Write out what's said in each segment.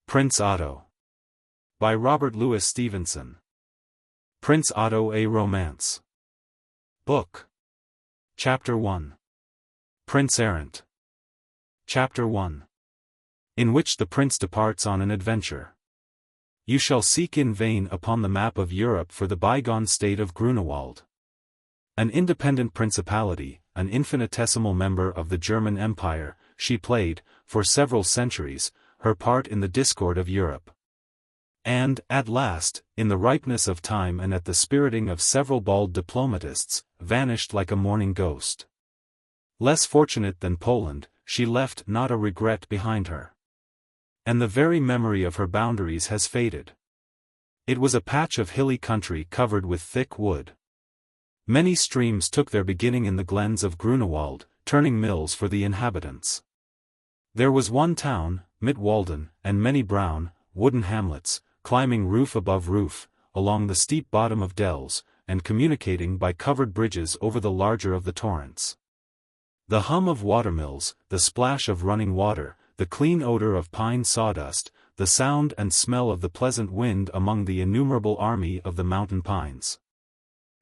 Prince Otto. By Robert Louis Stevenson. Prince Otto, a Romance. Book. Chapter 1. Prince Errant. Chapter 1. In which the prince departs on an adventure. You shall seek in vain upon the map of Europe for the bygone state of Grünewald. An independent principality, an infinitesimal member of the German Empire, she played, for several centuries, her part in the discord of Europe. And, at last, in the ripeness of time and at the spiriting of several bald diplomatists, vanished like a morning ghost. Less fortunate than Poland, she left not a regret behind her. And the very memory of her boundaries has faded. It was a patch of hilly country covered with thick wood. Many streams took their beginning in the glens of Grünewald, turning mills for the inhabitants. There was one town, Mittwalden, and many brown, wooden hamlets, climbing roof above roof, along the steep bottom of dells, and communicating by covered bridges over the larger of the torrents. The hum of watermills, the splash of running water, the clean odor of pine sawdust, the sound and smell of the pleasant wind among the innumerable army of the mountain pines.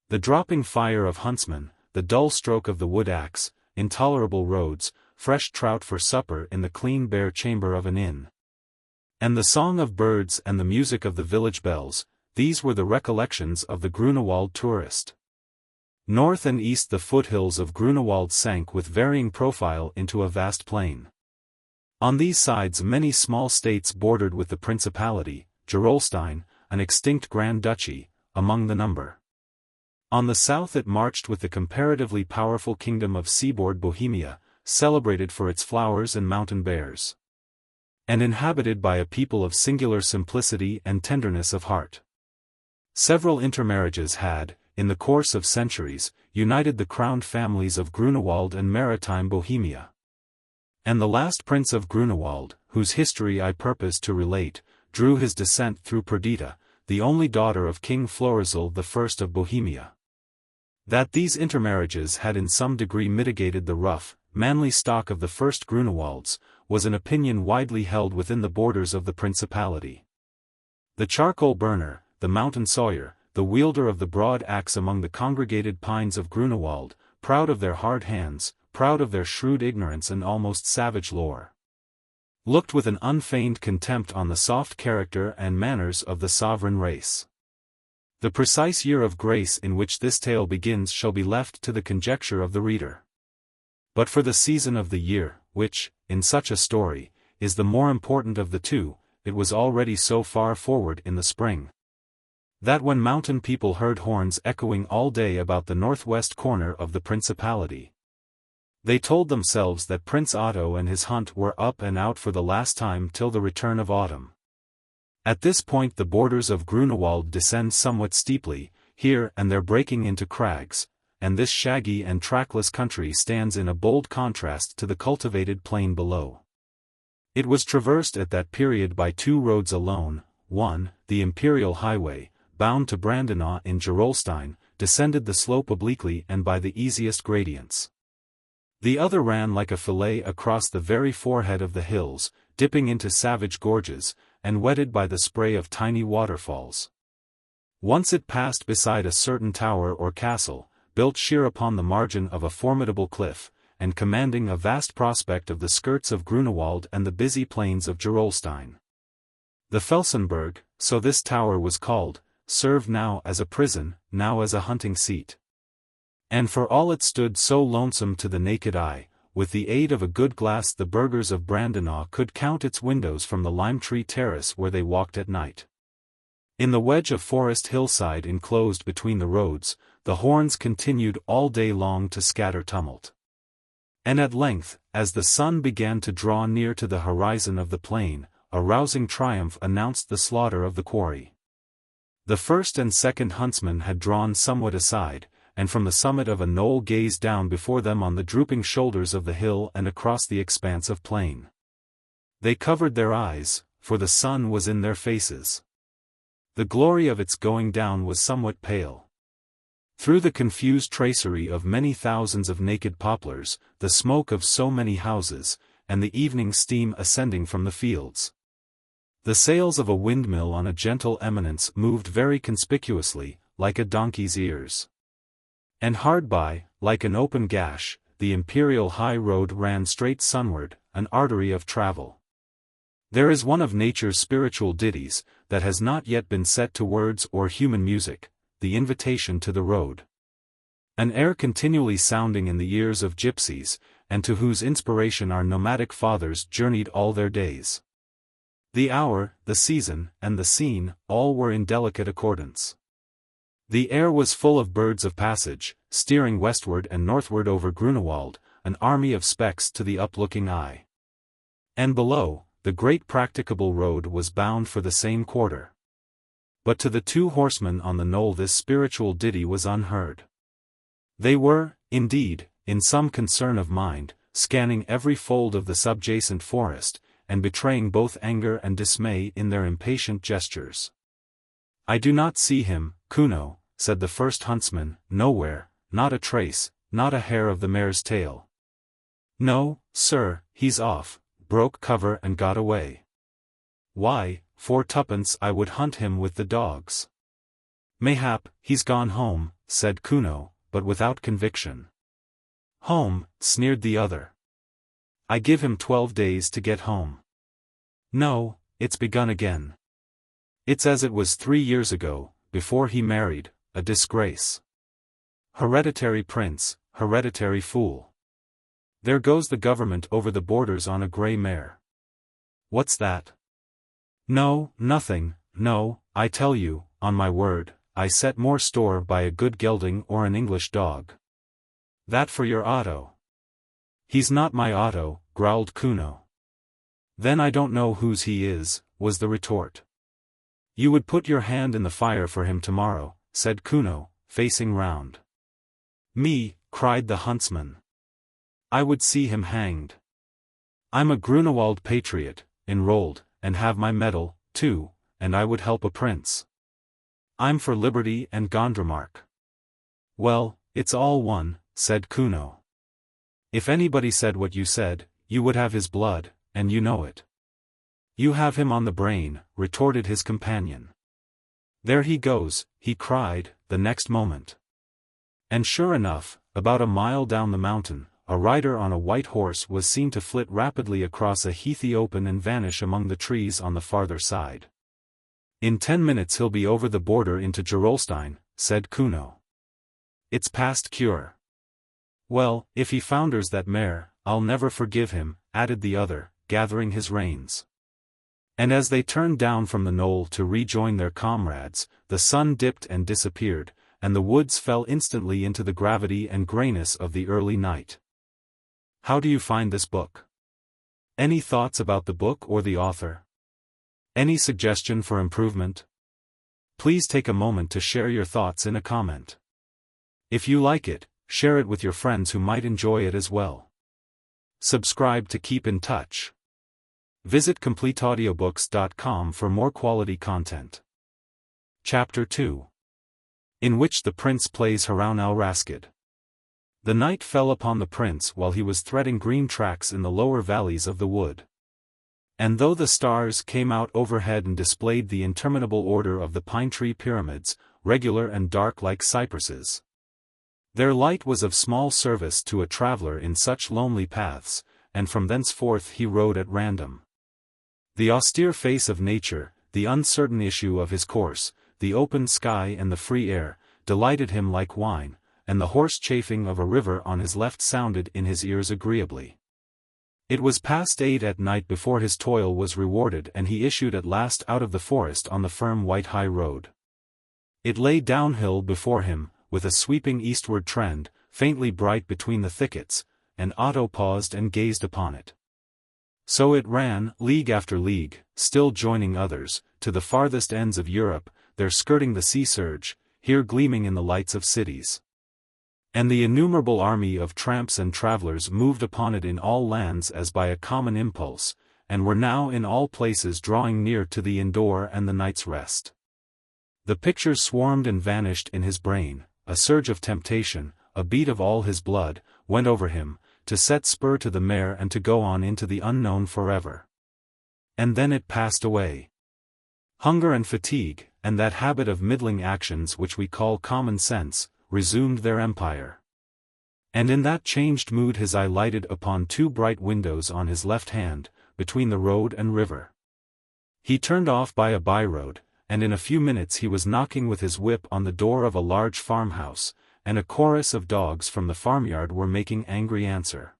The dropping fire of huntsmen, the dull stroke of the wood axe, intolerable roads, fresh trout for supper in the clean bare chamber of an inn. And the song of birds and the music of the village bells, these were the recollections of the Grünewald tourist. North and east the foothills of Grünewald sank with varying profile into a vast plain. On these sides many small states bordered with the principality, Gerolstein, an extinct Grand Duchy, among the number. On the south it marched with the comparatively powerful kingdom of seaboard Bohemia, celebrated for its flowers and mountain bears. And inhabited by a people of singular simplicity and tenderness of heart. Several intermarriages had, in the course of centuries, united the crowned families of Grünewald and maritime Bohemia. And the last prince of Grünewald, whose history I purpose to relate, drew his descent through Perdita, the only daughter of King Florizel I of Bohemia. That these intermarriages had in some degree mitigated the rough, manly stock of the first Grünewalds, was an opinion widely held within the borders of the principality. The charcoal burner, the mountain sawyer, the wielder of the broad axe among the congregated pines of Grünewald, proud of their hard hands, proud of their shrewd ignorance and almost savage lore, looked with an unfeigned contempt on the soft character and manners of the sovereign race. The precise year of grace in which this tale begins shall be left to the conjecture of the reader. But for the season of the year, which, in such a story, is the more important of the two, it was already so far forward in the spring, that when mountain people heard horns echoing all day about the northwest corner of the principality, they told themselves that Prince Otto and his hunt were up and out for the last time till the return of autumn. At this point the borders of Grünewald descend somewhat steeply, here and there breaking into crags, and this shaggy and trackless country stands in a bold contrast to the cultivated plain below. It was traversed at that period by two roads alone. One, the imperial highway, bound to Brandenau in Gerolstein, descended the slope obliquely and by the easiest gradients. The other ran like a fillet across the very forehead of the hills, dipping into savage gorges, and wetted by the spray of tiny waterfalls. Once it passed beside a certain tower or castle, built sheer upon the margin of a formidable cliff, and commanding a vast prospect of the skirts of Grünewald and the busy plains of Gerolstein. The Felsenberg, so this tower was called, served now as a prison, now as a hunting seat. And for all it stood so lonesome to the naked eye, with the aid of a good glass the burghers of Brandenau could count its windows from the lime tree terrace where they walked at night. In the wedge of forest hillside enclosed between the roads, the horns continued all day long to scatter tumult. And at length, as the sun began to draw near to the horizon of the plain, a rousing triumph announced the slaughter of the quarry. The first and second huntsmen had drawn somewhat aside, and from the summit of a knoll gazed down before them on the drooping shoulders of the hill and across the expanse of plain. They covered their eyes, for the sun was in their faces. The glory of its going down was somewhat pale. Through the confused tracery of many thousands of naked poplars, the smoke of so many houses, and the evening steam ascending from the fields, The sails of a windmill on a gentle eminence moved very conspicuously, like a donkey's ears. And hard by, like an open gash, the imperial high road ran straight sunward, an artery of travel. There is one of nature's spiritual ditties, that has not yet been set to words or human music, the invitation to the road. An air continually sounding in the ears of gypsies, and to whose inspiration our nomadic fathers journeyed all their days. The hour, the season, and the scene, all were in delicate accordance. The air was full of birds of passage, steering westward and northward over Grünewald, an army of specks to the uplooking eye. And below, the great practicable road was bound for the same quarter. But to the two horsemen on the knoll this spiritual ditty was unheard. They were, indeed, in some concern of mind, scanning every fold of the subjacent forest, and betraying both anger and dismay in their impatient gestures. "I do not see him, Kuno," said the first huntsman, "nowhere, not a trace, not a hair of the mare's tail." "No, sir, he's off, broke cover and got away. Why, for twopence I would hunt him with the dogs." "Mayhap, he's gone home," said Kuno, but without conviction. "Home," sneered the other. "I give him 12 days to get home." "No, it's begun again. It's as it was 3 years ago, before he married, a disgrace. Hereditary prince, hereditary fool. There goes the government over the borders on a grey mare." "What's that?" "No, nothing, no, I tell you, on my word, I set more store by a good gelding or an English dog." "That for your Otto." "He's not my Otto," growled Kuno. "Then I don't know whose he is," was the retort. "You would put your hand in the fire for him tomorrow," said Kuno, facing round. "Me," cried the huntsman. "I would see him hanged. I'm a Grunewald patriot, enrolled, and have my medal, too, and I would help a prince. I'm for liberty and Gondremark." "Well, it's all one," said Kuno. "If anybody said what you said, you would have his blood, and you know it." "You have him on the brain," retorted his companion. "There he goes," he cried, the next moment. And sure enough, about a mile down the mountain, a rider on a white horse was seen to flit rapidly across a heathy open and vanish among the trees on the farther side. "In 10 minutes he'll be over the border into Gerolstein," said Kuno. "It's past cure." "Well, if he founders that mare, I'll never forgive him," added the other, gathering his reins. And as they turned down from the knoll to rejoin their comrades, the sun dipped and disappeared, and the woods fell instantly into the gravity and grayness of the early night. How do you find this book? Any thoughts about the book or the author? Any suggestion for improvement? Please take a moment to share your thoughts in a comment. If you like it, share it with your friends who might enjoy it as well. Subscribe to keep in touch. Visit CompleteAudiobooks.com for more quality content. Chapter 2. In which the prince plays Haroun-al-Raschid. The night fell upon the prince while he was threading green tracks in the lower valleys of the wood. And though the stars came out overhead and displayed the interminable order of the pine-tree pyramids, regular and dark like cypresses, their light was of small service to a traveler in such lonely paths, and from thenceforth he rode at random. The austere face of nature, the uncertain issue of his course, the open sky and the free air, delighted him like wine, and the hoarse chafing of a river on his left sounded in his ears agreeably. It was past 8 at night before his toil was rewarded and he issued at last out of the forest on the firm white high road. It lay downhill before him, with a sweeping eastward trend, faintly bright between the thickets, and Otto paused and gazed upon it. So it ran, league after league, still joining others, to the farthest ends of Europe, there skirting the sea surge, here gleaming in the lights of cities. And the innumerable army of tramps and travelers moved upon it in all lands as by a common impulse, and were now in all places drawing near to the indoor and the night's rest. The pictures swarmed and vanished in his brain, a surge of temptation, a beat of all his blood, went over him, to set spur to the mare and to go on into the unknown forever. And then it passed away. Hunger and fatigue, and that habit of middling actions which we call common sense, resumed their empire. And in that changed mood his eye lighted upon two bright windows on his left hand, between the road and river. He turned off by a by-road, and in a few minutes he was knocking with his whip on the door of a large farmhouse, and a chorus of dogs from the farmyard were making angry answer.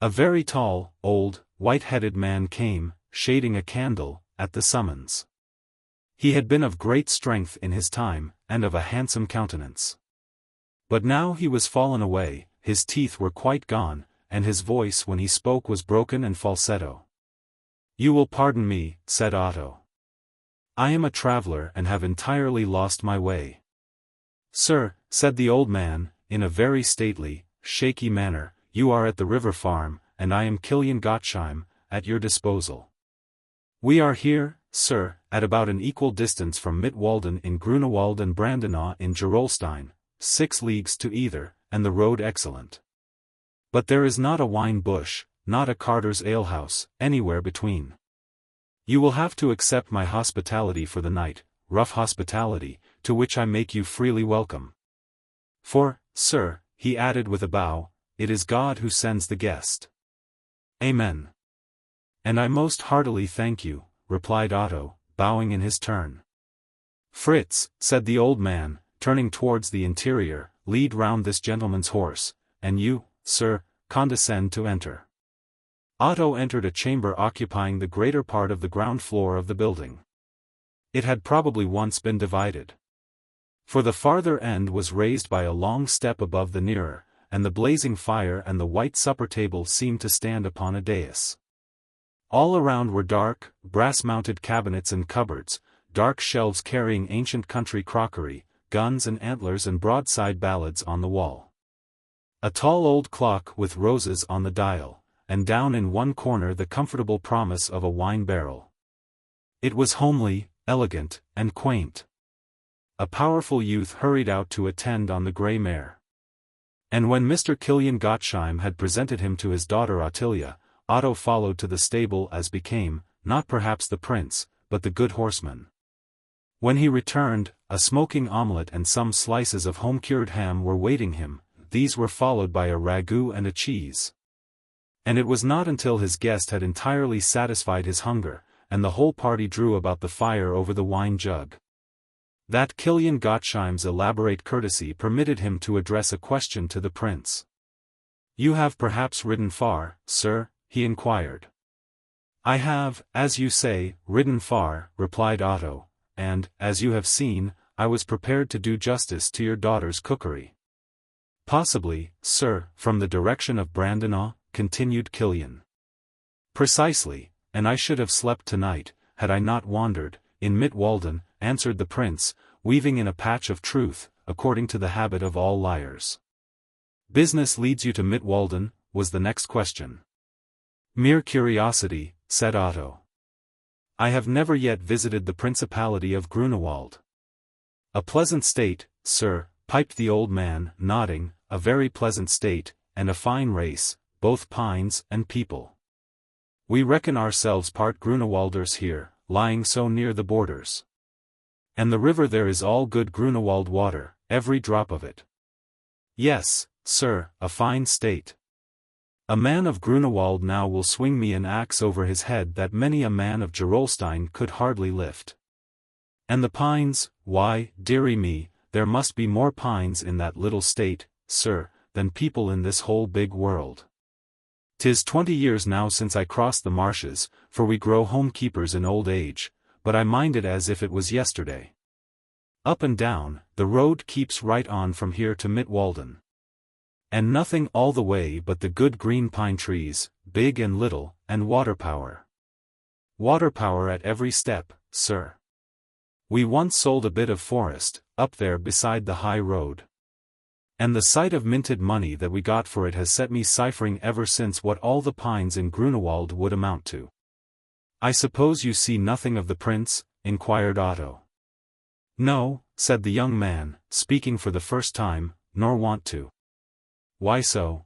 A very tall, old, white-headed man came, shading a candle, at the summons. He had been of great strength in his time, and of a handsome countenance. But now he was fallen away, his teeth were quite gone, and his voice when he spoke was broken and falsetto. "You will pardon me," said Otto. "I am a traveler and have entirely lost my way." "Sir," said the old man, in a very stately, shaky manner, "you are at the river farm, and I am Killian Gottesheim, at your disposal. We are here, sir, at about an equal distance from Mittwalden in Grünewald and Brandenau in Gerolstein, 6 leagues to either, and the road excellent. But there is not a wine bush, not a carter's alehouse, anywhere between. You will have to accept my hospitality for the night, rough hospitality, to which I make you freely welcome. For, sir," he added with a bow, "it is God who sends the guest." "Amen." "And I most heartily thank you," replied Otto, bowing in his turn. "Fritz," said the old man, turning towards the interior, "lead round this gentleman's horse, and you, sir, condescend to enter." Otto entered a chamber occupying the greater part of the ground floor of the building. It had probably once been divided. For the farther end was raised by a long step above the nearer, and the blazing fire and the white supper table seemed to stand upon a dais. All around were dark, brass-mounted cabinets and cupboards, dark shelves carrying ancient country crockery, guns and antlers and broadside ballads on the wall. A tall old clock with roses on the dial, and down in one corner the comfortable promise of a wine barrel. It was homely, elegant, and quaint. A powerful youth hurried out to attend on the grey mare. And when Mr. Killian Gottesheim had presented him to his daughter Ottilia, Otto followed to the stable as became, not perhaps the prince, but the good horseman. When he returned, a smoking omelette and some slices of home-cured ham were waiting him. These were followed by a ragout and a cheese. And it was not until his guest had entirely satisfied his hunger, and the whole party drew about the fire over the wine jug, that Killian Gottesheim's elaborate courtesy permitted him to address a question to the prince. "You have perhaps ridden far, sir?" he inquired. "I have, as you say, ridden far," replied Otto, "and, as you have seen, I was prepared to do justice to your daughter's cookery." "Possibly, sir, from the direction of Brandenau?" continued Killian. "Precisely, and I should have slept tonight, had I not wandered, in Mittwalden," answered the prince, weaving in a patch of truth, according to the habit of all liars. "Business leads you to Mittwalden?" was the next question. "Mere curiosity," said Otto. "I have never yet visited the Principality of Grunewald." "A pleasant state, sir," piped the old man, nodding, "a very pleasant state, and a fine race, both pines and people. We reckon ourselves part Grunewalders here, lying so near the borders. And the river there is all good Grunewald water, every drop of it." "Yes, sir, a fine state. A man of Grunewald now will swing me an axe over his head that many a man of Gerolstein could hardly lift. And the pines, why, dearie me, there must be more pines in that little state, sir, than people in this whole big world. 'Tis 20 years now since I crossed the marshes, for we grow home-keepers in old age, but I mind it as if it was yesterday. Up and down, the road keeps right on from here to Mittwalden. And nothing all the way but the good green pine trees, big and little, and water power. Water power at every step, sir. We once sold a bit of forest, up there beside the high road. And the sight of minted money that we got for it has set me ciphering ever since what all the pines in Grunewald would amount to." "I suppose you see nothing of the prince?" inquired Otto. "No," said the young man, speaking for the first time, "nor want to." "Why so?"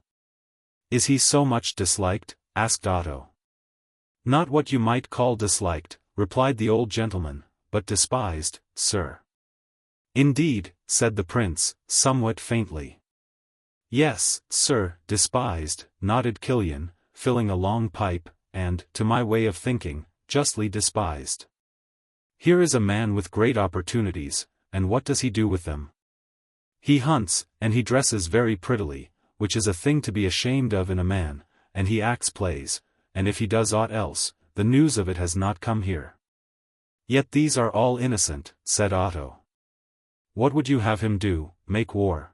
"Is he so much disliked?" asked Otto. "Not what you might call disliked," replied the old gentleman, but despised, sir." "Indeed," said the prince, somewhat faintly. "Yes, sir, despised," nodded Killian, filling a long pipe, "and, to my way of thinking, justly despised. Here is a man with great opportunities, and what does he do with them? He hunts, and he dresses very prettily, which is a thing to be ashamed of in a man, and he acts plays, and if he does aught else, the news of it has not come here." "Yet these are all innocent," said Otto. "What would you have him do, make war?"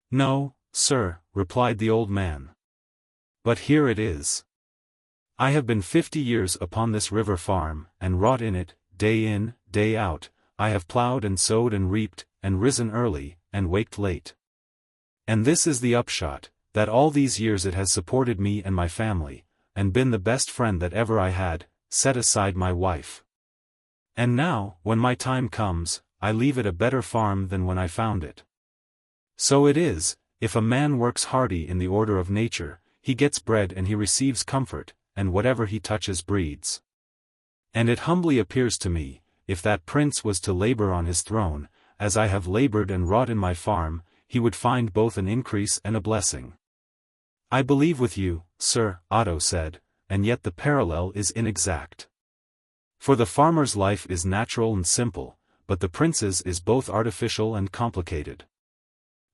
"No, sir," replied the old man. "But here it is. I have been 50 years upon this river farm, and wrought in it, day in, day out. I have ploughed and sowed and reaped, and risen early, and waked late. And this is the upshot, that all these years it has supported me and my family, and been the best friend that ever I had, set aside my wife. And now, when my time comes, I leave it a better farm than when I found it. So it is, if a man works hearty in the order of nature, he gets bread and he receives comfort, and whatever he touches breeds. And it humbly appears to me, if that prince was to labor on his throne, as I have labored and wrought in my farm, he would find both an increase and a blessing." "I believe with you, sir," Otto said, "and yet the parallel is inexact. For the farmer's life is natural and simple, but the prince's is both artificial and complicated.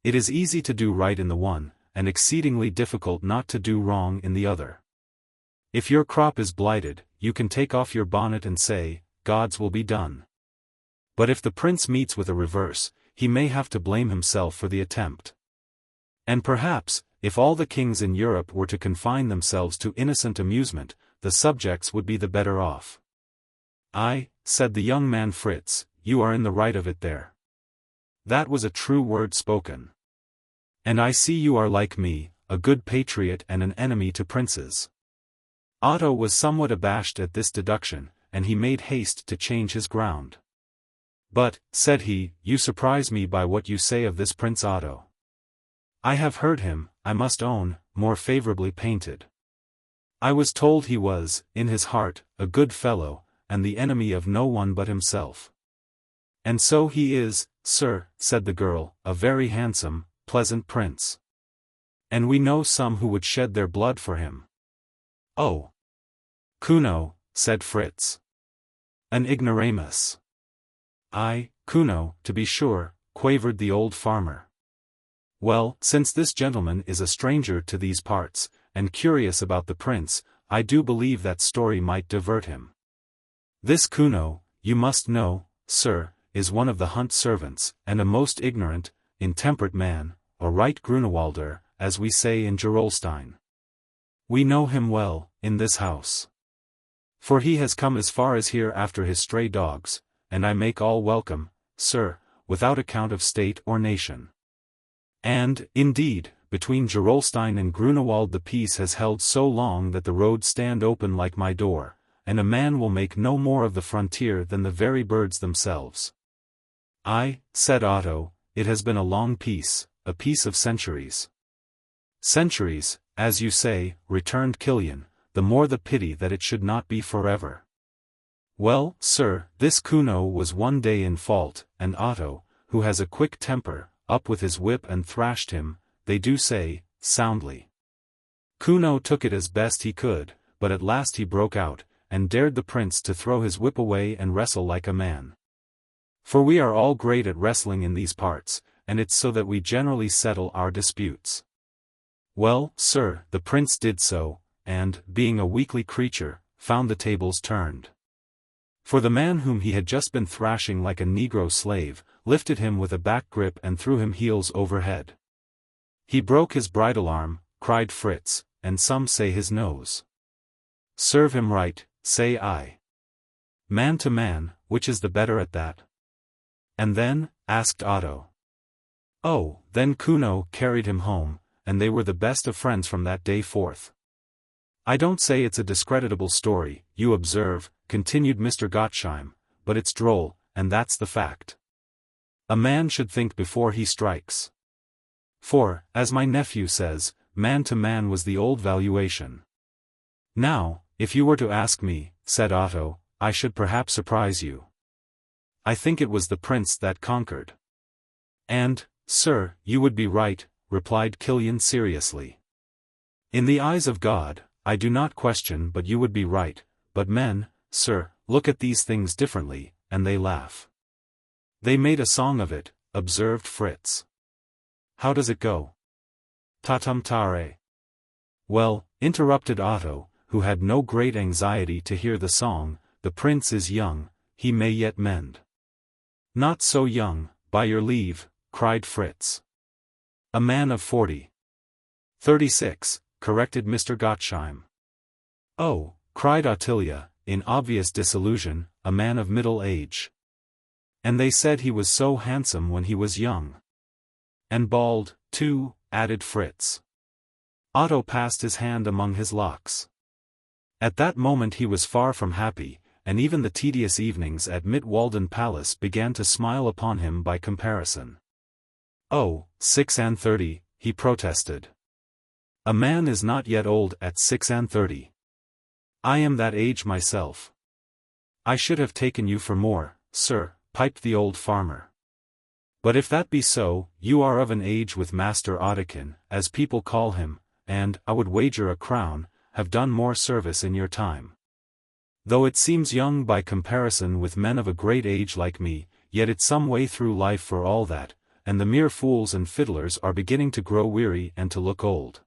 It is easy to do right in the one, and exceedingly difficult not to do wrong in the other. If your crop is blighted, you can take off your bonnet and say, 'God's will be done.' But if the prince meets with a reverse, he may have to blame himself for the attempt. And perhaps, if all the kings in Europe were to confine themselves to innocent amusement, the subjects would be the better off." "Aye," said the young man Fritz, "you are in the right of it there. That was a true word spoken. And I see you are like me, a good patriot and an enemy to princes." Otto was somewhat abashed at this deduction, and he made haste to change his ground. "But," said he, "you surprise me by what you say of this Prince Otto. I have heard him, I must own, more favorably painted. I was told he was, in his heart, a good fellow, and the enemy of no one but himself." "And so he is, sir," said the girl, "a very handsome, pleasant prince. And we know some who would shed their blood for him." "Oh. Kuno," said Fritz. "An ignoramus." "Aye, Kuno, to be sure," quavered the old farmer. "Well, since this gentleman is a stranger to these parts, and curious about the prince, I do believe that story might divert him. This Kuno, you must know, sir, is one of the hunt servants, and a most ignorant, intemperate man, a right Grünewalder, as we say in Gerolstein. We know him well, in this house. For he has come as far as here after his stray dogs, and I make all welcome, sir, without account of state or nation. And, indeed, between Gerolstein and Grünewald the peace has held so long that the roads stand open like my door, and a man will make no more of the frontier than the very birds themselves." "Aye," said Otto, "it has been a long peace, a peace of centuries." "Centuries, as you say," returned Killian, "the more the pity that it should not be forever. Well, sir, this Kuno was one day in fault, and Otto, who has a quick temper, up with his whip and thrashed him, they do say, soundly. Kuno took it as best he could, but at last he broke out, and dared the prince to throw his whip away and wrestle like a man. For we are all great at wrestling in these parts, and it's so that we generally settle our disputes. Well, sir, the prince did so, and, being a weakly creature, found the tables turned. For the man whom he had just been thrashing like a Negro slave, lifted him with a back grip and threw him heels over head. He broke his bridle arm, cried Fritz, and some say his nose. Serve him right, say I. Man to man, which is the better at that? And then, asked Otto. Oh, then Kuno carried him home, and they were the best of friends from that day forth. I don't say it's a discreditable story, you observe, continued Mr. Gottesheim, but it's droll, and that's the fact. A man should think before he strikes. For, as my nephew says, man to man was the old valuation. Now, if you were to ask me, said Otto, I should perhaps surprise you. I think it was the prince that conquered. And, sir, you would be right, replied Killian seriously. In the eyes of God, I do not question but you would be right, but men, sir, look at these things differently, and they laugh. They made a song of it, observed Fritz. How does it go? Tatum tare. Well, interrupted Otto, who had no great anxiety to hear the song, the prince is young, he may yet mend. Not so young, by your leave, cried Fritz. A man of 40. 36, corrected Mr. Gottesheim. Oh, cried Ottilia, in obvious disillusion, a man of middle age. And they said he was so handsome when he was young. And bald, too, added Fritz. Otto passed his hand among his locks. At that moment he was far from happy, and even the tedious evenings at Mittwalden Palace began to smile upon him by comparison. Oh, 36, he protested. A man is not yet old at 36. I am that age myself. I should have taken you for more, sir, piped the old farmer. But if that be so, you are of an age with Master Ottikin, as people call him, and, I would wager a crown, have done more service in your time. Though it seems young by comparison with men of a great age like me, yet it's some way through life for all that, and the mere fools and fiddlers are beginning to grow weary and to look old.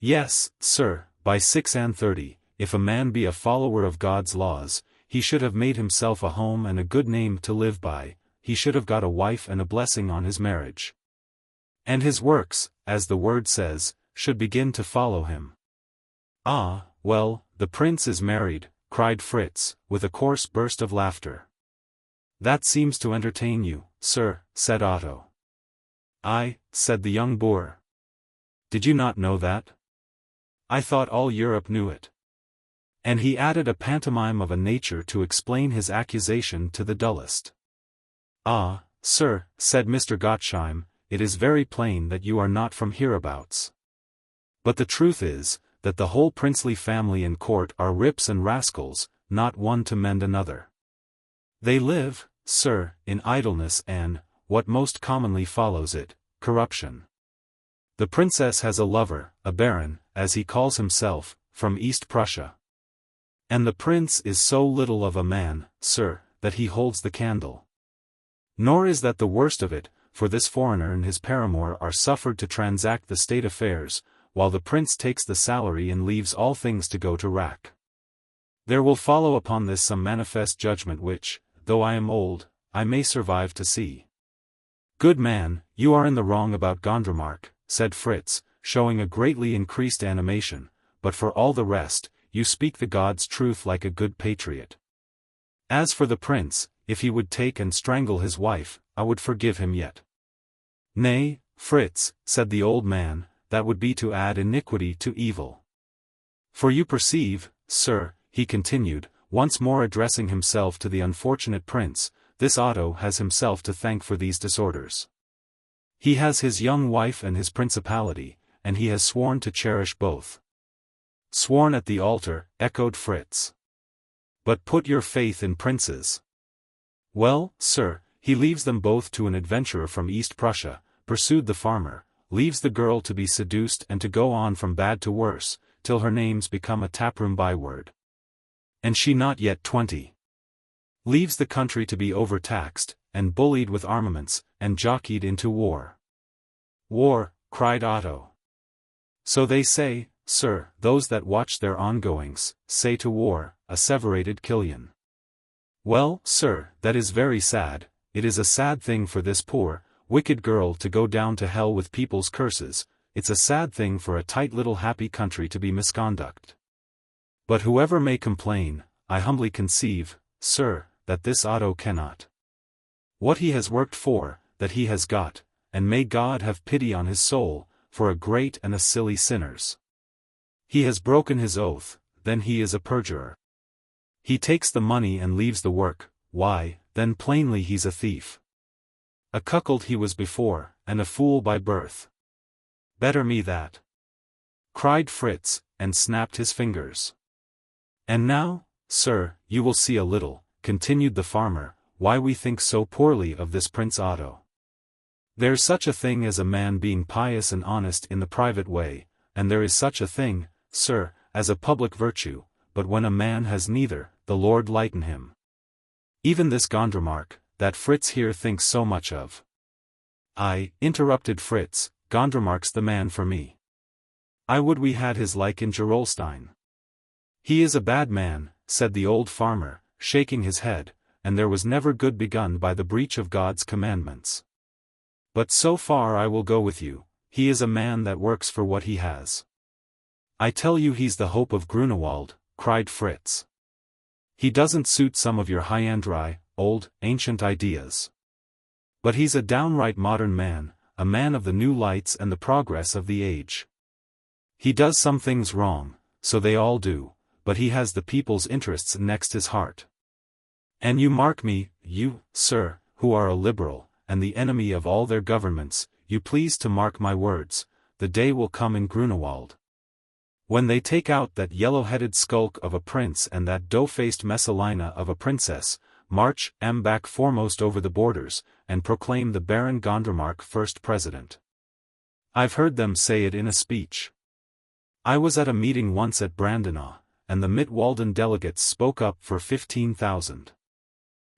Yes, sir, by 36, if a man be a follower of God's laws, he should have made himself a home and a good name to live by, he should have got a wife and a blessing on his marriage. And his works, as the word says, should begin to follow him. Ah, well, the prince is married, cried Fritz, with a coarse burst of laughter. That seems to entertain you, sir, said Otto. Aye, said the young boor. Did you not know that? I thought all Europe knew it. And he added a pantomime of a nature to explain his accusation to the dullest. Ah, sir, said Mr. Gottesheim, it is very plain that you are not from hereabouts. But the truth is, that the whole princely family and court are rips and rascals, not one to mend another. They live, sir, in idleness and, what most commonly follows it, corruption. The princess has a lover, a baron, as he calls himself, from East Prussia. And the prince is so little of a man, sir, that he holds the candle. Nor is that the worst of it, for this foreigner and his paramour are suffered to transact the state affairs, while the prince takes the salary and leaves all things to go to rack. There will follow upon this some manifest judgment which, though I am old, I may survive to see. Good man, you are in the wrong about Gondremark, said Fritz, showing a greatly increased animation, but for all the rest, you speak the God's truth like a good patriot. As for the prince, if he would take and strangle his wife, I would forgive him yet. Nay, Fritz, said the old man, that would be to add iniquity to evil. For you perceive, sir, he continued, once more addressing himself to the unfortunate prince, this Otto has himself to thank for these disorders. He has his young wife and his principality, and he has sworn to cherish both. Sworn at the altar, echoed Fritz. But put your faith in princes. Well, sir, he leaves them both to an adventurer from East Prussia, pursued the farmer, leaves the girl to be seduced and to go on from bad to worse, till her name's become a taproom byword. And she not yet 20. Leaves the country to be overtaxed, and bullied with armaments, and jockeyed into war. War, cried Otto. So they say, sir, those that watch their ongoings, say to war, asseverated Killian. Well, sir, that is very sad, it is a sad thing for this poor, wicked girl to go down to hell with people's curses, it's a sad thing for a tight little happy country to be misconduct. But whoever may complain, I humbly conceive, sir, that this Otto cannot. What he has worked for, that he has got, and may God have pity on his soul, for a great and a silly sinners. He has broken his oath, then he is a perjurer. He takes the money and leaves the work, why, then plainly he's a thief. A cuckold he was before, and a fool by birth. Better me that. Cried Fritz, and snapped his fingers. And now, sir, you will see a little, continued the farmer, why we think so poorly of this Prince Otto. There's such a thing as a man being pious and honest in the private way, and there is such a thing, sir, as a public virtue, but when a man has neither, the Lord lighten him. Even this Gondremark, that Fritz here thinks so much of. Aye, interrupted Fritz, Gondremark's the man for me. I would we had his like in Gerolstein. He is a bad man, said the old farmer, shaking his head, and there was never good begun by the breach of God's commandments. But so far I will go with you, he is a man that works for what he has. I tell you he's the hope of Grünewald, cried Fritz. He doesn't suit some of your high-and-dry, old, ancient ideas. But he's a downright modern man, a man of the new lights and the progress of the age. He does some things wrong, so they all do, but he has the people's interests next his heart. And you mark me, you, sir, who are a liberal, and the enemy of all their governments, you please to mark my words, the day will come in Grünewald, when they take out that yellow-headed skulk of a prince and that dough-faced Messalina of a princess, march back foremost over the borders, and proclaim the Baron Gondremark first president. I've heard them say it in a speech. I was at a meeting once at Brandenau, and the Mittwalden delegates spoke up for 15,000.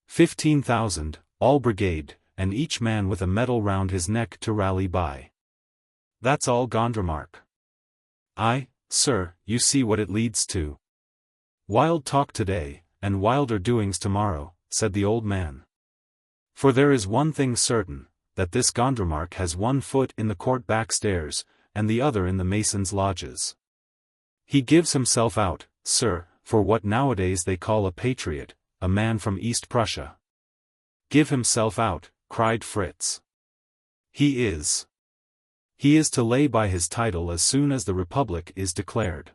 15,000, all brigade, and each man with a medal round his neck to rally by. That's all Gondremark. Aye, sir, you see what it leads to. Wild talk today, and wilder doings tomorrow, said the old man. For there is one thing certain, that this Gondremark has one foot in the court backstairs, and the other in the masons' lodges. He gives himself out, sir, for what nowadays they call a patriot, a man from East Prussia. Give himself out, cried Fritz. He is. He is to lay by his title as soon as the Republic is declared.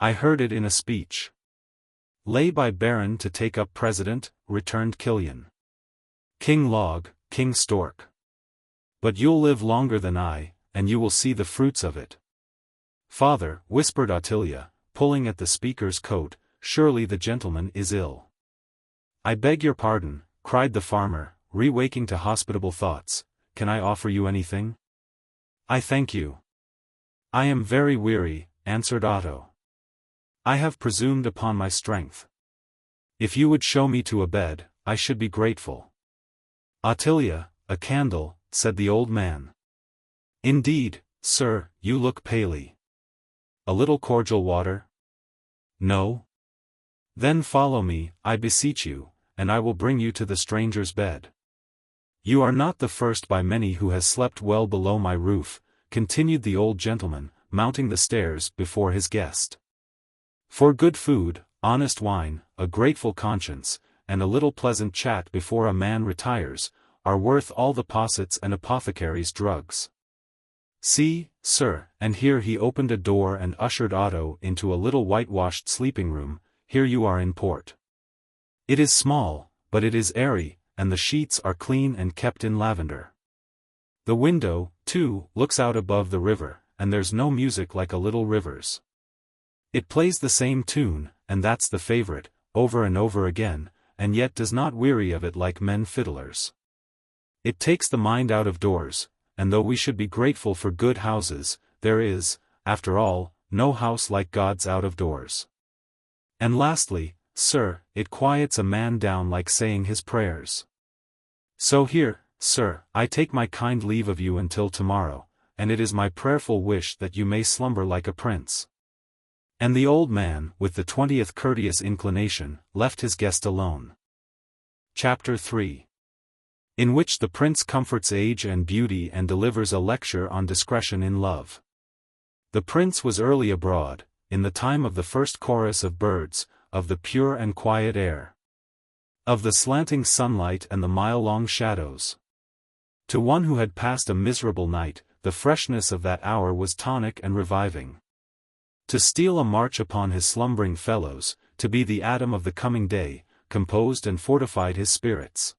I heard it in a speech. Lay by Baron to take up president, returned Killian. King Log, King Stork. But you'll live longer than I, and you will see the fruits of it. Father, whispered Ottilia, pulling at the speaker's coat, surely the gentleman is ill. I beg your pardon, cried the farmer, re-waking to hospitable thoughts, can I offer you anything? I thank you. I am very weary, answered Otto. I have presumed upon my strength. If you would show me to a bed, I should be grateful. Ottilia, a candle, said the old man. Indeed, sir, you look palely. A little cordial water? No? Then follow me, I beseech you, and I will bring you to the stranger's bed. You are not the first by many who has slept well below my roof, continued the old gentleman, mounting the stairs before his guest. For good food, honest wine, a grateful conscience, and a little pleasant chat before a man retires, are worth all the possets and apothecaries' drugs. See, sir, and here he opened a door and ushered Otto into a little whitewashed sleeping room, here you are in port. It is small, but it is airy, and the sheets are clean and kept in lavender. The window, too, looks out above the river, and there's no music like a little river's. It plays the same tune, and that's the favorite, over and over again, and yet does not weary of it like men fiddlers. It takes the mind out of doors, and though we should be grateful for good houses, there is, after all, no house like God's out of doors. And lastly, sir, it quiets a man down like saying his prayers. So here, sir, I take my kind leave of you until tomorrow, and it is my prayerful wish that you may slumber like a prince. And the old man, with the 20th courteous inclination, left his guest alone. Chapter 3. In which the prince comforts age and beauty and delivers a lecture on discretion in love. The prince was early abroad, in the time of the first chorus of birds, of the pure and quiet air, of the slanting sunlight and the mile-long shadows. To one who had passed a miserable night, the freshness of that hour was tonic and reviving. To steal a march upon his slumbering fellows, to be the Adam of the coming day, composed and fortified his spirits.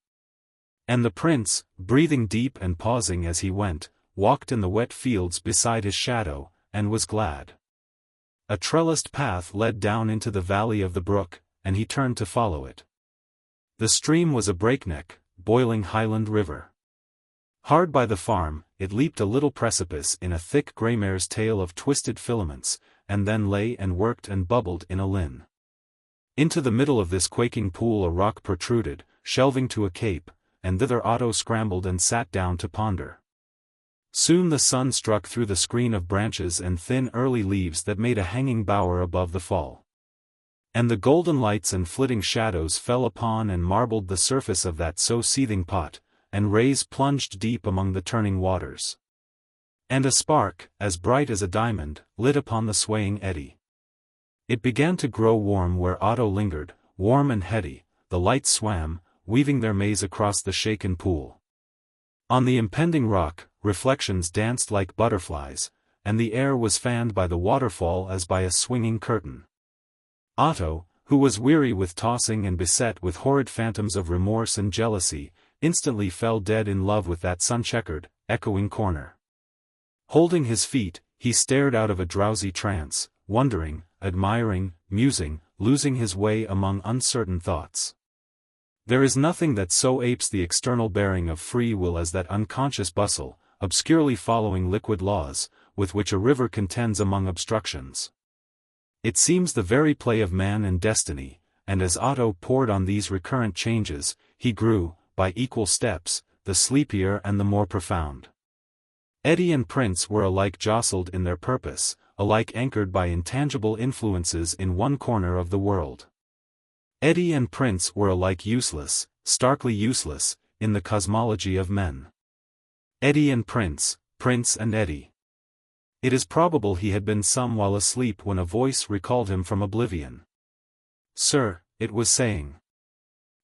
And the prince, breathing deep and pausing as he went, walked in the wet fields beside his shadow, and was glad. A trellised path led down into the valley of the brook, and he turned to follow it. The stream was a breakneck, boiling highland river. Hard by the farm, it leaped a little precipice in a thick grey mare's tail of twisted filaments, and then lay and worked and bubbled in a linn. Into the middle of this quaking pool a rock protruded, shelving to a cape, and thither Otto scrambled and sat down to ponder. Soon the sun struck through the screen of branches and thin early leaves that made a hanging bower above the fall. And the golden lights and flitting shadows fell upon and marbled the surface of that so seething pot, and rays plunged deep among the turning waters. And a spark, as bright as a diamond, lit upon the swaying eddy. It began to grow warm where Otto lingered, warm and heady, the lights swam, weaving their maze across the shaken pool. On the impending rock, reflections danced like butterflies, and the air was fanned by the waterfall as by a swinging curtain. Otto, who was weary with tossing and beset with horrid phantoms of remorse and jealousy, instantly fell dead in love with that sun-checkered, echoing corner. Holding his feet, he stared out of a drowsy trance, wondering, admiring, musing, losing his way among uncertain thoughts. There is nothing that so apes the external bearing of free will as that unconscious bustle, obscurely following liquid laws, with which a river contends among obstructions. It seems the very play of man and destiny, and as Otto pored on these recurrent changes, he grew, by equal steps, the sleepier and the more profound. Eddy and Prince were alike jostled in their purpose, alike anchored by intangible influences in one corner of the world. Eddy and Prince were alike useless, starkly useless, in the cosmology of men. Eddy and Prince, Prince and Eddy. It is probable he had been some while asleep when a voice recalled him from oblivion. "Sir," it was saying.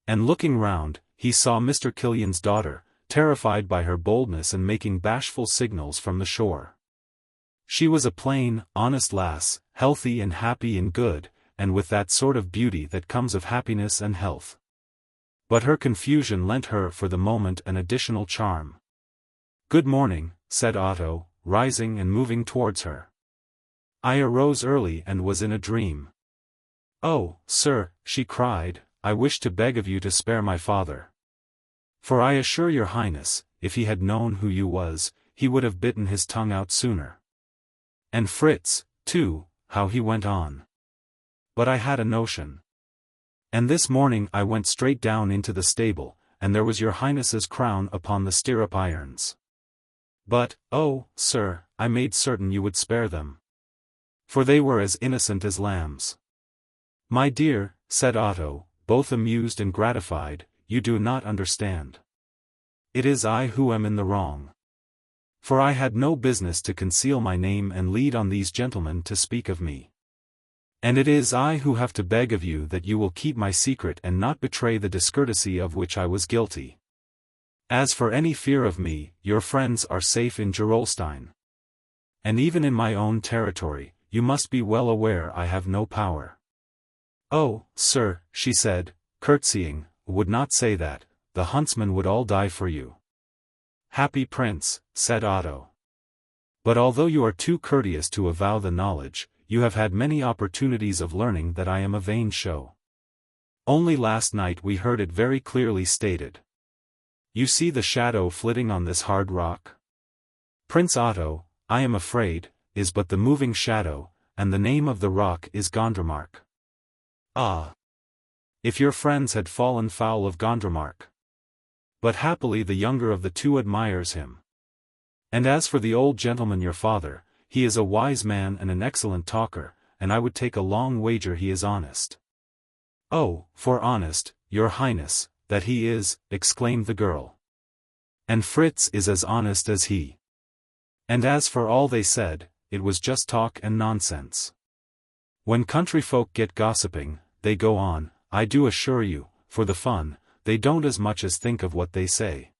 And looking round, he saw Mr. Killian's daughter, terrified by her boldness and making bashful signals from the shore. She was a plain, honest lass, healthy and happy and good, and with that sort of beauty that comes of happiness and health. But her confusion lent her for the moment an additional charm. "Good morning," said Otto, rising and moving towards her. "I arose early and was in a dream." "Oh, sir," she cried, "I wish to beg of you to spare my father. For I assure your highness, if he had known who you was, he would have bitten his tongue out sooner. And Fritz, too, how he went on. But I had a notion. And this morning I went straight down into the stable, and there was your highness's crown upon the stirrup irons. But, oh, sir, I made certain you would spare them. For they were as innocent as lambs." "My dear," said Otto, both amused and gratified, "you do not understand. It is I who am in the wrong. For I had no business to conceal my name and lead on these gentlemen to speak of me. And it is I who have to beg of you that you will keep my secret and not betray the discourtesy of which I was guilty. As for any fear of me, your friends are safe in Gerolstein. And even in my own territory, you must be well aware I have no power." "Oh, sir," she said, curtsying, "would not say that, the huntsmen would all die for you." "Happy prince," said Otto. "But although you are too courteous to avow the knowledge, you have had many opportunities of learning that I am a vain show. Only last night we heard it very clearly stated. You see the shadow flitting on this hard rock? Prince Otto, I am afraid, is but the moving shadow, and the name of the rock is Gondremark. Ah! If your friends had fallen foul of Gondremark! But happily the younger of the two admires him. And as for the old gentleman your father, he is a wise man and an excellent talker, and I would take a long wager he is honest." "Oh, for honest, your highness, that he is," exclaimed the girl. "And Fritz is as honest as he. And as for all they said, it was just talk and nonsense. When country folk get gossiping, they go on, I do assure you, for the fun, they don't as much as think of what they say.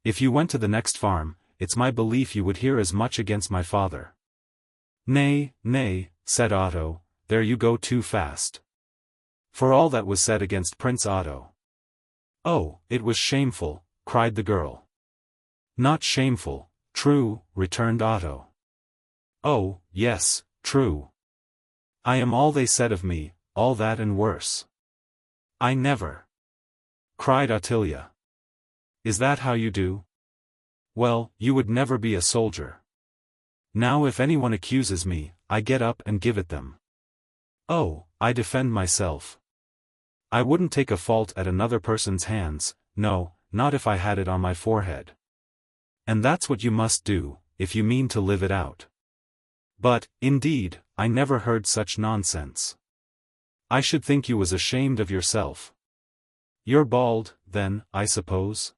If you went to the next farm, it's my belief you would hear as much against my father." "Nay, nay," said Otto, "there you go too fast. For all that was said against Prince Otto." "Oh, it was shameful," cried the girl. "Not shameful, true," returned Otto. "Oh, yes, true. I am all they said of me, all that and worse. I never cried Ottilia. Is that how you do? Well, you would never be a soldier. Now if anyone accuses me, I get up and give it them. Oh, I defend myself. I wouldn't take a fault at another person's hands, no, not if I had it on my forehead. And that's what you must do, if you mean to live it out. But, indeed, I never heard such nonsense. I should think you was ashamed of yourself. You're bald, then, I suppose?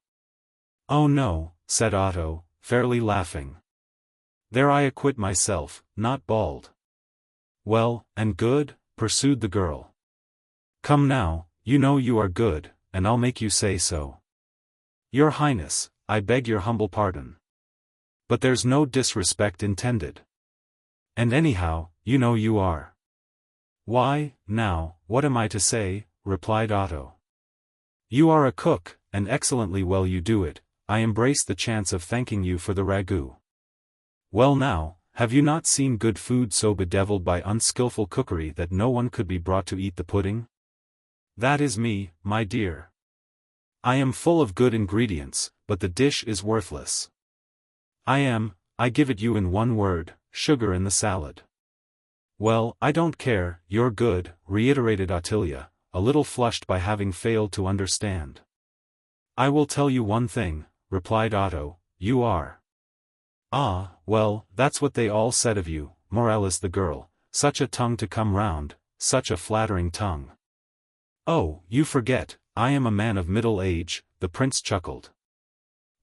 Oh no, said Otto, fairly laughing. There I acquit myself, not bald. Well, and good? Pursued the girl. Come now, you know you are good, and I'll make you say so. Your Highness, I beg your humble pardon. But there's no disrespect intended. And anyhow, you know you are. Why, now, what am I to say? Replied Otto. You are a cook, and excellently well you do it. I embrace the chance of thanking you for the ragout. Well now, have you not seen good food so bedeviled by unskilful cookery that no one could be brought to eat the pudding? That is me, my dear. I am full of good ingredients, but the dish is worthless. I give it you in one word, sugar in the salad. Well, I don't care, you're good, reiterated Ottilia, a little flushed by having failed to understand. I will tell you one thing, replied Otto, you are. Ah, well, that's what they all said of you, moralised the girl, such a tongue to come round, such a flattering tongue. Oh, you forget, I am a man of middle age, the prince chuckled.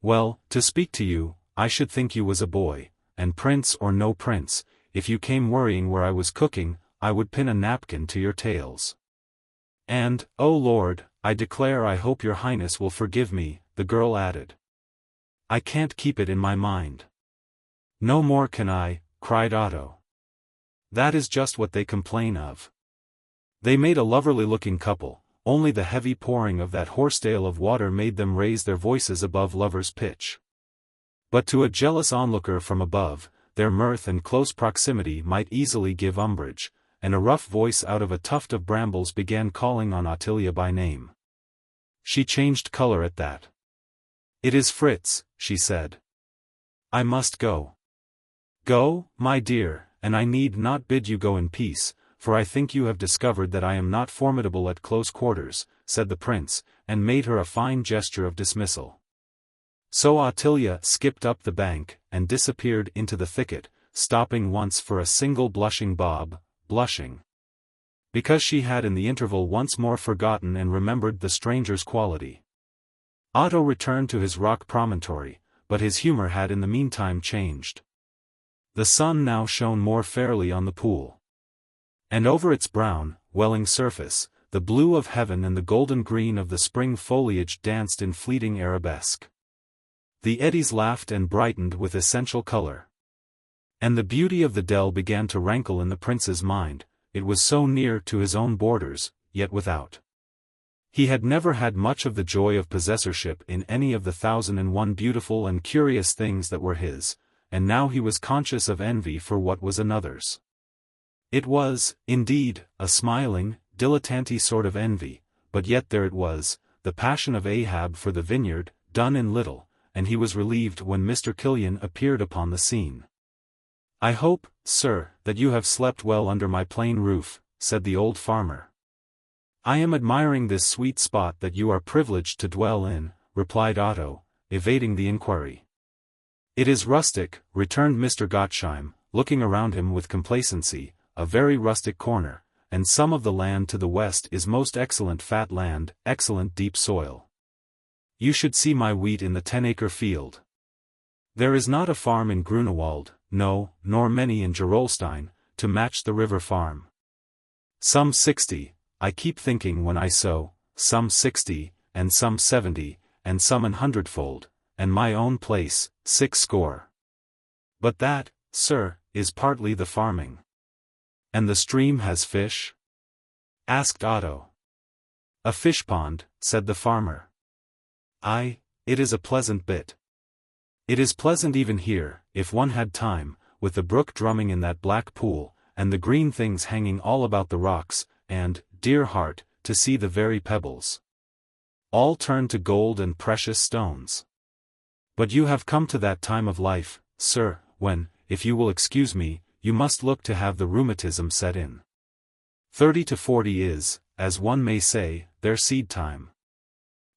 Well, to speak to you, I should think you was a boy, and prince or no prince, if you came worrying where I was cooking, I would pin a napkin to your tails. And, oh Lord, I declare I hope your Highness will forgive me, the girl added. I can't keep it in my mind. No more can I, cried Otto. That is just what they complain of. They made a loverly-looking couple, only the heavy pouring of that horsedale of water made them raise their voices above lovers' pitch. But to a jealous onlooker from above, their mirth and close proximity might easily give umbrage, and a rough voice out of a tuft of brambles began calling on Ottilia by name. She changed color at that. It is Fritz, she said. I must go. Go, my dear, and I need not bid you go in peace, for I think you have discovered that I am not formidable at close quarters, said the prince, and made her a fine gesture of dismissal. So Ottilia skipped up the bank, and disappeared into the thicket, stopping once for a single blushing bob, blushing. Because she had in the interval once more forgotten and remembered the stranger's quality. Otto returned to his rock promontory, but his humor had in the meantime changed. The sun now shone more fairly on the pool. And over its brown, welling surface, the blue of heaven and the golden green of the spring foliage danced in fleeting arabesque. The eddies laughed and brightened with essential color. And the beauty of the dell began to rankle in the prince's mind, it was so near to his own borders, yet without. He had never had much of the joy of possessorship in any of the 1,001 beautiful and curious things that were his, and now he was conscious of envy for what was another's. It was, indeed, a smiling, dilettante sort of envy, but yet there it was, the passion of Ahab for the vineyard, done in little, and he was relieved when Mr. Killian appeared upon the scene. I hope, sir, that you have slept well under my plain roof, said the old farmer. I am admiring this sweet spot that you are privileged to dwell in, replied Otto, evading the inquiry. It is rustic, returned Mr. Gottesheim, looking around him with complacency, a very rustic corner, and some of the land to the west is most excellent fat land, excellent deep soil. You should see my wheat in the 10-acre field. There is not a farm in Grünewald, no, nor many in Gerolstein, to match the river farm. Some 60, I keep thinking when I sow, some 60, and some 70, and some an hundredfold, and my own place, 60. But that, sir, is partly the farming. And the stream has fish? Asked Otto. A fish pond, said the farmer. Aye, it is a pleasant bit. It is pleasant even here, if one had time, with the brook drumming in that black pool, and the green things hanging all about the rocks, and, dear heart, to see the very pebbles. all turned to gold and precious stones. But you have come to that time of life, sir, when, if you will excuse me, you must look to have the rheumatism set in. 30 to 40 is, as one may say, their seed time.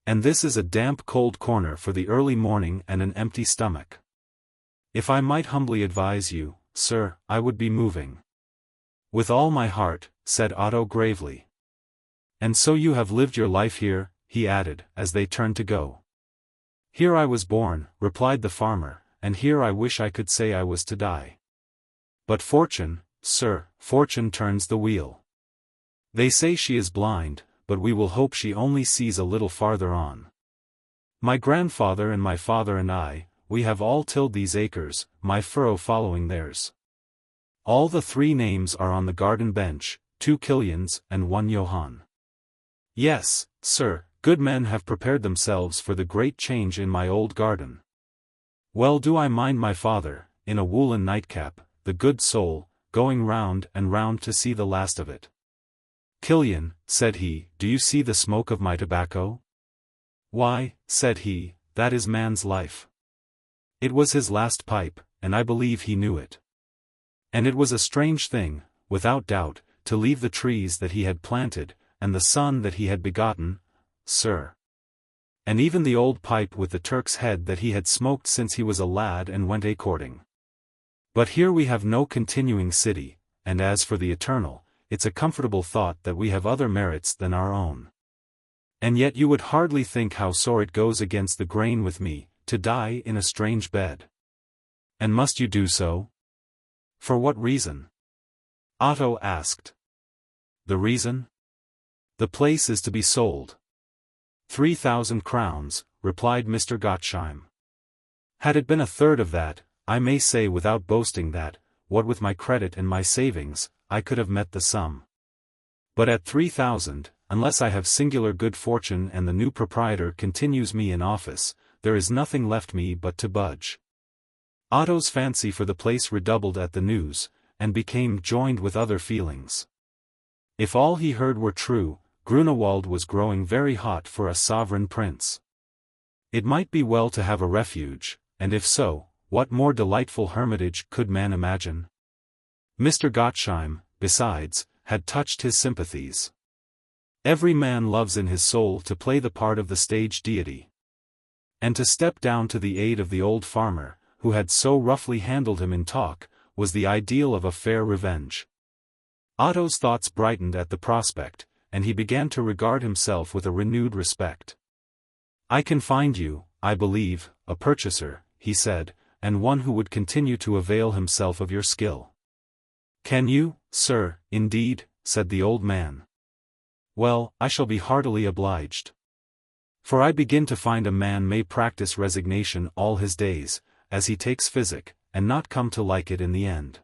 And this is a damp cold corner for the early morning and an empty stomach. If I might humbly advise you, sir, I would be moving. With all my heart, said Otto gravely. And so you have lived your life here, he added, as they turned to go. Here I was born, replied the farmer, and here I wish I could say I was to die. But fortune, sir, fortune turns the wheel. They say she is blind, but we will hope she only sees a little farther on. My grandfather and my father and I, we have all tilled these acres, my furrow following theirs. All the 3 names are on the garden bench, 2 Killians and 1 Johann. Yes, sir, good men have prepared themselves for the great change in my old garden. Well do I mind my father, in a woolen nightcap, the good soul, going round and round to see the last of it. Killian, said he, do you see the smoke of my tobacco? Why, said he, that is man's life. It was his last pipe, and I believe he knew it. And it was a strange thing, without doubt, to leave the trees that he had planted, and the son that he had begotten, sir. And even the old pipe with the Turk's head that he had smoked since he was a lad and went a-courting. But here we have no continuing city, and as for the eternal, it's a comfortable thought that we have other merits than our own. And yet you would hardly think how sore it goes against the grain with me, to die in a strange bed. And must you do so? For what reason? Otto asked. The reason? The place is to be sold. 3,000 crowns, replied Mr. Gottesheim. Had it been a third of that, I may say without boasting that, what with my credit and my savings, I could have met the sum. But at 3,000, unless I have singular good fortune and the new proprietor continues me in office, there is nothing left me but to budge. Otto's fancy for the place redoubled at the news, and became joined with other feelings. If all he heard were true, Grünewald was growing very hot for a sovereign prince. It might be well to have a refuge, and if so, what more delightful hermitage could man imagine? Mr. Gottesheim, besides, had touched his sympathies. Every man loves in his soul to play the part of the stage deity. And to step down to the aid of the old farmer, who had so roughly handled him in talk, was the ideal of a fair revenge. Otto's thoughts brightened at the prospect, and he began to regard himself with a renewed respect. I can find you, I believe, a purchaser, he said, and one who would continue to avail himself of your skill. Can you, sir, indeed, said the old man. Well, I shall be heartily obliged. For I begin to find a man may practice resignation all his days, as he takes physic, and not come to like it in the end.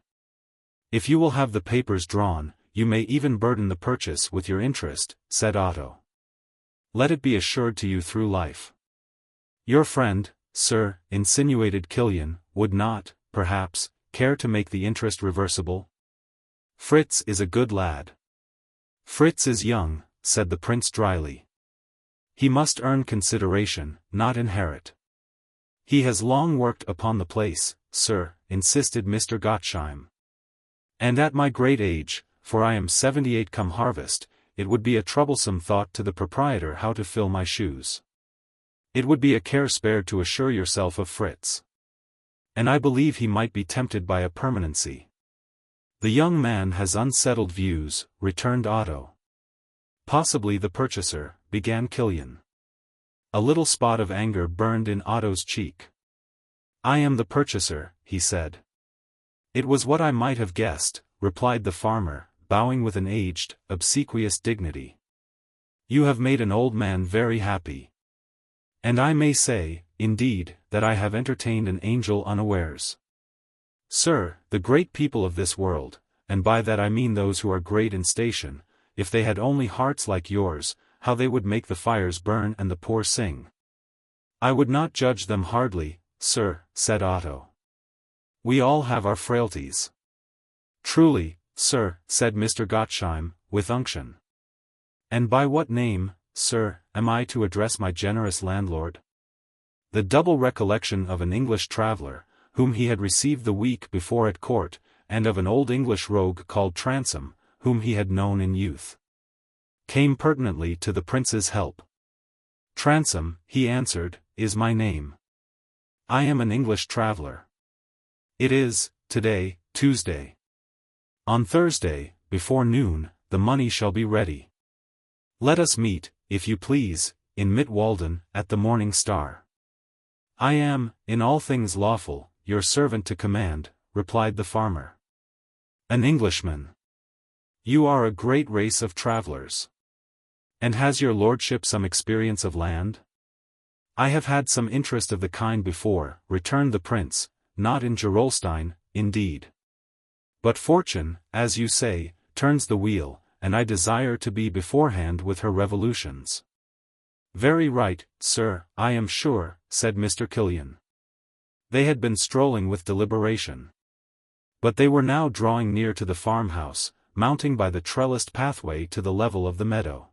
If you will have the papers drawn, you may even burden the purchase with your interest, said Otto. Let it be assured to you through life. Your friend, sir, insinuated Killian, would not, perhaps, care to make the interest reversible? Fritz is a good lad. Fritz is young, said the prince dryly. He must earn consideration, not inherit. He has long worked upon the place, sir, insisted Mr. Gottesheim. And at my great age, for I am 78 come harvest, it would be a troublesome thought to the proprietor how to fill my shoes. It would be a care spared to assure yourself of Fritz. And I believe he might be tempted by a permanency. The young man has unsettled views, returned Otto. Possibly the purchaser, began Killian. A little spot of anger burned in Otto's cheek. I am the purchaser, he said. It was what I might have guessed, replied the farmer, bowing with an aged, obsequious dignity. You have made an old man very happy. And I may say, indeed, that I have entertained an angel unawares. Sir, the great people of this world, and by that I mean those who are great in station, if they had only hearts like yours, how they would make the fires burn and the poor sing. I would not judge them hardly, sir, said Otto. We all have our frailties. Truly, sir, said Mr. Gottesheim, with unction. And by what name, sir, am I to address my generous landlord? The double recollection of an English traveller, whom he had received the week before at court, and of an old English rogue called Transome, whom he had known in youth, came pertinently to the prince's help. Transome, he answered, is my name. I am an English traveller. It is, today, Tuesday. On Thursday, before noon, the money shall be ready. Let us meet, if you please, in Mittwalden, at the Morning Star. I am, in all things lawful, your servant to command, replied the farmer. An Englishman. You are a great race of travellers. And has your lordship some experience of land? I have had some interest of the kind before, returned the prince, not in Gerolstein, indeed. But fortune, as you say, turns the wheel, and I desire to be beforehand with her revolutions. Very right, sir, I am sure, said Mr. Killian. They had been strolling with deliberation. But they were now drawing near to the farmhouse, mounting by the trellised pathway to the level of the meadow.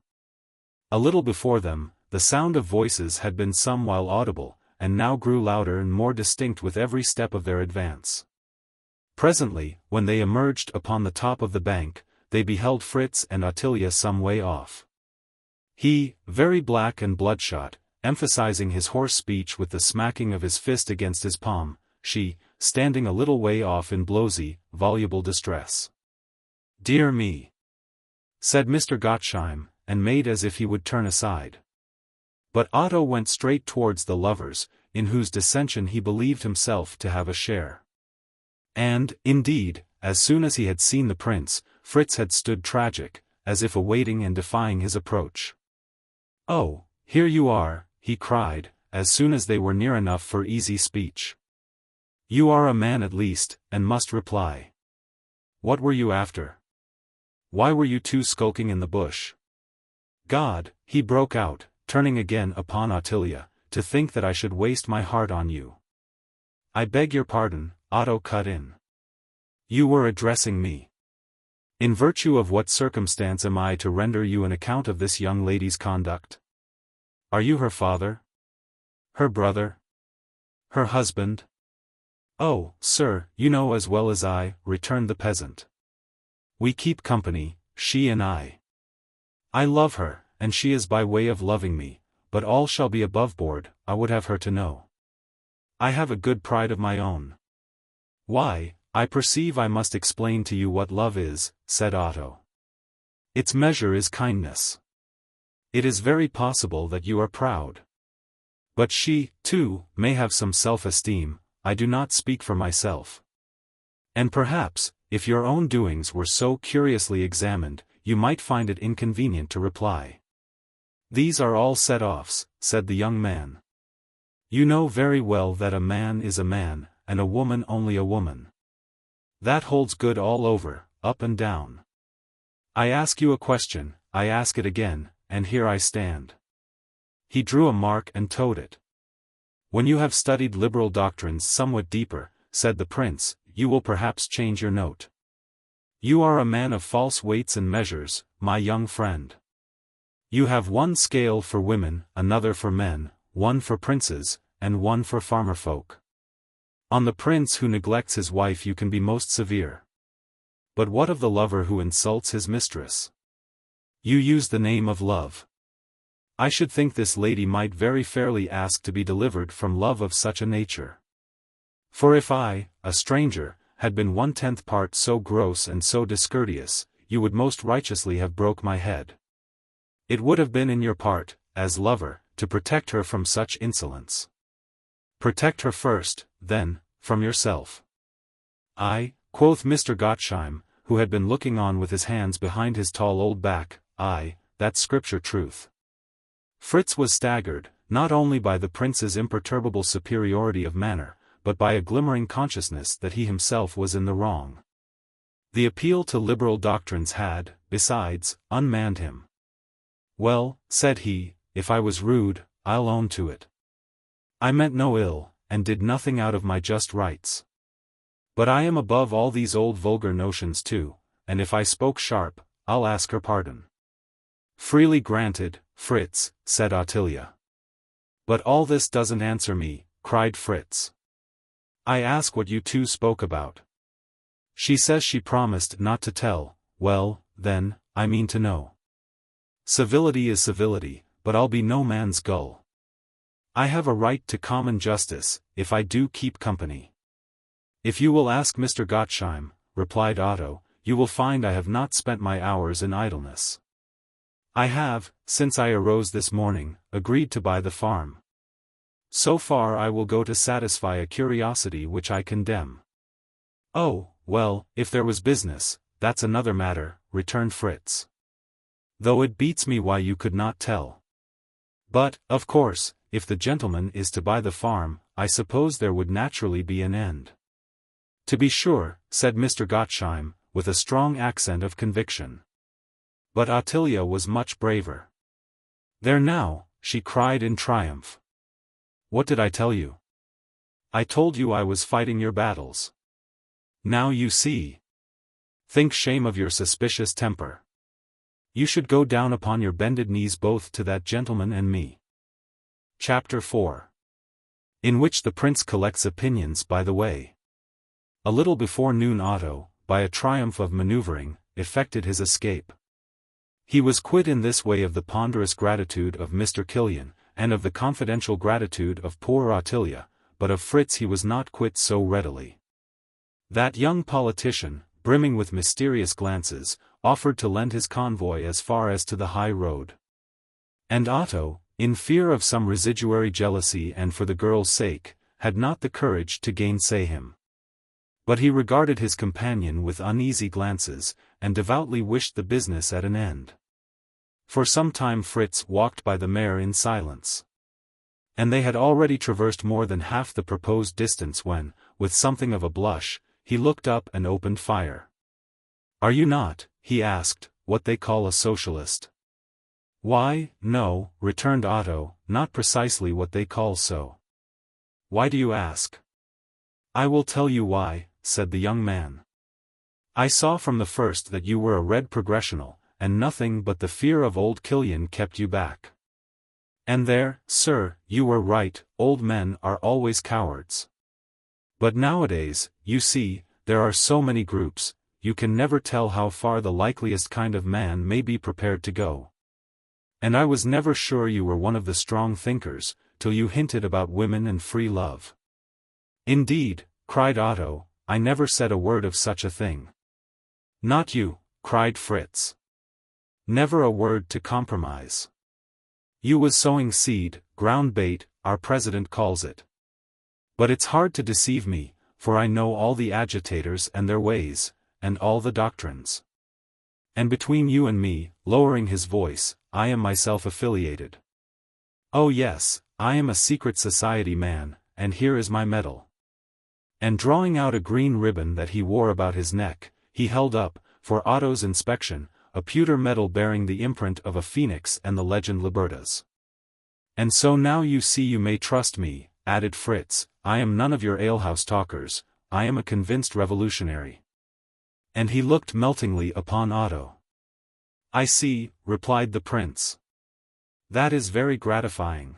A little before them, the sound of voices had been some while audible, and now grew louder and more distinct with every step of their advance. Presently, when they emerged upon the top of the bank, they beheld Fritz and Ottilia some way off. He, very black and bloodshot, emphasizing his hoarse speech with the smacking of his fist against his palm, she, standing a little way off in blowsy, voluble distress. Dear me, said Mr. Gottesheim, and made as if he would turn aside. But Otto went straight towards the lovers, in whose dissension he believed himself to have a share. And, indeed, as soon as he had seen the prince, Fritz had stood tragic, as if awaiting and defying his approach. Oh, here you are, he cried, as soon as they were near enough for easy speech. You are a man at least, and must reply. What were you after? Why were you two skulking in the bush? God, he broke out, turning again upon Ottilia, to think that I should waste my heart on you. I beg your pardon, Otto cut in. You were addressing me. In virtue of what circumstance am I to render you an account of this young lady's conduct? Are you her father? Her brother? Her husband? Oh, sir, you know as well as I, returned the peasant. We keep company, she and I. I love her, and she is by way of loving me, but all shall be above board, I would have her to know. I have a good pride of my own. Why, I perceive I must explain to you what love is, said Otto. Its measure is kindness. It is very possible that you are proud. But she, too, may have some self-esteem, I do not speak for myself. And perhaps, if your own doings were so curiously examined, you might find it inconvenient to reply. These are all set-offs, said the young man. You know very well that a man is a man, and a woman only a woman. That holds good all over, up and down. I ask you a question, I ask it again, and here I stand. He drew a mark and towed it. When you have studied liberal doctrines somewhat deeper, said the prince, you will perhaps change your note. You are a man of false weights and measures, my young friend. You have one scale for women, another for men, one for princes, and one for farmer folk. On the prince who neglects his wife you can be most severe. But what of the lover who insults his mistress? You use the name of love. I should think this lady might very fairly ask to be delivered from love of such a nature. For if I, a stranger, had been 1/10 part so gross and so discourteous, you would most righteously have broke my head. It would have been in your part, as lover, to protect her from such insolence. Protect her first, then, from yourself. I, quoth Mr. Gottesheim, who had been looking on with his hands behind his tall old back, I, that's scripture truth. Fritz was staggered, not only by the prince's imperturbable superiority of manner, but by a glimmering consciousness that he himself was in the wrong. The appeal to liberal doctrines had, besides, unmanned him. Well, said he, if I was rude, I'll own to it. I meant no ill, and did nothing out of my just rights. But I am above all these old vulgar notions too, and if I spoke sharp, I'll ask her pardon. Freely granted, Fritz, said Ottilia. But all this doesn't answer me, cried Fritz. I ask what you two spoke about. She says she promised not to tell. Well, then, I mean to know. Civility is civility, but I'll be no man's gull. I have a right to common justice, if I do keep company. If you will ask Mr. Gottesheim, replied Otto, you will find I have not spent my hours in idleness. I have, since I arose this morning, agreed to buy the farm. So far I will go to satisfy a curiosity which I condemn. Oh, well, if there was business, that's another matter, returned Fritz. Though it beats me why you could not tell. But, of course, if the gentleman is to buy the farm, I suppose there would naturally be an end. To be sure, said Mr. Gottesheim, with a strong accent of conviction. But Ottilia was much braver. There now, she cried in triumph. What did I tell you? I told you I was fighting your battles. Now you see. Think shame of your suspicious temper. You should go down upon your bended knees both to that gentleman and me. Chapter 4. In which the prince collects opinions by the way. A little before noon Otto, by a triumph of maneuvering, effected his escape. He was quit in this way of the ponderous gratitude of Mr. Killian, and of the confidential gratitude of poor Ottilia, but of Fritz he was not quit so readily. That young politician, brimming with mysterious glances, offered to lend his convoy as far as to the high road. And Otto, in fear of some residuary jealousy and for the girl's sake, had not the courage to gainsay him. But he regarded his companion with uneasy glances, and devoutly wished the business at an end. For some time Fritz walked by the mare in silence. And they had already traversed more than half the proposed distance when, with something of a blush, he looked up and opened fire. Are you not, he asked, what they call a socialist? Why, no, returned Otto, not precisely what they call so. Why do you ask? I will tell you why, said the young man. I saw from the first that you were a red progressional, and nothing but the fear of old Killian kept you back. And there, sir, you were right, old men are always cowards. But nowadays, you see, there are so many groups, you can never tell how far the likeliest kind of man may be prepared to go. And I was never sure you were one of the strong thinkers, till you hinted about women and free love. Indeed, cried Otto, I never said a word of such a thing. Not you, cried Fritz. Never a word to compromise. You was sowing seed, ground bait, our president calls it. But it's hard to deceive me, for I know all the agitators and their ways, and all the doctrines. And between you and me, lowering his voice, I am myself affiliated. Oh yes, I am a secret society man, and here is my medal. And drawing out a green ribbon that he wore about his neck, he held up, for Otto's inspection, a pewter medal bearing the imprint of a phoenix and the legend Libertas. And so now you see you may trust me, added Fritz, I am none of your alehouse talkers, I am a convinced revolutionary. And he looked meltingly upon Otto. I see, replied the prince. That is very gratifying.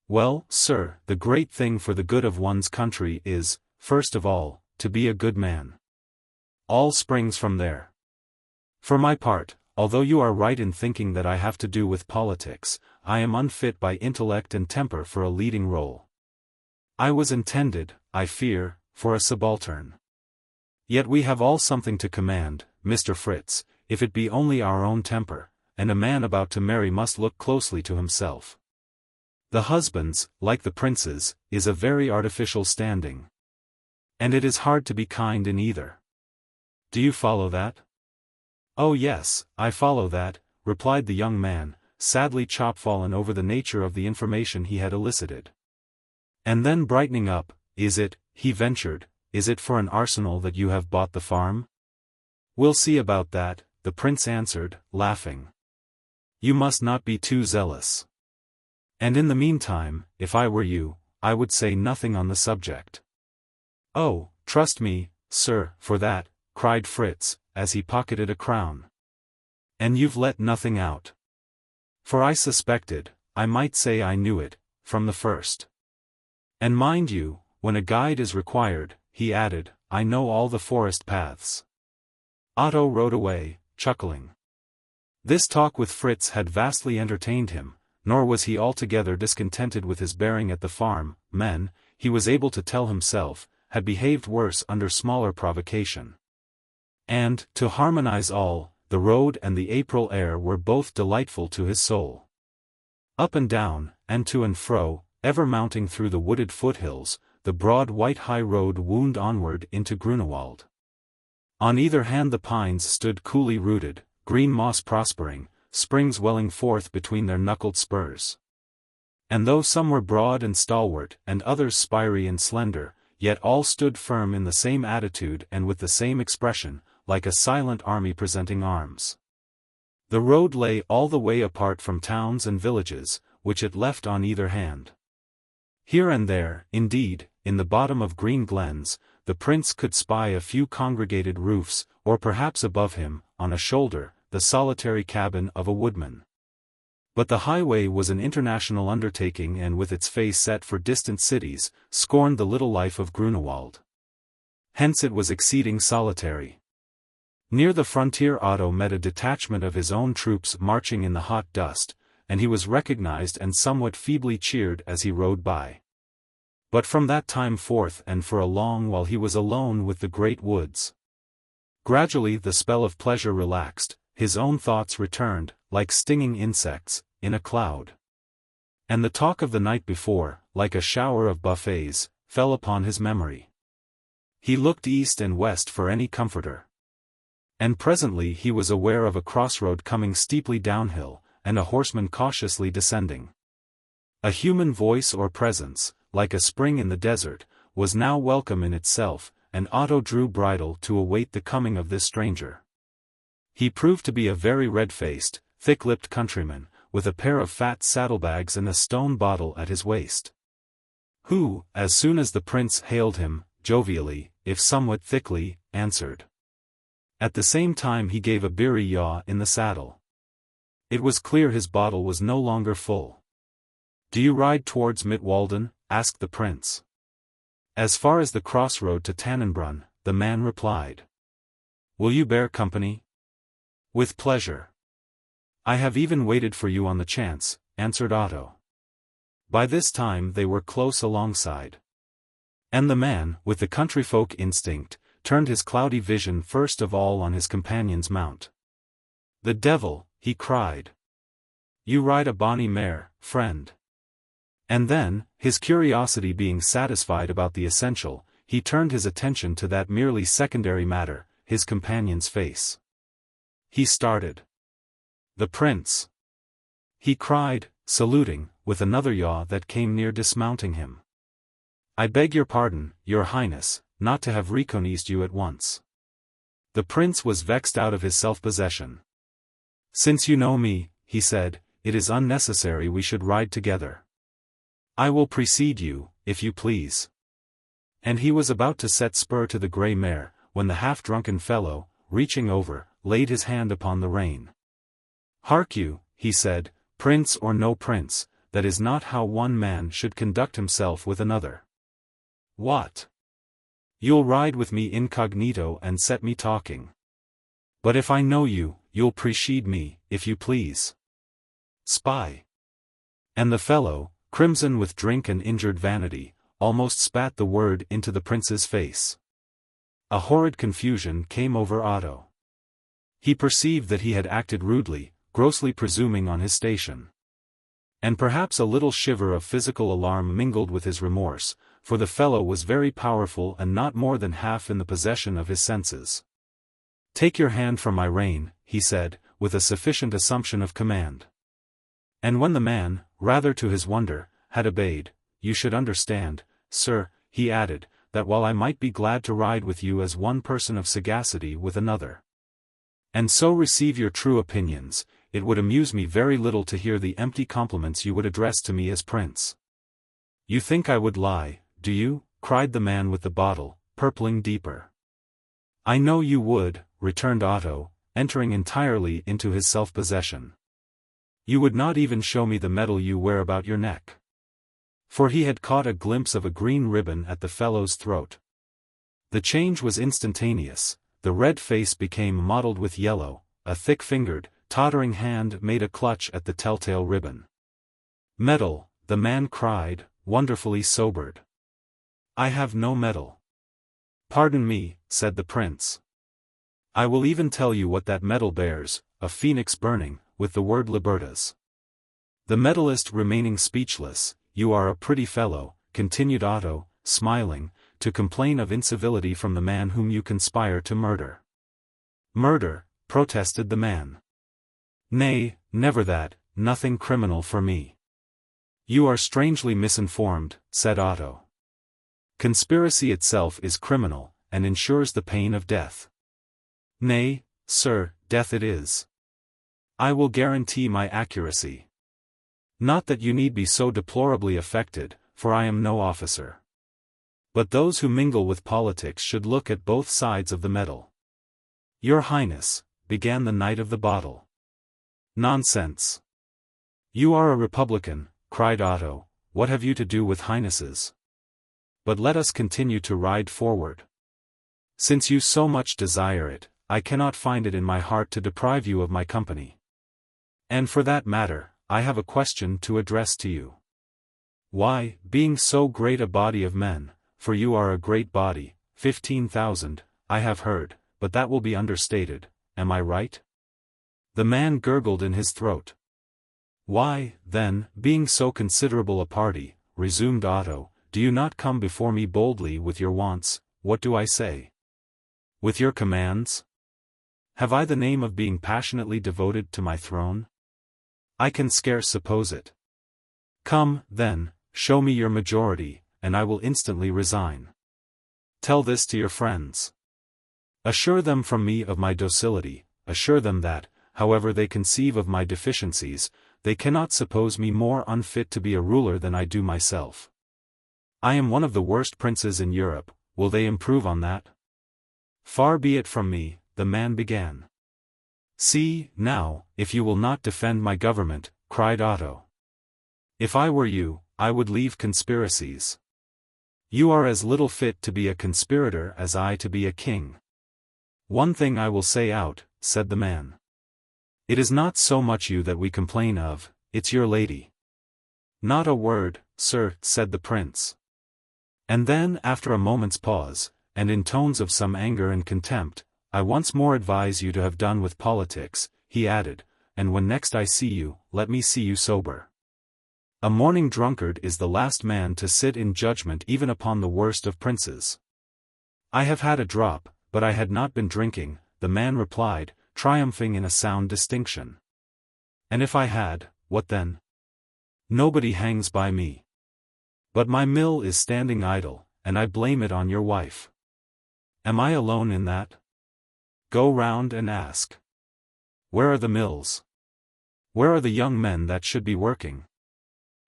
Well, sir, the great thing for the good of one's country is, first of all, to be a good man. All springs from there. For my part, although you are right in thinking that I have to do with politics, I am unfit by intellect and temper for a leading role. I was intended, I fear, for a subaltern. Yet we have all something to command, Mr. Fritz, if it be only our own temper, and a man about to marry must look closely to himself. The husband's, like the prince's, is a very artificial standing. And it is hard to be kind in either. Do you follow that? Oh yes, I follow that, replied the young man, sadly chopfallen over the nature of the information he had elicited. And then brightening up, is it, he ventured, is it for an arsenal that you have bought the farm? We'll see about that, the prince answered, laughing. You must not be too zealous. And in the meantime, if I were you, I would say nothing on the subject. Oh, trust me, sir, for that, cried Fritz, as he pocketed a crown. And you've let nothing out. For I suspected, I might say I knew it, from the first. And mind you, when a guide is required, he added, I know all the forest paths. Otto rode away, chuckling. This talk with Fritz had vastly entertained him, nor was he altogether discontented with his bearing at the farm. Men, he was able to tell himself, had behaved worse under smaller provocation. And, to harmonize all, the road and the April air were both delightful to his soul. Up and down, and to and fro, ever mounting through the wooded foothills, the broad white high road wound onward into Grünewald. On either hand the pines stood coolly rooted, green moss prospering, springs welling forth between their knuckled spurs. And though some were broad and stalwart, and others spiry and slender, yet all stood firm in the same attitude and with the same expression, like a silent army presenting arms. The road lay all the way apart from towns and villages, which it left on either hand. Here and there, indeed, in the bottom of green glens, the prince could spy a few congregated roofs, or perhaps above him, on a shoulder, the solitary cabin of a woodman. But the highway was an international undertaking and with its face set for distant cities, scorned the little life of Grünewald. Hence it was exceeding solitary. Near the frontier Otto met a detachment of his own troops marching in the hot dust, and he was recognized and somewhat feebly cheered as he rode by. But from that time forth and for a long while he was alone with the great woods. Gradually the spell of pleasure relaxed, his own thoughts returned, like stinging insects, in a cloud. And the talk of the night before, like a shower of buffets, fell upon his memory. He looked east and west for any comforter. And presently he was aware of a crossroad coming steeply downhill, and a horseman cautiously descending. A human voice or presence, like a spring in the desert, was now welcome in itself, and Otto drew bridle to await the coming of this stranger. He proved to be a very red-faced, thick-lipped countryman, with a pair of fat saddlebags and a stone bottle at his waist. Who, as soon as the prince hailed him, jovially, if somewhat thickly, answered. At the same time he gave a beery yaw in the saddle. It was clear his bottle was no longer full. "Do you ride towards Mittwalden?" asked the prince. "As far as the crossroad to Tannenbrunn," the man replied. "Will you bear company?" "With pleasure. I have even waited for you on the chance," answered Otto. By this time they were close alongside. And the man, with the countryfolk instinct, turned his cloudy vision first of all on his companion's mount. "The devil!" he cried. "You ride a bonny mare, friend." And then, his curiosity being satisfied about the essential, he turned his attention to that merely secondary matter, his companion's face. He started. "The prince!" he cried, saluting, with another yaw that came near dismounting him. "I beg your pardon, your highness, not to have recognized you at once." The prince was vexed out of his self-possession. "Since you know me," he said, "it is unnecessary we should ride together. I will precede you, if you please." And he was about to set spur to the grey mare, when the half-drunken fellow, reaching over, laid his hand upon the rein. "Hark you," he said, "prince or no prince, that is not how one man should conduct himself with another." "What? You'll ride with me incognito and set me talking. But if I know you, you'll precede me, if you please. Spy." And the fellow, crimson with drink and injured vanity, almost spat the word into the prince's face. A horrid confusion came over Otto. He perceived that he had acted rudely, grossly presuming on his station. And perhaps a little shiver of physical alarm mingled with his remorse, for the fellow was very powerful and not more than half in the possession of his senses. "Take your hand from my rein," he said, with a sufficient assumption of command. And when the man, rather to his wonder, had obeyed, "You should understand, sir," he added, "that while I might be glad to ride with you as one person of sagacity with another, and so receive your true opinions, it would amuse me very little to hear the empty compliments you would address to me as prince." "You think I would lie, do you?" cried the man with the bottle, purpling deeper. "I know you would," returned Otto, entering entirely into his self-possession. You would not even show me the medal you wear about your neck. For he had caught a glimpse of a green ribbon at the fellow's throat. The change was instantaneous, the red face became mottled with yellow, a thick-fingered, tottering hand made a clutch at the telltale ribbon. Medal, the man cried, wonderfully sobered. I have no medal. Pardon me, said the prince. I will even tell you what that medal bears, a phoenix burning, with the word Libertas. The medalist remaining speechless, you are a pretty fellow, continued Otto, smiling, to complain of incivility from the man whom you conspire to murder. Murder, protested the man. Nay, never that, nothing criminal for me. You are strangely misinformed, said Otto. Conspiracy itself is criminal, and ensures the pain of death. Nay, sir, death it is. I will guarantee my accuracy. Not that you need be so deplorably affected, for I am no officer. But those who mingle with politics should look at both sides of the medal. Your Highness, began the Knight of the Bottle. Nonsense. You are a Republican, cried Otto, what have you to do with highnesses? But let us continue to ride forward. Since you so much desire it, I cannot find it in my heart to deprive you of my company. And for that matter, I have a question to address to you. Why, being so great a body of men, for you are a great body, 15,000, I have heard, but that will be understated, am I right? The man gurgled in his throat. Why, then, being so considerable a party, resumed Otto, do you not come before me boldly with your wants, what do I say? With your commands? Have I the name of being passionately devoted to my throne? I can scarce suppose it. Come, then, show me your majority, and I will instantly resign. Tell this to your friends. Assure them from me of my docility, assure them that, however they conceive of my deficiencies, they cannot suppose me more unfit to be a ruler than I do myself. I am one of the worst princes in Europe, will they improve on that? Far be it from me, the man began. See, now, if you will not defend my government, cried Otto. If I were you, I would leave conspiracies. You are as little fit to be a conspirator as I to be a king. One thing I will say out, said the man. It is not so much you that we complain of, it's your lady. Not a word, sir, said the prince. And then, after a moment's pause, and in tones of some anger and contempt, I once more advise you to have done with politics, he added, and when next I see you, let me see you sober. A morning drunkard is the last man to sit in judgment even upon the worst of princes. I have had a drop, but I had not been drinking, the man replied, triumphing in a sound distinction. And if I had, what then? Nobody hangs by me. But my mill is standing idle, and I blame it on your wife. Am I alone in that? Go round and ask. Where are the mills? Where are the young men that should be working?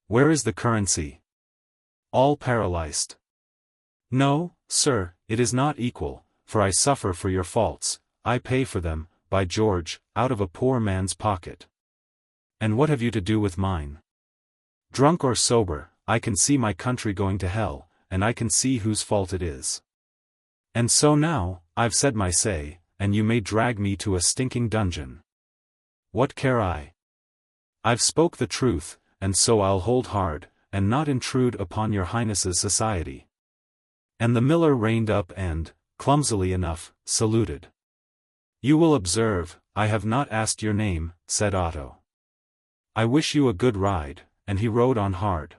Where is the currency? All paralyzed. No, sir, it is not equal, for I suffer for your faults, I pay for them, by George, out of a poor man's pocket. And what have you to do with mine? Drunk or sober, I can see my country going to hell, and I can see whose fault it is. And so now, I've said my say, and you may drag me to a stinking dungeon. What care I? I've spoke the truth, and so I'll hold hard, and not intrude upon your Highness's society. And the miller reined up and, clumsily enough, saluted. You will observe, I have not asked your name, said Otto. I wish you a good ride, and he rode on hard.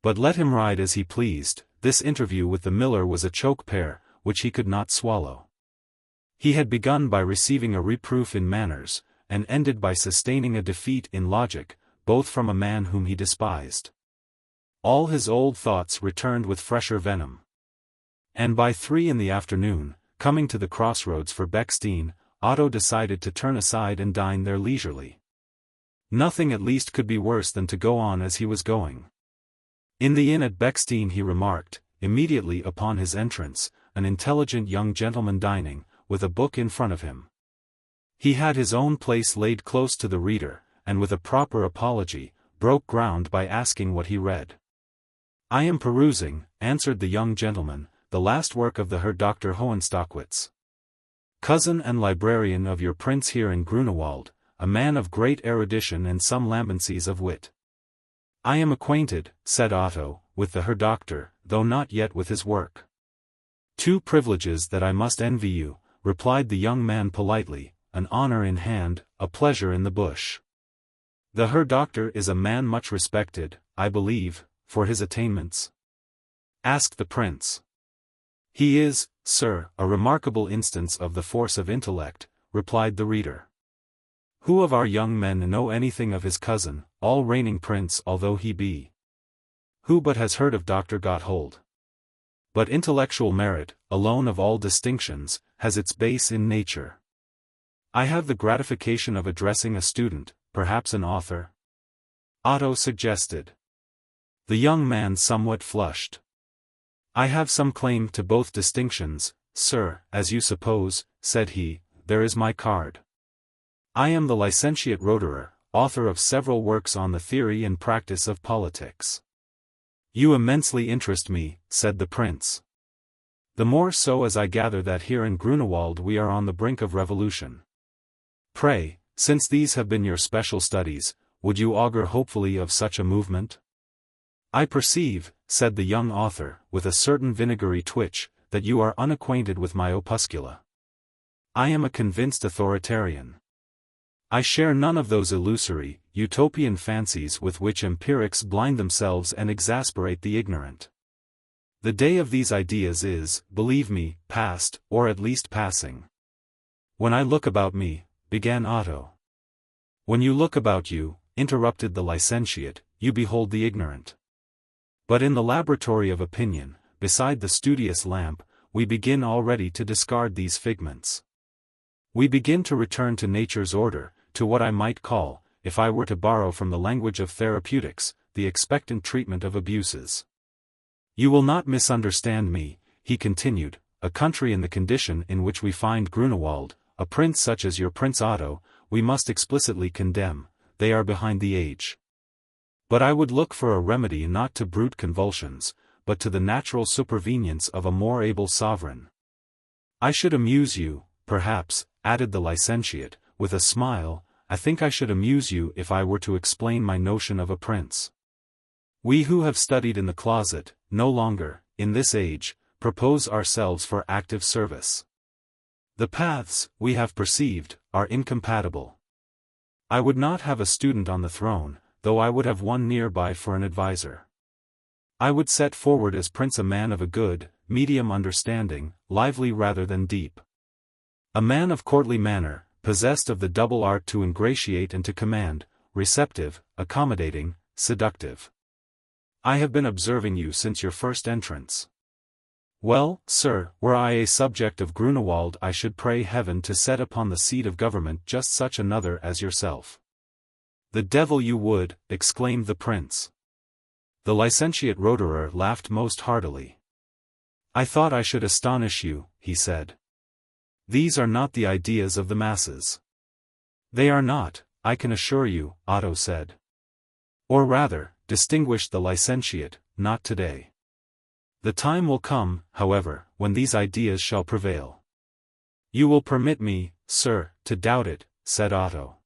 But let him ride as he pleased, this interview with the miller was a choke-pear, which he could not swallow. He had begun by receiving a reproof in manners, and ended by sustaining a defeat in logic, both from a man whom he despised. All his old thoughts returned with fresher venom. And by 3 in the afternoon, coming to the crossroads for Bechstein, Otto decided to turn aside and dine there leisurely. Nothing at least could be worse than to go on as he was going. In the inn at Bechstein he remarked, immediately upon his entrance, an intelligent young gentleman dining, with a book in front of him. He had his own place laid close to the reader, and with a proper apology, broke ground by asking what he read. "I am perusing," answered the young gentleman, "the last work of the Herr Dr. Hohenstockwitz, cousin and librarian of your prince here in Grünewald, a man of great erudition and some lambencies of wit." "I am acquainted," said Otto, "with the Herr Doctor, though not yet with his work." "Two privileges that I must envy you," replied the young man politely, "an honor in hand, a pleasure in the bush." "The Herr Doctor is a man much respected, I believe, for his attainments?" asked the prince. "He is, sir, a remarkable instance of the force of intellect," replied the reader. "Who of our young men know anything of his cousin, all reigning prince although he be? Who but has heard of Dr. Gotthold? But intellectual merit, alone of all distinctions, has its base in nature. I have the gratification of addressing a student, perhaps an author?" Otto suggested. The young man somewhat flushed. "I have some claim to both distinctions, sir, as you suppose," said he. "There is my card. I am the licentiate Roederer, author of several works on the theory and practice of politics." "You immensely interest me," said the prince. "The more so as I gather that here in Grünewald we are on the brink of revolution. Pray, since these have been your special studies, would you augur hopefully of such a movement?" "I perceive," said the young author, with a certain vinegary twitch, "that you are unacquainted with my opuscula. I am a convinced authoritarian. I share none of those illusory, utopian fancies with which empirics blind themselves and exasperate the ignorant. The day of these ideas is, believe me, past, or at least passing. When I look about me," began Otto. "When you look about you," interrupted the licentiate, "you behold the ignorant. But in the laboratory of opinion, beside the studious lamp, we begin already to discard these figments. We begin to return to nature's order, to what I might call, if I were to borrow from the language of therapeutics, the expectant treatment of abuses. You will not misunderstand me," he continued, "a country in the condition in which we find Grünewald, a prince such as your Prince Otto, we must explicitly condemn. They are behind the age. But I would look for a remedy not to brute convulsions, but to the natural supervenience of a more able sovereign. I should amuse you, perhaps," added the licentiate, with a smile, "I think I should amuse you if I were to explain my notion of a prince. We who have studied in the closet, no longer, in this age, propose ourselves for active service. The paths, we have perceived, are incompatible. I would not have a student on the throne, though I would have one nearby for an adviser. I would set forward as prince a man of a good, medium understanding, lively rather than deep. A man of courtly manner, possessed of the double art to ingratiate and to command, receptive, accommodating, seductive. I have been observing you since your first entrance. Well, sir, were I a subject of Grünewald I should pray heaven to set upon the seat of government just such another as yourself." "The devil you would," exclaimed the prince. The licentiate Roederer laughed most heartily. "I thought I should astonish you," he said. "These are not the ideas of the masses." "They are not, I can assure you," Otto said. "Or rather," distinguished the licentiate, "not today. The time will come, however, when these ideas shall prevail." "You will permit me, sir, to doubt it," said Otto.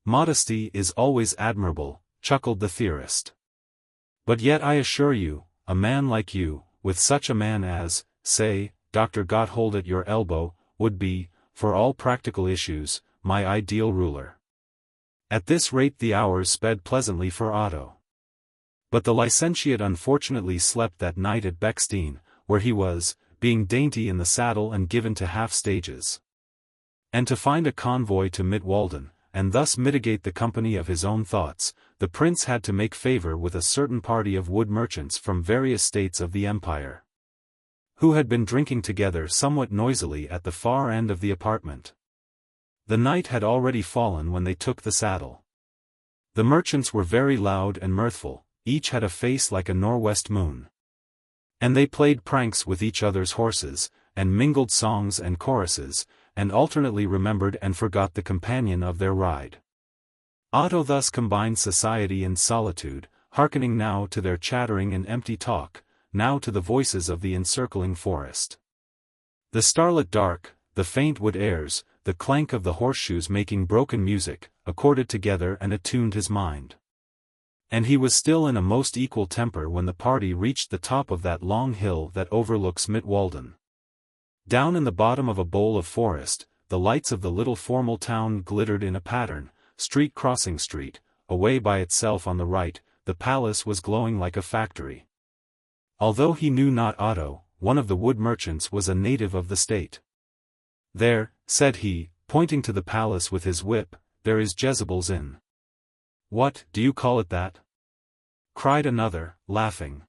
"Modesty is always admirable," chuckled the theorist. "But yet I assure you, a man like you, with such a man as, say, Dr. Gotthold at your elbow, would be, for all practical issues, my ideal ruler." At this rate the hours sped pleasantly for Otto. But the licentiate unfortunately slept that night at Bechstein, where he was, being dainty in the saddle and given to half-stages. And to find a convoy to Mittwalden, and thus mitigate the company of his own thoughts, the prince had to make favor with a certain party of wood merchants from various states of the empire, who had been drinking together somewhat noisily at the far end of the apartment. The night had already fallen when they took the saddle. The merchants were very loud and mirthful, each had a face like a nor'west moon. And they played pranks with each other's horses, and mingled songs and choruses, and alternately remembered and forgot the companion of their ride. Otto thus combined society and solitude, hearkening now to their chattering and empty talk, now to the voices of the encircling forest. The starlit dark, the faint wood airs, the clank of the horseshoes making broken music, accorded together and attuned his mind. And he was still in a most equal temper when the party reached the top of that long hill that overlooks Mittwalden. Down in the bottom of a bowl of forest, the lights of the little formal town glittered in a pattern, street crossing street, away by itself on the right, the palace was glowing like a factory. Although he knew not Otto, one of the wood merchants was a native of the state. "There," said he, pointing to the palace with his whip, "there is Jezebel's Inn." "What, do you call it that?" cried another, laughing.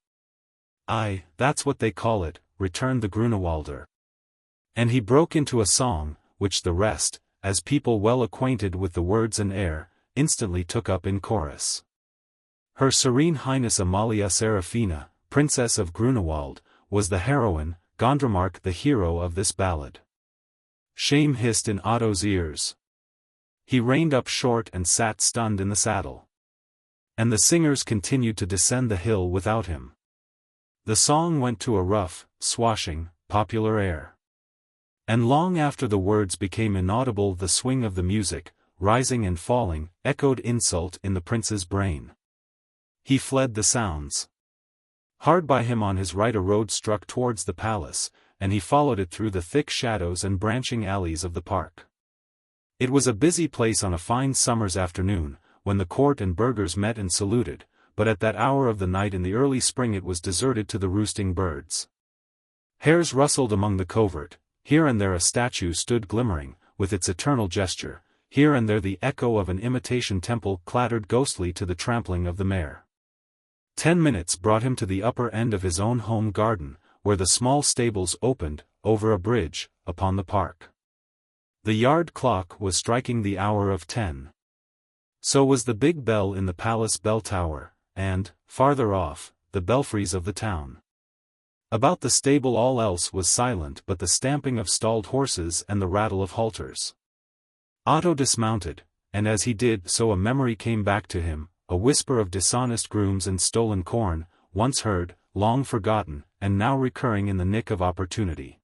"Aye, that's what they call it," returned the Grünewalder. And he broke into a song, which the rest, as people well acquainted with the words and air, instantly took up in chorus. Her Serene Highness Amalia Serafina, Princess of Grunewald, was the heroine, Gondremark the hero of this ballad. Shame hissed in Otto's ears. He reined up short and sat stunned in the saddle. And the singers continued to descend the hill without him. The song went to a rough, swashing, popular air. And long after the words became inaudible, the swing of the music, rising and falling, echoed insult in the prince's brain. He fled the sounds. Hard by him on his right a road struck towards the palace, and he followed it through the thick shadows and branching alleys of the park. It was a busy place on a fine summer's afternoon, when the court and burghers met and saluted, but at that hour of the night in the early spring it was deserted to the roosting birds. Hares rustled among the covert, here and there a statue stood glimmering, with its eternal gesture, here and there the echo of an imitation temple clattered ghostly to the trampling of the mare. 10 minutes brought him to the upper end of his own home garden, where the small stables opened, over a bridge, upon the park. The yard clock was striking the hour of 10. So was the big bell in the palace bell tower, and, farther off, the belfries of the town. About the stable all else was silent but the stamping of stalled horses and the rattle of halters. Otto dismounted, and as he did so a memory came back to him, a whisper of dishonest grooms and stolen corn, once heard, long forgotten, and now recurring in the nick of opportunity.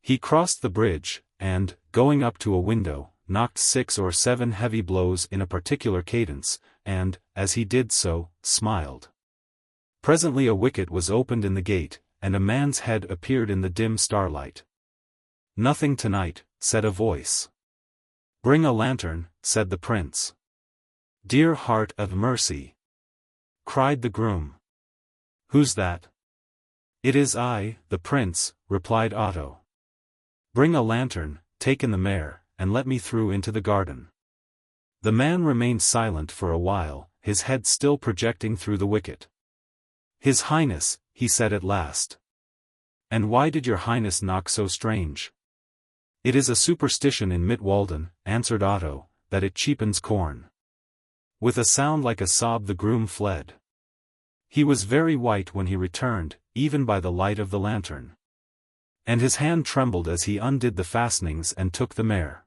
He crossed the bridge, and, going up to a window, knocked 6 or 7 heavy blows in a particular cadence, and, as he did so, smiled. Presently a wicket was opened in the gate, and a man's head appeared in the dim starlight. "Nothing tonight," said a voice. "Bring a lantern," said the prince. "Dear heart of mercy!" cried the groom. "Who's that?" "It is I, the prince," replied Otto. "Bring a lantern, take in the mare, and let me through into the garden." The man remained silent for a while, his head still projecting through the wicket. "His Highness," he said at last. "And why did your Highness knock so strange?" "It is a superstition in Mittwalden," answered Otto, "that it cheapens corn." With a sound like a sob the groom fled. He was very white when he returned, even by the light of the lantern. And his hand trembled as he undid the fastenings and took the mare.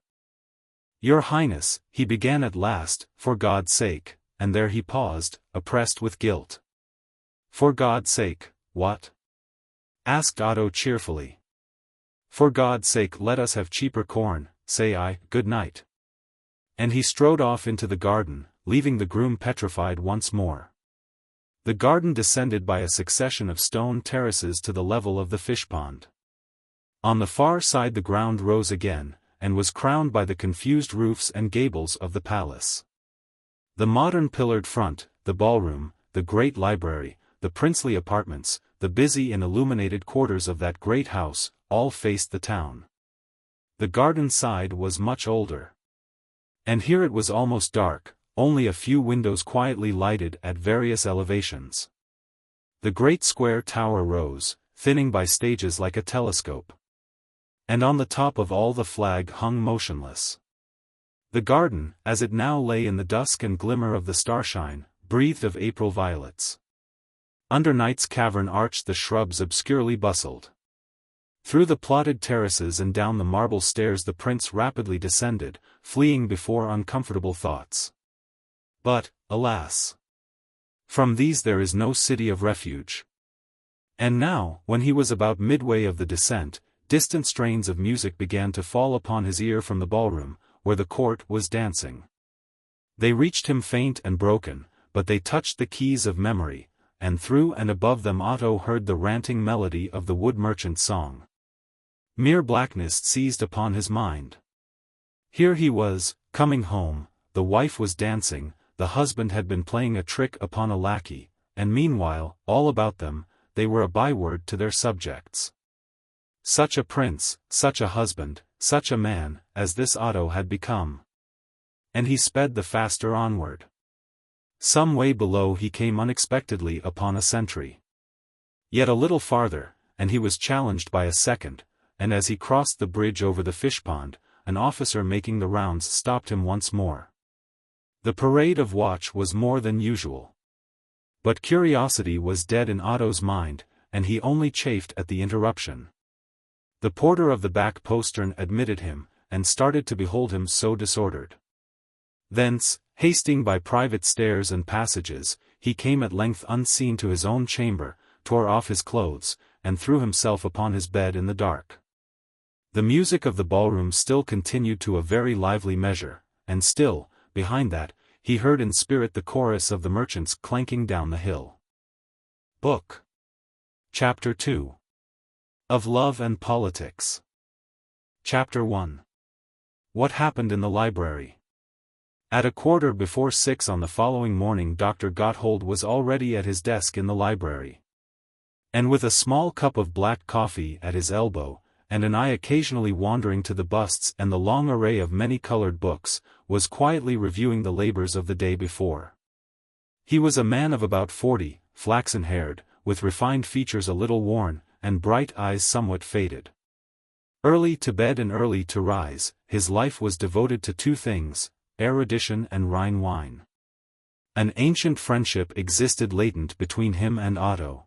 "Your Highness," he began at last, "for God's sake," and there he paused, oppressed with guilt. "For God's sake, what?" asked Otto cheerfully. "For God's sake let us have cheaper corn, say I, good night." And he strode off into the garden, leaving the groom petrified once more. The garden descended by a succession of stone terraces to the level of the fish pond. On the far side the ground rose again, and was crowned by the confused roofs and gables of the palace. The modern pillared front, the ballroom, the great library, the princely apartments, the busy and illuminated quarters of that great house, all faced the town. The garden side was much older. And here it was almost dark, only a few windows quietly lighted at various elevations. The great square tower rose, thinning by stages like a telescope. And on the top of all the flag hung motionless. The garden, as it now lay in the dusk and glimmer of the starshine, breathed of April violets. Under night's cavern arched the shrubs obscurely bustled. Through the plotted terraces and down the marble stairs the prince rapidly descended, fleeing before uncomfortable thoughts. But, alas! From these there is no city of refuge. And now, when he was about midway of the descent, distant strains of music began to fall upon his ear from the ballroom, where the court was dancing. They reached him faint and broken, but they touched the keys of memory, and through and above them Otto heard the ranting melody of the wood merchant's song. Mere blackness seized upon his mind. Here he was, coming home, the wife was dancing, the husband had been playing a trick upon a lackey, and meanwhile, all about them, they were a byword to their subjects. Such a prince, such a husband, such a man, as this Otto had become. And he sped the faster onward. Some way below he came unexpectedly upon a sentry. Yet a little farther, and he was challenged by a second, and as he crossed the bridge over the fish-pond, an officer making the rounds stopped him once more. The parade of watch was more than usual. But curiosity was dead in Otto's mind, and he only chafed at the interruption. The porter of the back postern admitted him, and started to behold him so disordered. Thence, hasting by private stairs and passages, he came at length unseen to his own chamber, tore off his clothes, and threw himself upon his bed in the dark. The music of the ballroom still continued to a very lively measure, and still, behind that, he heard in spirit the chorus of the merchants clanking down the hill. Book. Chapter 2. Of Love and Politics. Chapter 1. What happened in the library. At 6:15 on the following morning Dr. Gotthold was already at his desk in the library. And with a small cup of black coffee at his elbow, and an eye occasionally wandering to the busts and the long array of many-colored books, was quietly reviewing the labors of the day before. He was a man of about 40, flaxen-haired, with refined features a little worn, and bright eyes somewhat faded. Early to bed and early to rise, his life was devoted to two things, erudition and Rhine wine. An ancient friendship existed latent between him and Otto.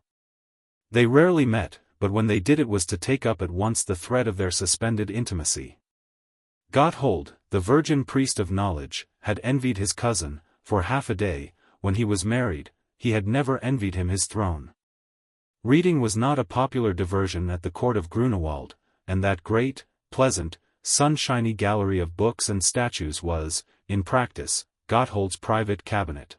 They rarely met, but when they did it was to take up at once the thread of their suspended intimacy. Gotthold, the virgin priest of knowledge, had envied his cousin, for half a day, when he was married, he had never envied him his throne. Reading was not a popular diversion at the court of Grünewald, and that great, pleasant, sunshiny gallery of books and statues was, in practice, Gotthold's private cabinet.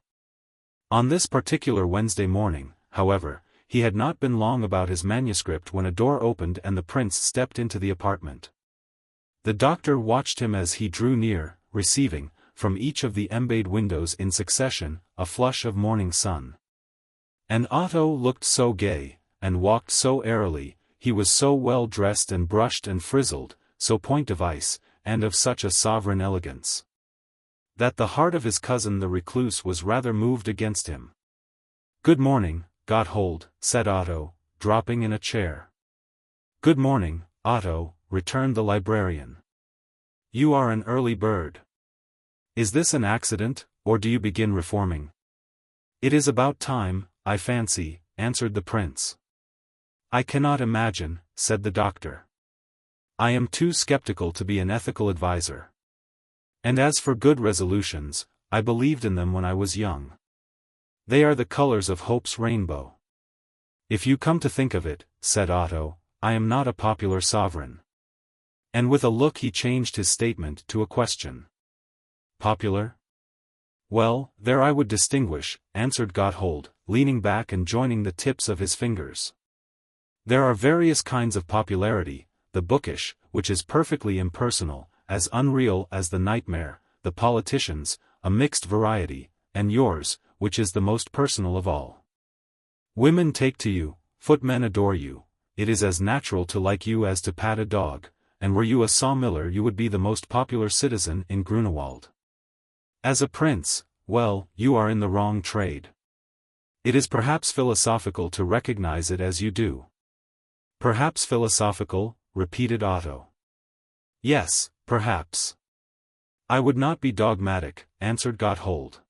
On this particular Wednesday morning, however, he had not been long about his manuscript when a door opened and the prince stepped into the apartment. The doctor watched him as he drew near, receiving, from each of the embayed windows in succession, a flush of morning sun. And Otto looked so gay, and walked so airily, he was so well dressed and brushed and frizzled, so point of ice, and of such a sovereign elegance, that the heart of his cousin the recluse was rather moved against him. "Good morning, Gotthold," said Otto, dropping in a chair. "Good morning, Otto," returned the librarian. "You are an early bird. Is this an accident, or do you begin reforming?" "It is about time, I fancy," answered the prince. "I cannot imagine," said the doctor. "I am too skeptical to be an ethical adviser. And as for good resolutions, I believed in them when I was young. They are the colors of hope's rainbow. If you come to think of it," said Otto, "I am not a popular sovereign." And with a look he changed his statement to a question. "Popular? Well, there I would distinguish," answered Gotthold, leaning back and joining the tips of his fingers. "There are various kinds of popularity, the bookish, which is perfectly impersonal, as unreal as the nightmare, the politicians, a mixed variety, and yours, which is the most personal of all. Women take to you, footmen adore you, it is as natural to like you as to pat a dog, and were you a sawmiller you would be the most popular citizen in Grünewald. As a prince, well, you are in the wrong trade. It is perhaps philosophical to recognize it as you do." "Perhaps philosophical," repeated Otto. "Yes, perhaps. I would not be dogmatic," answered Gotthold.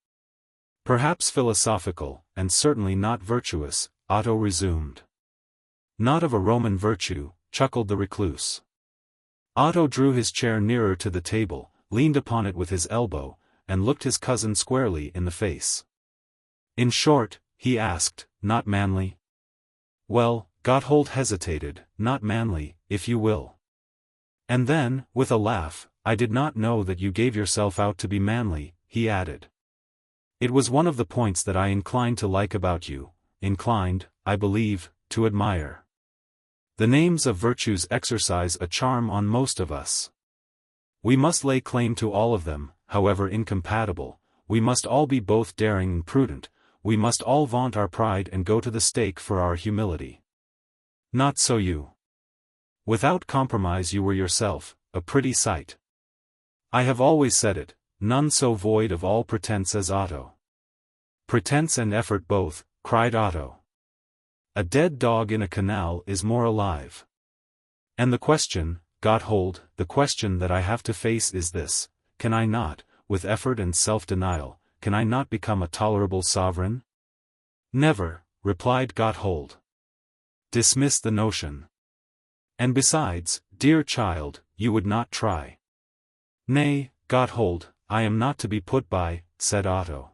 "Perhaps philosophical, and certainly not virtuous," Otto resumed. "Not of a Roman virtue," chuckled the recluse. Otto drew his chair nearer to the table, leaned upon it with his elbow, and looked his cousin squarely in the face. "In short," he asked, "not manly?" "Well," Gotthold hesitated, "not manly, if you will." And then, with a laugh, "I did not know that you gave yourself out to be manly," he added. "It was one of the points that I inclined to like about you, inclined, I believe, to admire. The names of virtues exercise a charm on most of us. We must lay claim to all of them, however incompatible, we must all be both daring and prudent, we must all vaunt our pride and go to the stake for our humility. Not so you. Without compromise you were yourself, a pretty sight. I have always said it, none so void of all pretense as Otto." "Pretense and effort both," cried Otto. "A dead dog in a canal is more alive. And the question, Gotthold, the question that I have to face is this, can I not, with effort and self-denial, can I not become a tolerable sovereign?" "Never," replied Gotthold. "Dismiss the notion. And besides, dear child, you would not try." "Nay, Gotthold, I am not to be put by," said Otto.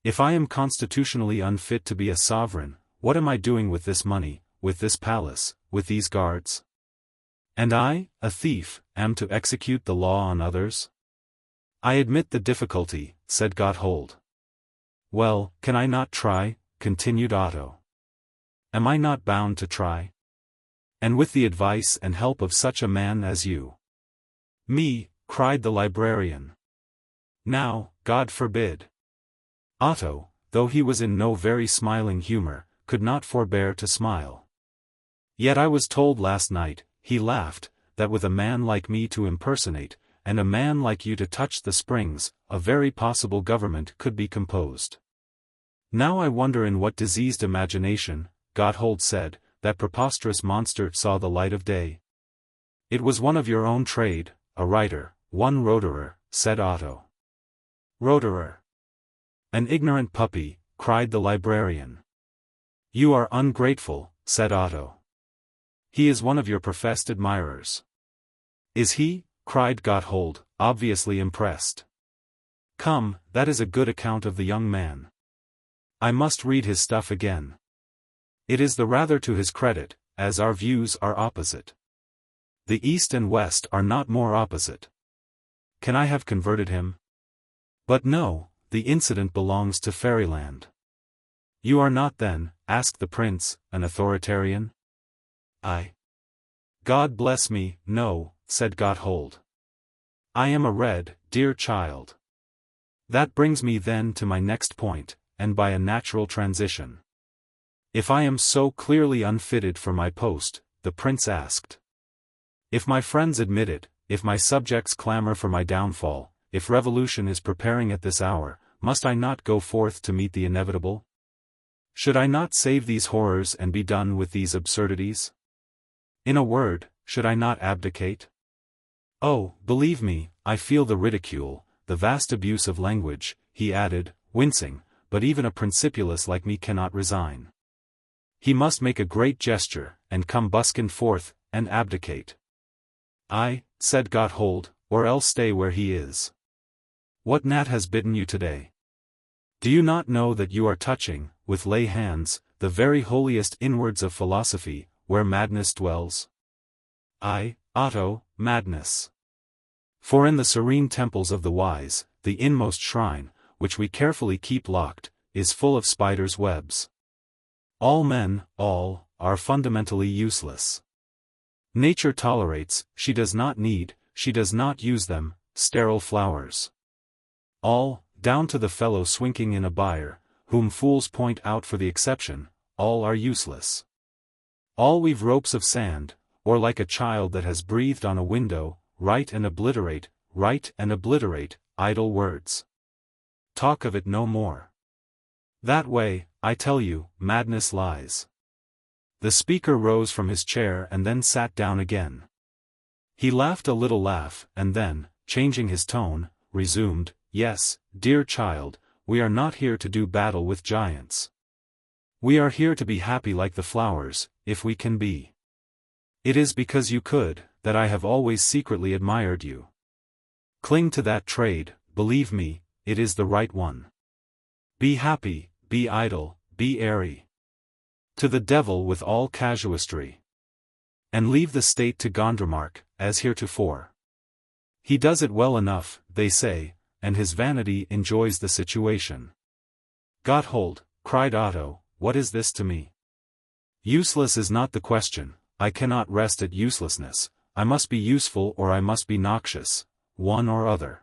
"If I am constitutionally unfit to be a sovereign, what am I doing with this money, with this palace, with these guards? And I, a thief, am to execute the law on others?" "I admit the difficulty," said Gotthold. "Well, can I not try?" continued Otto. "Am I not bound to try? And with the advice and help of such a man as you?" "Me," cried the librarian. "Now, God forbid." Otto, though he was in no very smiling humor, could not forbear to smile. "Yet I was told last night," he laughed, "that with a man like me to impersonate, and a man like you to touch the springs, a very possible government could be composed." "Now I wonder in what diseased imagination," Gotthold said, "that preposterous monster saw the light of day." "It was one of your own trade, a writer, one roterer," said Otto. "Roterer? An ignorant puppy," cried the librarian. "You are ungrateful," said Otto. "He is one of your professed admirers." "Is he?" cried Gotthold, obviously impressed. "Come, that is a good account of the young man. I must read his stuff again. It is the rather to his credit, as our views are opposite. The East and West are not more opposite. Can I have converted him? But no, the incident belongs to fairyland." "You are not then," asked the prince, "an authoritarian?" "I? God bless me, no," said Gotthold. "I am a red, dear child. That brings me then to my next point, and by a natural transition. If I am so clearly unfitted for my post," the prince asked. "If my friends admit it, if my subjects clamor for my downfall, if revolution is preparing at this hour, must I not go forth to meet the inevitable? Should I not save these horrors and be done with these absurdities? In a word, should I not abdicate? Oh, believe me, I feel the ridicule, the vast abuse of language," he added, wincing, "but even a principialist like me cannot resign. He must make a great gesture, and come buskin forth, and abdicate." "Aye," said Gotthold, "or else stay where he is. What gnat has bitten you today? Do you not know that you are touching, with lay hands, the very holiest inwards of philosophy, where madness dwells? Aye, Otto, madness. For in the serene temples of the wise, the inmost shrine, which we carefully keep locked, is full of spiders' webs. All men, all, are fundamentally useless. Nature tolerates, she does not need, she does not use them, sterile flowers. All, down to the fellow swinking in a byre, whom fools point out for the exception, all are useless. All weave ropes of sand, or like a child that has breathed on a window, write and obliterate, idle words. Talk of it no more. That way, I tell you, madness lies." The speaker rose from his chair and then sat down again. He laughed a little laugh, and then, changing his tone, resumed, "Yes, dear child, we are not here to do battle with giants. We are here to be happy like the flowers, if we can be. It is because you could, that I have always secretly admired you. Cling to that trade, believe me, it is the right one. Be happy, be idle, be airy. To the devil with all casuistry. And leave the state to Gondremark, as heretofore. He does it well enough, they say, and his vanity enjoys the situation. Gotthold, cried Otto, what is this to me? Useless is not the question, I cannot rest at uselessness, I must be useful or I must be noxious, one or other.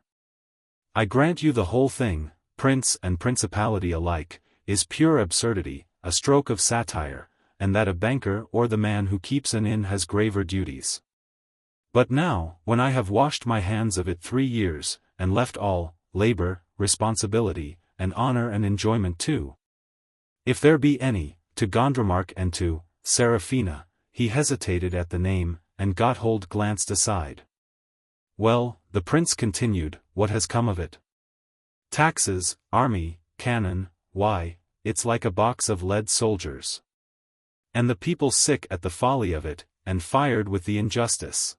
I grant you the whole thing, prince and principality alike, is pure absurdity, a stroke of satire, and that a banker or the man who keeps an inn has graver duties. But now, when I have washed my hands of it 3 years, and left all, labor, responsibility, and honor and enjoyment too, if there be any, to Gondremark and to Seraphina, he hesitated at the name, and Gotthold glanced aside. Well, the prince continued, what has come of it? Taxes, army, cannon, why, it's like a box of lead soldiers. And the people sick at the folly of it, and fired with the injustice.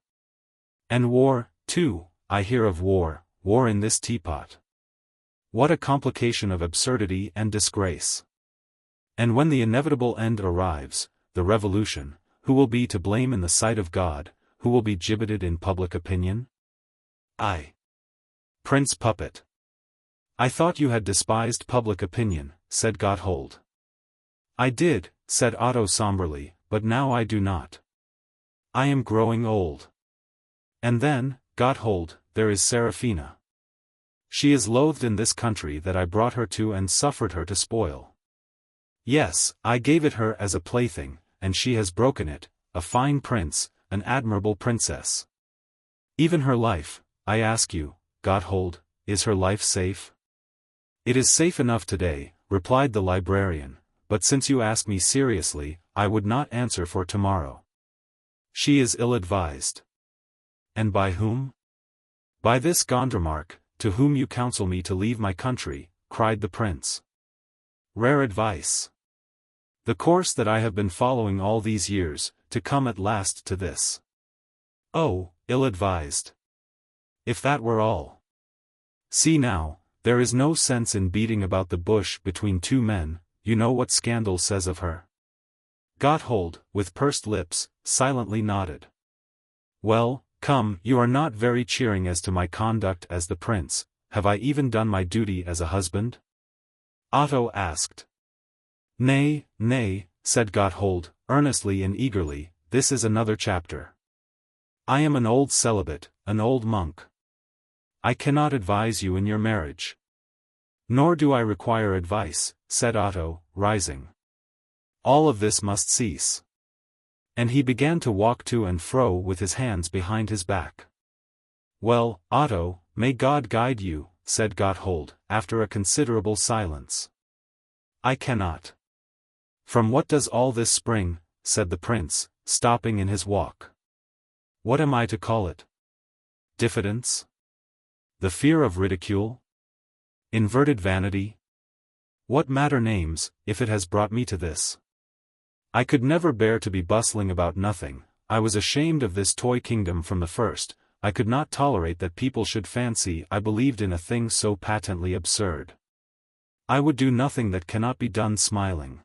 And war, too, I hear of war, war in this teapot. What a complication of absurdity and disgrace. And when the inevitable end arrives, the revolution, who will be to blame in the sight of God, who will be gibbeted in public opinion? I. Prince Puppet. I thought you had despised public opinion, said Gotthold. I did, said Otto somberly, but now I do not. I am growing old. And then, Gotthold, there is Seraphina. She is loathed in this country that I brought her to and suffered her to spoil. Yes, I gave it her as a plaything, and she has broken it, a fine prince, an admirable princess. Even her life, I ask you, Gotthold, is her life safe? It is safe enough today, replied the librarian, but since you ask me seriously, I would not answer for tomorrow. She is ill-advised. And by whom? By this Gondremark, to whom you counsel me to leave my country, cried the prince. Rare advice. The course that I have been following all these years, to come at last to this. Oh, ill-advised. If that were all. See now, there is no sense in beating about the bush between two men, you know what scandal says of her. Gotthold, with pursed lips, silently nodded. Well, come, you are not very cheering as to my conduct as the prince, have I even done my duty as a husband? Otto asked. Nay, nay, said Gotthold, earnestly and eagerly, this is another chapter. I am an old celibate, an old monk. I cannot advise you in your marriage. Nor do I require advice, said Otto, rising. All of this must cease. And he began to walk to and fro with his hands behind his back. Well, Otto, may God guide you, said Gotthold, after a considerable silence. I cannot. From what does all this spring, said the prince, stopping in his walk. What am I to call it? Diffidence? The fear of ridicule? Inverted vanity? What matter names, if it has brought me to this? I could never bear to be bustling about nothing, I was ashamed of this toy kingdom from the first, I could not tolerate that people should fancy I believed in a thing so patently absurd. I would do nothing that cannot be done smiling.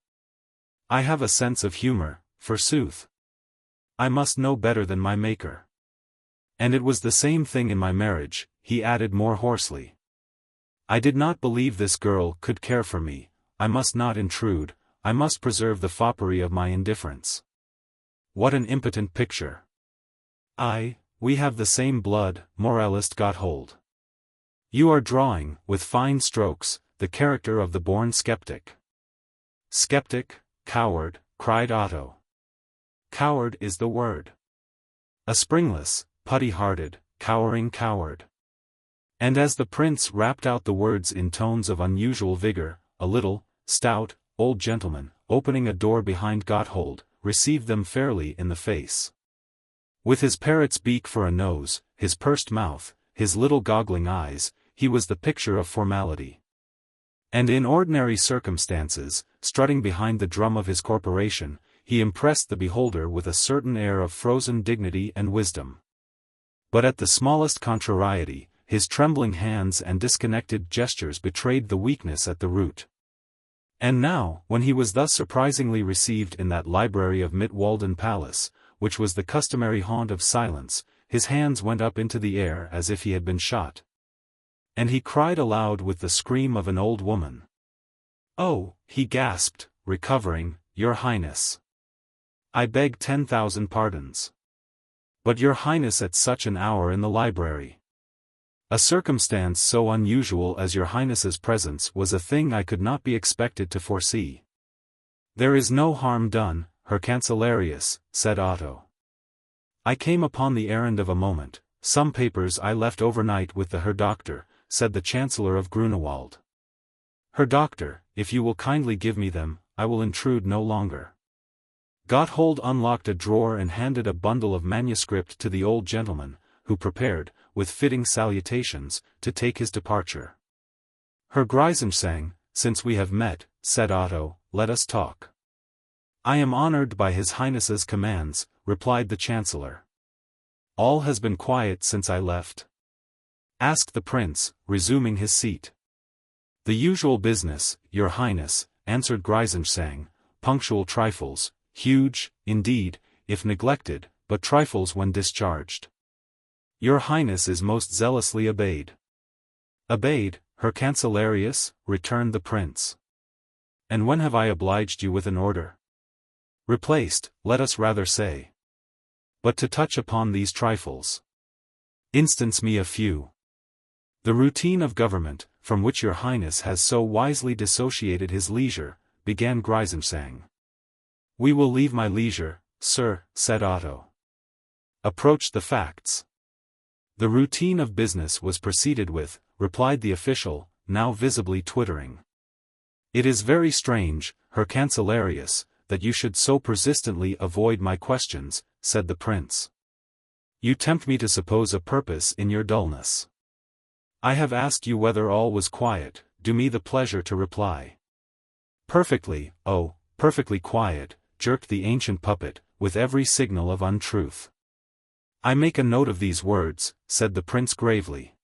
I have a sense of humor, forsooth. I must know better than my Maker. And it was the same thing in my marriage, he added more hoarsely. I did not believe this girl could care for me, I must not intrude, I must preserve the foppery of my indifference. What an impotent picture. We have the same blood, moralist Gotthold. You are drawing, with fine strokes, the character of the born skeptic. Skeptic, coward, cried Otto. Coward is the word. A springless, putty-hearted, cowering coward. And as the prince rapped out the words in tones of unusual vigor, a little, stout, old gentleman, opening a door behind Gotthold, received them fairly in the face. With his parrot's beak for a nose, his pursed mouth, his little goggling eyes, he was the picture of formality. And in ordinary circumstances, strutting behind the drum of his corporation, he impressed the beholder with a certain air of frozen dignity and wisdom. But at the smallest contrariety, his trembling hands and disconnected gestures betrayed the weakness at the root. And now, when he was thus surprisingly received in that library of Mittwalden Palace, which was the customary haunt of silence, his hands went up into the air as if he had been shot. And he cried aloud with the scream of an old woman. "Oh," he gasped, recovering, "Your Highness. I beg 10,000 pardons. But Your Highness at such an hour in the library. A circumstance so unusual as Your Highness's presence was a thing I could not be expected to foresee." "There is no harm done, Herr Cancellarius," said Otto. "I came upon the errand of a moment. Some papers I left overnight with the Herr Doctor," said the Chancellor of Grünewald. "Herr Doctor, if you will kindly give me them, I will intrude no longer." Gotthold unlocked a drawer and handed a bundle of manuscript to the old gentleman, who prepared, with fitting salutations, to take his departure. "Herr Greisensang, since we have met," said Otto, "let us talk." "I am honored by His Highness's commands," replied the Chancellor. "All has been quiet since I left?" asked the prince, resuming his seat. "The usual business, Your Highness," answered Greisensang, "punctual trifles, huge, indeed, if neglected, but trifles when discharged." "Your Highness is most zealously obeyed." "Obeyed, Herr Cancellarius?" returned the prince. "And when have I obliged you with an order?" "Replaced, let us rather say. But to touch upon these trifles. Instance me a few." "The routine of government, from which Your Highness has so wisely dissociated his leisure," began Greisensang. "We will leave my leisure, sir," said Otto. "Approach the facts." "The routine of business was proceeded with," replied the official, now visibly twittering. "It is very strange, Herr Cancellarius, that you should so persistently avoid my questions," said the prince. "You tempt me to suppose a purpose in your dullness. I have asked you whether all was quiet, do me the pleasure to reply." "Perfectly, oh, perfectly quiet," jerked the ancient puppet, with every signal of untruth. "I make a note of these words," said the prince gravely.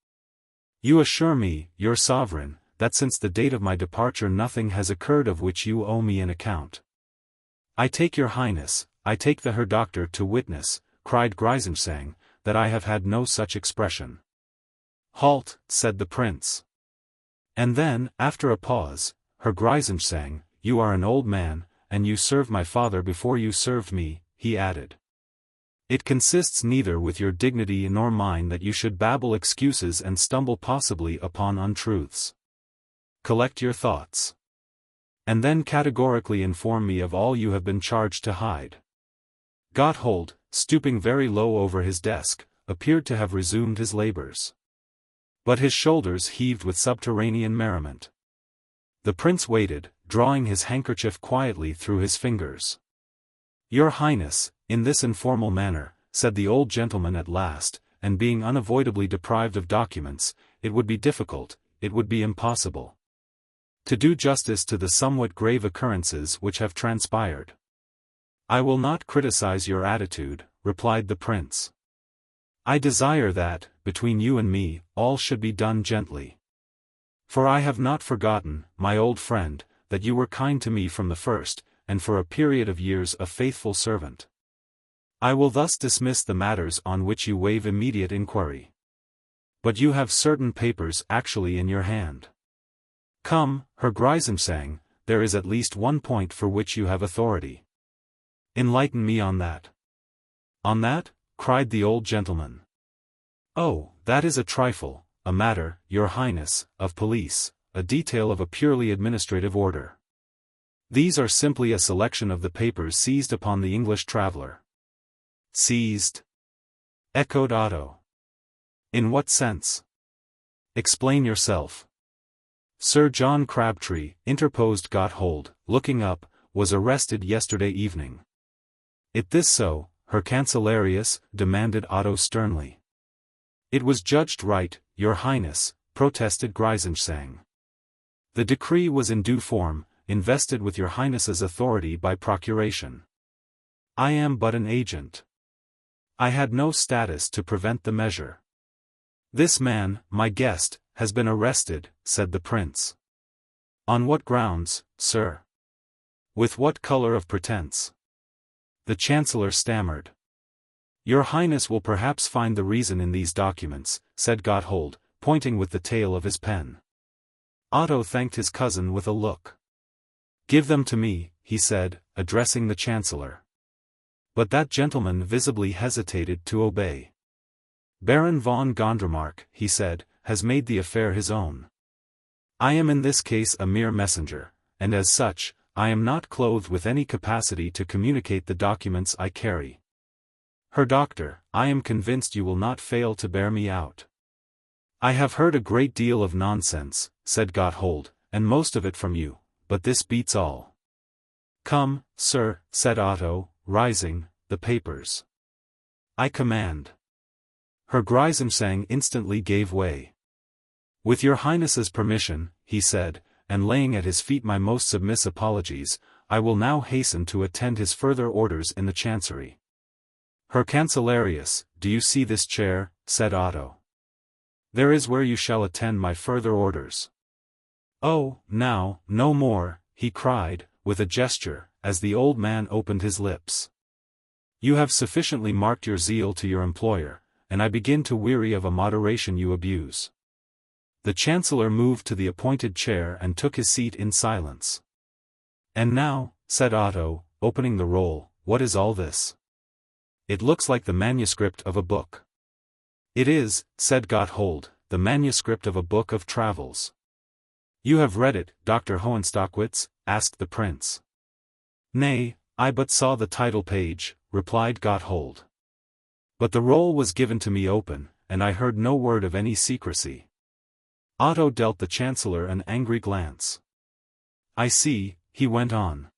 "You assure me, your sovereign, that since the date of my departure nothing has occurred of which you owe me an account." "I take Your Highness, I take the Herr Doctor to witness," cried Greisensang, "that I have had no such expression." "Halt," said the prince. And then, after a pause, "Herr Greisensang, you are an old man, and you served my father before you served me," he added. "It consists neither with your dignity nor mine that you should babble excuses and stumble possibly upon untruths. Collect your thoughts. And then categorically inform me of all you have been charged to hide." Gotthold, stooping very low over his desk, appeared to have resumed his labors. But his shoulders heaved with subterranean merriment. The prince waited, drawing his handkerchief quietly through his fingers. "Your Highness, in this informal manner," said the old gentleman at last, "and being unavoidably deprived of documents, it would be difficult, it would be impossible, to do justice to the somewhat grave occurrences which have transpired." "I will not criticize your attitude," replied the prince. "I desire that, between you and me, all should be done gently. For I have not forgotten, my old friend, that you were kind to me from the first, and for a period of years a faithful servant. I will thus dismiss the matters on which you waive immediate inquiry. But you have certain papers actually in your hand. Come, Herr Greisensang, there is at least one point for which you have authority. Enlighten me on that." "On that?" cried the old gentleman. "Oh, that is a trifle, a matter, Your Highness, of police, a detail of a purely administrative order. These are simply a selection of the papers seized upon the English traveller." "Seized?" echoed Otto. "In what sense? Explain yourself." "Sir John Crabtree," interposed Gotthold, looking up, "was arrested yesterday evening." "Is this so, Herr Cancellarius?" demanded Otto sternly. "It was judged right, Your Highness," protested Greisensang. "The decree was in due form, invested with Your Highness's authority by procuration. I am but an agent. I had no status to prevent the measure." "This man, my guest, has been arrested," said the prince. "On what grounds, sir? With what color of pretense?" The chancellor stammered. "Your Highness will perhaps find the reason in these documents," said Gotthold, pointing with the tail of his pen. Otto thanked his cousin with a look. "Give them to me," he said, addressing the chancellor. But that gentleman visibly hesitated to obey. "Baron von Gondremark," he said, "has made the affair his own. I am in this case a mere messenger, and as such, I am not clothed with any capacity to communicate the documents I carry. Herr Doctor, I am convinced you will not fail to bear me out." "I have heard a great deal of nonsense," said Gotthold, "and most of it from you, but this beats all." "Come, sir," said Otto, rising, "the papers." "I command." Herr Greisenschang instantly gave way. "With your Highness's permission," he said, and laying at his feet my most submissive apologies, "I will now hasten to attend his further orders in the chancery." "Herr Cancellarius, do you see this chair?" said Otto. "There is where you shall attend my further orders." "Oh, now, no more," he cried, with a gesture, as the old man opened his lips. "You have sufficiently marked your zeal to your employer, and I begin to weary of a moderation you abuse." The chancellor moved to the appointed chair and took his seat in silence. "And now," said Otto, opening the roll, "what is all this? It looks like the manuscript of a book." "It is," said Gotthold, "the manuscript of a book of travels." "You have read it, Dr. Hohenstockwitz?" asked the prince. "Nay, I but saw the title page," replied Gotthold. "But the roll was given to me open, and I heard no word of any secrecy." Otto dealt the chancellor an angry glance. "I see," he went on.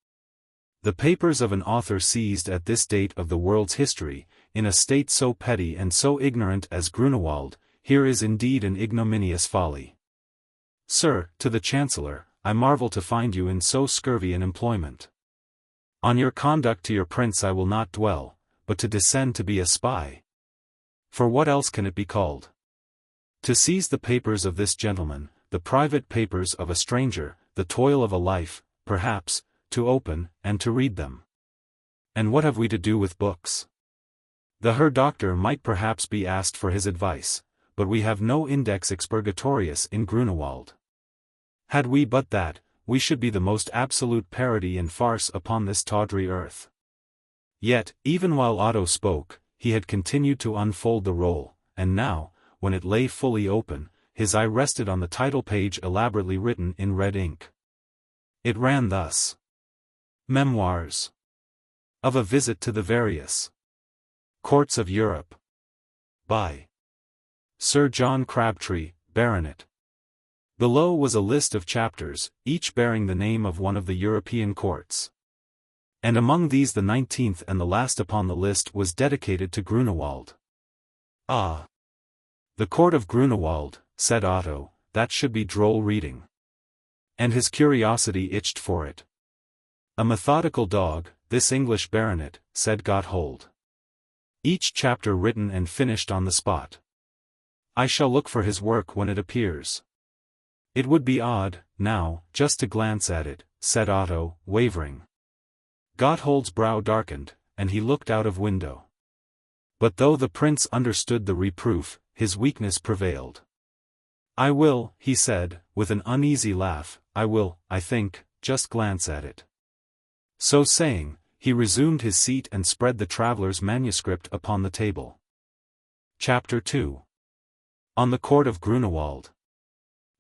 "The papers of an author seized at this date of the world's history, in a state so petty and so ignorant as Grünewald, here is indeed an ignominious folly. Sir, to the chancellor, I marvel to find you in so scurvy an employment. On your conduct to your prince I will not dwell, but to descend to be a spy. For what else can it be called? To seize the papers of this gentleman, the private papers of a stranger, the toil of a life, perhaps, to open, and to read them. And what have we to do with books? The Herr Doctor might perhaps be asked for his advice, but we have no index expurgatorius in Grünewald. Had we but that, we should be the most absolute parody and farce upon this tawdry earth." Yet, even while Otto spoke, he had continued to unfold the roll, and now, when it lay fully open, his eye rested on the title page elaborately written in red ink. It ran thus: Memoirs of a Visit to the Various Courts of Europe, by Sir John Crabtree, Baronet. Below was a list of chapters, each bearing the name of one of the European courts. And among these the 19th and the last upon the list was dedicated to Grünewald. "Ah! The court of Grünewald," said Otto, "that should be droll reading." And his curiosity itched for it. "A methodical dog, this English baronet," said Gotthold. "Each chapter written and finished on the spot. I shall look for his work when it appears. It would be odd, now, just to glance at it," said Otto, wavering. Gotthold's brow darkened, and he looked out of window. But though the prince understood the reproof, his weakness prevailed. "I will," he said, with an uneasy laugh, "I will, I think, just glance at it." So saying, he resumed his seat and spread the traveller's manuscript upon the table. Chapter 2. On the Court of Grünewald.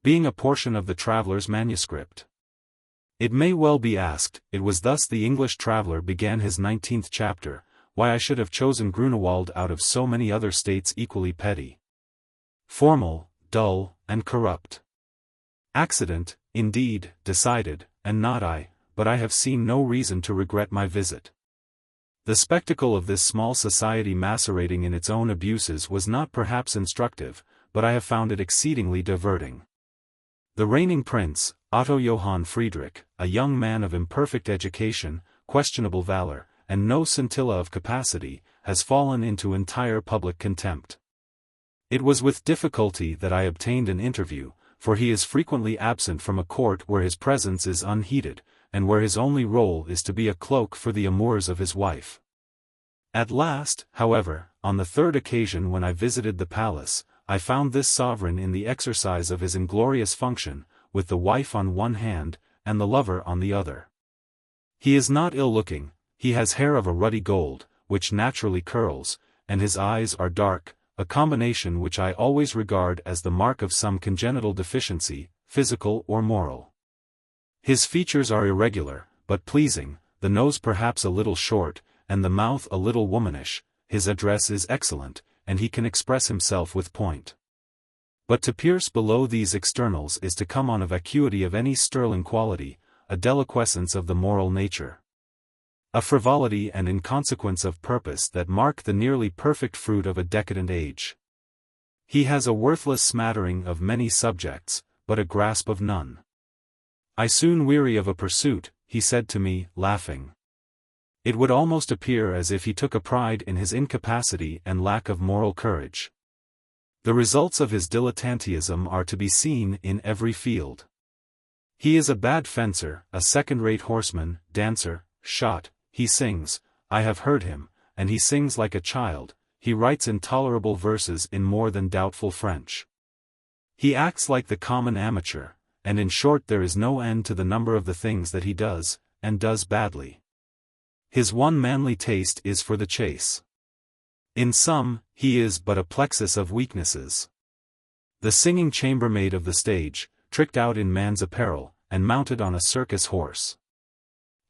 Being a portion of the traveller's manuscript. It may well be asked, it was thus the English traveller began his 19th chapter, why I should have chosen Grünewald out of so many other states equally petty, formal, dull, and corrupt. Accident, indeed, decided, and not I, but I have seen no reason to regret my visit. The spectacle of this small society macerating in its own abuses was not perhaps instructive, but I have found it exceedingly diverting. The reigning prince, Otto Johann Friedrich, a young man of imperfect education, questionable valor, and no scintilla of capacity, has fallen into entire public contempt. It was with difficulty that I obtained an interview, for he is frequently absent from a court where his presence is unheeded, and where his only role is to be a cloak for the amours of his wife. At last, however, on the third occasion when I visited the palace, I found this sovereign in the exercise of his inglorious function, with the wife on one hand, and the lover on the other. He is not ill-looking, he has hair of a ruddy gold, which naturally curls, and his eyes are dark, a combination which I always regard as the mark of some congenital deficiency, physical or moral. His features are irregular, but pleasing, the nose perhaps a little short, and the mouth a little womanish. His address is excellent, and he can express himself with point. But to pierce below these externals is to come on a vacuity of any sterling quality, a deliquescence of the moral nature, a frivolity and inconsequence of purpose that mark the nearly perfect fruit of a decadent age. He has a worthless smattering of many subjects, but a grasp of none. I soon weary of a pursuit, he said to me, laughing. It would almost appear as if he took a pride in his incapacity and lack of moral courage. The results of his dilettantism are to be seen in every field. He is a bad fencer, a second-rate horseman, dancer, shot, he sings, I have heard him, and he sings like a child, he writes intolerable verses in more than doubtful French. He acts like the common amateur, and in short there is no end to the number of the things that he does, and does badly. His one manly taste is for the chase. In sum, he is but a plexus of weaknesses. The singing chambermaid of the stage, tricked out in man's apparel, and mounted on a circus horse.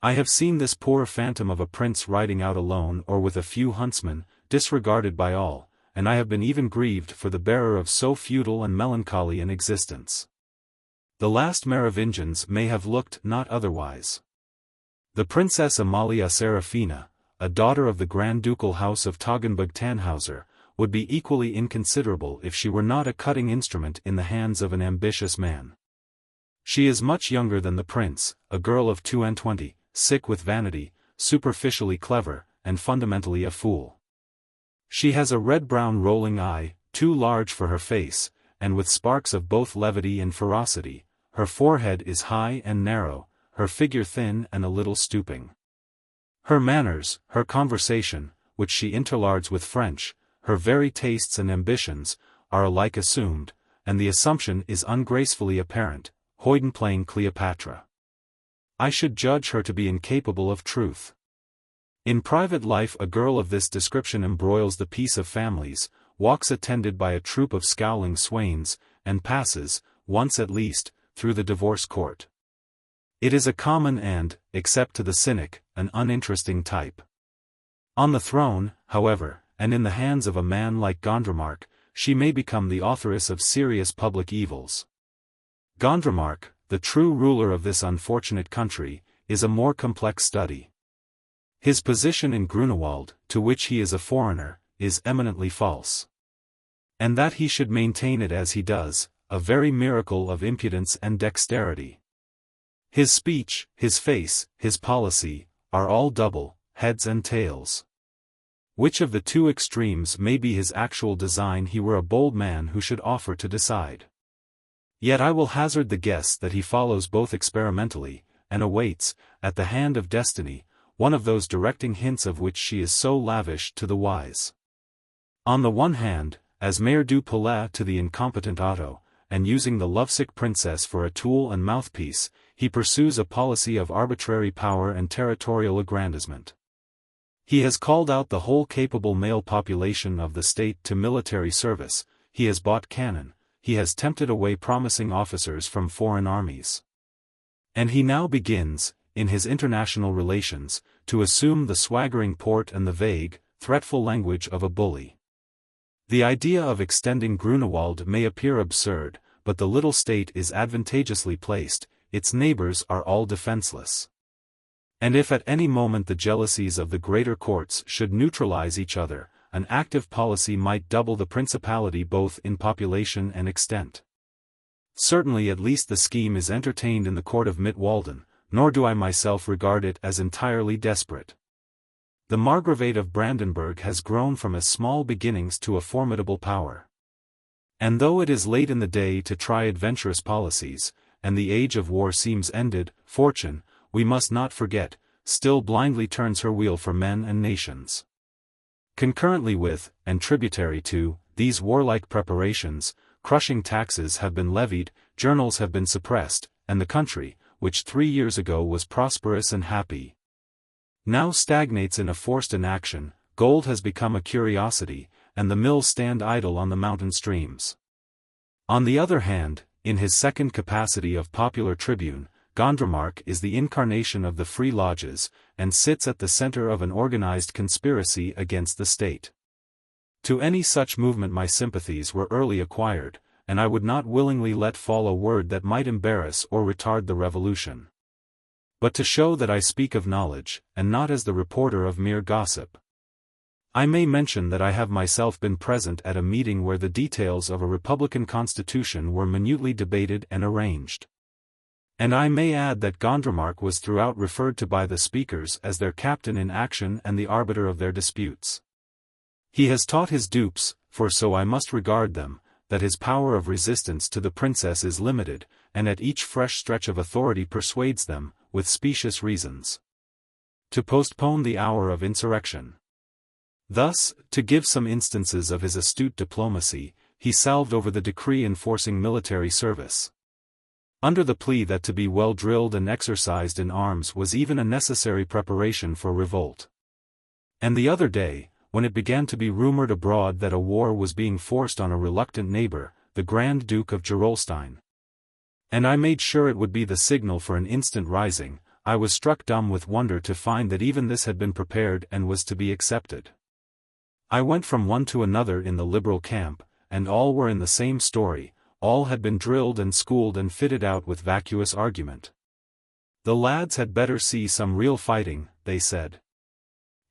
I have seen this poor phantom of a prince riding out alone or with a few huntsmen, disregarded by all, and I have been even grieved for the bearer of so feudal and melancholy an existence. The last Merovingians may have looked not otherwise. The Princess Amalia Serafina, a daughter of the Grand Ducal House of Toggenburg-Tannhauser, would be equally inconsiderable if she were not a cutting instrument in the hands of an ambitious man. She is much younger than the prince, a girl of 22, sick with vanity, superficially clever, and fundamentally a fool. She has a red-brown rolling eye, too large for her face, and with sparks of both levity and ferocity. Her forehead is high and narrow, her figure thin and a little stooping. Her manners, her conversation, which she interlards with French, her very tastes and ambitions, are alike assumed, and the assumption is ungracefully apparent, Hoyden playing Cleopatra. I should judge her to be incapable of truth. In private life a girl of this description embroils the peace of families, walks attended by a troop of scowling swains, and passes, once at least, through the divorce court. It is a common and, except to the cynic, an uninteresting type. On the throne, however, and in the hands of a man like Gondremark, she may become the authoress of serious public evils. Gondremark, the true ruler of this unfortunate country, is a more complex study. His position in Grünewald, to which he is a foreigner, is eminently false. And that he should maintain it as he does, a very miracle of impudence and dexterity. His speech, his face, his policy, are all double, heads and tails. Which of the two extremes may be his actual design he were a bold man who should offer to decide. Yet I will hazard the guess that he follows both experimentally, and awaits, at the hand of destiny, one of those directing hints of which she is so lavish to the wise. On the one hand, as Mayor du Palais to the incompetent Otto, and using the lovesick princess for a tool and mouthpiece, he pursues a policy of arbitrary power and territorial aggrandizement. He has called out the whole capable male population of the state to military service, he has bought cannon, he has tempted away promising officers from foreign armies. And he now begins, in his international relations, to assume the swaggering port and the vague, threatful language of a bully. The idea of extending Grünewald may appear absurd, but the little state is advantageously placed, its neighbors are all defenseless. And if at any moment the jealousies of the greater courts should neutralize each other, an active policy might double the principality both in population and extent. Certainly at least the scheme is entertained in the court of Mittwalden, nor do I myself regard it as entirely desperate. The Margravate of Brandenburg has grown from as small beginnings to a formidable power. And though it is late in the day to try adventurous policies, and the age of war seems ended, fortune, we must not forget, still blindly turns her wheel for men and nations. Concurrently with, and tributary to, these warlike preparations, crushing taxes have been levied, journals have been suppressed, and the country, which 3 years ago was prosperous and happy, now stagnates in a forced inaction. Gold has become a curiosity, and the mills stand idle on the mountain streams. On the other hand, in his second capacity of popular tribune, Gondremark is the incarnation of the free lodges, and sits at the center of an organized conspiracy against the state. To any such movement my sympathies were early acquired, and I would not willingly let fall a word that might embarrass or retard the revolution. But to show that I speak of knowledge, and not as the reporter of mere gossip, I may mention that I have myself been present at a meeting where the details of a republican constitution were minutely debated and arranged. And I may add that Gondremark was throughout referred to by the speakers as their captain in action and the arbiter of their disputes. He has taught his dupes, for so I must regard them, that his power of resistance to the princess is limited, and at each fresh stretch of authority persuades them, with specious reasons, to postpone the hour of insurrection. Thus, to give some instances of his astute diplomacy, he salved over the decree enforcing military service, under the plea that to be well drilled and exercised in arms was even a necessary preparation for revolt. And the other day, when it began to be rumored abroad that a war was being forced on a reluctant neighbor, the Grand Duke of Gerolstein, and I made sure it would be the signal for an instant rising, I was struck dumb with wonder to find that even this had been prepared and was to be accepted. I went from one to another in the liberal camp, and all were in the same story. All had been drilled and schooled and fitted out with vacuous argument. The lads had better see some real fighting, they said.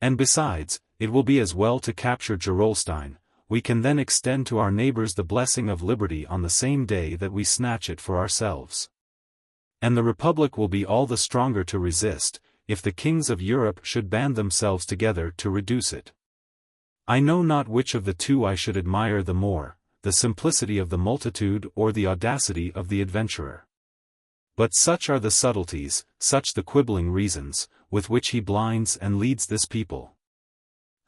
And besides, it will be as well to capture Gerolstein. We can then extend to our neighbors the blessing of liberty on the same day that we snatch it for ourselves. And the Republic will be all the stronger to resist, if the kings of Europe should band themselves together to reduce it. I know not which of the two I should admire the more, the simplicity of the multitude or the audacity of the adventurer. But such are the subtleties, such the quibbling reasons, with which he blinds and leads this people.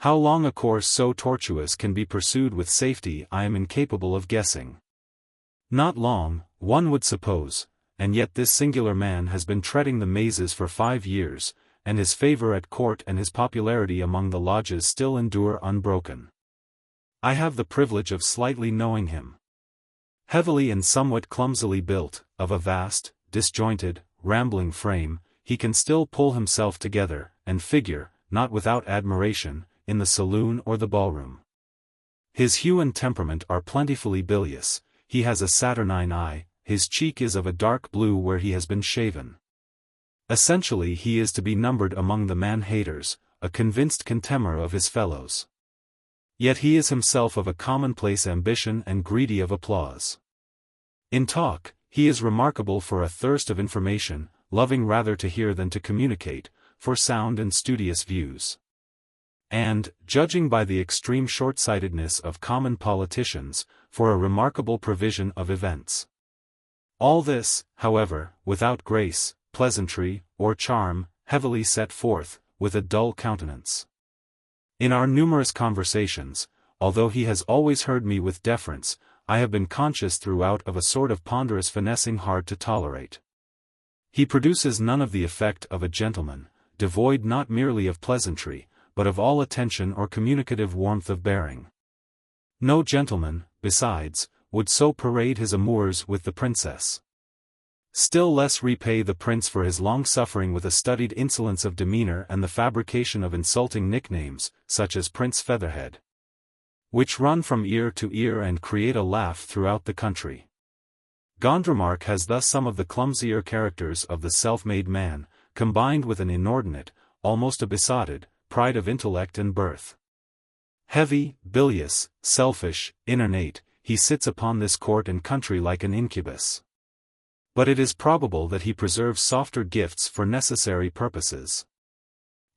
How long a course so tortuous can be pursued with safety I am incapable of guessing. Not long, one would suppose, and yet this singular man has been treading the mazes for 5 years, and his favor at court and his popularity among the lodges still endure unbroken. I have the privilege of slightly knowing him. Heavily and somewhat clumsily built, of a vast, disjointed, rambling frame, he can still pull himself together, and figure, not without admiration, in the saloon or the ballroom. His hue and temperament are plentifully bilious, he has a saturnine eye, his cheek is of a dark blue where he has been shaven. Essentially he is to be numbered among the man-haters, a convinced contemner of his fellows. Yet he is himself of a commonplace ambition and greedy of applause. In talk, he is remarkable for a thirst of information, loving rather to hear than to communicate, for sound and studious views. And, judging by the extreme short-sightedness of common politicians, for a remarkable prevision of events. All this, however, without grace, pleasantry, or charm, heavily set forth, with a dull countenance. In our numerous conversations, although he has always heard me with deference, I have been conscious throughout of a sort of ponderous finessing hard to tolerate. He produces none of the effect of a gentleman, devoid not merely of pleasantry, but of all attention or communicative warmth of bearing. No gentleman, besides, would so parade his amours with the princess. Still less repay the prince for his long suffering with a studied insolence of demeanor and the fabrication of insulting nicknames, such as Prince Featherhead, which run from ear to ear and create a laugh throughout the country. Gondremark has thus some of the clumsier characters of the self-made man, combined with an inordinate, almost a besotted, pride of intellect and birth. Heavy, bilious, selfish, inernate, he sits upon this court and country like an incubus. But it is probable that he preserves softer gifts for necessary purposes.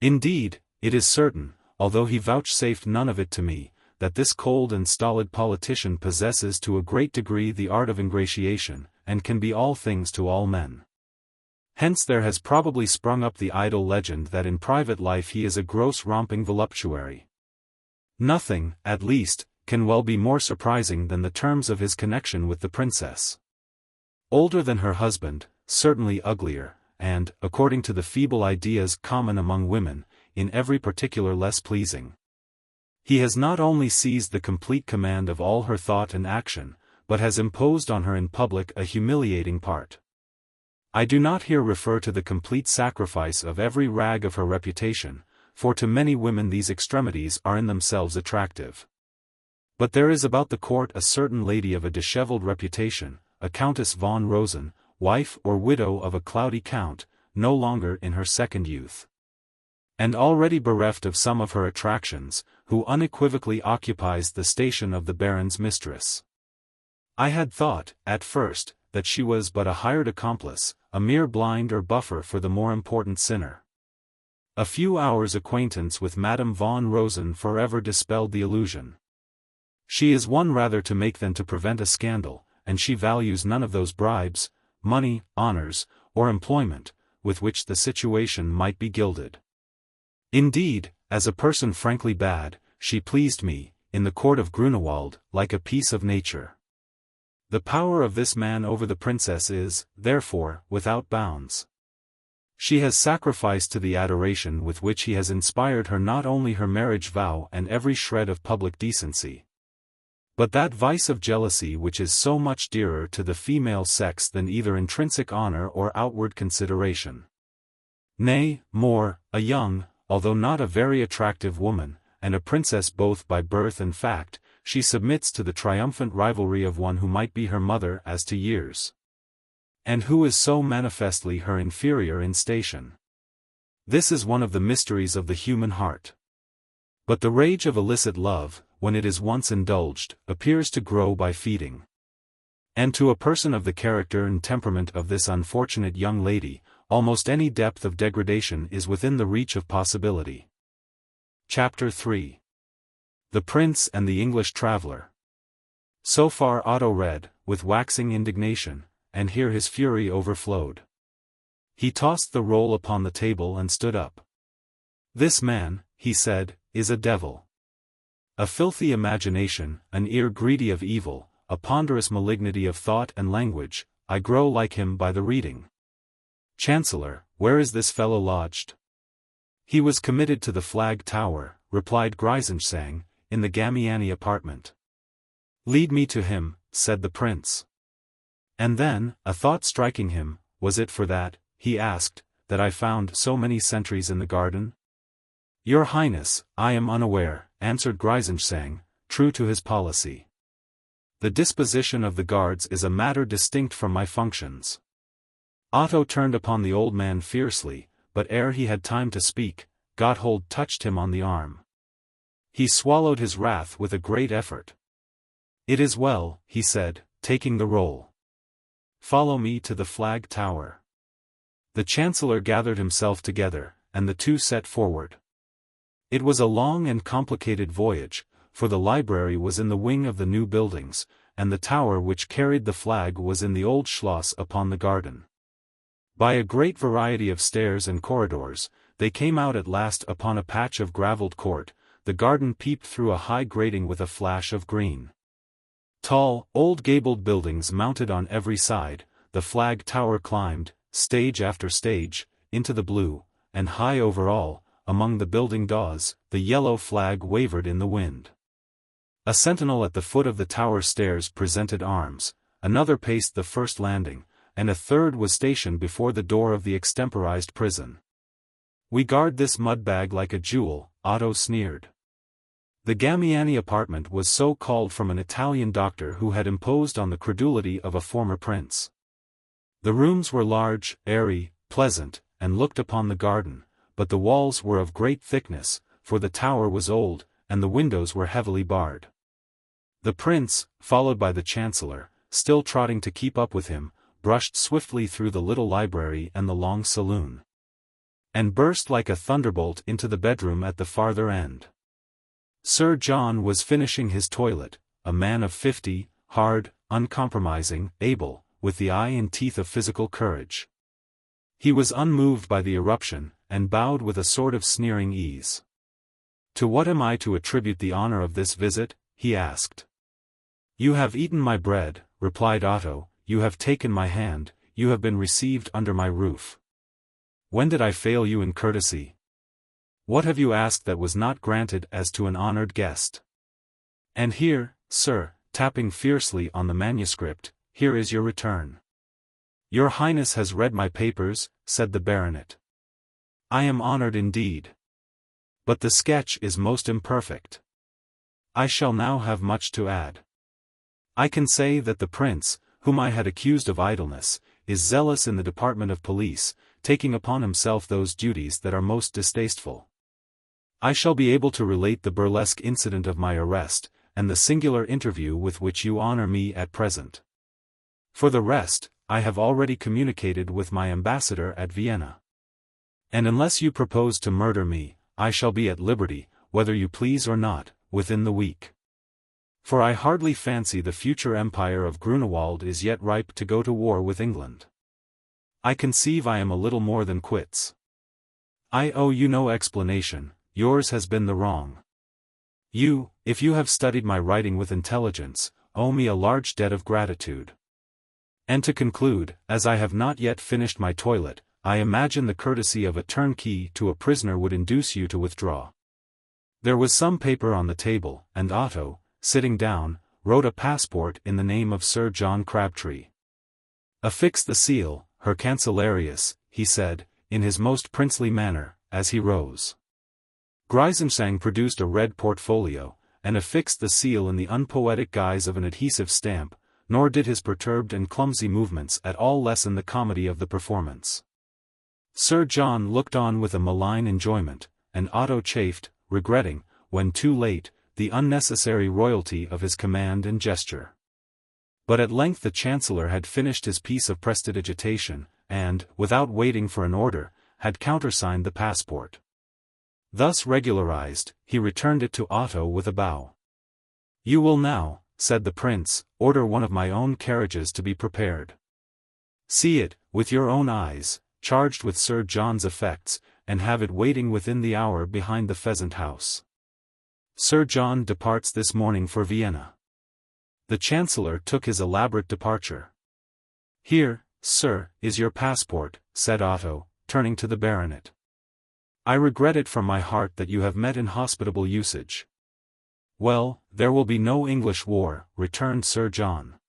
Indeed, it is certain, although he vouchsafed none of it to me, that this cold and stolid politician possesses to a great degree the art of ingratiation, and can be all things to all men. Hence there has probably sprung up the idle legend that in private life he is a gross romping voluptuary. Nothing, at least, can well be more surprising than the terms of his connection with the princess. Older than her husband, certainly uglier, and, according to the feeble ideas common among women, in every particular less pleasing. He has not only seized the complete command of all her thought and action, but has imposed on her in public a humiliating part. I do not here refer to the complete sacrifice of every rag of her reputation, for to many women these extremities are in themselves attractive. But there is about the court a certain lady of a dishevelled reputation, a Countess von Rosen, wife or widow of a cloudy count, no longer in her second youth, and already bereft of some of her attractions, who unequivocally occupies the station of the baron's mistress. I had thought, at first, that she was but a hired accomplice, a mere blind or buffer for the more important sinner. A few hours' acquaintance with Madame von Rosen forever dispelled the illusion. She is one rather to make than to prevent a scandal, and she values none of those bribes, money, honors, or employment, with which the situation might be gilded. Indeed, as a person frankly bad, she pleased me, in the court of Grünewald, like a piece of nature. The power of this man over the princess is, therefore, without bounds. She has sacrificed to the adoration with which he has inspired her not only her marriage vow and every shred of public decency, but that vice of jealousy which is so much dearer to the female sex than either intrinsic honor or outward consideration. Nay, more, a young, although not a very attractive woman, and a princess both by birth and fact, she submits to the triumphant rivalry of one who might be her mother as to years, and who is so manifestly her inferior in station. This is one of the mysteries of the human heart. But the rage of illicit love, when it is once indulged, appears to grow by feeding. And to a person of the character and temperament of this unfortunate young lady, almost any depth of degradation is within the reach of possibility. Chapter 3. The Prince and the English Traveller. So far Otto read, with waxing indignation, and here his fury overflowed. He tossed the roll upon the table and stood up. "This man," he said, "is a devil. A filthy imagination, an ear greedy of evil, a ponderous malignity of thought and language. I grow like him by the reading. Chancellor, where is this fellow lodged?" "He was committed to the Flag Tower," replied Grünewald, "in the Gamiani apartment." "Lead me to him," said the prince. And then, a thought striking him, "Was it for that," he asked, "that I found so many sentries in the garden?" "Your Highness, I am unaware," answered Grünewald, true to his policy. "The disposition of the guards is a matter distinct from my functions." Otto turned upon the old man fiercely, but ere he had time to speak, Gotthold touched him on the arm. He swallowed his wrath with a great effort. "It is well," he said, taking the roll. "Follow me to the Flag Tower." The Chancellor gathered himself together, and the two set forward. It was a long and complicated voyage, for the library was in the wing of the new buildings, and the tower which carried the flag was in the old schloss upon the garden. By a great variety of stairs and corridors, they came out at last upon a patch of gravelled court. The garden peeped through a high grating with a flash of green. Tall, old gabled buildings mounted on every side, the Flag Tower climbed, stage after stage, into the blue, and high over all, among the building daws, the yellow flag wavered in the wind. A sentinel at the foot of the tower stairs presented arms, another paced the first landing, and a third was stationed before the door of the extemporized prison. "We guard this mudbag like a jewel," Otto sneered. The Gamiani apartment was so called from an Italian doctor who had imposed on the credulity of a former prince. The rooms were large, airy, pleasant, and looked upon the garden, but the walls were of great thickness, for the tower was old, and the windows were heavily barred. The prince, followed by the chancellor, still trotting to keep up with him, brushed swiftly through the little library and the long saloon, and burst like a thunderbolt into the bedroom at the farther end. Sir John was finishing his toilet, a man of 50, hard, uncompromising, able, with the eye and teeth of physical courage. He was unmoved by the eruption, and bowed with a sort of sneering ease. "To what am I to attribute the honor of this visit?" he asked. "You have eaten my bread," replied Otto, "you have taken my hand, you have been received under my roof. When did I fail you in courtesy? What have you asked that was not granted as to an honored guest? And here, sir," tapping fiercely on the manuscript, "here is your return." "Your Highness has read my papers," said the baronet. "I am honored indeed. But the sketch is most imperfect. I shall now have much to add. I can say that the prince, whom I had accused of idleness, is zealous in the department of police, taking upon himself those duties that are most distasteful. I shall be able to relate the burlesque incident of my arrest, and the singular interview with which you honor me at present. For the rest, I have already communicated with my ambassador at Vienna. And unless you propose to murder me, I shall be at liberty, whether you please or not, within the week. For I hardly fancy the future empire of Grünewald is yet ripe to go to war with England. I conceive I am a little more than quits. I owe you no explanation, yours has been the wrong. You, if you have studied my writing with intelligence, owe me a large debt of gratitude. And to conclude, as I have not yet finished my toilet, I imagine the courtesy of a turnkey to a prisoner would induce you to withdraw." There was some paper on the table, and Otto, sitting down, wrote a passport in the name of Sir John Crabtree. "Affix the seal, Her Cancellarius," he said, in his most princely manner, as he rose. Grünewald produced a red portfolio, and affixed the seal in the unpoetic guise of an adhesive stamp, nor did his perturbed and clumsy movements at all lessen the comedy of the performance. Sir John looked on with a malign enjoyment, and Otto chafed, regretting, when too late, the unnecessary royalty of his command and gesture. But at length the Chancellor had finished his piece of prestidigitation, and, without waiting for an order, had countersigned the passport. Thus regularized, he returned it to Otto with a bow. "You will now," said the prince, "order one of my own carriages to be prepared. See it, with your own eyes, charged with Sir John's effects, and have it waiting within the hour behind the Pheasant House. Sir John departs this morning for Vienna." The Chancellor took his elaborate departure. "Here, sir, is your passport," said Otto, turning to the baronet. "I regret it from my heart that you have met inhospitable usage." "Well, there will be no English war," returned Sir John.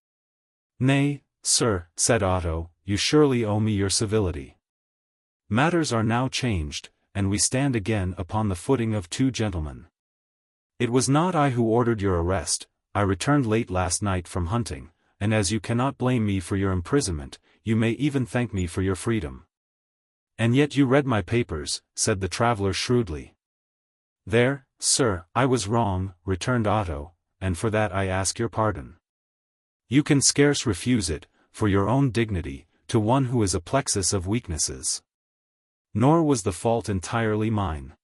"Nay, sir," said Otto, "you surely owe me your civility. Matters are now changed, and we stand again upon the footing of two gentlemen. It was not I who ordered your arrest. I returned late last night from hunting, and as you cannot blame me for your imprisonment, you may even thank me for your freedom." "And yet you read my papers," said the traveller shrewdly. "There, sir, I was wrong," returned Otto, "and for that I ask your pardon. You can scarce refuse it, for your own dignity, to one who is a plexus of weaknesses. Nor was the fault entirely mine.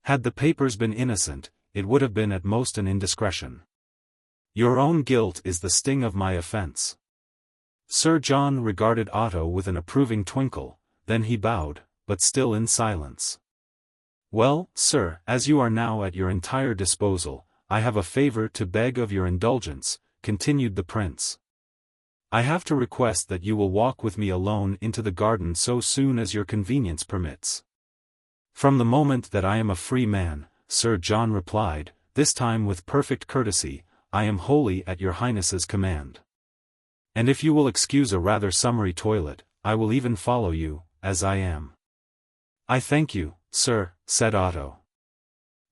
Had the papers been innocent, it would have been at most an indiscretion. Your own guilt is the sting of my offense." Sir John regarded Otto with an approving twinkle, then he bowed, but still in silence. "Well, sir, as you are now at your entire disposal, I have a favor to beg of your indulgence," continued the prince. "I have to request that you will walk with me alone into the garden so soon as your convenience permits." "From the moment that I am a free man," Sir John replied, this time with perfect courtesy, "I am wholly at your Highness's command. And if you will excuse a rather summary toilet, I will even follow you, as I am." "I thank you, sir," said Otto.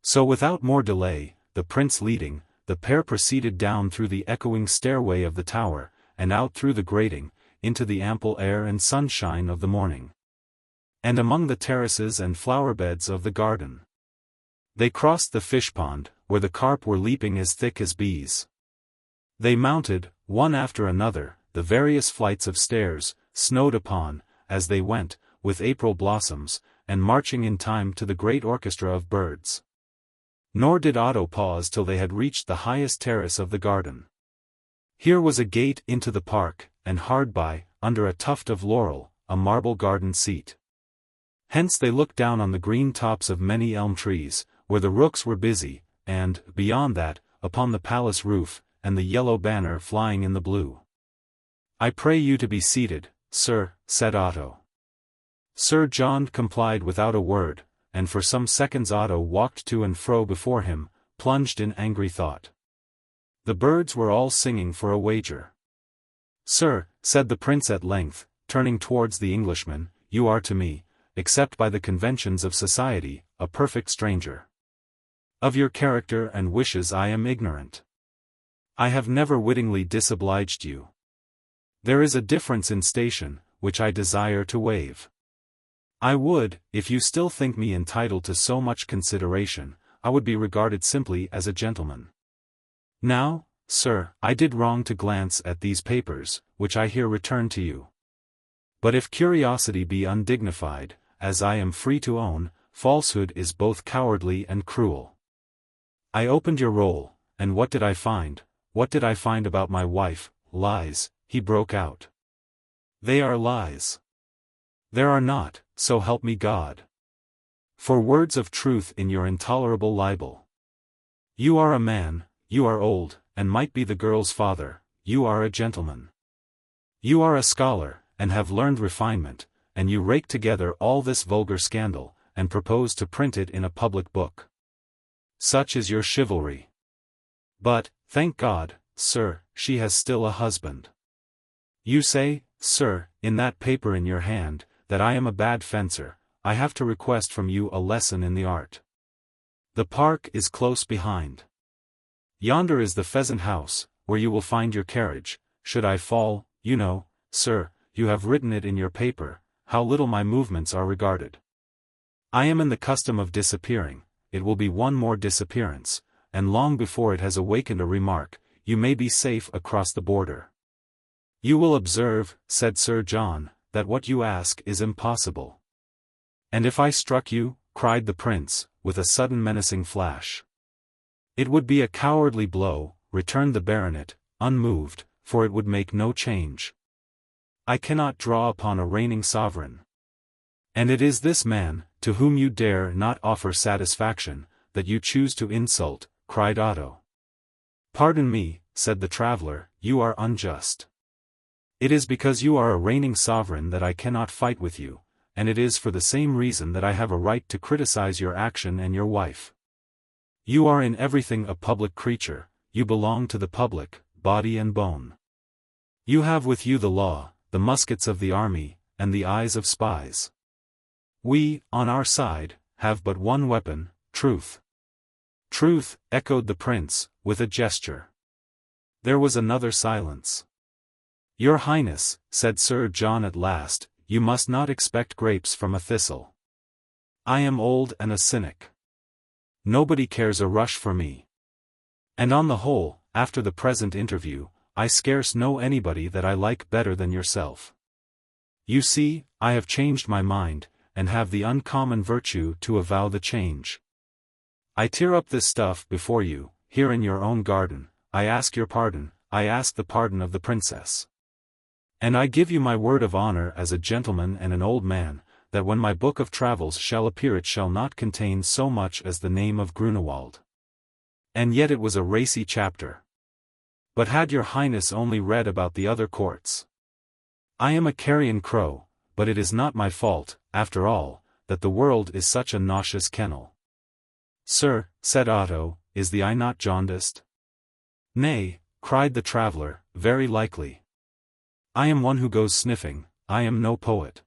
So without more delay, the prince leading, the pair proceeded down through the echoing stairway of the tower, and out through the grating, into the ample air and sunshine of the morning, and among the terraces and flower-beds of the garden. They crossed the fish-pond, where the carp were leaping as thick as bees. They mounted, one after another, the various flights of stairs, snowed upon, as they went, with April blossoms, and marching in time to the great orchestra of birds. Nor did Otto pause till they had reached the highest terrace of the garden. Here was a gate into the park, and hard by, under a tuft of laurel, a marble garden seat. Hence they looked down on the green tops of many elm trees, where the rooks were busy, and, beyond that, upon the palace roof, and the yellow banner flying in the blue. "I pray you to be seated, sir," said Otto. Sir John complied without a word, and for some seconds Otto walked to and fro before him, plunged in angry thought. The birds were all singing for a wager. "Sir," said the prince at length, turning towards the Englishman, "you are to me, except by the conventions of society, a perfect stranger. Of your character and wishes I am ignorant. I have never wittingly disobliged you. There is a difference in station, which I desire to waive. I would, if you still think me entitled to so much consideration, I would be regarded simply as a gentleman. Now, sir, I did wrong to glance at these papers, which I here return to you. But if curiosity be undignified, as I am free to own, falsehood is both cowardly and cruel. I opened your roll, and what did I find? What did I find about my wife? Lies," he broke out. "They are lies. There are not, so help me God. For words of truth in your intolerable libel. You are a man, you are old, and might be the girl's father, you are a gentleman. You are a scholar, and have learned refinement, and you rake together all this vulgar scandal, and propose to print it in a public book. Such is your chivalry. But, thank God, sir, she has still a husband. You say, sir, in that paper in your hand, that I am a bad fencer. I have to request from you a lesson in the art. The park is close behind. Yonder is the pheasant house, where you will find your carriage. Should I fall, you know, sir, you have written it in your paper, how little my movements are regarded. I am in the custom of disappearing, it will be one more disappearance, and long before it has awakened a remark, you may be safe across the border. You will observe, said Sir John, that what you ask is impossible. And if I struck you, cried the prince, with a sudden menacing flash. It would be a cowardly blow, returned the baronet, unmoved, for it would make no change. I cannot draw upon a reigning sovereign. And it is this man, to whom you dare not offer satisfaction, that you choose to insult, cried Otto. Pardon me, said the traveller, you are unjust. It is because you are a reigning sovereign that I cannot fight with you, and it is for the same reason that I have a right to criticize your action and your wife. You are in everything a public creature, you belong to the public, body and bone. You have with you the law, the muskets of the army, and the eyes of spies. We, on our side, have but one weapon, truth. Truth, echoed the prince, with a gesture. There was another silence. Your Highness, said Sir John at last, you must not expect grapes from a thistle. I am old and a cynic. Nobody cares a rush for me. And on the whole, after the present interview, I scarce know anybody that I like better than yourself. You see, I have changed my mind, and have the uncommon virtue to avow the change. I tear up this stuff before you, here in your own garden, I ask your pardon, I ask the pardon of the princess. And I give you my word of honor as a gentleman and an old man, that when my book of travels shall appear it shall not contain so much as the name of Grünewald. And yet it was a racy chapter. But had your Highness only read about the other courts? I am a carrion crow, but it is not my fault, after all, that the world is such a nauseous kennel. Sir, said Otto, is the eye not jaundiced? Nay, cried the traveller, very likely. I am one who goes sniffing, I am no poet.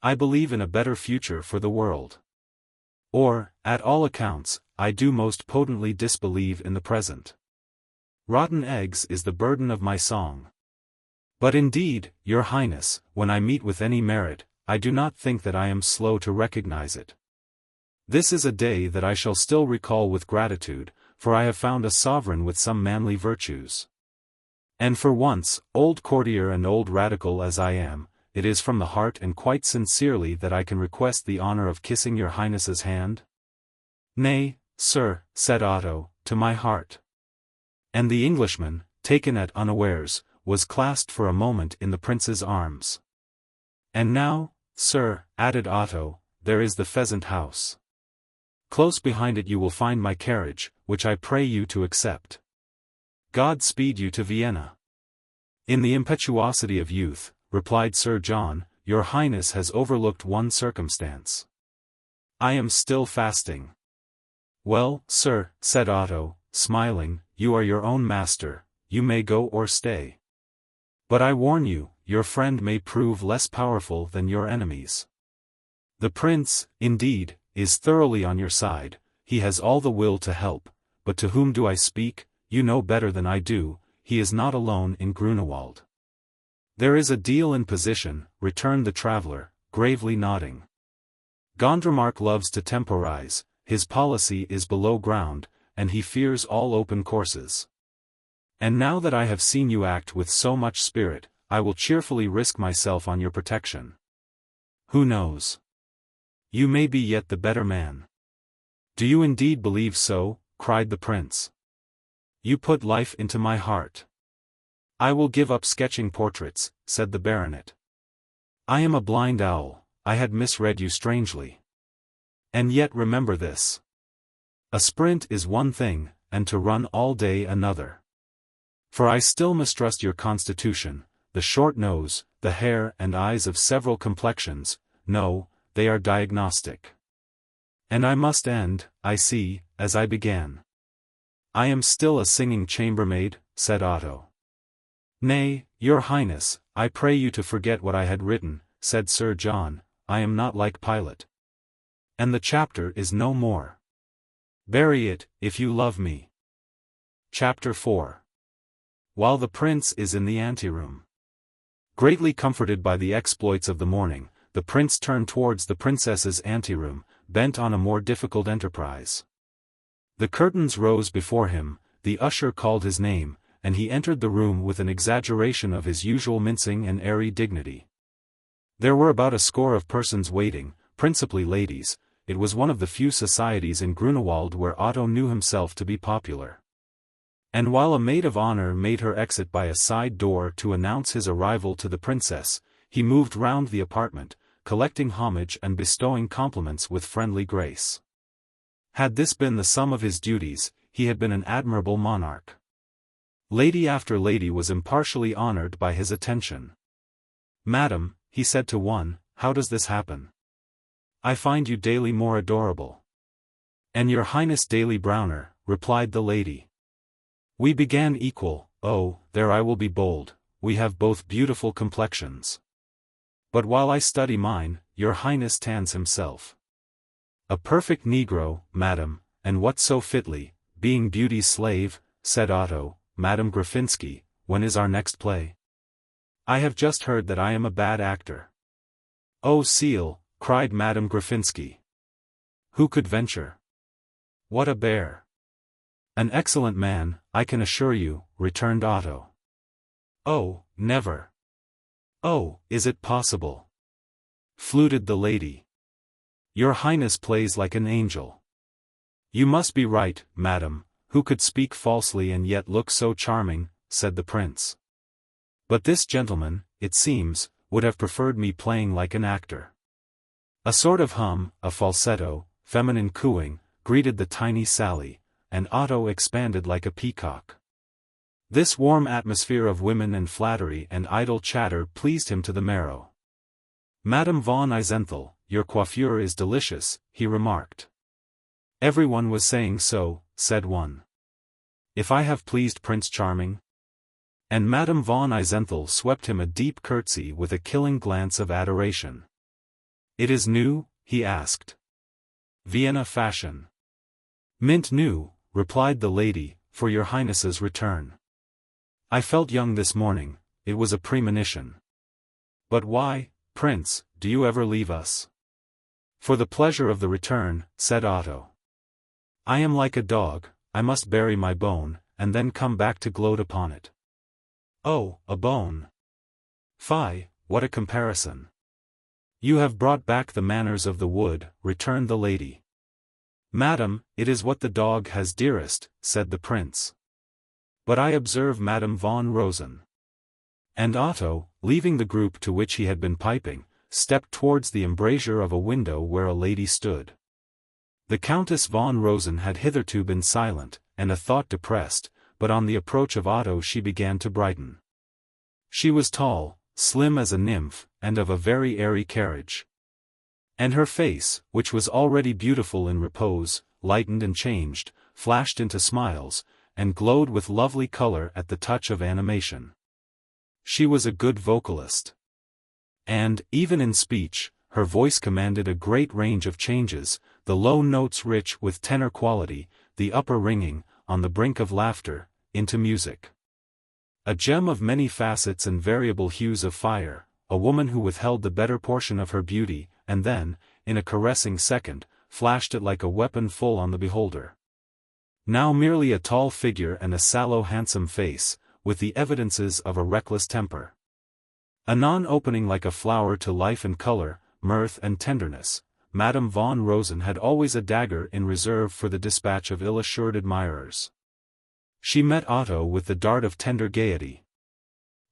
I believe in a better future for the world. Or, at all accounts, I do most potently disbelieve in the present. Rotten eggs is the burden of my song. But indeed, your Highness, when I meet with any merit, I do not think that I am slow to recognize it. This is a day that I shall still recall with gratitude, for I have found a sovereign with some manly virtues. And for once, old courtier and old radical as I am, it is from the heart and quite sincerely that I can request the honor of kissing your Highness's hand. Nay, sir," said Otto, "to my heart." And the Englishman, taken at unawares, was clasped for a moment in the prince's arms. "And now, sir," added Otto, "there is the pheasant house. Close behind it you will find my carriage, which I pray you to accept. God speed you to Vienna." "In the impetuosity of youth," replied Sir John, "your Highness has overlooked one circumstance. I am still fasting." "Well, sir," said Otto, smiling, "you are your own master, you may go or stay. But I warn you, your friend may prove less powerful than your enemies. The prince, indeed, is thoroughly on your side, he has all the will to help, but to whom do I speak? You know better than I do, he is not alone in Grünewald." "There is a deal in position," returned the traveller, gravely nodding. "Gondremark loves to temporize, his policy is below ground, and he fears all open courses. And now that I have seen you act with so much spirit, I will cheerfully risk myself on your protection. Who knows? You may be yet the better man." "Do you indeed believe so?" cried the prince. "You put life into my heart." "I will give up sketching portraits," said the baronet. "I am a blind owl, I had misread you strangely. And yet remember this. A sprint is one thing, and to run all day another. For I still mistrust your constitution, the short nose, the hair and eyes of several complexions, no, they are diagnostic. And I must end, I see, as I began." "I am still a singing chambermaid," said Otto. "Nay, your Highness, I pray you to forget what I had written," said Sir John, "I am not like Pilate. And the chapter is no more. Bury it, if you love me." Chapter 4. While the prince is in the anteroom. Greatly comforted by the exploits of the morning, the prince turned towards the princess's anteroom, bent on a more difficult enterprise. The curtains rose before him, the usher called his name, and he entered the room with an exaggeration of his usual mincing and airy dignity. There were about a score of persons waiting, principally ladies. It was one of the few societies in Grunewald where Otto knew himself to be popular. And while a maid of honor made her exit by a side door to announce his arrival to the princess, he moved round the apartment, collecting homage and bestowing compliments with friendly grace. Had this been the sum of his duties, he had been an admirable monarch. Lady after lady was impartially honored by his attention. "Madam," he said to one, "how does this happen? I find you daily more adorable." "And your Highness daily browner," replied the lady. "We began equal, oh, there I will be bold, we have both beautiful complexions. But while I study mine, your Highness tans himself." "A perfect Negro, madam, and what so fitly, being beauty's slave," said Otto. "Madam Graffinsky, when is our next play? I have just heard that I am a bad actor." "Oh seal," cried Madame Graffinsky. "Who could venture? What a bear!" "An excellent man, I can assure you," returned Otto. "Oh, never." "Oh, is it possible?" fluted the lady. "Your Highness plays like an angel." "You must be right, madam, who could speak falsely and yet look so charming," said the prince. "But this gentleman, it seems, would have preferred me playing like an actor." A sort of hum, a falsetto, feminine cooing, greeted the tiny sally, and Otto expanded like a peacock. This warm atmosphere of women and flattery and idle chatter pleased him to the marrow. "Madame von Eisenthal, your coiffure is delicious," he remarked. "Everyone was saying so," said one. "If I have pleased Prince Charming?" And Madame von Eisenthal swept him a deep curtsy with a killing glance of adoration. "It is new?" he asked. "Vienna fashion." "Mint new," replied the lady, "for your Highness's return. I felt young this morning, it was a premonition." "But why, Prince, do you ever leave us?" "For the pleasure of the return," said Otto. "I am like a dog, I must bury my bone, and then come back to gloat upon it." "Oh, a bone! Fie, what a comparison!" "You have brought back the manners of the wood," returned the lady. "Madam, it is what the dog has dearest," said the prince. "But I observe Madame von Rosen." And Otto, leaving the group to which he had been piping, stepped towards the embrasure of a window where a lady stood. The Countess von Rosen had hitherto been silent, and a thought depressed, but on the approach of Otto she began to brighten. She was tall, slim as a nymph, and of a very airy carriage. And her face, which was already beautiful in repose, lightened and changed, flashed into smiles, and glowed with lovely color at the touch of animation. She was a good vocalist. And, even in speech, her voice commanded a great range of changes, the low notes rich with tenor quality, the upper ringing, on the brink of laughter, into music. A gem of many facets and variable hues of fire, a woman who withheld the better portion of her beauty, and then, in a caressing second, flashed it like a weapon full on the beholder. Now merely a tall figure and a sallow handsome face, with the evidences of a reckless temper. Anon opening like a flower to life and color, mirth and tenderness, Madame von Rosen had always a dagger in reserve for the dispatch of ill-assured admirers. She met Otto with the dart of tender gaiety.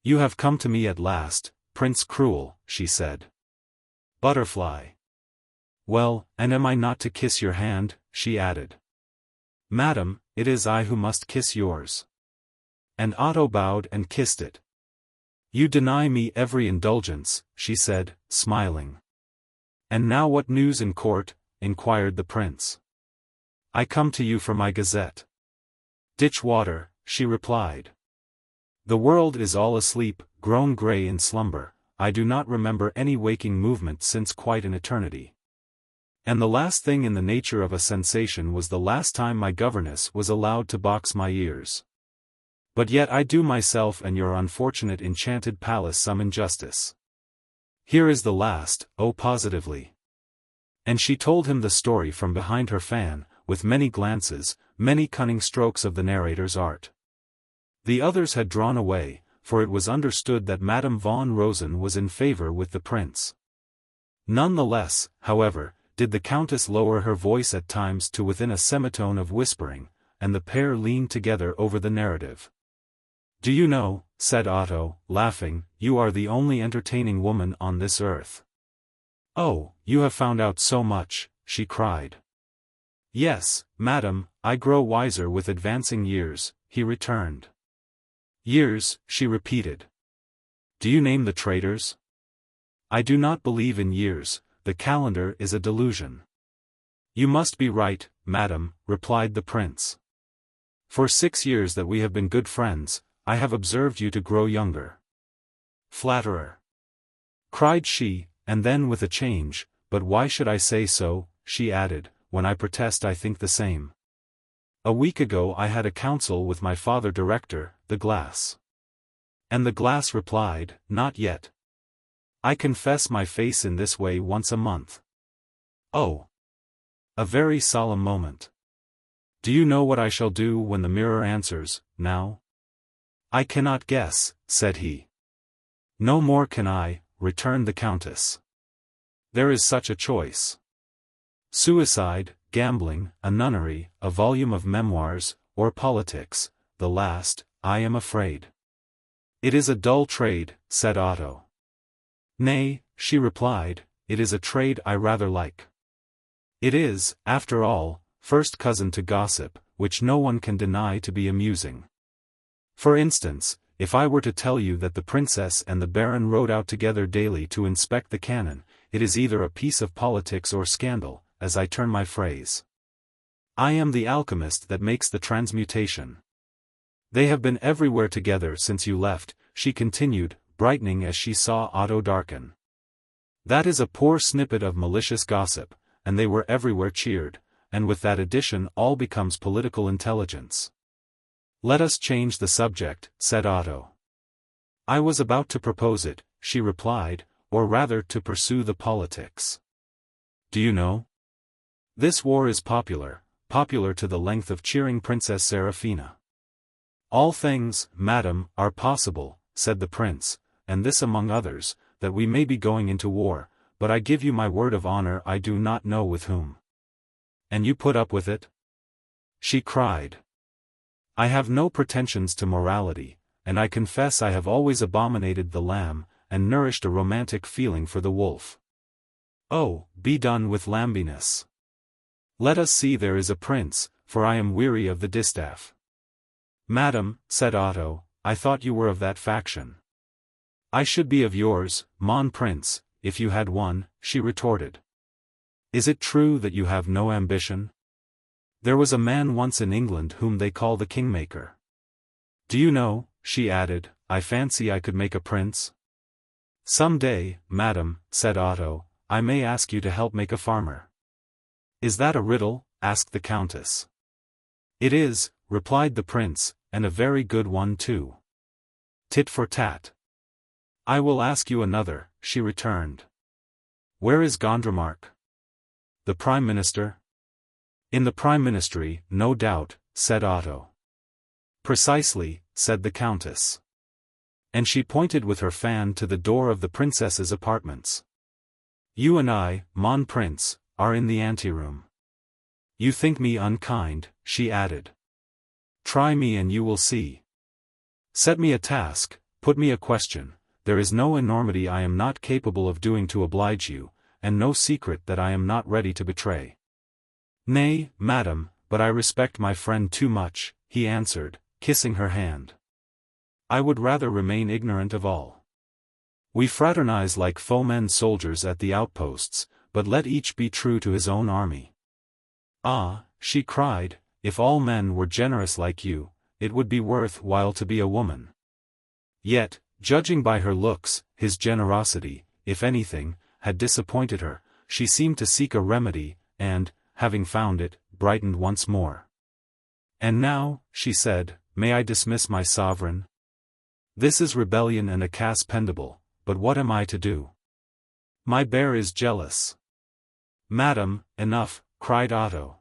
"You have come to me at last, Prince Cruel," she said. "Butterfly." "Well, and am I not to kiss your hand?" she added. "Madam, it is I who must kiss yours." And Otto bowed and kissed it. "You deny me every indulgence," she said, smiling. "And now what news in court?" inquired the prince. "I come to you for my gazette." "Ditch water," she replied. "The world is all asleep, grown grey in slumber. I do not remember any waking movement since quite an eternity. And the last thing in the nature of a sensation was the last time my governess was allowed to box my ears. But yet I do myself and your unfortunate enchanted palace some injustice. Here is the last, oh positively." And she told him the story from behind her fan, with many glances, many cunning strokes of the narrator's art. The others had drawn away, for it was understood that Madame von Rosen was in favor with the prince. None the less, however, did the countess lower her voice at times to within a semitone of whispering, and the pair leaned together over the narrative. "Do you know," said Otto, laughing, "you are the only entertaining woman on this earth." "Oh, you have found out so much," she cried. "Yes, madam, I grow wiser with advancing years," he returned. "Years," she repeated. "Do you name the traitors?" "I do not believe in years, the calendar is a delusion." "You must be right, madam," replied the prince. "For 6 years that we have been good friends, I have observed you to grow younger." "Flatterer!" cried she, and then with a change, "But why should I say so?" she added, "when I protest I think the same. A week ago I had a council with my father director, the glass." And the glass replied, "Not yet. I confess my face in this way once a month." "Oh! A very solemn moment. Do you know what I shall do when the mirror answers, now?" "I cannot guess," said he. "No more can I," returned the countess. "There is such a choice. Suicide, gambling, a nunnery, a volume of memoirs, or politics, the last, I am afraid." "It is a dull trade," said Otto. "Nay," she replied, "it is a trade I rather like. It is, after all, first cousin to gossip, which no one can deny to be amusing. For instance, if I were to tell you that the princess and the baron rode out together daily to inspect the cannon, it is either a piece of politics or scandal, as I turn my phrase. I am the alchemist that makes the transmutation. They have been everywhere together since you left," she continued, brightening as she saw Otto darken. "That is a poor snippet of malicious gossip, and they were everywhere cheered, and with that addition all becomes political intelligence." "Let us change the subject," said Otto. "I was about to propose it," she replied, "or rather to pursue the politics. Do you know? This war is popular to the length of cheering Princess Seraphina." "All things, madam, are possible," said the prince, "and this among others, that we may be going into war, but I give you my word of honor I do not know with whom." And you put up with it? She cried. I have no pretensions to morality, and I confess I have always abominated the lamb, and nourished a romantic feeling for the wolf. Oh, be done with lambiness. Let us see there is a prince, for I am weary of the distaff. Madam, said Otto, I thought you were of that faction. I should be of yours, mon prince, if you had one, she retorted. Is it true that you have no ambition? There was a man once in England whom they call the Kingmaker. Do you know, she added, I fancy I could make a prince. Some day, madam, said Otto, I may ask you to help make a farmer. Is that a riddle? Asked the countess. It is, replied the prince, and a very good one too. Tit for tat. I will ask you another, she returned. Where is Gondremark? The Prime Minister? In the Prime Ministry, no doubt, said Otto. Precisely, said the countess. And she pointed with her fan to the door of the princess's apartments. You and I, mon prince, are in the anteroom. You think me unkind, she added. Try me and you will see. Set me a task, put me a question, there is no enormity I am not capable of doing to oblige you, and no secret that I am not ready to betray. Nay, madam, but I respect my friend too much, he answered, kissing her hand. I would rather remain ignorant of all. We fraternize like foemen soldiers at the outposts, but let each be true to his own army. Ah, she cried, if all men were generous like you, it would be worth while to be a woman. Yet, judging by her looks, his generosity, if anything, had disappointed her, she seemed to seek a remedy, and, having found it, brightened once more. And now, she said, may I dismiss my sovereign? This is rebellion and a case pendible, but what am I to do? My bear is jealous. Madam, enough, cried Otto.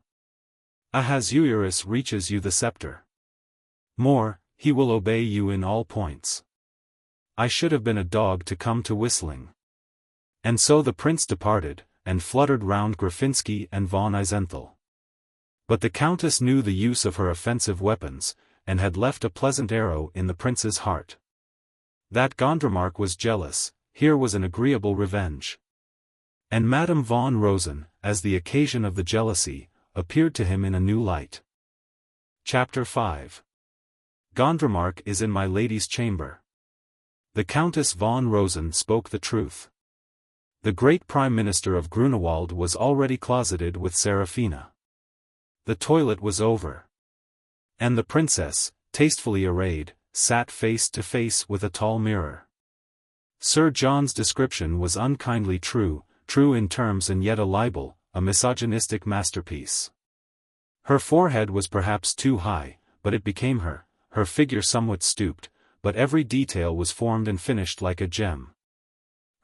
Ahasuerus reaches you the scepter. More, he will obey you in all points. I should have been a dog to come to whistling. And so the prince departed, and fluttered round Graffinsky and von Eisenthal. But the countess knew the use of her offensive weapons, and had left a pleasant arrow in the prince's heart. That Gondremark was jealous, here was an agreeable revenge. And Madame von Rosen, as the occasion of the jealousy, appeared to him in a new light. Chapter 5. Gondremark is in my lady's chamber. The Countess von Rosen spoke the truth. The great Prime Minister of Grünewald was already closeted with Seraphina. The toilet was over. And the princess, tastefully arrayed, sat face to face with a tall mirror. Sir John's description was unkindly true in terms and yet a libel, a misogynistic masterpiece. Her forehead was perhaps too high, but it became her, her figure somewhat stooped, but every detail was formed and finished like a gem.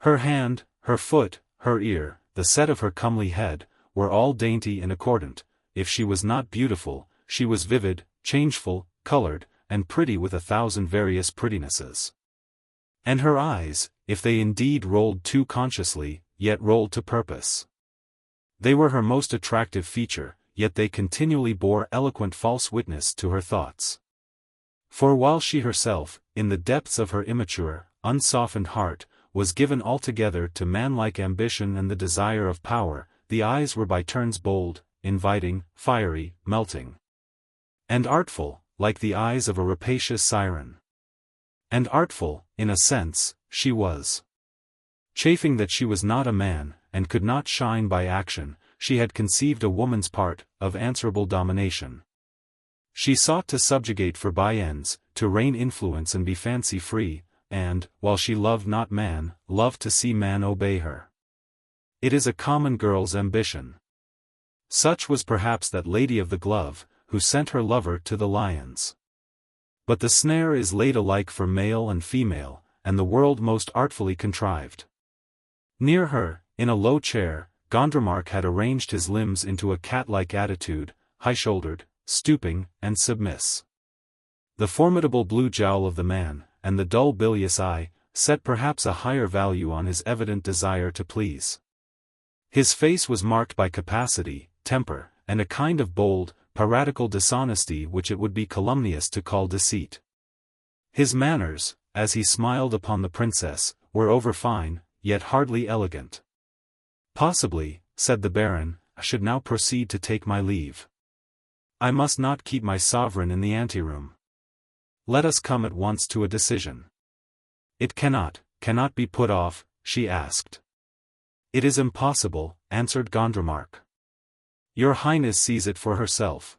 Her hand, her foot, her ear, the set of her comely head, were all dainty and accordant. If she was not beautiful, she was vivid, changeful, colored, and pretty with 1,000 various prettinesses. And her eyes, if they indeed rolled too consciously, yet rolled to purpose. They were her most attractive feature, yet they continually bore eloquent false witness to her thoughts. For while she herself, in the depths of her immature, unsoftened heart, was given altogether to manlike ambition and the desire of power, the eyes were by turns bold, inviting, fiery, melting. And artful, like the eyes of a rapacious siren. And artful, in a sense, she was. Chafing that she was not a man, and could not shine by action, she had conceived a woman's part, of answerable domination. She sought to subjugate for by ends, to reign influence and be fancy-free, and, while she loved not man, loved to see man obey her. It is a common girl's ambition. Such was perhaps that lady of the glove, who sent her lover to the lions. But the snare is laid alike for male and female, and the world most artfully contrived. Near her, in a low chair, Gondremark had arranged his limbs into a cat-like attitude, high-shouldered, stooping, and submiss. The formidable blue jowl of the man, and the dull bilious eye, set perhaps a higher value on his evident desire to please. His face was marked by capacity, temper, and a kind of bold, piratical dishonesty which it would be calumnious to call deceit. His manners, as he smiled upon the princess, were over-fine, yet hardly elegant. "Possibly," said the Baron, "I should now proceed to take my leave. I must not keep my sovereign in the anteroom. Let us come at once to a decision." "It cannot be put off?" she asked. "It is impossible," answered Gondremark. "Your Highness sees it for herself.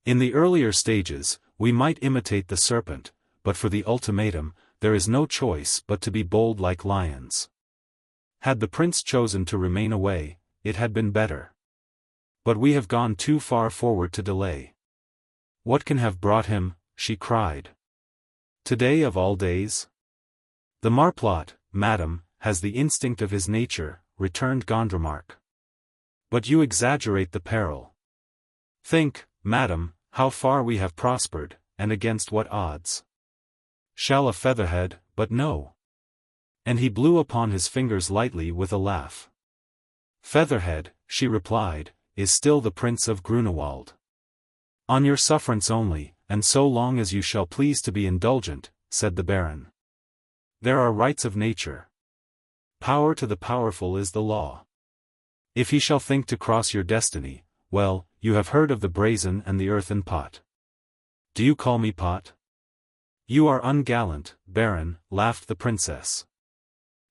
In the earlier stages, we might imitate the serpent, but for the ultimatum, there is no choice but to be bold like lions. Had the prince chosen to remain away, it had been better. But we have gone too far forward to delay." "What can have brought him?" she cried. "Today of all days?" "The marplot, madam, has the instinct of his nature," returned Gondremark. "But you exaggerate the peril. Think, madam, how far we have prospered, and against what odds. Shall a featherhead, but no." And he blew upon his fingers lightly with a laugh. "Featherhead," she replied, "is still the Prince of Grunewald. On your sufferance only, and so long as you shall please to be indulgent," said the Baron. "There are rights of nature. Power to the powerful is the law. If he shall think to cross your destiny, well, you have heard of the brazen and the earthen pot." "Do you call me pot?" "You are ungallant, Baron," laughed the princess.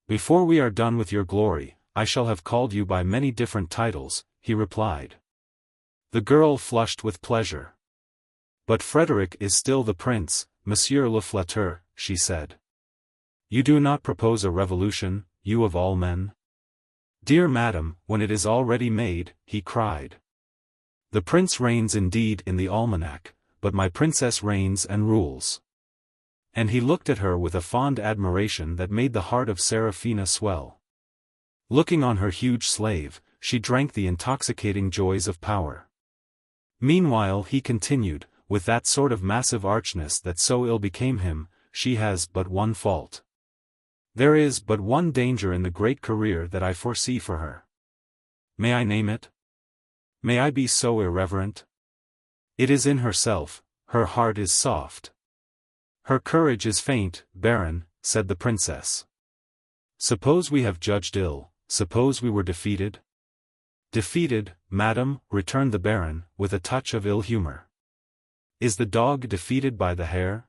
"Before we are done with your glory, I shall have called you by many different titles," he replied. The girl flushed with pleasure. "But Frederick is still the prince, Monsieur le Flatteur," she said. "You do not propose a revolution, you of all men?" "Dear madam, when it is already made," he cried. "The prince reigns indeed in the almanac, but my princess reigns and rules." And he looked at her with a fond admiration that made the heart of Seraphina swell. Looking on her huge slave, she drank the intoxicating joys of power. Meanwhile he continued, with that sort of massive archness that so ill became him, "She has but one fault. There is but one danger in the great career that I foresee for her. May I name it? May I be so irreverent? It is in herself. Her heart is soft. Her courage is faint, Baron," said the princess. "Suppose we have judged ill, suppose we were defeated?" "Defeated, madam," returned the Baron, with a touch of ill humor. "Is the dog defeated by the hare?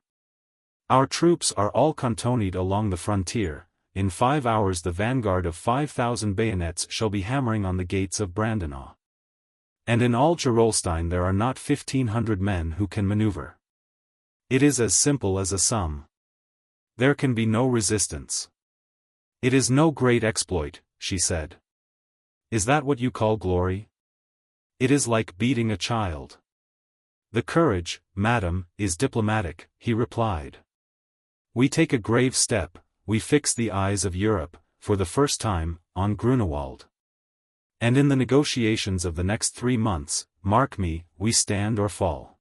Our troops are all cantoned along the frontier. In 5 hours the vanguard of 5,000 bayonets shall be hammering on the gates of Brandenau. And in all Gerolstein there are not 1,500 men who can maneuver. It is as simple as a sum. There can be no resistance." "It is no great exploit," she said. "Is that what you call glory? It is like beating a child." "The courage, madam, is diplomatic," he replied. "We take a grave step, we fix the eyes of Europe, for the first time, on Grunewald. And in the negotiations of the next 3 months, mark me, we stand or fall.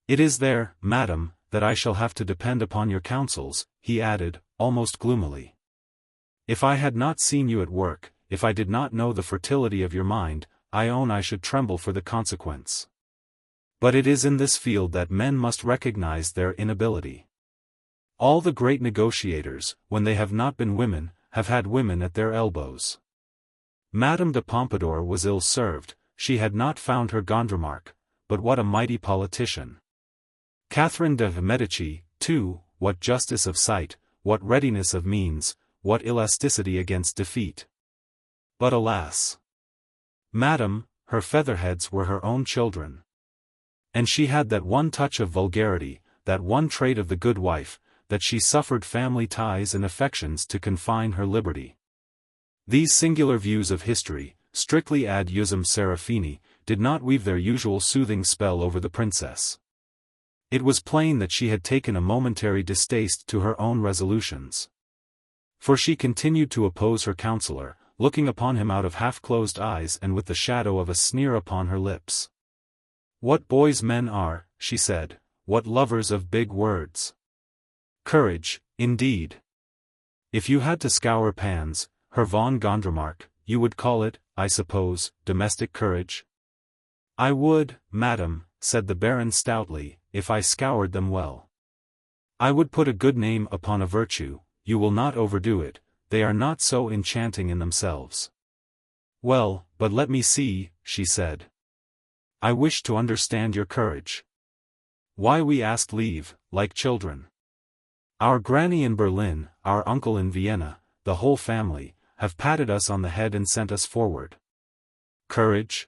It is there, madam, that I shall have to depend upon your counsels," he added, almost gloomily. "If I had not seen you at work, if I did not know the fertility of your mind, I own I should tremble for the consequence. But it is in this field that men must recognize their inability. All the great negotiators, when they have not been women, have had women at their elbows. Madame de Pompadour was ill-served, she had not found her Gondremark, but what a mighty politician! Catherine de Medici, too, what justice of sight, what readiness of means, what elasticity against defeat! But alas! Madam, her featherheads were her own children. And she had that one touch of vulgarity, that one trait of the good wife, that she suffered family ties and affections to confine her liberty. These singular views of history, strictly ad usum Seraphini, did not weave their usual soothing spell over the princess. It was plain that she had taken a momentary distaste to her own resolutions. For she continued to oppose her counselor, looking upon him out of half-closed eyes and with the shadow of a sneer upon her lips. "What boys men are," she said, "what lovers of big words. Courage, indeed. If you had to scour pans, Herr von Gondremark, you would call it, I suppose, domestic courage?" I would, madam, said the Baron stoutly, if I scoured them well. I would put a good name upon a virtue, you will not overdo it, they are not so enchanting in themselves. Well, but let me see, she said. I wish to understand your courage. Why we asked leave, like children. Our granny in Berlin, our uncle in Vienna, the whole family, have patted us on the head and sent us forward. Courage?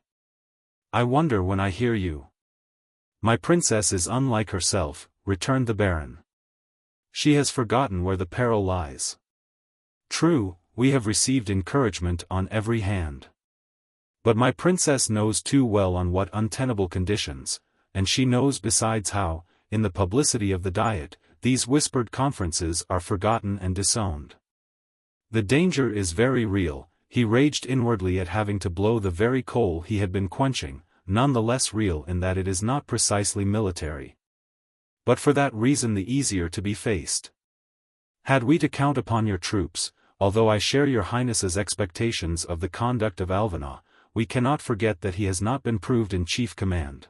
I wonder when I hear you. My princess is unlike herself, returned the Baron. She has forgotten where the peril lies. True, we have received encouragement on every hand. But my princess knows too well on what untenable conditions, and she knows besides how, in the publicity of the Diet, these whispered conferences are forgotten and disowned. The danger is very real, he raged inwardly at having to blow the very coal he had been quenching, none the less real in that it is not precisely military. But for that reason the easier to be faced. Had we to count upon your troops, although I share your Highness's expectations of the conduct of Alvanah, we cannot forget that he has not been proved in chief command.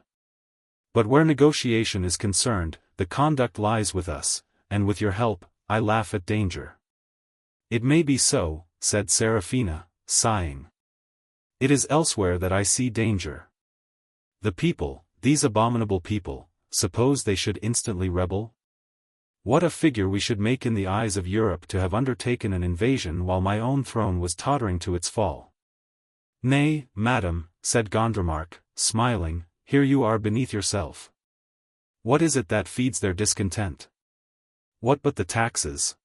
But where negotiation is concerned, the conduct lies with us, and with your help, I laugh at danger. It may be so, said Seraphina, sighing. It is elsewhere that I see danger. The people, these abominable people, suppose they should instantly rebel? What a figure we should make in the eyes of Europe to have undertaken an invasion while my own throne was tottering to its fall. Nay, madam, said Gondremark, smiling, here you are beneath yourself. What is it that feeds their discontent? What but the taxes?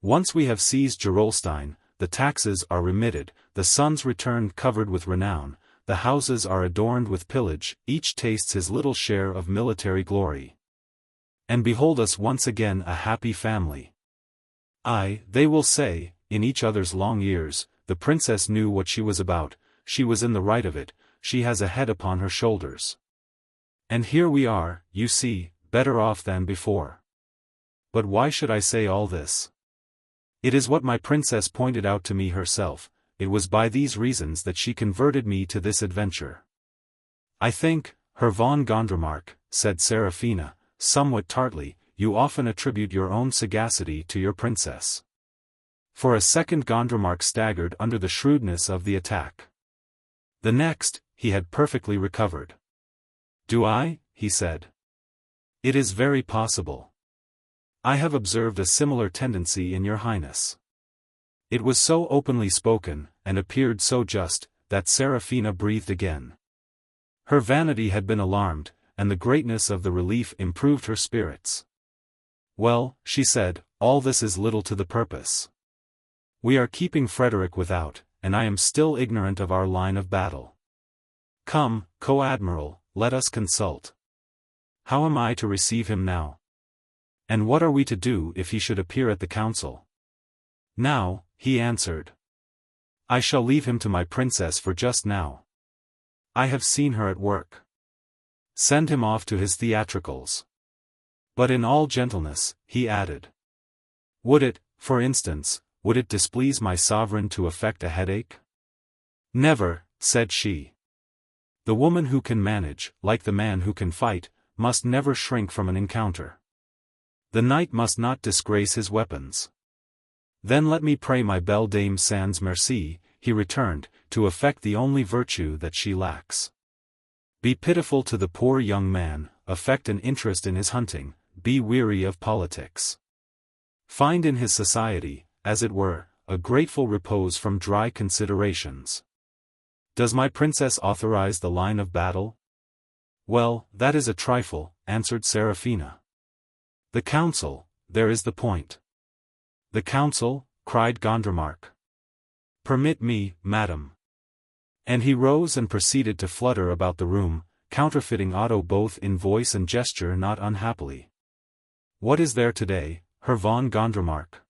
Once we have seized Gerolstein, the taxes are remitted, the sons return covered with renown, the houses are adorned with pillage, each tastes his little share of military glory. And behold us once again a happy family. Aye, they will say, in each other's long ears, the princess knew what she was about, she was in the right of it, she has a head upon her shoulders. And here we are, you see, better off than before. But why should I say all this? It is what my princess pointed out to me herself, it was by these reasons that she converted me to this adventure. I think, Herr von Gondremark, said Seraphina, somewhat tartly, you often attribute your own sagacity to your princess. For a second Gondremark staggered under the shrewdness of the attack. The next, he had perfectly recovered. Do I? He said. It is very possible. I have observed a similar tendency in your Highness. It was so openly spoken, and appeared so just, that Seraphina breathed again. Her vanity had been alarmed, and the greatness of the relief improved her spirits. Well, she said, all this is little to the purpose. We are keeping Frederick without, and I am still ignorant of our line of battle. Come, co-admiral, let us consult. How am I to receive him now? And what are we to do if he should appear at the council? Now, he answered. I shall leave him to my princess for just now. I have seen her at work. Send him off to his theatricals. But in all gentleness, he added. Would it, for instance, would it displease my sovereign to affect a headache? Never, said she. The woman who can manage, like the man who can fight, must never shrink from an encounter. The knight must not disgrace his weapons. Then let me pray my belle dame sans merci, he returned, to affect the only virtue that she lacks. Be pitiful to the poor young man, affect an interest in his hunting, be weary of politics. Find in his society, as it were, a grateful repose from dry considerations. Does my princess authorize the line of battle? Well, that is a trifle, answered Seraphina. The council, there is the point. The council, cried Gondremark. Permit me, madam. And he rose and proceeded to flutter about the room, counterfeiting Otto both in voice and gesture not unhappily. What is there today, Herr von Gondremark?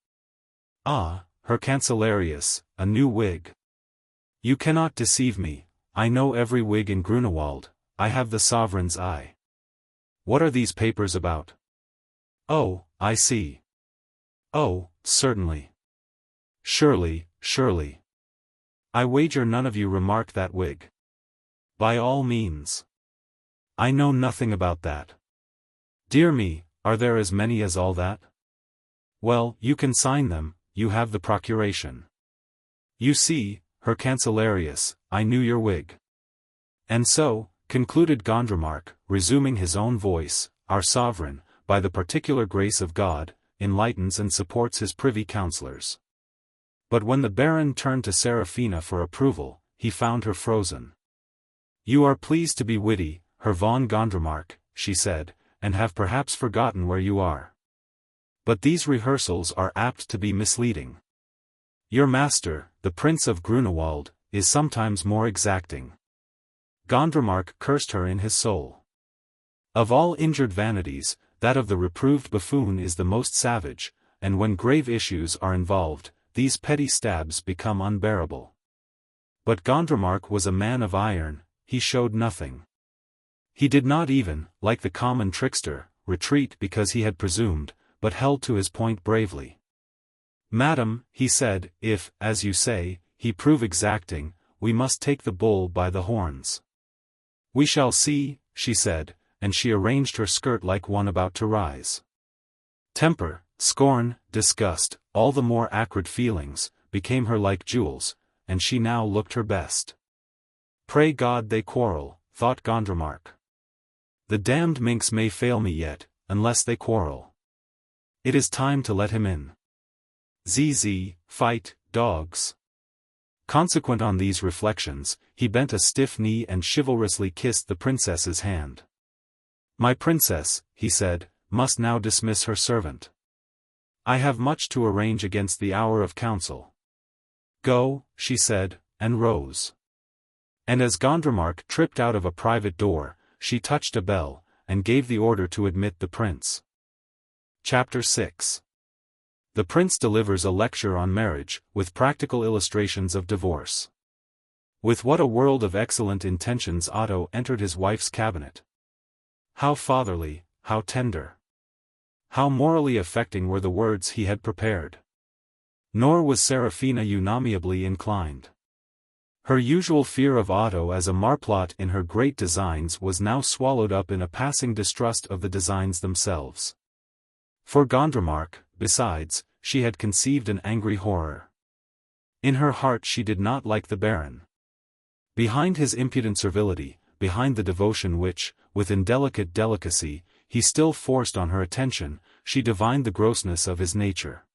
Ah, Herr Cancellarius, a new wig. You cannot deceive me, I know every wig in Grünewald, I have the sovereign's eye. What are these papers about? Oh, I see. Oh, certainly. Surely, surely. I wager none of you remarked that wig. By all means. I know nothing about that. Dear me, are there as many as all that? Well, you can sign them, you have the procuration. You see, Her Cancellarius, I knew your wig. And so, concluded Gondremark, resuming his own voice, our sovereign, by the particular grace of God, enlightens and supports his privy councillors. But when the Baron turned to Seraphina for approval, he found her frozen. You are pleased to be witty, Herr von Gondremark, she said, and have perhaps forgotten where you are. But these rehearsals are apt to be misleading. Your master, the Prince of Grunewald, is sometimes more exacting. Gondremark cursed her in his soul. Of all injured vanities, that of the reproved buffoon is the most savage, and when grave issues are involved, these petty stabs become unbearable. But Gondremark was a man of iron, he showed nothing. He did not even, like the common trickster, retreat because he had presumed, but held to his point bravely. Madam, he said, if, as you say, he prove exacting, we must take the bull by the horns. We shall see, she said, and she arranged her skirt like one about to rise. Temper, scorn, disgust, all the more acrid feelings, became her like jewels, and she now looked her best. Pray God they quarrel, thought Gondremark. The damned minx may fail me yet, unless they quarrel. It is time to let him in. ZZ, fight, dogs. Consequent on these reflections, he bent a stiff knee and chivalrously kissed the princess's hand. My princess, he said, must now dismiss her servant. I have much to arrange against the hour of council. Go, she said, and rose. And as Gondremark tripped out of a private door, she touched a bell, and gave the order to admit the prince. Chapter 6. The prince delivers a lecture on marriage, with practical illustrations of divorce. With what a world of excellent intentions Otto entered his wife's cabinet. How fatherly, how tender. How morally affecting were the words he had prepared. Nor was Seraphina unamiably inclined. Her usual fear of Otto as a marplot in her great designs was now swallowed up in a passing distrust of the designs themselves. For Gondremark, besides, she had conceived an angry horror. In her heart she did not like the Baron. Behind his impudent servility, behind the devotion which, with indelicate delicacy, he still forced on her attention, she divined the grossness of his nature.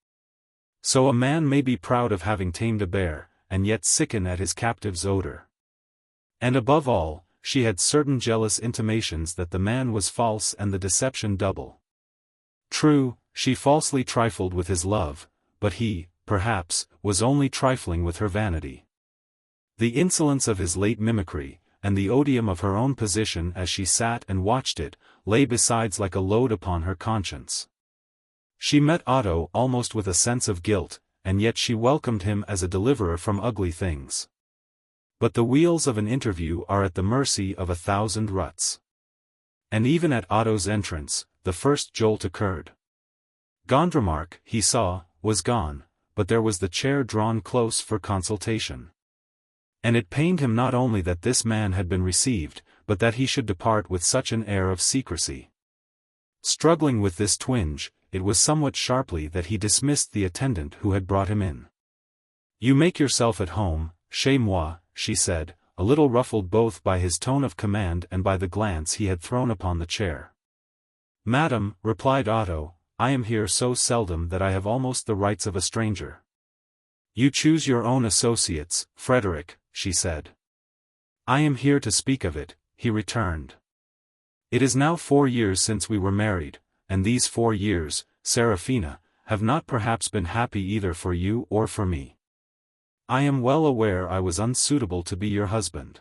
So a man may be proud of having tamed a bear, and yet sicken at his captive's odor. And above all, she had certain jealous intimations that the man was false and the deception double. True, she falsely trifled with his love, but he, perhaps, was only trifling with her vanity. The insolence of his late mimicry, and the odium of her own position as she sat and watched it, lay besides like a load upon her conscience. She met Otto almost with a sense of guilt, and yet she welcomed him as a deliverer from ugly things. But the wheels of an interview are at the mercy of 1,000 ruts. And even at Otto's entrance, the first jolt occurred. Gondremark, he saw, was gone, but there was the chair drawn close for consultation. And it pained him not only that this man had been received, but that he should depart with such an air of secrecy. Struggling with this twinge, it was somewhat sharply that he dismissed the attendant who had brought him in. You make yourself at home, chez moi, she said, a little ruffled both by his tone of command and by the glance he had thrown upon the chair. Madam, replied Otto, I am here so seldom that I have almost the rights of a stranger. You choose your own associates, Frederick, she said. I am here to speak of it, he returned. It is now 4 years since we were married, and these 4 years, Seraphina, have not perhaps been happy either for you or for me. I am well aware I was unsuitable to be your husband.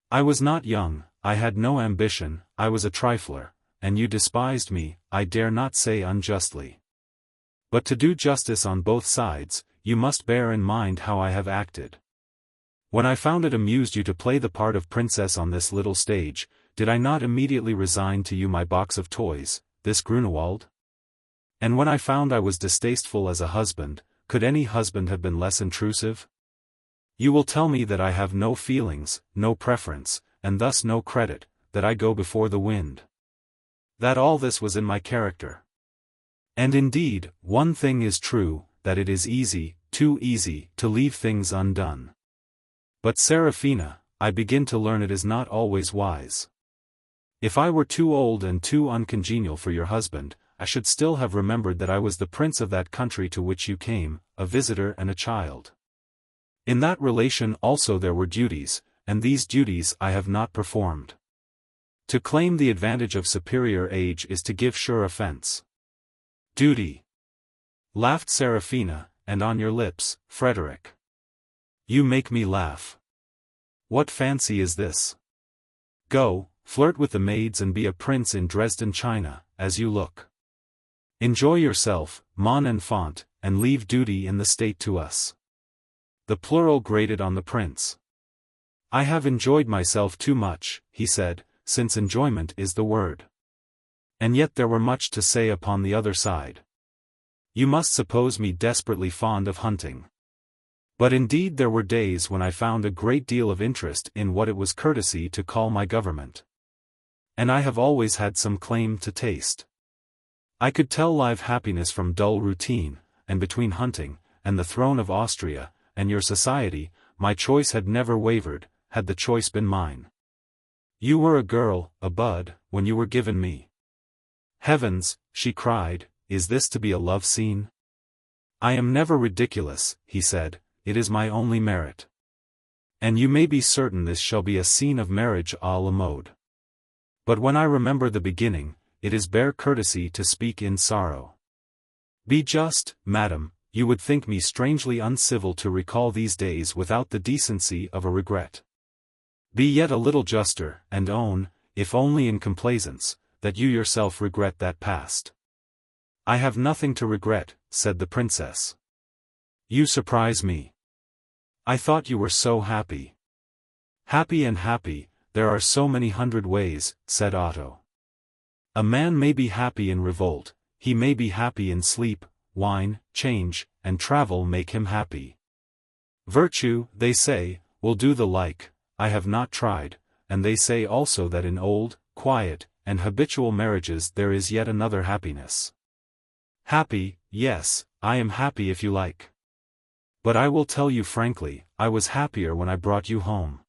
I was not young, I had no ambition, I was a trifler, and you despised me, I dare not say unjustly. But to do justice on both sides, you must bear in mind how I have acted. When I found it amused you to play the part of princess on this little stage, did I not immediately resign to you my box of toys, this Grünewald? And when I found I was distasteful as a husband, could any husband have been less intrusive? You will tell me that I have no feelings, no preference, and thus no credit, that I go before the wind. That all this was in my character. And indeed, one thing is true, that it is easy, too easy, to leave things undone. But Seraphina, I begin to learn it is not always wise. If I were too old and too uncongenial for your husband, I should still have remembered that I was the prince of that country to which you came, a visitor and a child. In that relation also there were duties, and these duties I have not performed. To claim the advantage of superior age is to give sure offense. Duty! Laughed Seraphina, and on your lips, Frederick. You make me laugh. What fancy is this? Go, flirt with the maids and be a prince in Dresden China, as you look. Enjoy yourself, mon enfant, and leave duty in the state to us. The plural grated on the prince. I have enjoyed myself too much, he said, since enjoyment is the word. And yet there were much to say upon the other side. You must suppose me desperately fond of hunting. But indeed there were days when I found a great deal of interest in what it was courtesy to call my government. And I have always had some claim to taste. I could tell live happiness from dull routine, and between hunting, and the throne of Austria, and your society, my choice had never wavered, had the choice been mine. You were a girl, a bud, when you were given me. Heavens, she cried, is this to be a love scene? I am never ridiculous, he said, it is my only merit. And you may be certain this shall be a scene of marriage à la mode. But when I remember the beginning, it is bare courtesy to speak in sorrow. Be just, madam, you would think me strangely uncivil to recall these days without the decency of a regret. Be yet a little juster, and own, if only in complaisance, that you yourself regret that past. I have nothing to regret, said the princess. You surprise me. I thought you were so happy. Happy and happy, there are so many hundred ways, said Otto. A man may be happy in revolt, he may be happy in sleep, wine, change, and travel make him happy. Virtue, they say, will do the like, I have not tried, and they say also that in old, quiet, and habitual marriages there is yet another happiness. Happy, yes, I am happy if you like. But I will tell you frankly, I was happier when I brought you home.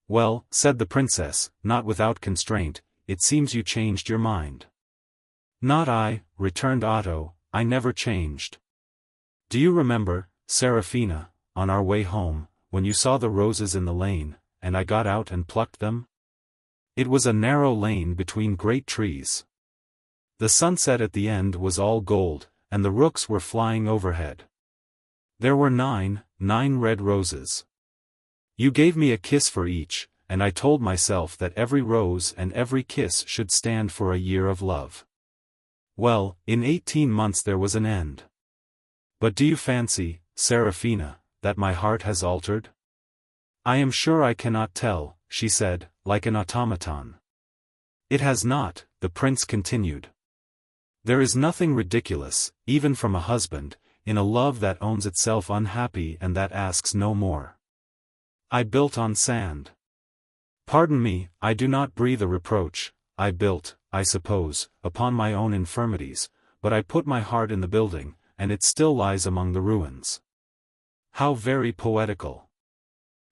Well, said the princess, not without constraint, it seems you changed your mind. Not I, returned Otto, I never changed. Do you remember, Seraphina, on our way home, when you saw the roses in the lane, and I got out and plucked them? It was a narrow lane between great trees. The sunset at the end was all gold, and the rooks were flying overhead. There were nine red roses. You gave me a kiss for each, and I told myself that every rose and every kiss should stand for a year of love. Well, in 18 months there was an end. But do you fancy, Seraphina, that my heart has altered? I am sure I cannot tell, she said, like an automaton. It has not, the prince continued. There is nothing ridiculous, even from a husband, in a love that owns itself unhappy and that asks no more. I built on sand. Pardon me, I do not breathe a reproach, I built, I suppose, upon my own infirmities, but I put my heart in the building, and it still lies among the ruins. How very poetical!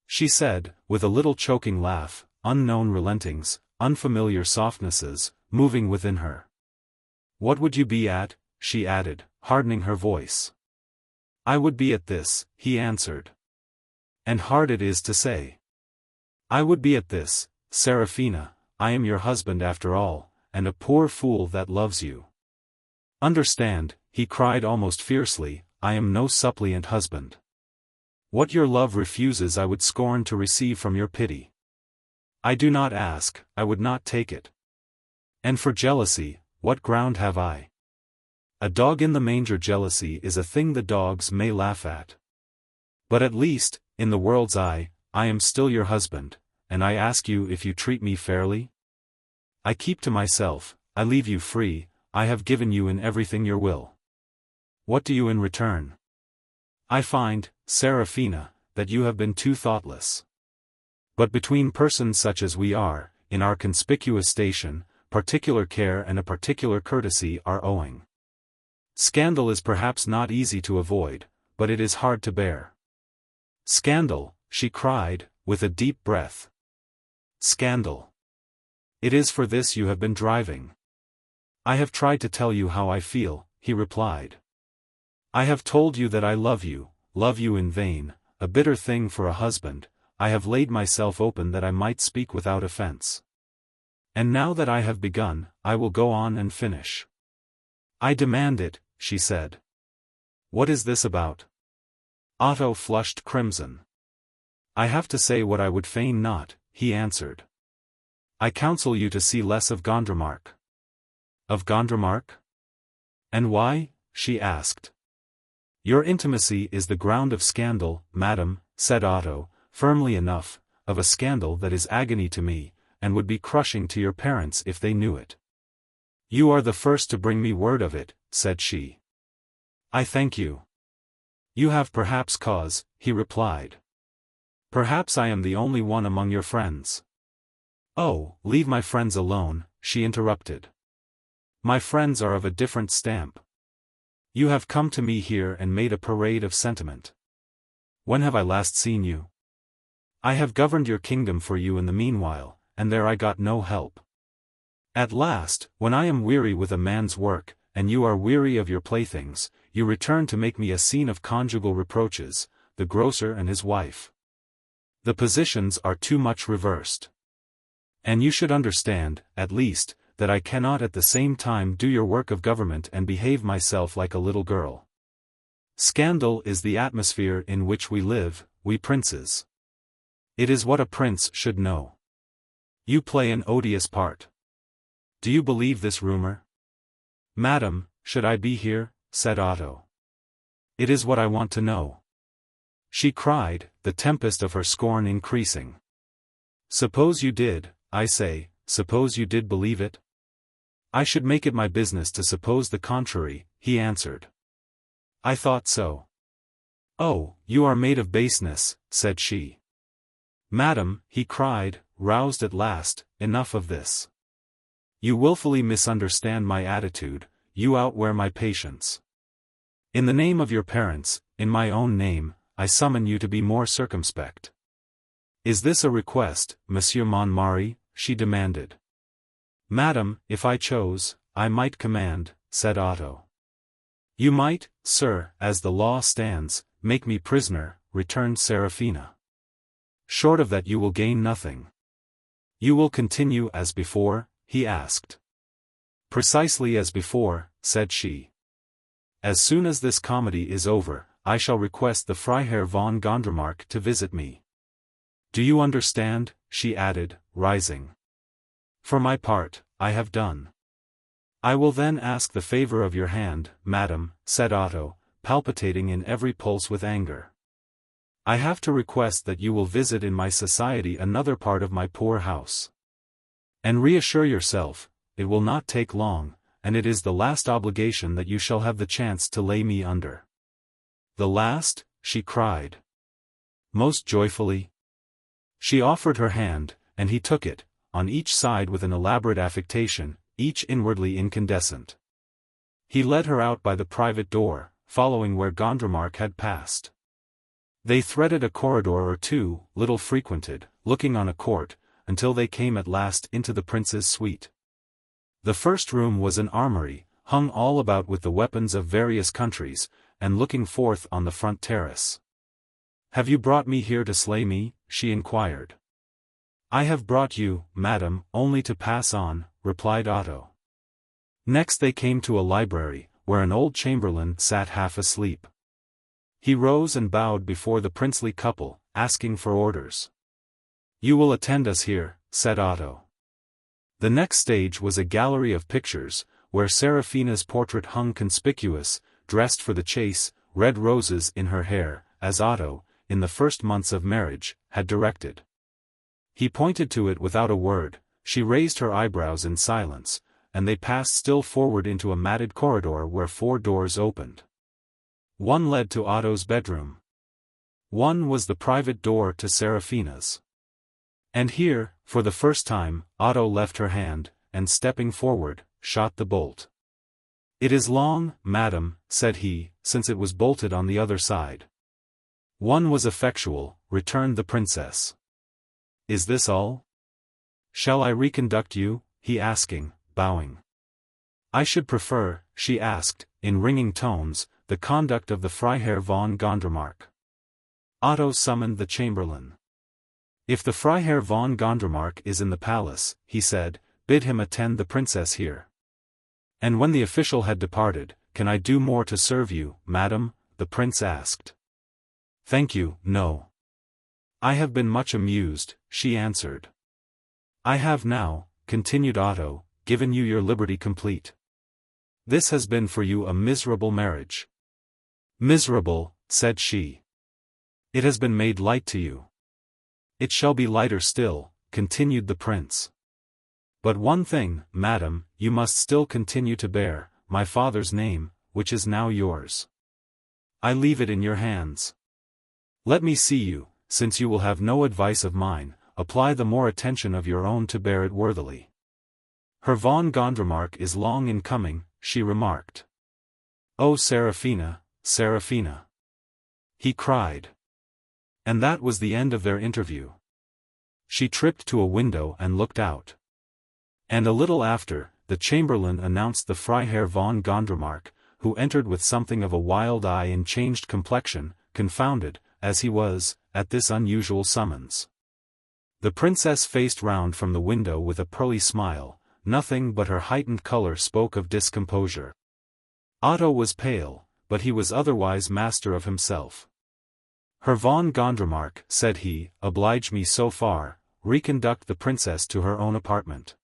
She said, with a little choking laugh, unknown relentings, unfamiliar softnesses, moving within her. What would you be at? She added, hardening her voice. I would be at this, he answered. And hard it is to say. I would be at this, Seraphina, I am your husband after all, and a poor fool that loves you. Understand, he cried almost fiercely, I am no suppliant husband. What your love refuses I would scorn to receive from your pity. I do not ask, I would not take it. And for jealousy, what ground have I? A dog in the manger jealousy is a thing the dogs may laugh at. But at least, in the world's eye, I am still your husband, and I ask you if you treat me fairly? I keep to myself, I leave you free, I have given you in everything your will. What do you in return? I find, Seraphina, that you have been too thoughtless. But between persons such as we are, in our conspicuous station, particular care and a particular courtesy are owing. Scandal is perhaps not easy to avoid, but it is hard to bear. Scandal, she cried, with a deep breath. Scandal. It is for this you have been driving. I have tried to tell you how I feel, he replied. I have told you that I love you in vain, a bitter thing for a husband. I have laid myself open that I might speak without offense. And now that I have begun, I will go on and finish. I demand it, she said. What is this about? Otto flushed crimson. I have to say what I would fain not, he answered. I counsel you to see less of Gondremark. Of Gondremark? And why? She asked. Your intimacy is the ground of scandal, madam, said Otto, firmly enough, of a scandal that is agony to me, and would be crushing to your parents if they knew it. You are the first to bring me word of it, said she. I thank you. You have perhaps cause, he replied. Perhaps I am the only one among your friends. Oh, leave my friends alone, she interrupted. My friends are of a different stamp. You have come to me here and made a parade of sentiment. When have I last seen you? I have governed your kingdom for you in the meanwhile, and there I got no help. At last, when I am weary with a man's work, and you are weary of your playthings, you return to make me a scene of conjugal reproaches, the grocer and his wife. The positions are too much reversed. And you should understand, at least, that I cannot at the same time do your work of government and behave myself like a little girl. Scandal is the atmosphere in which we live, we princes. It is what a prince should know. You play an odious part. Do you believe this rumor? Madam, should I be here? Said Otto. It is what I want to know. She cried, the tempest of her scorn increasing. Suppose you did, I say, suppose you did believe it? I should make it my business to suppose the contrary, he answered. I thought so. Oh, you are made of baseness, said she. Madam, he cried, roused at last, enough of this. You willfully misunderstand my attitude, you outwear my patience. In the name of your parents, in my own name, I summon you to be more circumspect. Is this a request, Monsieur Montmartre? She demanded. Madam, if I chose, I might command, said Otto. You might, sir, as the law stands, make me prisoner, returned Seraphina. Short of that you will gain nothing. You will continue as before? He asked. Precisely as before, said she. As soon as this comedy is over, I shall request the Freiherr von Gondremark to visit me. Do you understand? She added, rising. For my part, I have done. I will then ask the favor of your hand, madam, said Otto, palpitating in every pulse with anger. I have to request that you will visit in my society another part of my poor house. And reassure yourself, it will not take long, and it is the last obligation that you shall have the chance to lay me under. The last? She cried. Most joyfully. She offered her hand, and he took it, on each side with an elaborate affectation, each inwardly incandescent. He led her out by the private door, following where Gondremark had passed. They threaded a corridor or two, little frequented, looking on a court, until they came at last into the prince's suite. The first room was an armory, hung all about with the weapons of various countries, and looking forth on the front terrace. Have you brought me here to slay me? She inquired. I have brought you, madam, only to pass on, replied Otto. Next they came to a library, where an old chamberlain sat half asleep. He rose and bowed before the princely couple, asking for orders. You will attend us here, said Otto. The next stage was a gallery of pictures, where Seraphina's portrait hung conspicuous, dressed for the chase, red roses in her hair, as Otto, in the first months of marriage, had directed. He pointed to it without a word, she raised her eyebrows in silence, and they passed still forward into a matted corridor where 4 doors opened. One led to Otto's bedroom. One was the private door to Seraphina's. And here, for the first time, Otto left her hand, and stepping forward, shot the bolt. "It is long, madam," said he, "since it was bolted on the other side." "One was effectual," returned the princess. "Is this all? Shall I reconduct you?" he asking, bowing. "I should prefer," she asked, in ringing tones, "the conduct of the Freiherr von Gondremark." Otto summoned the chamberlain. "If the Freiherr von Gondremark is in the palace," he said, "bid him attend the princess here." And when the official had departed, "Can I do more to serve you, madam?" the prince asked. "Thank you, no. I have been much amused," she answered. "I have now," continued Otto, "given you your liberty complete. This has been for you a miserable marriage." "Miserable," said she. "It has been made light to you." "It shall be lighter still," continued the prince. "But one thing, madam, you must still continue to bear, my father's name, which is now yours. I leave it in your hands. Let me see you, since you will have no advice of mine, apply the more attention of your own to bear it worthily." "Herr von Gondremark is long in coming," she remarked. "Oh Seraphina, Seraphina!" he cried. And that was the end of their interview. She tripped to a window and looked out. And a little after, the chamberlain announced the Freiherr von Gondremark, who entered with something of a wild eye and changed complexion, confounded, as he was, at this unusual summons. The princess faced round from the window with a pearly smile. Nothing but her heightened color spoke of discomposure. Otto was pale, but he was otherwise master of himself. "Herr von Gondremark," said he, "oblige me so far, reconduct the princess to her own apartment."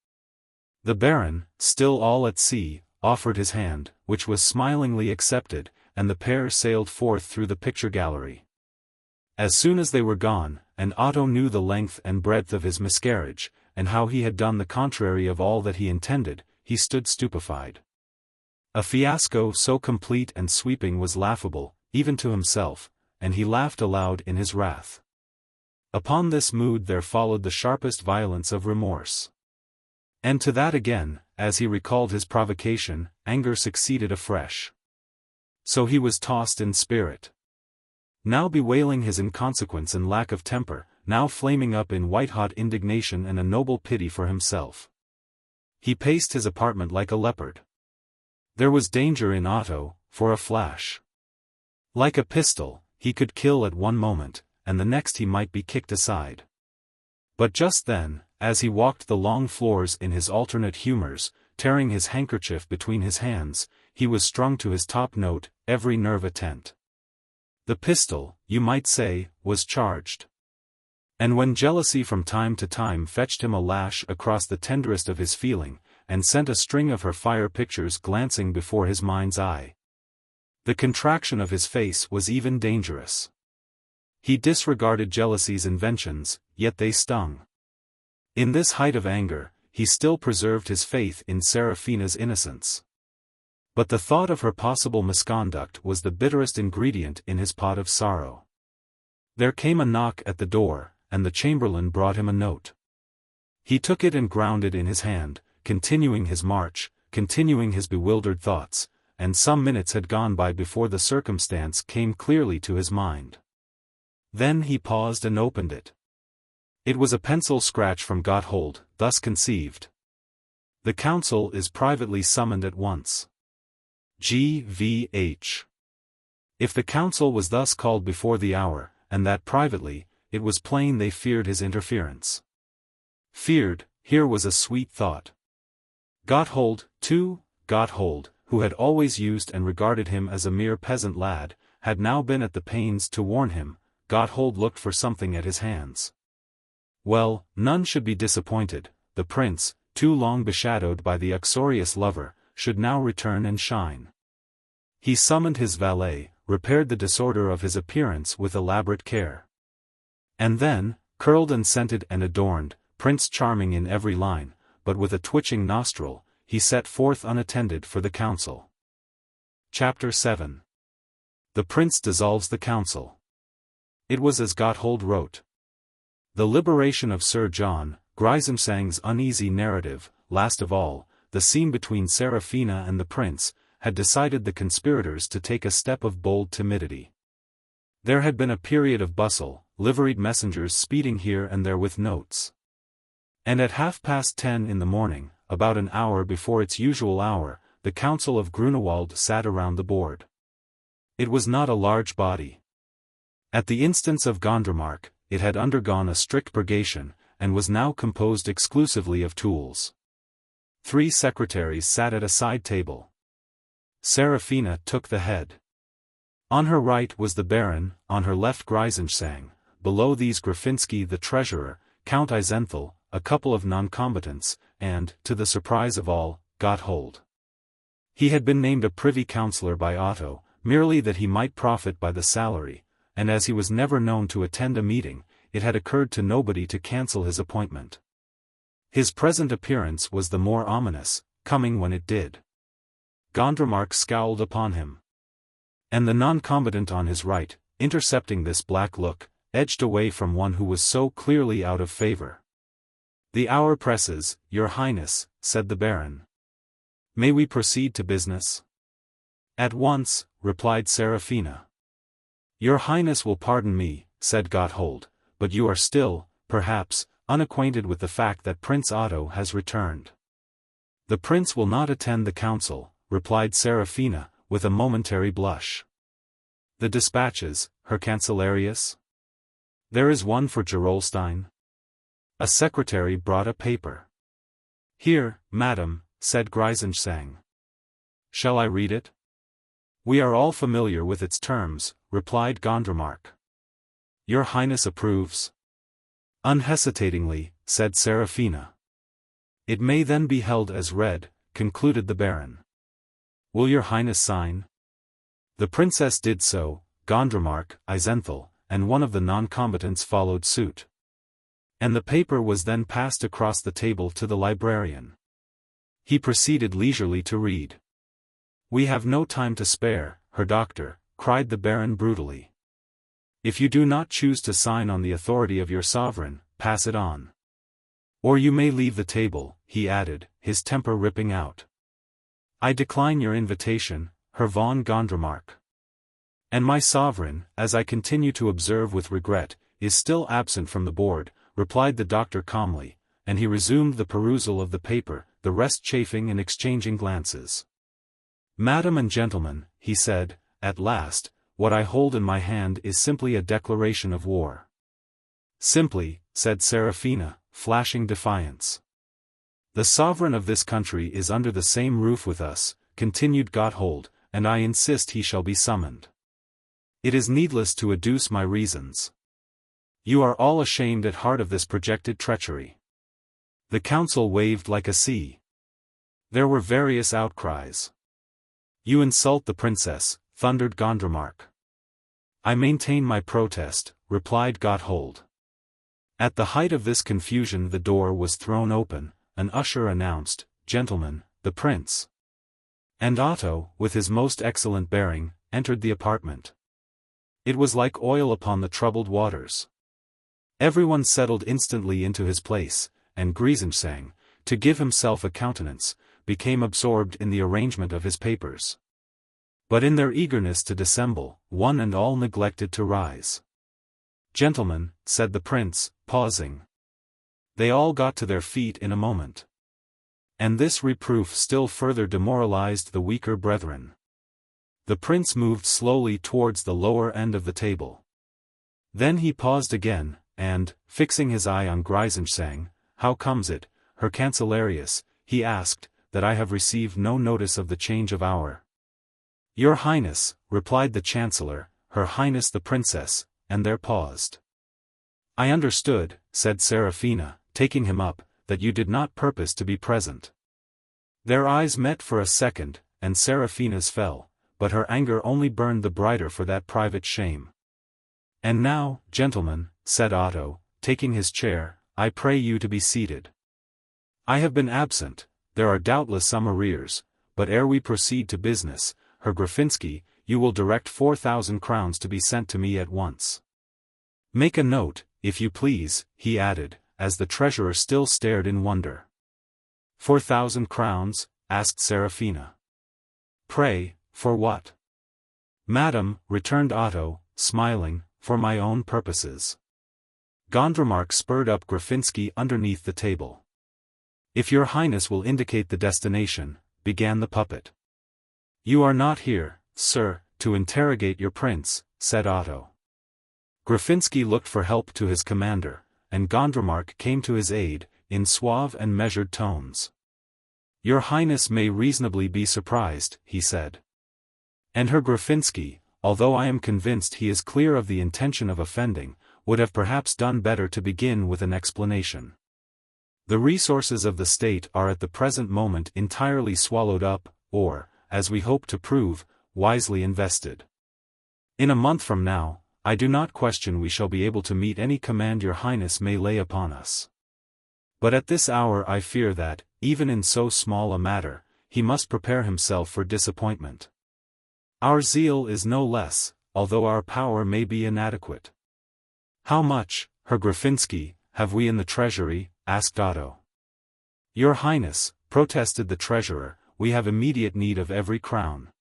The baron, still all at sea, offered his hand, which was smilingly accepted, and the pair sailed forth through the picture gallery. As soon as they were gone, and Otto knew the length and breadth of his miscarriage, and how he had done the contrary of all that he intended, he stood stupefied. A fiasco so complete and sweeping was laughable, even to himself, and he laughed aloud in his wrath. Upon this mood there followed the sharpest violence of remorse. And to that again, as he recalled his provocation, anger succeeded afresh. So he was tossed in spirit. Now bewailing his inconsequence and lack of temper, now flaming up in white-hot indignation and a noble pity for himself. He paced his apartment like a leopard. There was danger in Otto, for a flash. Like a pistol, he could kill at one moment, and the next he might be kicked aside. But just then, as he walked the long floors in his alternate humors, tearing his handkerchief between his hands, he was strung to his top note, every nerve attent. The pistol, you might say, was charged. And when jealousy from time to time fetched him a lash across the tenderest of his feeling, and sent a string of her fire pictures glancing before his mind's eye, the contraction of his face was even dangerous. He disregarded jealousy's inventions, yet they stung. In this height of anger, he still preserved his faith in Seraphina's innocence. But the thought of her possible misconduct was the bitterest ingredient in his pot of sorrow. There came a knock at the door, and the chamberlain brought him a note. He took it and ground it in his hand, continuing his march, continuing his bewildered thoughts, and some minutes had gone by before the circumstance came clearly to his mind. Then he paused and opened it. It was a pencil scratch from Gotthold, thus conceived. "The council is privately summoned at once. G.V.H." If the council was thus called before the hour, and that privately, it was plain they feared his interference. Feared, here was a sweet thought. Gotthold, too, Gotthold, who had always used and regarded him as a mere peasant lad, had now been at the pains to warn him. Gotthold looked for something at his hands. Well, none should be disappointed. The prince, too long beshadowed by the uxorious lover, should now return and shine. He summoned his valet, repaired the disorder of his appearance with elaborate care. And then, curled and scented and adorned, Prince Charming in every line, but with a twitching nostril, he set forth unattended for the council. Chapter 7. The prince dissolves the council. It was as Gotthold wrote. The liberation of Sir John, Grünewald's uneasy narrative, last of all, the scene between Seraphina and the prince, had decided the conspirators to take a step of bold timidity. There had been a period of bustle, liveried messengers speeding here and there with notes. And at 10:30 in the morning, about an hour before its usual hour, the Council of Grünewald sat around the board. It was not a large body. At the instance of Gondremark, it had undergone a strict purgation, and was now composed exclusively of tools. 3 secretaries sat at a side table. Seraphina took the head. On her right was the Baron, on her left Grünewald, below these Graffinsky the treasurer, Count Eisenthal, a couple of non-combatants, and, to the surprise of all, Gotthold. He had been named a privy councillor by Otto, merely that he might profit by the salary, and as he was never known to attend a meeting, it had occurred to nobody to cancel his appointment. His present appearance was the more ominous, coming when it did. Gondremark scowled upon him. And the non-combatant on his right, intercepting this black look, edged away from one who was so clearly out of favor. "The hour presses, your highness," said the Baron. "May we proceed to business?" "At once," replied Seraphina. "Your highness will pardon me," said Gotthold, "but you are still, perhaps, unacquainted with the fact that Prince Otto has returned." "The prince will not attend the council," replied Seraphina, with a momentary blush. "The dispatches, Herr Cancellarius?" "There is one for Gerolstein." A secretary brought a paper. "Here, madam," said Grünewald. "Shall I read it?" "We are all familiar with its terms," replied Gondremark. "Your highness approves?" "Unhesitatingly," said Seraphina. "It may then be held as read," concluded the Baron. "Will your highness sign?" The princess did so, Gondremark, Eisenthal, and one of the non-combatants followed suit. And the paper was then passed across the table to the librarian. He proceeded leisurely to read. "We have no time to spare, Herr Doctor," cried the Baron brutally. "If you do not choose to sign on the authority of your sovereign, pass it on. Or you may leave the table," he added, his temper ripping out. "I decline your invitation, Herr von Gondremark. And my sovereign, as I continue to observe with regret, is still absent from the board," replied the doctor calmly, and he resumed the perusal of the paper, the rest chafing and exchanging glances. "Madam and gentlemen," he said, at last, "what I hold in my hand is simply a declaration of war." "Simply," said Seraphina, flashing defiance. "The sovereign of this country is under the same roof with us," continued Gotthold, "and I insist he shall be summoned. It is needless to adduce my reasons. You are all ashamed at heart of this projected treachery." The council waved like a sea. There were various outcries. "You insult the princess," thundered Gondremark. "I maintain my protest," replied Gotthold. At the height of this confusion the door was thrown open, an usher announced, "Gentlemen, the prince." And Otto, with his most excellent bearing, entered the apartment. It was like oil upon the troubled waters. Everyone settled instantly into his place, and Grünewald, to give himself a countenance, became absorbed in the arrangement of his papers. But in their eagerness to dissemble, one and all neglected to rise. "Gentlemen," said the prince, pausing. They all got to their feet in a moment. And this reproof still further demoralized the weaker brethren. The prince moved slowly towards the lower end of the table. Then he paused again, and, fixing his eye on Grünewald, "How comes it, Herr Cancellarius," he asked, "that I have received no notice of the change of hour?" "Your highness," replied the chancellor, "Her highness the princess," and there paused. "I understood," said Seraphina, taking him up, "that you did not purpose to be present." Their eyes met for a second, and Seraphina's fell, but her anger only burned the brighter for that private shame. "And now, gentlemen," said Otto, taking his chair, "I pray you to be seated. I have been absent, there are doubtless some arrears, but ere we proceed to business, Herr Graffinsky, you will direct 4,000 crowns to be sent to me at once. Make a note, if you please," he added, as the treasurer still stared in wonder. 4,000 crowns, asked Seraphina. "Pray, for what?" "Madam," returned Otto, smiling, "for my own purposes." Gondremark spurred up Graffinsky underneath the table. "If your highness will indicate the destination," began the puppet. "You are not here, sir, to interrogate your prince," said Otto. Graffinsky looked for help to his commander, and Gondremark came to his aid, in suave and measured tones. "Your highness may reasonably be surprised," he said. And Herr Graffinsky, although I am convinced he is clear of the intention of offending, would have perhaps done better to begin with an explanation. The resources of the state are at the present moment entirely swallowed up, or, as we hope to prove, wisely invested. In a month from now, I do not question we shall be able to meet any command your highness may lay upon us. But at this hour I fear that, even in so small a matter, he must prepare himself for disappointment. Our zeal is no less, although our power may be inadequate. "How much, Herr Graffinsky, have we in the treasury?" asked Otto. "Your highness," protested the treasurer, "we have immediate need of every crown."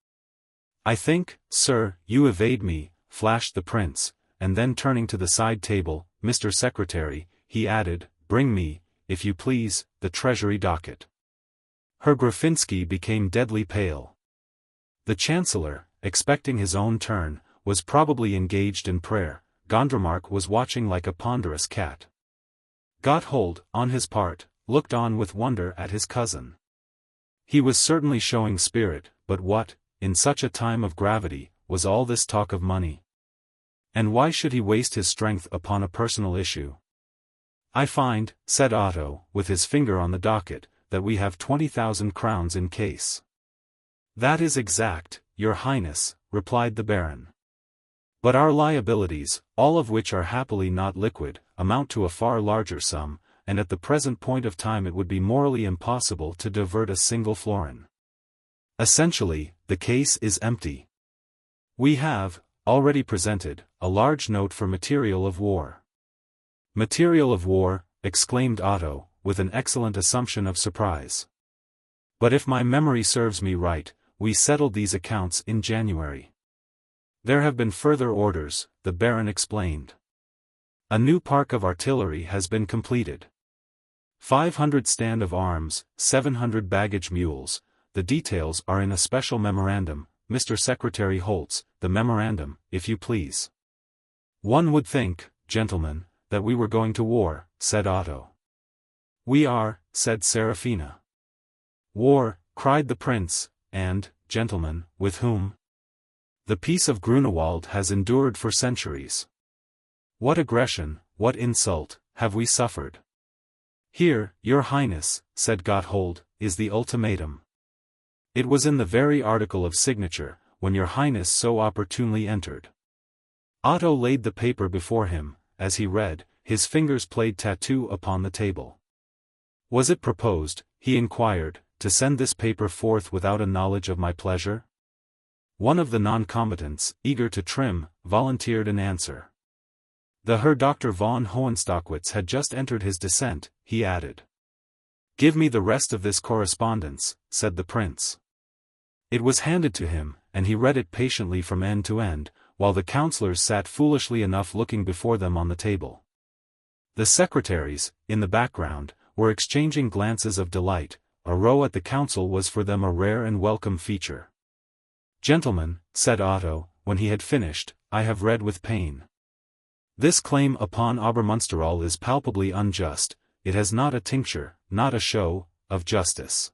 "I think, sir, you evade me," flashed the prince, and then turning to the side table, "Mr. Secretary," he added, "bring me, if you please, the treasury docket." Herr Graffinsky became deadly pale. The chancellor, expecting his own turn, was probably engaged in prayer. Gondremark was watching like a ponderous cat. Gotthold, on his part, looked on with wonder at his cousin. He was certainly showing spirit, but what, in such a time of gravity, was all this talk of money? And why should he waste his strength upon a personal issue? "I find," said Otto, with his finger on the docket, "that we have 20,000 crowns in case." "That is exact, your highness," replied the baron. "But our liabilities, all of which are happily not liquid, amount to a far larger sum, and at the present point of time it would be morally impossible to divert a single florin. Essentially, the case is empty. We have, already presented, a large note for material of war." "Material of war," exclaimed Otto, with an excellent assumption of surprise. "But if my memory serves me right, we settled these accounts in January." "There have been further orders," the baron explained. "A new park of artillery has been completed. 500 stand of arms, 700 baggage mules. The details are in a special memorandum, Mr. Secretary Holtz, the memorandum, if you please." "One would think, gentlemen, that we were going to war," said Otto. "We are," said Seraphina. "War," cried the prince, "and, gentlemen, with whom? The peace of Grünewald has endured for centuries. What aggression, what insult, have we suffered? Here, your highness," said Gotthold, "is the ultimatum. It was in the very article of signature, when your highness so opportunely entered." Otto laid the paper before him. As he read, his fingers played tattoo upon the table. "Was it proposed," he inquired, "to send this paper forth without a knowledge of my pleasure?" One of the non-combatants, eager to trim, volunteered an answer. "The Herr Dr. von Hohenstockwitz had just entered his descent," he added. "Give me the rest of this correspondence," said the prince. It was handed to him, and he read it patiently from end to end, while the councillors sat foolishly enough looking before them on the table. The secretaries, in the background, were exchanging glances of delight. A row at the council was for them a rare and welcome feature. "Gentlemen," said Otto, when he had finished, "I have read with pain. This claim upon Obermunsterall is palpably unjust. It has not a tincture, not a show, of justice.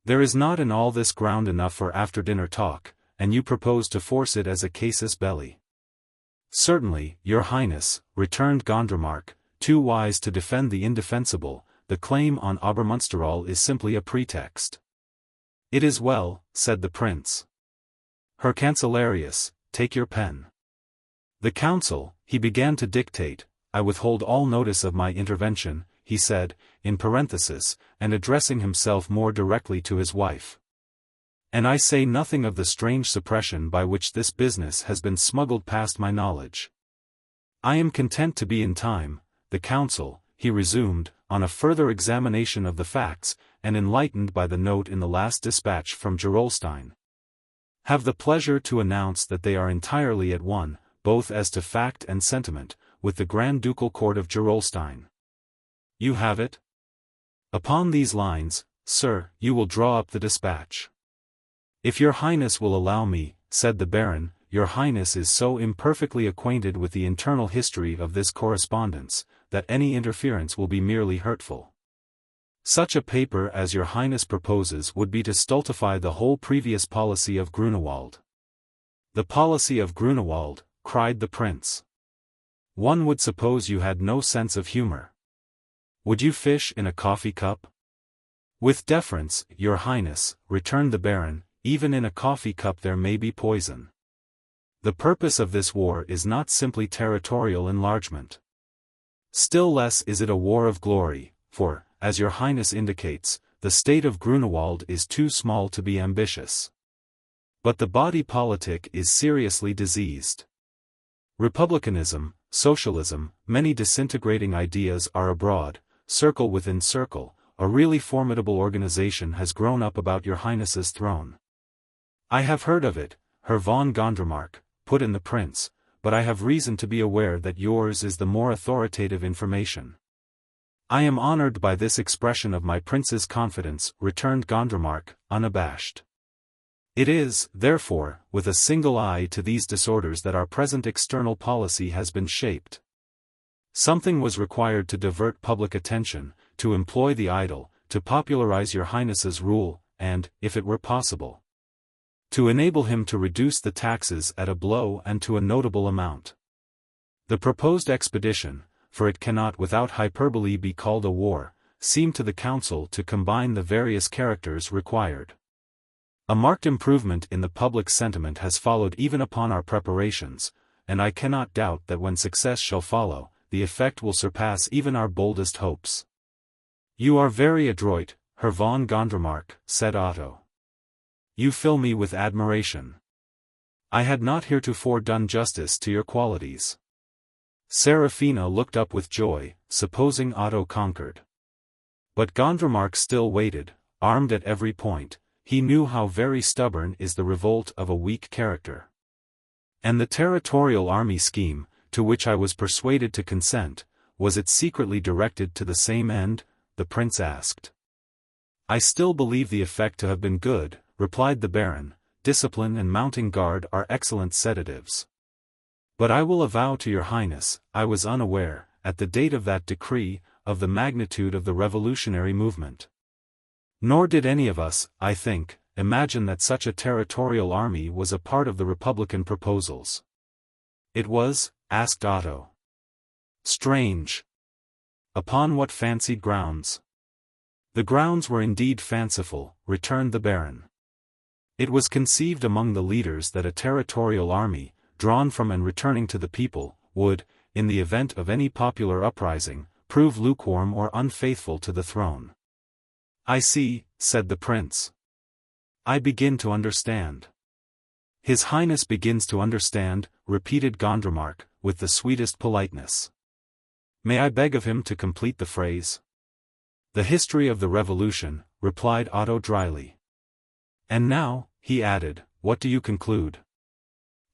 There is not in all this ground enough for after-dinner talk, and you propose to force it as a casus belli." "Certainly, your highness," returned Gondremark, too wise to defend the indefensible. "The claim on Obermunsterall is simply a pretext." "It is well," said the prince. "Herr Cancellarius, take your pen." "The council," he began to dictate. "I withhold all notice of my intervention," he said, in parenthesis, and addressing himself more directly to his wife. "And I say nothing of the strange suppression by which this business has been smuggled past my knowledge. I am content to be in time. The council, he resumed, on a further examination of the facts, and enlightened by the note in the last dispatch from Gerolstein, have the pleasure to announce that they are entirely at one, both as to fact and sentiment, with the Grand Ducal Court of Gerolstein. You have it? Upon these lines, sir, you will draw up the dispatch. If your Highness will allow me, said the Baron, your Highness is so imperfectly acquainted with the internal history of this correspondence, that any interference will be merely hurtful. Such a paper as your Highness proposes would be to stultify the whole previous policy of Grünewald. The policy of Grünewald, cried the prince. One would suppose you had no sense of humor. Would you fish in a coffee cup? With deference, your Highness, returned the Baron, even in a coffee cup there may be poison. The purpose of this war is not simply territorial enlargement. Still less is it a war of glory, for, as your Highness indicates, the state of Grünewald is too small to be ambitious. But the body politic is seriously diseased. Republicanism, socialism, many disintegrating ideas are abroad, circle within circle, a really formidable organization has grown up about your Highness's throne. I have heard of it, Herr von Gondremark, put in the prince, but I have reason to be aware that yours is the more authoritative information. I am honored by this expression of my prince's confidence, returned Gondremark, unabashed. It is, therefore, with a single eye to these disorders that our present external policy has been shaped. Something was required to divert public attention, to employ the idle, to popularize your Highness's rule, and, if it were possible, to enable him to reduce the taxes at a blow and to a notable amount. The proposed expedition, for it cannot without hyperbole be called a war, seemed to the council to combine the various characters required. A marked improvement in the public sentiment has followed even upon our preparations, and I cannot doubt that when success shall follow, the effect will surpass even our boldest hopes. You are very adroit, Herr von Gondremark, said Otto. You fill me with admiration. I had not heretofore done justice to your qualities. Seraphina looked up with joy, supposing Otto conquered. But Gondremark still waited, armed at every point. He knew how very stubborn is the revolt of a weak character. And the territorial army scheme, to which I was persuaded to consent, was it secretly directed to the same end? The prince asked. I still believe the effect to have been good, replied the Baron. Discipline and mounting guard are excellent sedatives. But I will avow to your Highness, I was unaware, at the date of that decree, of the magnitude of the revolutionary movement. Nor did any of us, I think, imagine that such a territorial army was a part of the Republican proposals. It was? Asked Otto. Strange. Upon what fancied grounds? The grounds were indeed fanciful, returned the Baron. It was conceived among the leaders that a territorial army, drawn from and returning to the people, would, in the event of any popular uprising, prove lukewarm or unfaithful to the throne. I see, said the prince. I begin to understand. His Highness begins to understand, repeated Gondremark, with the sweetest politeness. May I beg of him to complete the phrase? The history of the revolution, replied Otto dryly. And now, he added, what do you conclude?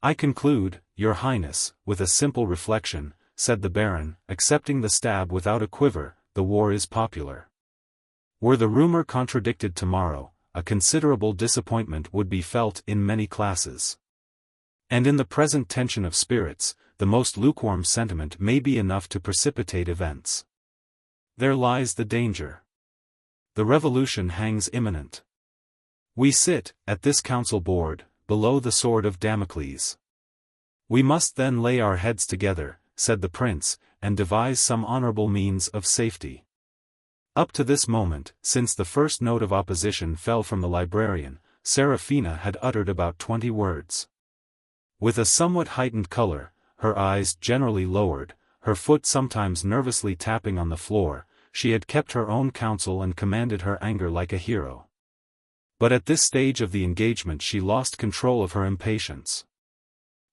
I conclude, your Highness, with a simple reflection, said the Baron, accepting the stab without a quiver, the war is popular. Were the rumor contradicted tomorrow, a considerable disappointment would be felt in many classes. And in the present tension of spirits, the most lukewarm sentiment may be enough to precipitate events. There lies the danger. The revolution hangs imminent. We sit, at this council board, below the sword of Damocles. We must then lay our heads together, said the prince, and devise some honorable means of safety. Up to this moment, since the first note of opposition fell from the librarian, Seraphina had uttered about 20 words. With a somewhat heightened color, her eyes generally lowered, her foot sometimes nervously tapping on the floor, she had kept her own counsel and commanded her anger like a hero. But at this stage of the engagement she lost control of her impatience.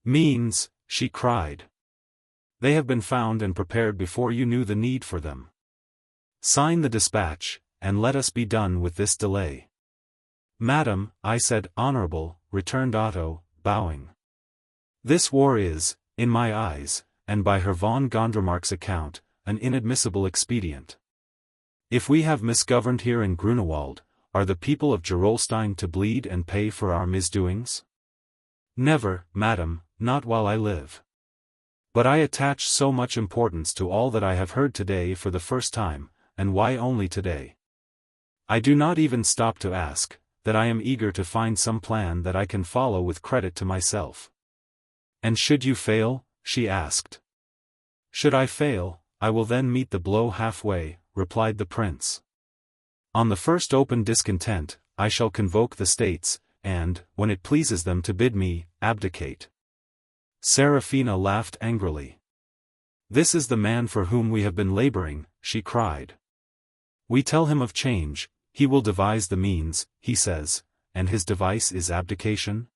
Means, she cried. They have been found and prepared before you knew the need for them. Sign the dispatch, and let us be done with this delay. Madam, I said. Honorable, returned Otto, bowing. This war is, in my eyes, and by Herr von Gondremark's account, an inadmissible expedient. If we have misgoverned here in Grünewald, are the people of Gerolstein to bleed and pay for our misdoings? Never, madam, not while I live. But I attach so much importance to all that I have heard today for the first time, and why only today? I do not even stop to ask, that I am eager to find some plan that I can follow with credit to myself. And should you fail? She asked. Should I fail, I will then meet the blow halfway, replied the prince. On the first open discontent, I shall convoke the states, and, when it pleases them to bid me, abdicate. Seraphina laughed angrily. This is the man for whom we have been laboring, she cried. We tell him of change, he will devise the means, he says, and his device is abdication?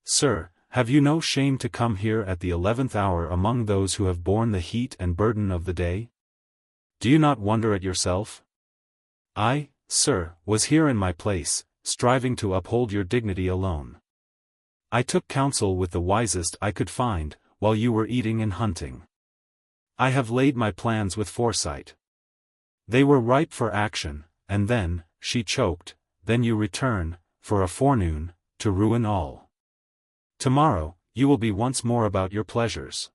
Sir, have you no shame to come here at the 11th hour among those who have borne the heat and burden of the day? Do you not wonder at yourself? I, sir, was here in my place, striving to uphold your dignity alone. I took counsel with the wisest I could find, while you were eating and hunting. I have laid my plans with foresight. They were ripe for action, and then, she choked, then you return, for a forenoon, to ruin all. Tomorrow, you will be once more about your pleasures.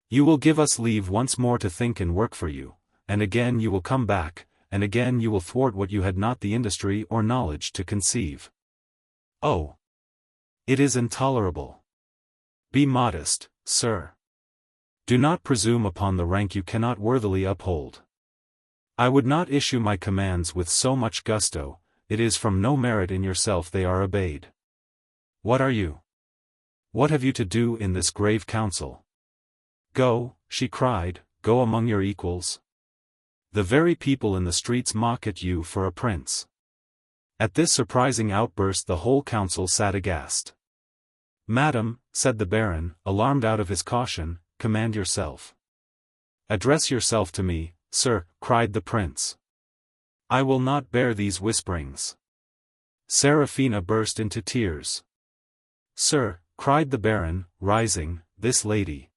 You will give us leave once more to think and work for you, and again you will come back, and again you will thwart what you had not the industry or knowledge to conceive. Oh! It is intolerable. Be modest, sir. Do not presume upon the rank you cannot worthily uphold. I would not issue my commands with so much gusto, it is from no merit in yourself they are obeyed. What are you? What have you to do in this grave council? Go, she cried, go among your equals. The very people in the streets mock at you for a prince. At this surprising outburst the whole council sat aghast. Madam, said the baron, alarmed out of his caution, command yourself. Address yourself to me, sir, cried the prince. I will not bear these whisperings. Seraphina burst into tears. Sir, cried the baron, rising, this lady.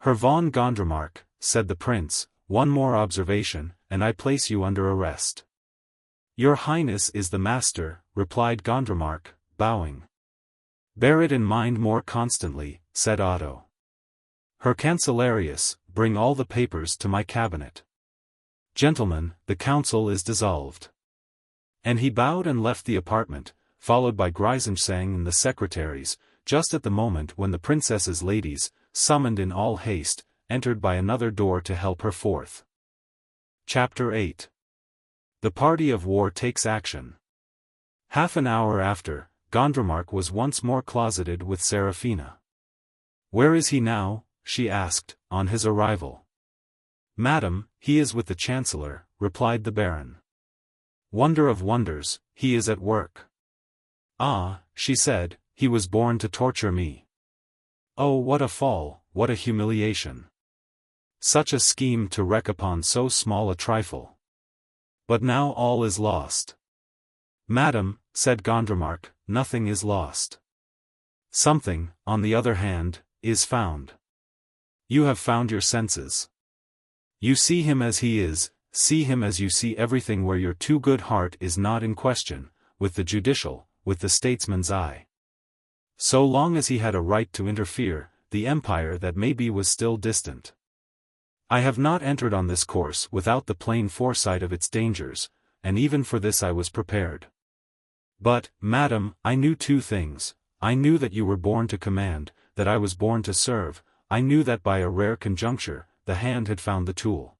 Herr von Gondremark, said the prince, one more observation, and I place you under arrest. Your Highness is the master, replied Gondremark, bowing. Bear it in mind more constantly, said Otto. Herr Cancellarius, bring all the papers to my cabinet. Gentlemen, the council is dissolved. And he bowed and left the apartment, followed by Gerolstein and the secretaries, just at the moment when the princess's ladies, summoned in all haste, entered by another door to help her forth. Chapter 8. The party of war takes action. Half an hour after, Gondremark was once more closeted with Seraphina. Where is he now? She asked, on his arrival. Madam, he is with the chancellor, replied the baron. Wonder of wonders, he is at work. Ah, she said, he was born to torture me. Oh, what a fall, what a humiliation. Such a scheme to wreck upon so small a trifle. But now all is lost. Madam, said Gondremark, nothing is lost. Something, on the other hand, is found. You have found your senses. You see him as he is, see him as you see everything where your too good heart is not in question, with the judicial, with the statesman's eye. So long as he had a right to interfere, the empire that may be was still distant. I have not entered on this course without the plain foresight of its dangers, and even for this I was prepared. But, madam, I knew two things. I knew that you were born to command, that I was born to serve. I knew that by a rare conjuncture, the hand had found the tool.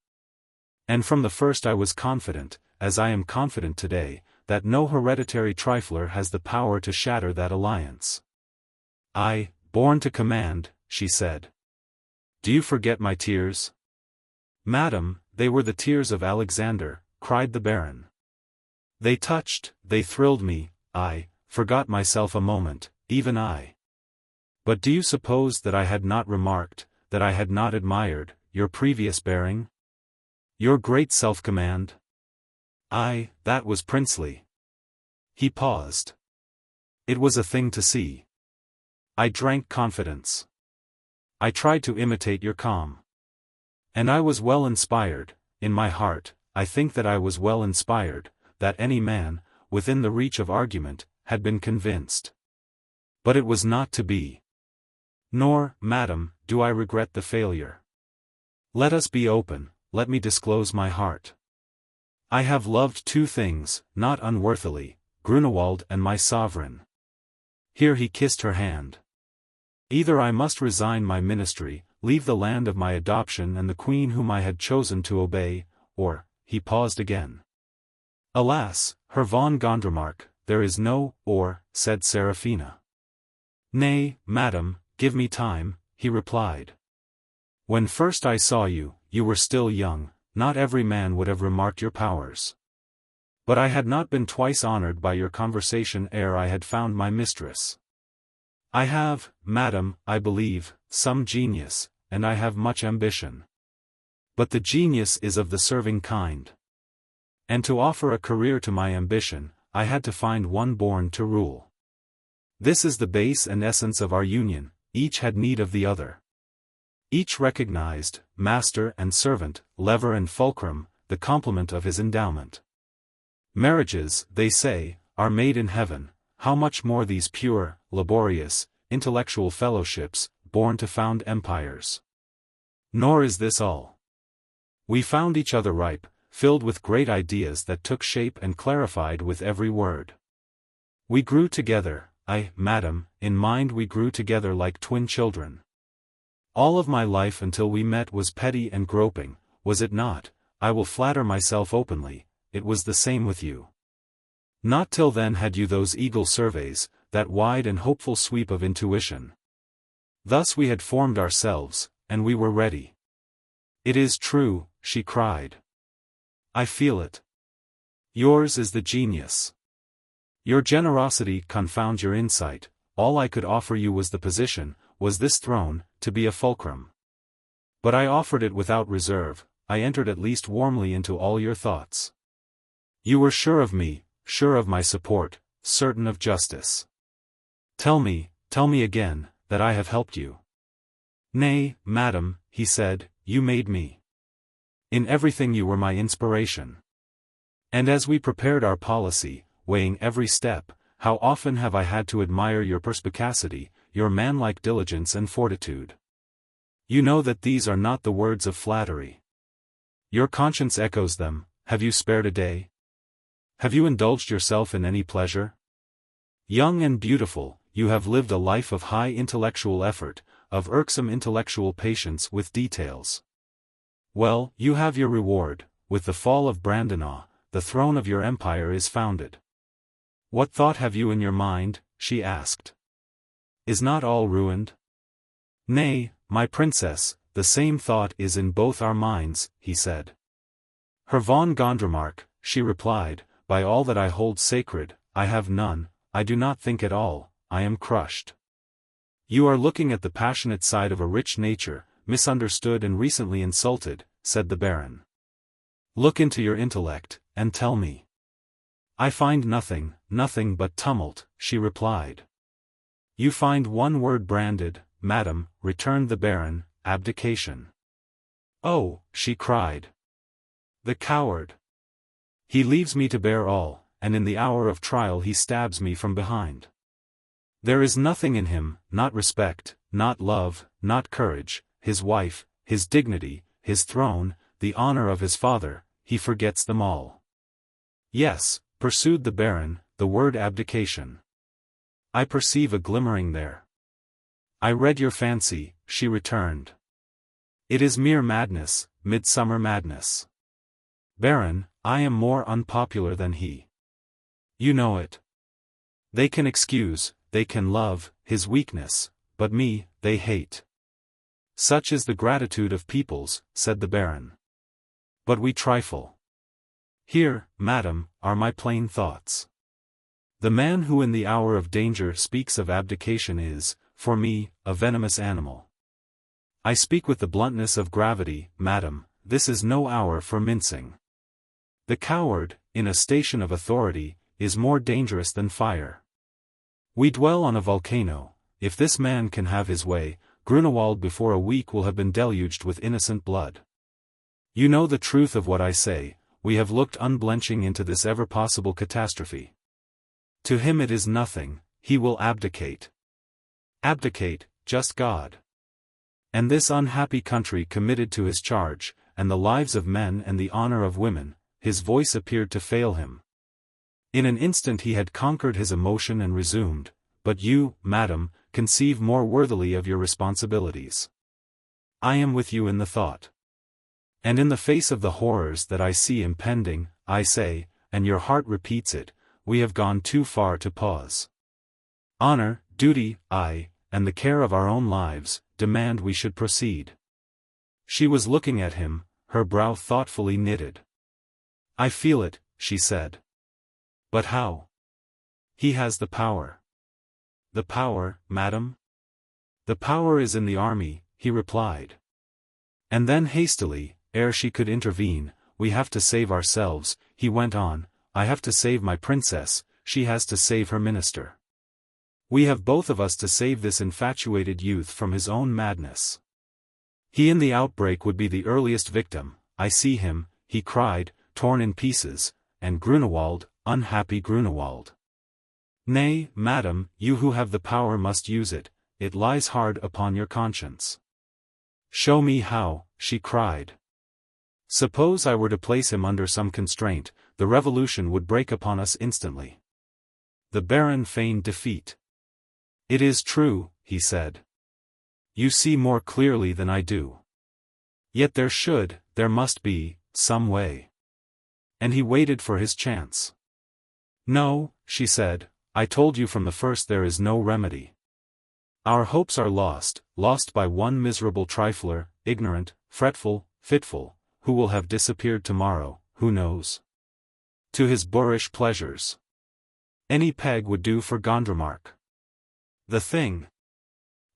And from the first I was confident, as I am confident today, that no hereditary trifler has the power to shatter that alliance. I, born to command, she said. Do you forget my tears? Madam, they were the tears of Alexander, cried the baron. They touched, they thrilled me, I forgot myself a moment, even I. But do you suppose that I had not remarked, that I had not admired, your previous bearing? Your great self-command? Aye, that was princely. He paused. It was a thing to see. I drank confidence. I tried to imitate your calm. And I was well inspired, in my heart, I think that I was well inspired, that any man, within the reach of argument, had been convinced. But it was not to be. Nor, madam, do I regret the failure. Let us be open, let me disclose my heart. I have loved two things, not unworthily, Grünewald and my sovereign. Here he kissed her hand. Either I must resign my ministry, leave the land of my adoption and the queen whom I had chosen to obey, or, he paused again. Alas, Herr von Gondremark, there is no or, said Seraphina. Nay, madam, give me time, he replied. When first I saw you, you were still young, not every man would have remarked your powers. But I had not been twice honored by your conversation ere I had found my mistress. I have, madam, I believe, some genius, and I have much ambition. But the genius is of the serving kind. And to offer a career to my ambition, I had to find one born to rule. This is the base and essence of our union, each had need of the other. Each recognized, master and servant, lever and fulcrum, the complement of his endowment. Marriages, they say, are made in heaven, how much more these pure, laborious, intellectual fellowships, born to found empires. Nor is this all. We found each other ripe, filled with great ideas that took shape and clarified with every word. We grew together, madam, in mind we grew together like twin children. All of my life until we met was petty and groping, was it not? I will flatter myself openly, it was the same with you. Not till then had you those eagle surveys, that wide and hopeful sweep of intuition. Thus we had formed ourselves, and we were ready. It is true, she cried. I feel it. Yours is the genius. Your generosity confounds your insight, all I could offer you was the position, was this throne, to be a fulcrum. But I offered it without reserve, I entered at least warmly into all your thoughts. You were sure of me, sure of my support, certain of justice. Tell me again, that I have helped you. Nay, madam, he said, you made me. In everything you were my inspiration. And as we prepared our policy, weighing every step, how often have I had to admire your perspicacity, your manlike diligence and fortitude. You know that these are not the words of flattery. Your conscience echoes them, have you spared a day? Have you indulged yourself in any pleasure? Young and beautiful, you have lived a life of high intellectual effort, of irksome intellectual patience with details. Well, you have your reward, with the fall of Brandenau, the throne of your empire is founded. What thought have you in your mind, she asked. Is not all ruined? Nay, my princess, the same thought is in both our minds, he said. Herr von Gondremark, she replied, by all that I hold sacred, I have none, I do not think at all, I am crushed. You are looking at the passionate side of a rich nature, misunderstood and recently insulted, said the Baron. Look into your intellect, and tell me. I find nothing but tumult, she replied. You find one word branded, madam, returned the Baron, abdication. Oh, she cried. The coward. He leaves me to bear all, and in the hour of trial he stabs me from behind. There is nothing in him, not respect, not love, not courage, his wife, his dignity, his throne, the honor of his father, he forgets them all. Yes, pursued the Baron, the word abdication. I perceive a glimmering there. I read your fancy, she returned. It is mere madness, midsummer madness. Baron, I am more unpopular than he. You know it. They can excuse, they can love, his weakness, but me, they hate. Such is the gratitude of peoples, said the Baron. But we trifle. Here, madam, are my plain thoughts. The man who in the hour of danger speaks of abdication is, for me, a venomous animal. I speak with the bluntness of gravity, madam, this is no hour for mincing. The coward, in a station of authority, is more dangerous than fire. We dwell on a volcano. If this man can have his way, Grünewald before a week will have been deluged with innocent blood. You know the truth of what I say, we have looked unblenching into this ever-possible catastrophe. To him it is nothing, he will abdicate. Abdicate, just God. And this unhappy country committed to his charge, and the lives of men and the honor of women, his voice appeared to fail him. In an instant he had conquered his emotion and resumed, but you, madam, conceive more worthily of your responsibilities. I am with you in the thought. And in the face of the horrors that I see impending, I say, and your heart repeats it, we have gone too far to pause. Honor, duty, and the care of our own lives, demand we should proceed. She was looking at him, her brow thoughtfully knitted. I feel it, she said. But how? He has the power. The power, madam? The power is in the army, he replied. And then hastily, ere she could intervene, we have to save ourselves, he went on, I have to save my princess, she has to save her minister. We have both of us to save this infatuated youth from his own madness. He in the outbreak would be the earliest victim, I see him, he cried, torn in pieces, and Grünewald, unhappy Grünewald. Nay, madam, you who have the power must use it, it lies hard upon your conscience. Show me how, she cried. Suppose I were to place him under some constraint, the revolution would break upon us instantly. The Baron feigned defeat. It is true, he said. You see more clearly than I do. Yet there must be, some way. And he waited for his chance. No, she said, I told you from the first there is no remedy. Our hopes are lost by one miserable trifler, ignorant, fretful, fitful, who will have disappeared tomorrow, who knows? To his boorish pleasures. Any peg would do for Gondremark. The thing!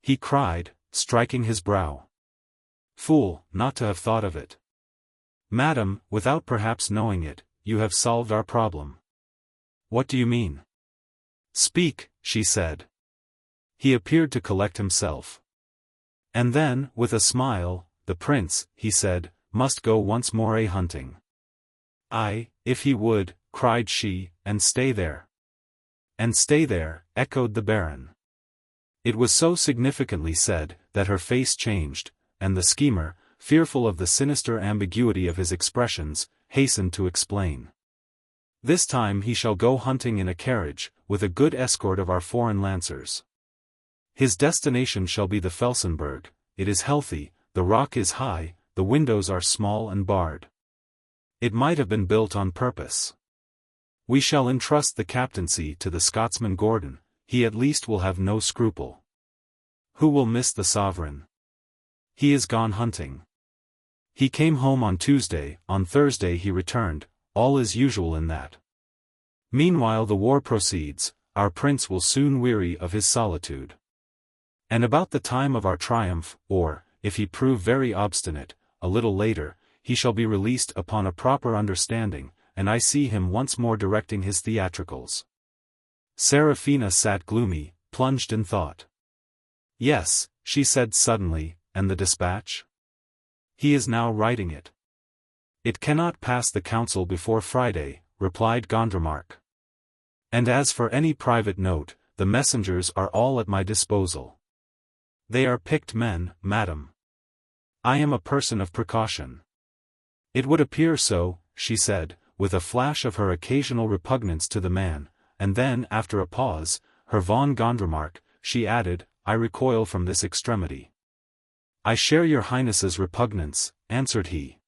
He cried, striking his brow. Fool, not to have thought of it. Madam, without perhaps knowing it, you have solved our problem. What do you mean? Speak, she said. He appeared to collect himself. And then, with a smile, the prince, he said, must go once more a-hunting. Aye, if he would, cried she, and stay there. And stay there, echoed the Baron. It was so significantly said, that her face changed, and the schemer, fearful of the sinister ambiguity of his expressions, hastened to explain. This time he shall go hunting in a carriage, with a good escort of our foreign lancers. His destination shall be the Felsenberg, it is healthy, the rock is high, the windows are small and barred. It might have been built on purpose. We shall entrust the captaincy to the Scotsman Gordon, he at least will have no scruple. Who will miss the sovereign? He is gone hunting. He came home on Tuesday, on Thursday he returned, all is usual in that. Meanwhile the war proceeds, our prince will soon weary of his solitude. And about the time of our triumph, or, if he prove very obstinate, a little later, he shall be released upon a proper understanding, and I see him once more directing his theatricals. Seraphina sat gloomy, plunged in thought. Yes, she said suddenly, and the dispatch? He is now writing it. It cannot pass the council before Friday, replied Gondremark. And as for any private note, the messengers are all at my disposal. They are picked men, madam. I am a person of precaution. It would appear so, she said, with a flash of her occasional repugnance to the man, and then, after a pause, her von Gondremark, she added, I recoil from this extremity. I share your highness's repugnance, answered he.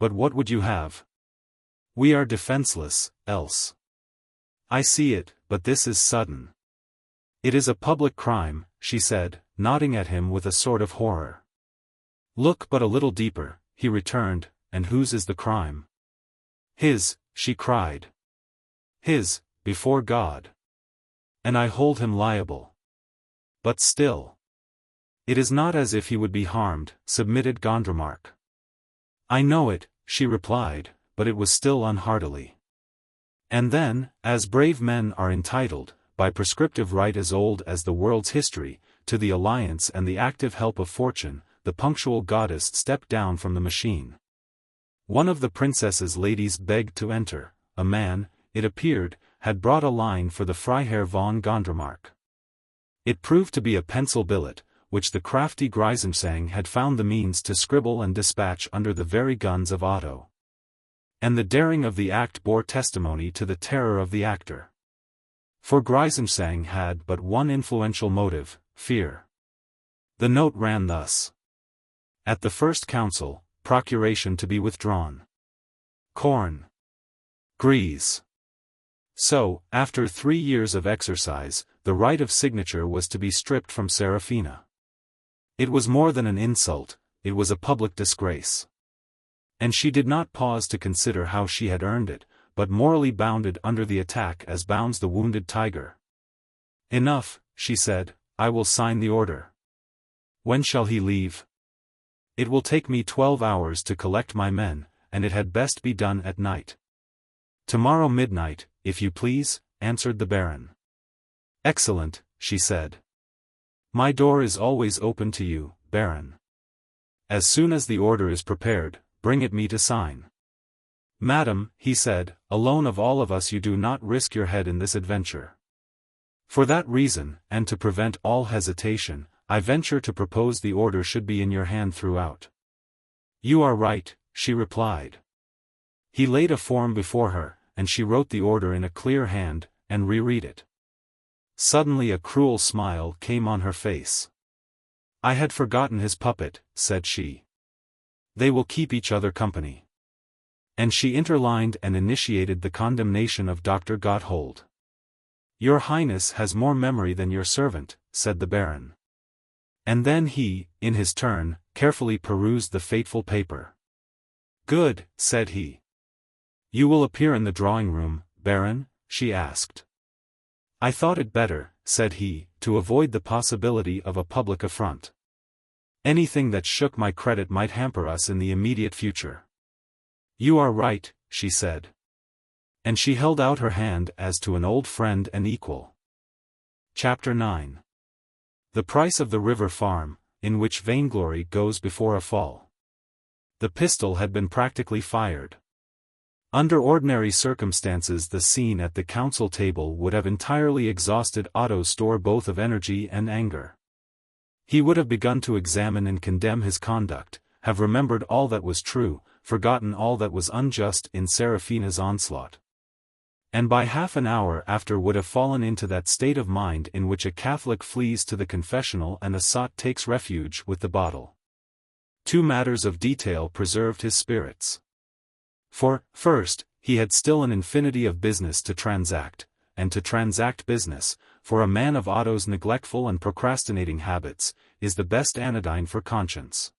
But what would you have? We are defenseless, else. I see it, but this is sudden. It is a public crime, she said, nodding at him with a sort of horror. Look but a little deeper, he returned, and whose is the crime? His, she cried. His, before God. And I hold him liable. But still. It is not as if he would be harmed, submitted Gondremark. I know it, she replied, but it was still unheartily. And then, as brave men are entitled, by prescriptive right as old as the world's history, to the alliance and the active help of fortune, the punctual goddess stepped down from the machine. One of the princess's ladies begged to enter. A man, it appeared, had brought a line for the Freiherr von Gondremark. It proved to be a pencil billet, which the crafty Grünewald had found the means to scribble and dispatch under the very guns of Otto. And the daring of the act bore testimony to the terror of the actor. For Grünewald had but one influential motive, fear. The note ran thus. At the first council, procuration to be withdrawn. Corn. Grease. So, after 3 years of exercise, the right of signature was to be stripped from Seraphina. It was more than an insult, it was a public disgrace. And she did not pause to consider how she had earned it, but morally bounded under the attack as bounds the wounded tiger. Enough, she said, I will sign the order. When shall he leave? It will take me 12 hours to collect my men, and it had best be done at night. Tomorrow midnight, if you please, answered the Baron. Excellent, she said. My door is always open to you, Baron. As soon as the order is prepared, bring it me to sign. Madam, he said, alone of all of us you do not risk your head in this adventure. For that reason, and to prevent all hesitation, I venture to propose the order should be in your hand throughout. You are right, she replied. He laid a form before her, and she wrote the order in a clear hand, and reread it. Suddenly a cruel smile came on her face. I had forgotten his puppet, said she. They will keep each other company. And she interlined and initiated the condemnation of Dr. Gotthold. Your Highness has more memory than your servant, said the Baron. And then he, in his turn, carefully perused the fateful paper. Good, said he. You will appear in the drawing-room, Baron? She asked. I thought it better, said he, to avoid the possibility of a public affront. Anything that shook my credit might hamper us in the immediate future. You are right, she said. And she held out her hand as to an old friend and equal. Chapter 9. The price of the river farm, in which vainglory goes before a fall. The pistol had been practically fired. Under ordinary circumstances the scene at the council table would have entirely exhausted Otto's store both of energy and anger. He would have begun to examine and condemn his conduct, have remembered all that was true, forgotten all that was unjust in Seraphina's onslaught. And by half an hour after would have fallen into that state of mind in which a Catholic flees to the confessional and a sot takes refuge with the bottle. 2 matters of detail preserved his spirits. For, first, he had still an infinity of business to transact, and to transact business, for a man of Otto's neglectful and procrastinating habits, is the best anodyne for conscience.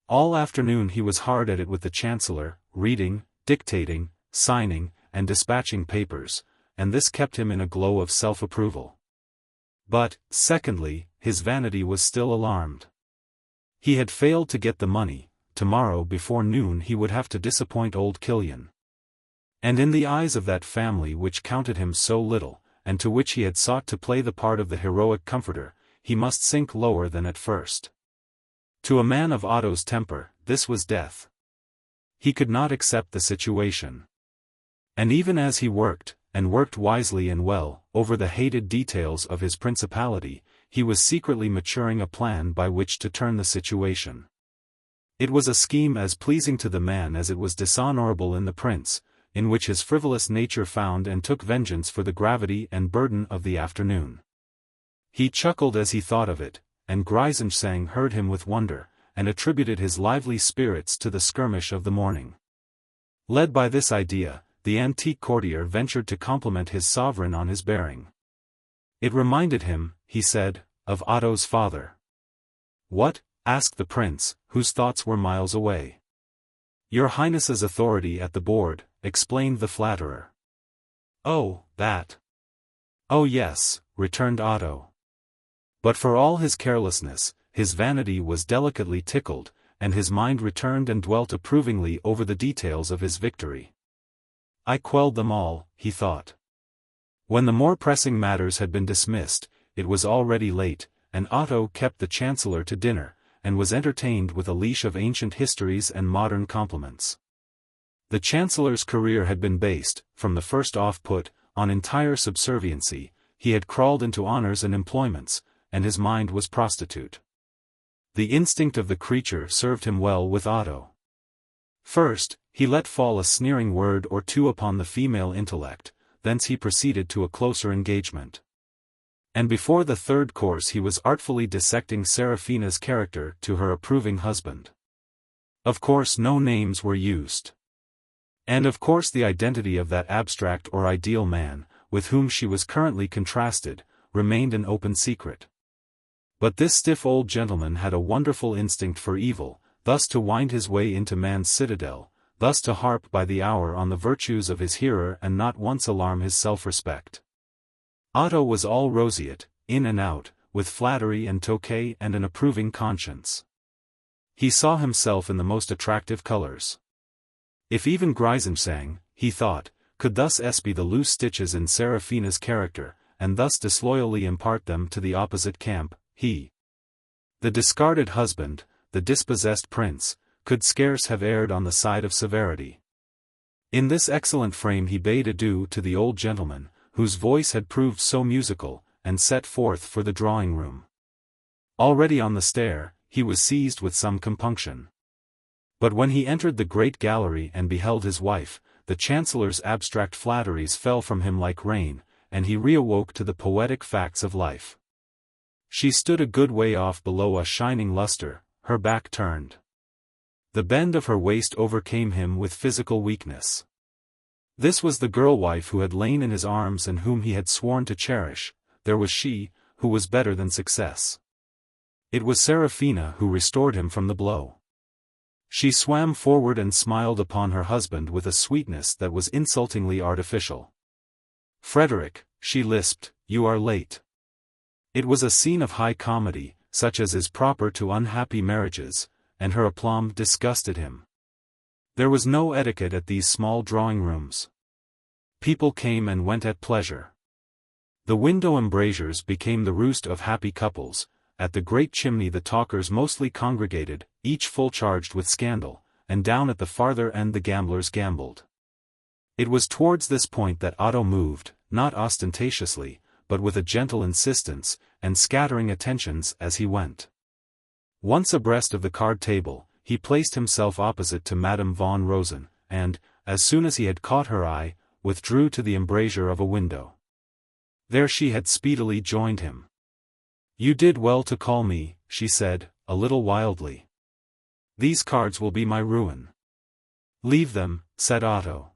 All afternoon he was hard at it with the Chancellor, reading, dictating, signing, and dispatching papers, and this kept him in a glow of self-approval. But, secondly, his vanity was still alarmed. He had failed to get the money. Tomorrow before noon he would have to disappoint old Killian. And in the eyes of that family which counted him so little, and to which he had sought to play the part of the heroic comforter, he must sink lower than at first. To a man of Otto's temper, this was death. He could not accept the situation. And even as he worked, and worked wisely and well, over the hated details of his principality, he was secretly maturing a plan by which to turn the situation. It was a scheme as pleasing to the man as it was dishonorable in the prince, in which his frivolous nature found and took vengeance for the gravity and burden of the afternoon. He chuckled as he thought of it, and Grünewald heard him with wonder, and attributed his lively spirits to the skirmish of the morning. Led by this idea, the antique courtier ventured to compliment his sovereign on his bearing. It reminded him, he said, of Otto's father. What? Asked the prince, whose thoughts were miles away. Your Highness's authority at the board, explained the flatterer. Oh, that. Oh yes, returned Otto. But for all his carelessness, his vanity was delicately tickled, and his mind returned and dwelt approvingly over the details of his victory. I quelled them all, he thought. When the more pressing matters had been dismissed, it was already late, and Otto kept the Chancellor to dinner, and was entertained with a leash of ancient histories and modern compliments. The Chancellor's career had been based, from the first off-put, on entire subserviency. He had crawled into honors and employments, and his mind was prostitute. The instinct of the creature served him well with Otto. First, he let fall a sneering word or two upon the female intellect, thence he proceeded to a closer engagement. And before the third course he was artfully dissecting Seraphina's character to her approving husband. Of course no names were used. And of course the identity of that abstract or ideal man, with whom she was currently contrasted, remained an open secret. But this stiff old gentleman had a wonderful instinct for evil, thus to wind his way into man's citadel, thus to harp by the hour on the virtues of his hearer and not once alarm his self-respect. Otto was all roseate, in and out, with flattery and toquet and an approving conscience. He saw himself in the most attractive colors. If even Griesensang, he thought, could thus espy the loose stitches in Seraphina's character, and thus disloyally impart them to the opposite camp, he, the discarded husband, the dispossessed prince, could scarce have erred on the side of severity. In this excellent frame he bade adieu to the old gentleman, whose voice had proved so musical, and set forth for the drawing-room. Already on the stair, he was seized with some compunction. But when he entered the great gallery and beheld his wife, the Chancellor's abstract flatteries fell from him like rain, and he reawoke to the poetic facts of life. She stood a good way off below a shining lustre, her back turned. The bend of her waist overcame him with physical weakness. This was the girl-wife who had lain in his arms and whom he had sworn to cherish. There was she, who was better than success. It was Seraphina who restored him from the blow. She swam forward and smiled upon her husband with a sweetness that was insultingly artificial. "Frederick," she lisped, "you are late." It was a scene of high comedy, such as is proper to unhappy marriages, and her aplomb disgusted him. There was no etiquette at these small drawing-rooms. People came and went at pleasure. The window embrasures became the roost of happy couples. At the great chimney the talkers mostly congregated, each full charged with scandal, and down at the farther end the gamblers gambled. It was towards this point that Otto moved, not ostentatiously, but with a gentle insistence, and scattering attentions as he went. Once abreast of the card table, he placed himself opposite to Madame von Rosen, and, as soon as he had caught her eye, withdrew to the embrasure of a window. There she had speedily joined him. "You did well to call me," she said, a little wildly. "These cards will be my ruin." "Leave them," said Otto.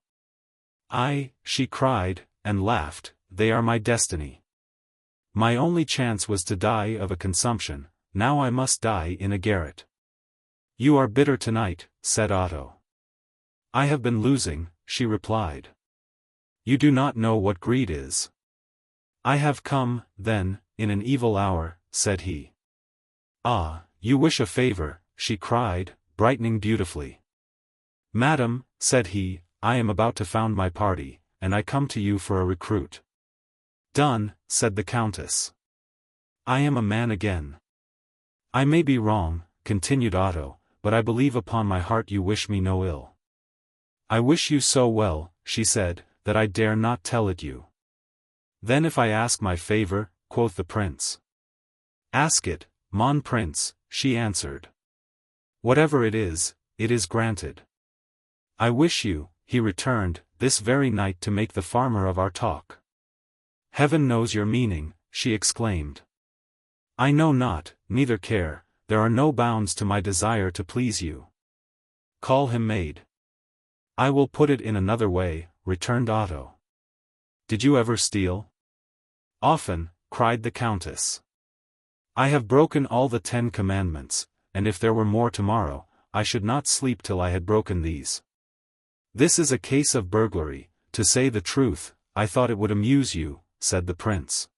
She cried, and laughed, "they are my destiny. My only chance was to die of a consumption, now I must die in a garret." "You are bitter tonight," said Otto. "I have been losing," she replied. "You do not know what greed is." "I have come, then, in an evil hour," said he. "Ah, you wish a favor," she cried, brightening beautifully. "Madam," said he, "I am about to found my party, and I come to you for a recruit." "Done," said the Countess. "I am a man again." "I may be wrong," continued Otto, "but I believe upon my heart you wish me no ill." "I wish you so well," she said, "that I dare not tell it you." "Then if I ask my favor," quoth the prince. "Ask it, mon prince," she answered. "Whatever it is granted." "I wish you," he returned, "this very night to make the farmer of our talk." "Heaven knows your meaning," she exclaimed. "I know not, neither care, there are no bounds to my desire to please you." "Call him maid." "I will put it in another way," returned Otto. "Did you ever steal?" "Often," cried the Countess. "I have broken all the 10 commandments, and if there were more tomorrow, I should not sleep till I had broken these. This is a case of burglary. To say the truth, I thought it would amuse you," said the prince.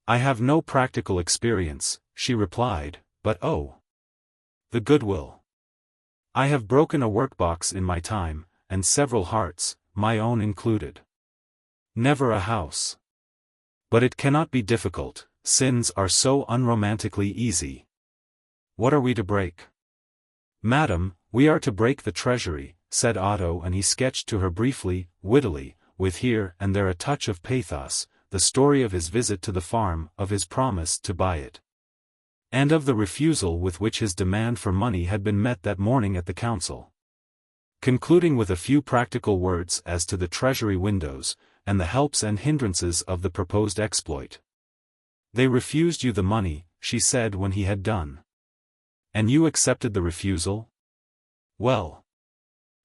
"I have no practical experience," she replied, but oh! The goodwill. I have broken a workbox in my time, and several hearts, my own included. Never a house. But it cannot be difficult, sins are so unromantically easy. What are we to break? Madam, we are to break the treasury, said Otto, and he sketched to her briefly, wittily, with here and there a touch of pathos, the story of his visit to the farm, of his promise to buy it, and of the refusal with which his demand for money had been met that morning at the council. Concluding with a few practical words as to the treasury windows, and the helps and hindrances of the proposed exploit. They refused you the money, she said when he had done. And you accepted the refusal? Well.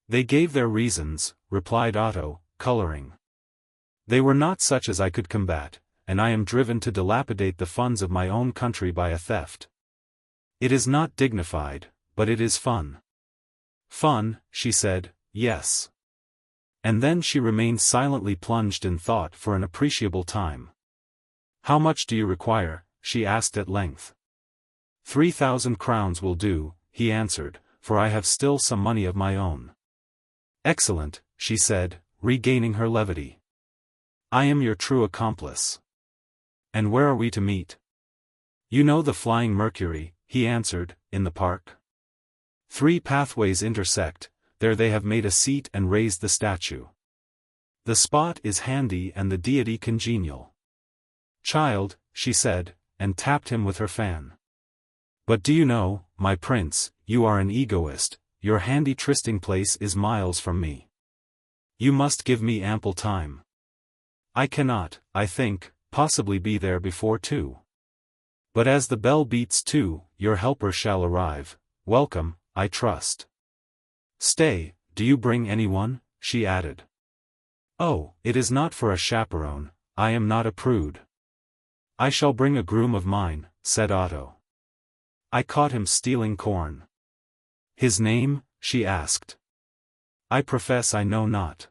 They gave their reasons, replied Otto, coloring. They were not such as I could combat, and I am driven to dilapidate the funds of my own country by a theft. It is not dignified, but it is fun. Fun, she said, yes. And then she remained silently plunged in thought for an appreciable time. How much do you require? She asked at length. 3,000 crowns will do, he answered, for I have still some money of my own. Excellent, she said, regaining her levity. I am your true accomplice. And where are we to meet? You know the Flying Mercury, he answered, in the park. 3 pathways intersect, there they have made a seat and raised the statue. The spot is handy and the deity congenial. Child, she said, and tapped him with her fan. But do you know, my prince, you are an egoist, your handy trysting place is miles from me. You must give me ample time. I cannot, I think, possibly be there before 2. But as the bell beats 2, your helper shall arrive, welcome, I trust. Stay, do you bring anyone? She added. Oh, it is not for a chaperone, I am not a prude. I shall bring a groom of mine, said Otto. I caught him stealing corn. His name? She asked. I profess I know not.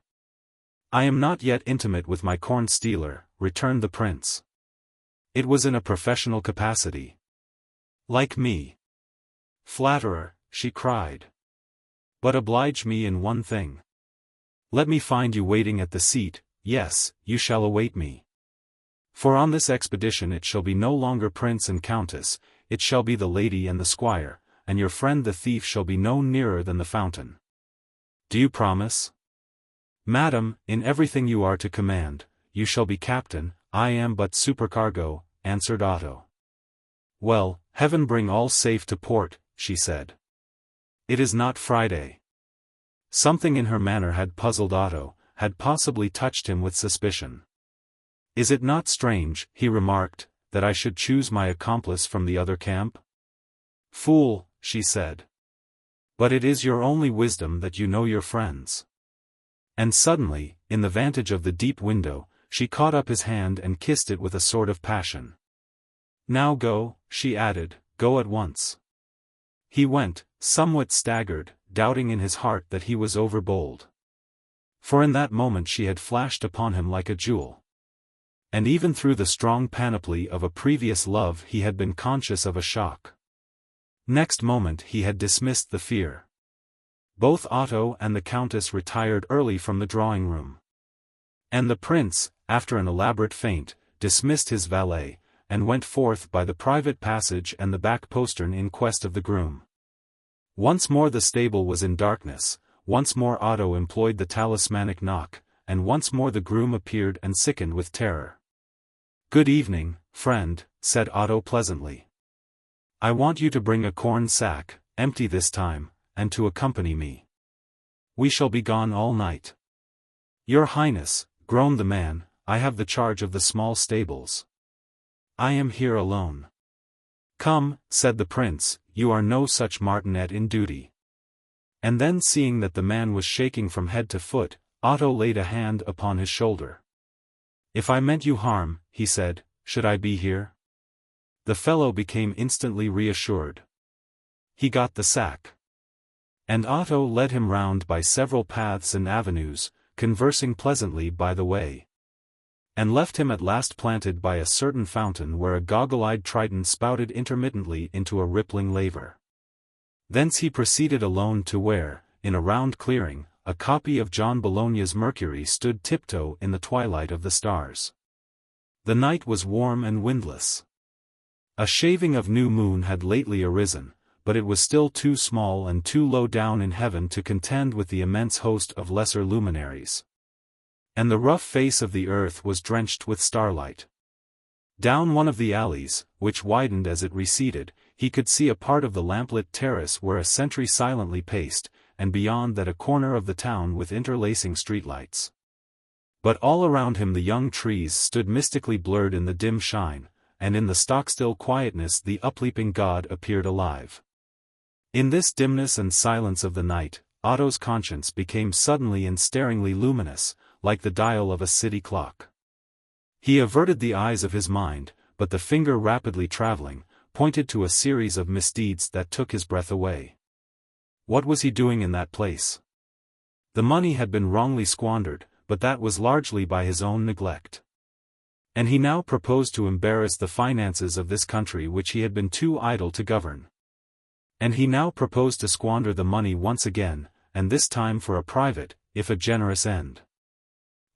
I am not yet intimate with my corn stealer, returned the prince. It was in a professional capacity. Like me. Flatterer, she cried. But oblige me in one thing. Let me find you waiting at the seat, yes, you shall await me. For on this expedition it shall be no longer prince and countess, it shall be the lady and the squire, and your friend the thief shall be no nearer than the fountain. Do you promise? Madam, in everything you are to command, you shall be captain, I am but supercargo, answered Otto. Well, heaven bring all safe to port, she said. It is not Friday. Something in her manner had puzzled Otto, had possibly touched him with suspicion. Is it not strange, he remarked, that I should choose my accomplice from the other camp? Fool, she said. But it is your only wisdom that you know your friends. And suddenly, in the vantage of the deep window, she caught up his hand and kissed it with a sort of passion. Now go, she added, go at once. He went, somewhat staggered, doubting in his heart that he was overbold. For in that moment she had flashed upon him like a jewel. And even through the strong panoply of a previous love he had been conscious of a shock. Next moment he had dismissed the fear. Both Otto and the countess retired early from the drawing-room. And the prince, after an elaborate feint, dismissed his valet, and went forth by the private passage and the back postern in quest of the groom. Once more the stable was in darkness, once more Otto employed the talismanic knock, and once more the groom appeared and sickened with terror. Good evening, friend, said Otto pleasantly. I want you to bring a corn sack, empty this time, and to accompany me. We shall be gone all night. Your Highness, groaned the man, I have the charge of the small stables. I am here alone. Come, said the prince, you are no such martinet in duty. And then seeing that the man was shaking from head to foot, Otto laid a hand upon his shoulder. If I meant you harm, he said, should I be here? The fellow became instantly reassured. He got the sack. And Otto led him round by several paths and avenues, conversing pleasantly by the way. and left him at last planted by a certain fountain where a goggle-eyed Triton spouted intermittently into a rippling laver. Thence he proceeded alone to where, in a round clearing, a copy of John Bologna's Mercury stood tiptoe in the twilight of the stars. The night was warm and windless. A shaving of new moon had lately arisen, but it was still too small and too low down in heaven to contend with the immense host of lesser luminaries. And the rough face of the earth was drenched with starlight. Down one of the alleys, which widened as it receded, he could see a part of the lamplit terrace where a sentry silently paced, and beyond that a corner of the town with interlacing streetlights. But all around him the young trees stood mystically blurred in the dim shine, and in the stock-still quietness the upleaping god appeared alive. In this dimness and silence of the night, Otto's conscience became suddenly and staringly luminous, like the dial of a city clock. He averted the eyes of his mind, but the finger rapidly traveling, pointed to a series of misdeeds that took his breath away. What was he doing in that place? The money had been wrongly squandered, but that was largely by his own neglect. And he now proposed to embarrass the finances of this country which he had been too idle to govern. And he now proposed to squander the money once again, and this time for a private, if a generous end.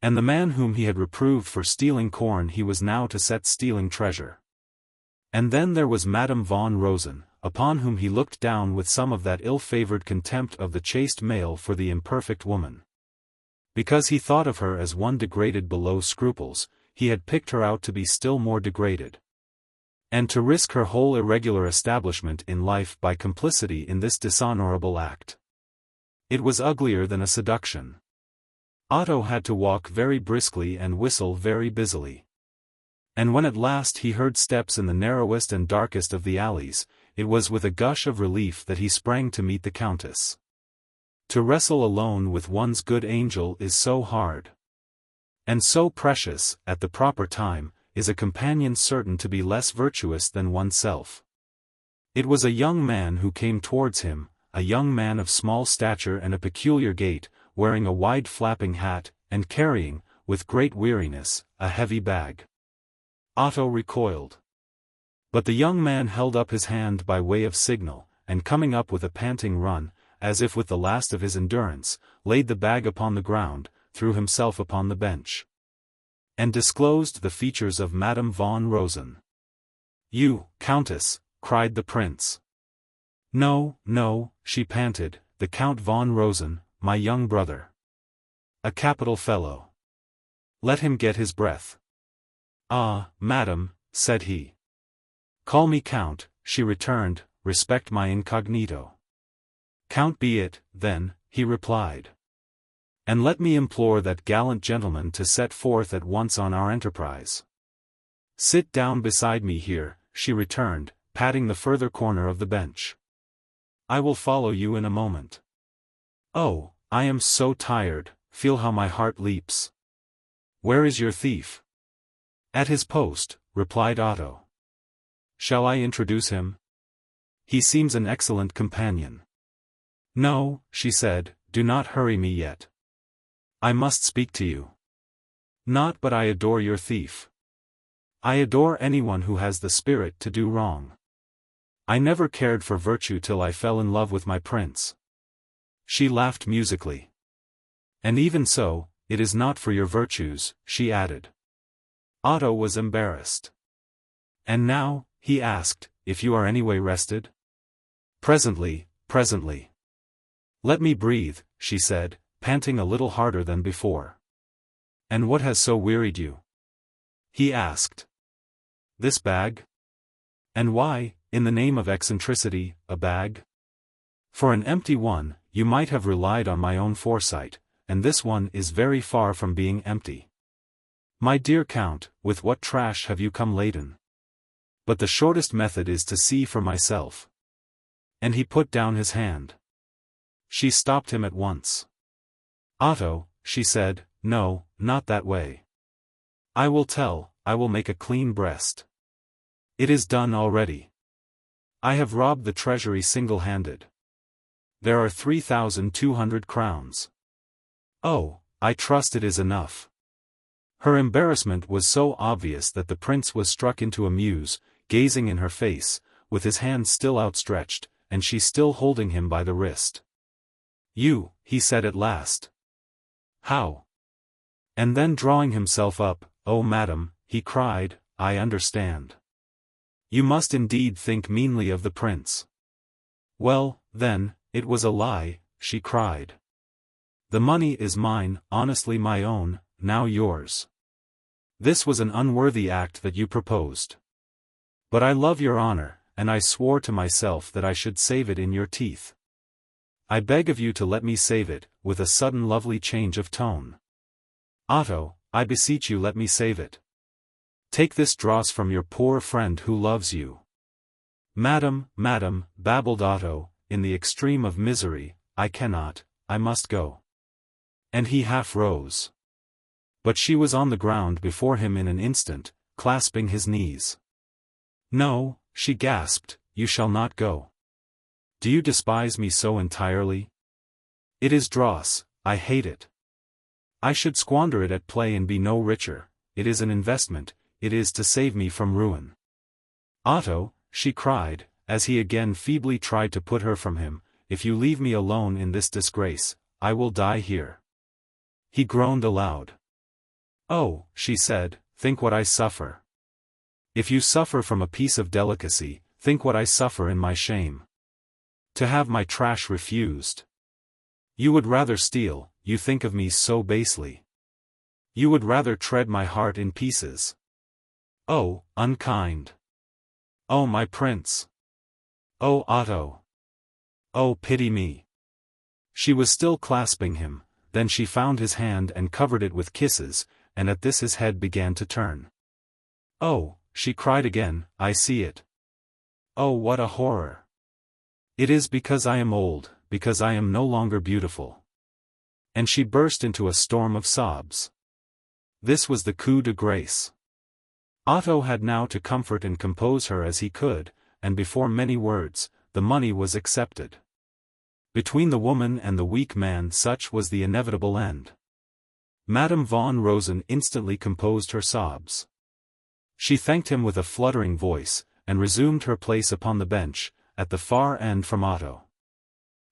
And the man whom he had reproved for stealing corn he was now to set stealing treasure. And then there was Madame von Rosen, upon whom he looked down with some of that ill-favored contempt of the chaste male for the imperfect woman. Because he thought of her as one degraded below scruples, he had picked her out to be still more degraded. And to risk her whole irregular establishment in life by complicity in this dishonorable act. It was uglier than a seduction. Otto had to walk very briskly and whistle very busily. And when at last he heard steps in the narrowest and darkest of the alleys, it was with a gush of relief that he sprang to meet the Countess. To wrestle alone with one's good angel is so hard. And so precious, at the proper time, is a companion certain to be less virtuous than oneself. It was a young man who came towards him, a young man of small stature and a peculiar gait, wearing a wide flapping hat, and carrying, with great weariness, a heavy bag. Otto recoiled. But the young man held up his hand by way of signal, and coming up with a panting run, as if with the last of his endurance, laid the bag upon the ground, threw himself upon the bench, and disclosed the features of Madame von Rosen. "You, Countess," cried the prince. "No, no," she panted, "the Count von Rosen, my young brother. A capital fellow. Let him get his breath." "Ah, madam," said he. "Call me Count," she returned, "respect my incognito." "Count be it, then," he replied. "And let me implore that gallant gentleman to set forth at once on our enterprise." "Sit down beside me here," she returned, patting the further corner of the bench. "I will follow you in a moment. Oh, I am so tired, feel how my heart leaps." "Where is your thief?" "At his post," replied Otto. "Shall I introduce him? He seems an excellent companion." "No," she said, "do not hurry me yet. I must speak to you. Not but I adore your thief. I adore anyone who has the spirit to do wrong. I never cared for virtue till I fell in love with my prince." She laughed musically. "And even so, it is not for your virtues," she added. Otto was embarrassed. "And now," he asked, "if you are anyway rested?" "Presently, presently. Let me breathe," she said, panting a little harder than before. "And what has so wearied you?" he asked. "This bag?" "And why, in the name of eccentricity, a bag?" "For an empty one, you might have relied on my own foresight, and this one is very far from being empty. My dear Count, with what trash have you come laden? But the shortest method is to see for myself." And he put down his hand. She stopped him at once. "Otto," she said, "no, not that way. I will tell, I will make a clean breast. It is done already. I have robbed the treasury single-handed. There are 3,200 crowns. Oh, I trust it is enough." Her embarrassment was so obvious that the prince was struck into a muse, gazing in her face, with his hand still outstretched, and she still holding him by the wrist. "You," he said at last. "How?" And then drawing himself up, "Oh madam," he cried, "I understand. You must indeed think meanly of the prince." "Well, then, it was a lie," she cried. "The money is mine, honestly my own, now yours. This was an unworthy act that you proposed. But I love your honor, and I swore to myself that I should save it in your teeth. I beg of you to let me save it," with a sudden lovely change of tone. "Otto, I beseech you let me save it. Take this dross from your poor friend who loves you." "Madam, madam," babbled Otto, in the extreme of misery, "I cannot, I must go." And he half rose. But she was on the ground before him in an instant, clasping his knees. "No," she gasped, "you shall not go. Do you despise me so entirely? It is dross, I hate it. I should squander it at play and be no richer. It is an investment, it is to save me from ruin." "Otto," she cried, as he again feebly tried to put her from him, "if you leave me alone in this disgrace, I will die here." He groaned aloud. "Oh," she said, "think what I suffer. If you suffer from a piece of delicacy, think what I suffer in my shame. To have my trash refused. You would rather steal, you think of me so basely. You would rather tread my heart in pieces. Oh, unkind. Oh my prince. Oh Otto. Oh pity me." She was still clasping him, then she found his hand and covered it with kisses, and at this his head began to turn. "Oh," she cried again, "I see it. Oh what a horror. It is because I am old, because I am no longer beautiful." And she burst into a storm of sobs. This was the coup de grace. Otto had now to comfort and compose her as he could, and before many words, the money was accepted. Between the woman and the weak man such was the inevitable end. Madame von Rosen instantly composed her sobs. She thanked him with a fluttering voice, and resumed her place upon the bench, at the far end from Otto.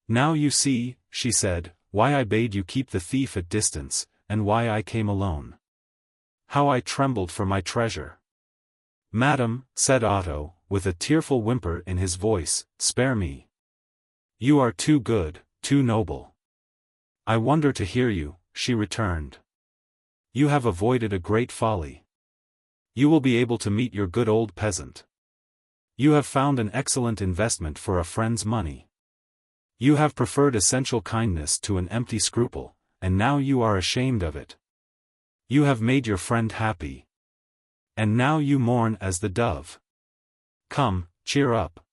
"Now you see," she said, "why I bade you keep the thief at distance, and why I came alone. How I trembled for my treasure." "Madam," said Otto, with a tearful whimper in his voice, "spare me. You are too good, too noble." "I wonder to hear you," she returned. "You have avoided a great folly. You will be able to meet your good old peasant. You have found an excellent investment for a friend's money. You have preferred essential kindness to an empty scruple, and now you are ashamed of it. You have made your friend happy. And now you mourn as the dove. Come, cheer up.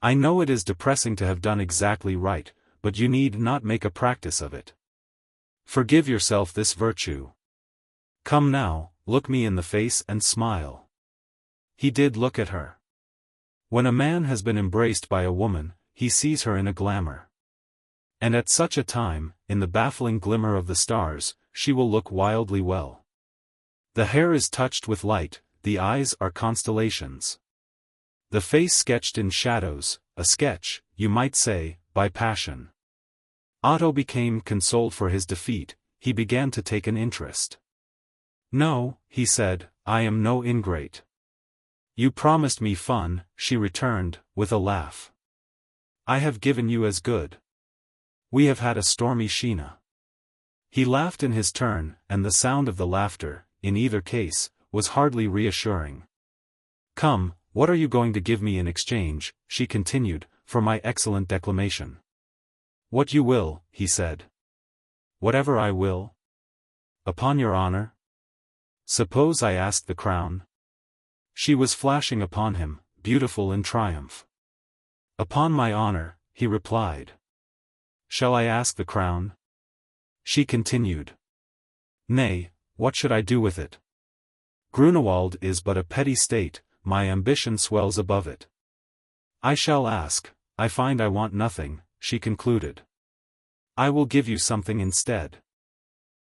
I know it is depressing to have done exactly right, but you need not make a practice of it. Forgive yourself this virtue. Come now, look me in the face and smile." He did look at her. When a man has been embraced by a woman, he sees her in a glamour. And at such a time, in the baffling glimmer of the stars, she will look wildly well. The hair is touched with light, the eyes are constellations. The face sketched in shadows, a sketch, you might say, by passion. Otto became consoled for his defeat, he began to take an interest. "No," he said, "I am no ingrate." "You promised me fun," she returned, with a laugh. "I have given you as good. We have had a stormy Sheena." He laughed in his turn, and the sound of the laughter, in either case, was hardly reassuring. "Come, what are you going to give me in exchange," she continued, "for my excellent declamation?" "What you will," he said. "Whatever I will?" "Upon your honor?" "Suppose I ask the crown?" She was flashing upon him, beautiful in triumph. "Upon my honor," he replied. "Shall I ask the crown?" She continued. "Nay, what should I do with it? Grünewald is but a petty state, my ambition swells above it. I shall ask, I find I want nothing," she concluded. "I will give you something instead.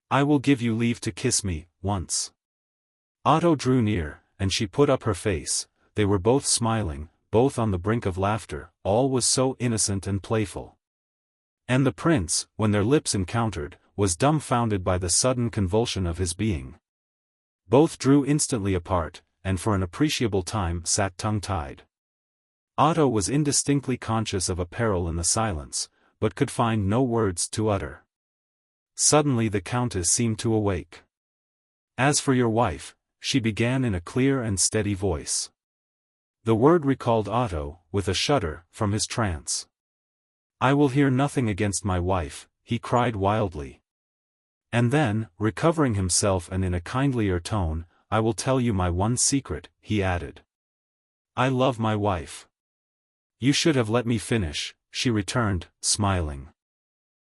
I will give you leave to kiss me, once. Otto drew near, and she put up her face. They were both smiling, both on the brink of laughter, all was so innocent and playful. And the prince, when their lips encountered, was dumbfounded by the sudden convulsion of his being. Both drew instantly apart, and for an appreciable time sat tongue-tied. Otto was indistinctly conscious of a peril in the silence, but could find no words to utter. Suddenly the countess seemed to awake. "As for your wife," she began in a clear and steady voice. The word recalled Otto, with a shudder, from his trance. "I will hear nothing against my wife," he cried wildly. And then, recovering himself and in a kindlier tone, "I will tell you my one secret," he added. "I love my wife." "You should have let me finish," she returned, smiling.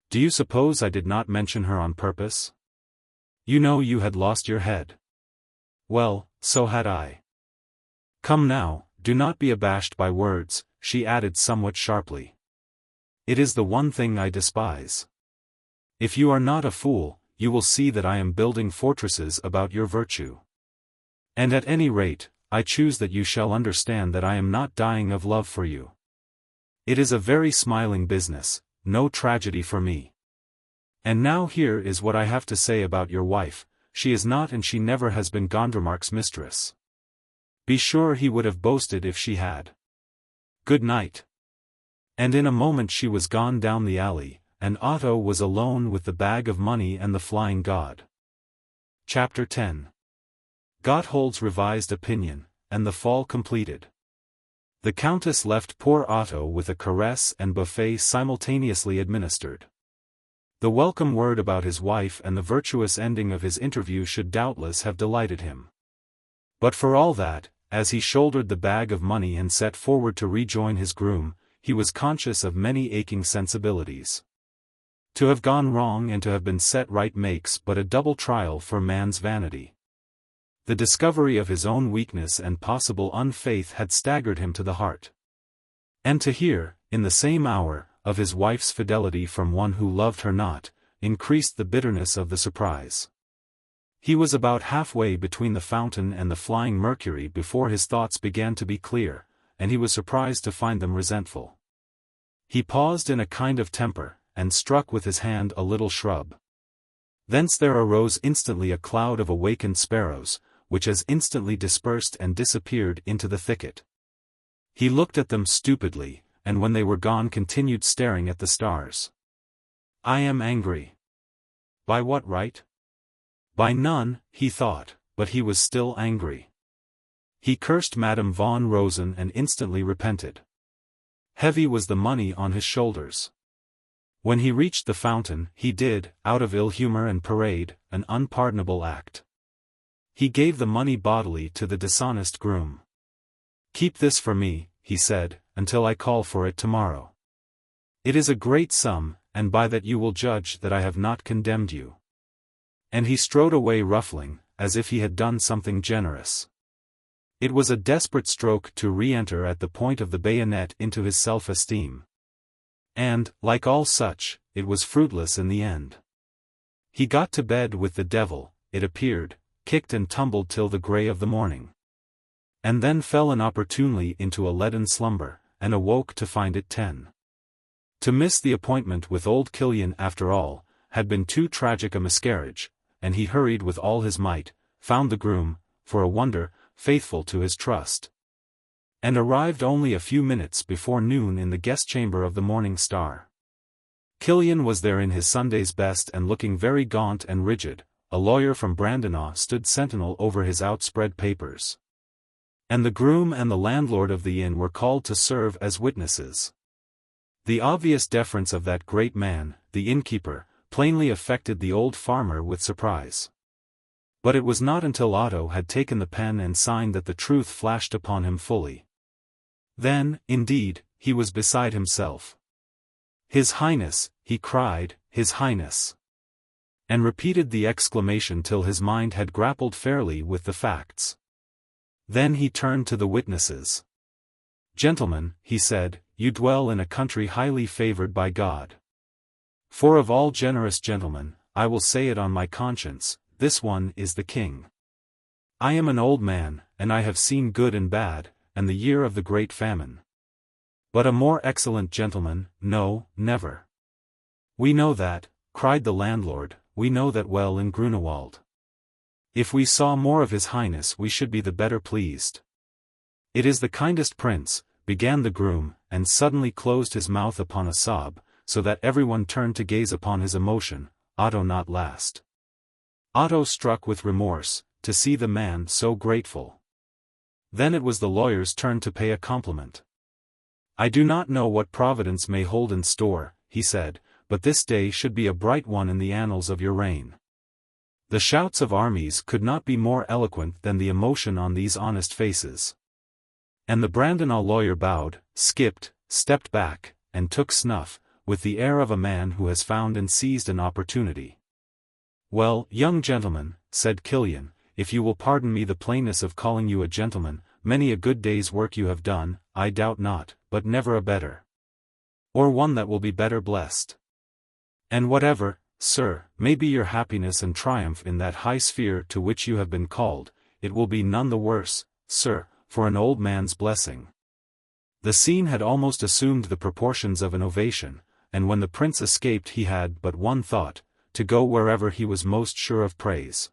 "Do you suppose I did not mention her on purpose? You know you had lost your head. Well, so had I. Come now, do not be abashed by words," she added somewhat sharply. "It is the one thing I despise. If you are not a fool, you will see that I am building fortresses about your virtue. And at any rate, I choose that you shall understand that I am not dying of love for you. It is a very smiling business, no tragedy for me. And now here is what I have to say about your wife: she is not and she never has been Gondremark's mistress. Be sure he would have boasted if she had. Good night." And in a moment she was gone down the alley, and Otto was alone with the bag of money and the flying god. Chapter 10. Gotthold's revised opinion, and the fall completed. The countess left poor Otto with a caress and buffet simultaneously administered. The welcome word about his wife and the virtuous ending of his interview should doubtless have delighted him. But for all that, as he shouldered the bag of money and set forward to rejoin his groom, he was conscious of many aching sensibilities. To have gone wrong and to have been set right makes but a double trial for man's vanity. The discovery of his own weakness and possible unfaith had staggered him to the heart. And to hear, in the same hour, of his wife's fidelity from one who loved her not, increased the bitterness of the surprise. He was about halfway between the fountain and the flying Mercury before his thoughts began to be clear, and he was surprised to find them resentful. He paused in a kind of temper, and struck with his hand a little shrub. Thence there arose instantly a cloud of awakened sparrows, which as instantly dispersed and disappeared into the thicket. He looked at them stupidly, and when they were gone continued staring at the stars. "I am angry. By what right? By none," he thought, but he was still angry. He cursed Madame von Rosen and instantly repented. Heavy was the money on his shoulders. When he reached the fountain, he did, out of ill humor and parade, an unpardonable act. He gave the money bodily to the dishonest groom. "Keep this for me," he said, "until I call for it tomorrow. It is a great sum, and by that you will judge that I have not condemned you." And he strode away ruffling, as if he had done something generous. It was a desperate stroke to re-enter at the point of the bayonet into his self-esteem. And, like all such, it was fruitless in the end. He got to bed with the devil, it appeared, kicked and tumbled till the grey of the morning. And then fell inopportunely into a leaden slumber, and awoke to find it 10. To miss the appointment with old Killian after all, had been too tragic a miscarriage, and he hurried with all his might, found the groom, for a wonder, faithful to his trust. And arrived only a few minutes before noon in the guest-chamber of the Morning Star. Killian was there in his Sunday's best and looking very gaunt and rigid. A lawyer from Brandenau stood sentinel over his outspread papers. And the groom and the landlord of the inn were called to serve as witnesses. The obvious deference of that great man, the innkeeper, plainly affected the old farmer with surprise. But it was not until Otto had taken the pen and signed that the truth flashed upon him fully. Then, indeed, he was beside himself. "His Highness," he cried, "His Highness," and repeated the exclamation till his mind had grappled fairly with the facts. Then he turned to the witnesses. "Gentlemen," he said, "you dwell in a country highly favored by God. For of all generous gentlemen, I will say it on my conscience, this one is the king. I am an old man, and I have seen good and bad, and the year of the great famine. But a more excellent gentleman, no, never. We know that, cried the landlord, we know that well in Grünewald. If we saw more of his highness we should be the better pleased. It is the kindest prince, began the groom, and suddenly closed his mouth upon a sob, so that everyone turned to gaze upon his emotion, Otto not last. Otto struck with remorse, to see the man so grateful. Then it was the lawyer's turn to pay a compliment. I do not know what Providence may hold in store, he said, but this day should be a bright one in the annals of your reign. The shouts of armies could not be more eloquent than the emotion on these honest faces. And the Brandonall lawyer bowed, skipped, stepped back, and took snuff, with the air of a man who has found and seized an opportunity. Well, young gentleman, said Killian, if you will pardon me the plainness of calling you a gentleman, many a good day's work you have done, I doubt not, but never a better. Or one that will be better blessed. And whatever, sir, may be your happiness and triumph in that high sphere to which you have been called, it will be none the worse, sir, for an old man's blessing. The scene had almost assumed the proportions of an ovation, and when the prince escaped he had but one thought, to go wherever he was most sure of praise.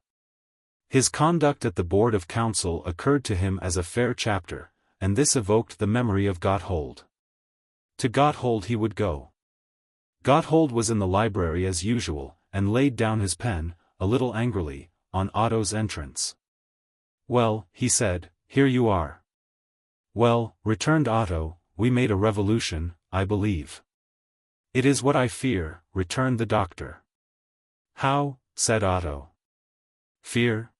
His conduct at the Board of Council occurred to him as a fair chapter, and this evoked the memory of Gotthold. To Gotthold he would go. Gotthold was in the library as usual, and laid down his pen, a little angrily, on Otto's entrance. Well, he said, here you are. Well, returned Otto, we made a revolution, I believe. It is what I fear, returned the doctor. How, said Otto. Fear?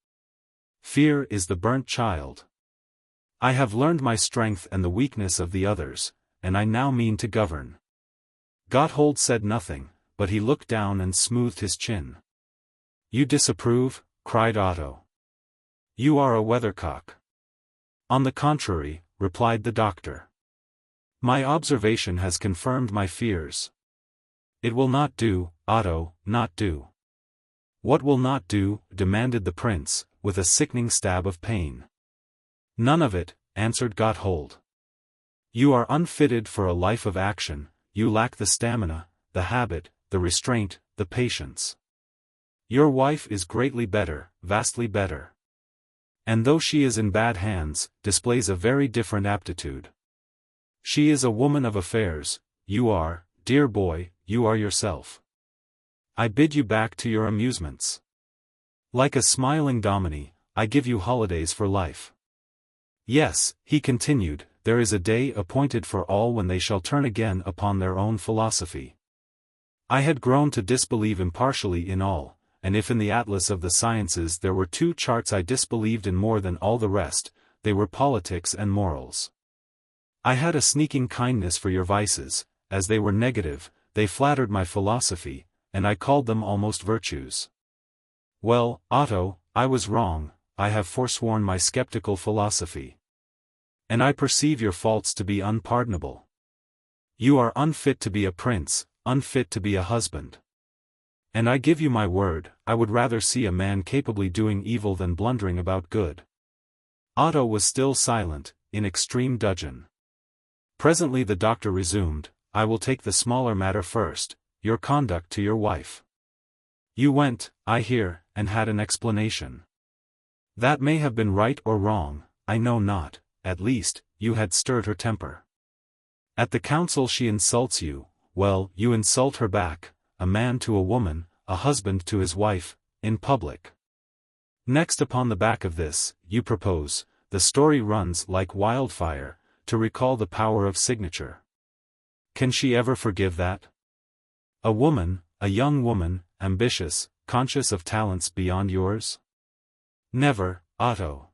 Fear is the burnt child. I have learned my strength and the weakness of the others, and I now mean to govern. Gotthold said nothing, but he looked down and smoothed his chin. You disapprove? Cried Otto. You are a weathercock. On the contrary, replied the doctor. My observation has confirmed my fears. It will not do, Otto, not do. What will not do? Demanded the prince, with a sickening stab of pain. None of it, answered Gotthold. You are unfitted for a life of action, you lack the stamina, the habit, the restraint, the patience. Your wife is greatly better, vastly better. And though she is in bad hands, displays a very different aptitude. She is a woman of affairs, you are, dear boy, you are yourself. I bid you back to your amusements. Like a smiling dominie, I give you holidays for life. Yes, he continued, there is a day appointed for all when they shall turn again upon their own philosophy. I had grown to disbelieve impartially in all, and if in the Atlas of the Sciences there were two charts I disbelieved in more than all the rest, they were politics and morals. I had a sneaking kindness for your vices, as they were negative, they flattered my philosophy, and I called them almost virtues. Well, Otto, I was wrong, I have forsworn my skeptical philosophy. And I perceive your faults to be unpardonable. You are unfit to be a prince, unfit to be a husband. And I give you my word, I would rather see a man capably doing evil than blundering about good. Otto was still silent, in extreme dudgeon. Presently the doctor resumed, I will take the smaller matter first, your conduct to your wife. You went, I hear, and had an explanation. That may have been right or wrong, I know not. At least, you had stirred her temper. At the council she insults you, well, you insult her back, a man to a woman, a husband to his wife, in public. Next upon the back of this, you propose, the story runs like wildfire, to recall the power of signature. Can she ever forgive that? A woman, a young woman, ambitious, conscious of talents beyond yours? Never, Otto.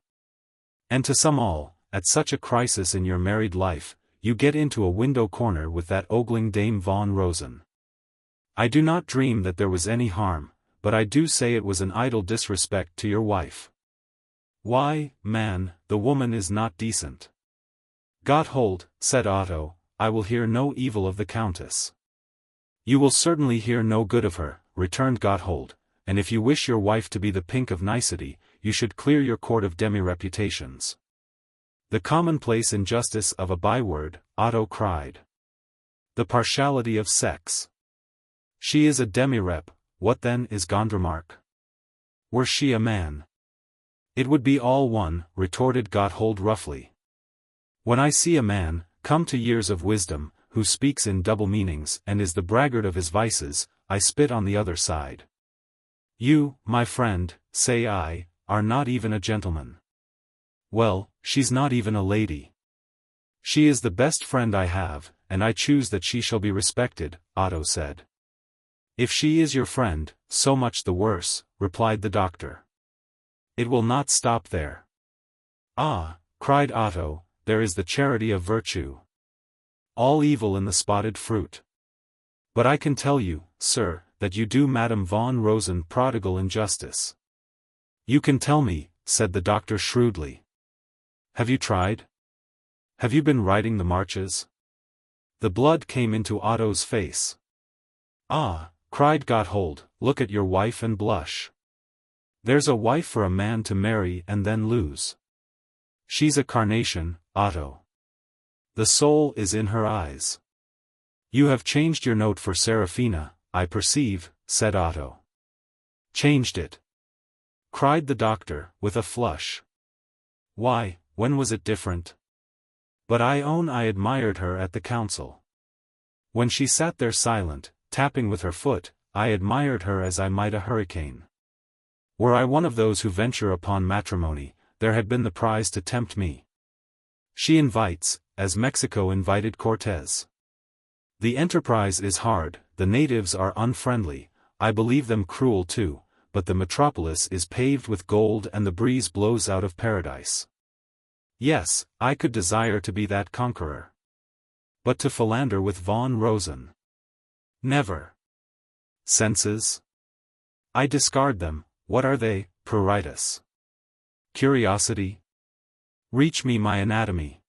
And to sum all, at such a crisis in your married life, you get into a window corner with that ogling Dame von Rosen. I do not dream that there was any harm, but I do say it was an idle disrespect to your wife. Why, man, the woman is not decent. Gotthold, said Otto, I will hear no evil of the countess. You will certainly hear no good of her, returned Gotthold, and if you wish your wife to be the pink of nicety, you should clear your court of demi-reputations. The commonplace injustice of a byword, Otto cried. The partiality of sex. She is a demi-rep, what then is Gondremark? Were she a man? It would be all one, retorted Gotthold roughly. When I see a man, come to years of wisdom, who speaks in double meanings and is the braggart of his vices, I spit on the other side. You, my friend, say I, are not even a gentleman. Well, she's not even a lady. She is the best friend I have, and I choose that she shall be respected, Otto said. If she is your friend, so much the worse, replied the doctor. It will not stop there. Ah, cried Otto, there is the charity of virtue. All evil in the spotted fruit. But I can tell you, sir, that you do Madame von Rosen prodigal injustice. You can tell me, said the doctor shrewdly. Have you tried? Have you been riding the marches? The blood came into Otto's face. Ah, cried Gotthold, look at your wife and blush. There's a wife for a man to marry and then lose. She's a carnation, Otto. The soul is in her eyes. You have changed your note for Seraphina, I perceive, said Otto. Changed it? Cried the doctor, with a flush. Why, when was it different? But I own I admired her at the council. When she sat there silent, tapping with her foot, I admired her as I might a hurricane. Were I one of those who venture upon matrimony, there had been the prize to tempt me. She invites, as Mexico invited Cortez. The enterprise is hard, the natives are unfriendly, I believe them cruel too, but the metropolis is paved with gold and the breeze blows out of paradise. Yes, I could desire to be that conqueror. But to philander with von Rosen. Never. Senses? I discard them, what are they, pruritus? Curiosity? Reach me my anatomy.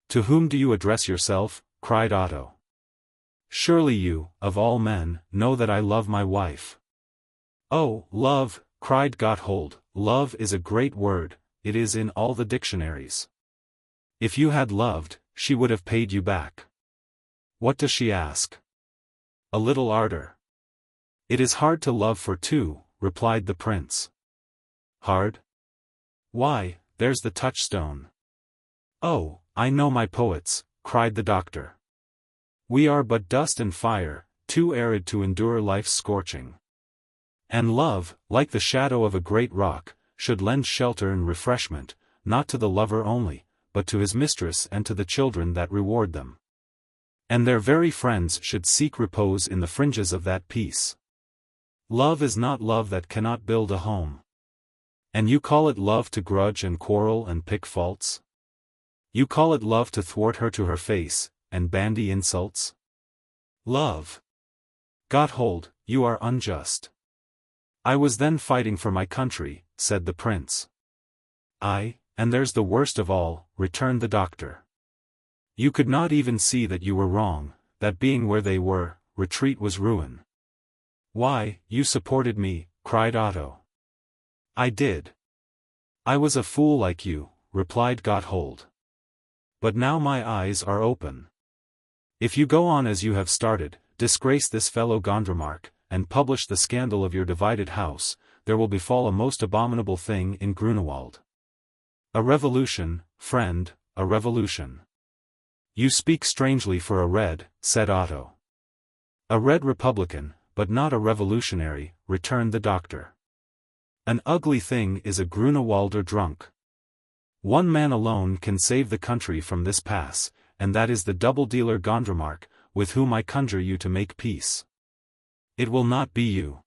To whom do you address yourself? Cried Otto. Surely you, of all men, know that I love my wife. Oh, love, cried Gotthold, love is a great word, it is in all the dictionaries. If you had loved, she would have paid you back. What does she ask? A little ardor. It is hard to love for two, replied the prince. Hard? Why, there's the touchstone. Oh, I know my poets, cried the doctor. We are but dust and fire, too arid to endure life's scorching. And love, like the shadow of a great rock, should lend shelter and refreshment, not to the lover only, but to his mistress and to the children that reward them. And their very friends should seek repose in the fringes of that peace. Love is not love that cannot build a home. And you call it love to grudge and quarrel and pick faults? You call it love to thwart her to her face, and bandy insults? Love. Gotthold, you are unjust. I was then fighting for my country, said the prince. Aye, and there's the worst of all, returned the doctor. You could not even see that you were wrong, that being where they were, retreat was ruin. Why, you supported me, cried Otto. I did. I was a fool like you, replied Gotthold. But now my eyes are open. If you go on as you have started, disgrace this fellow Gondremark, and publish the scandal of your divided house, there will befall a most abominable thing in Grünewald. A revolution, friend, a revolution. You speak strangely for a red, said Otto. A red republican, but not a revolutionary, returned the doctor. An ugly thing is a Grünewalder drunk. One man alone can save the country from this pass, and that is the double-dealer Gondremark, with whom I conjure you to make peace. It will not be you.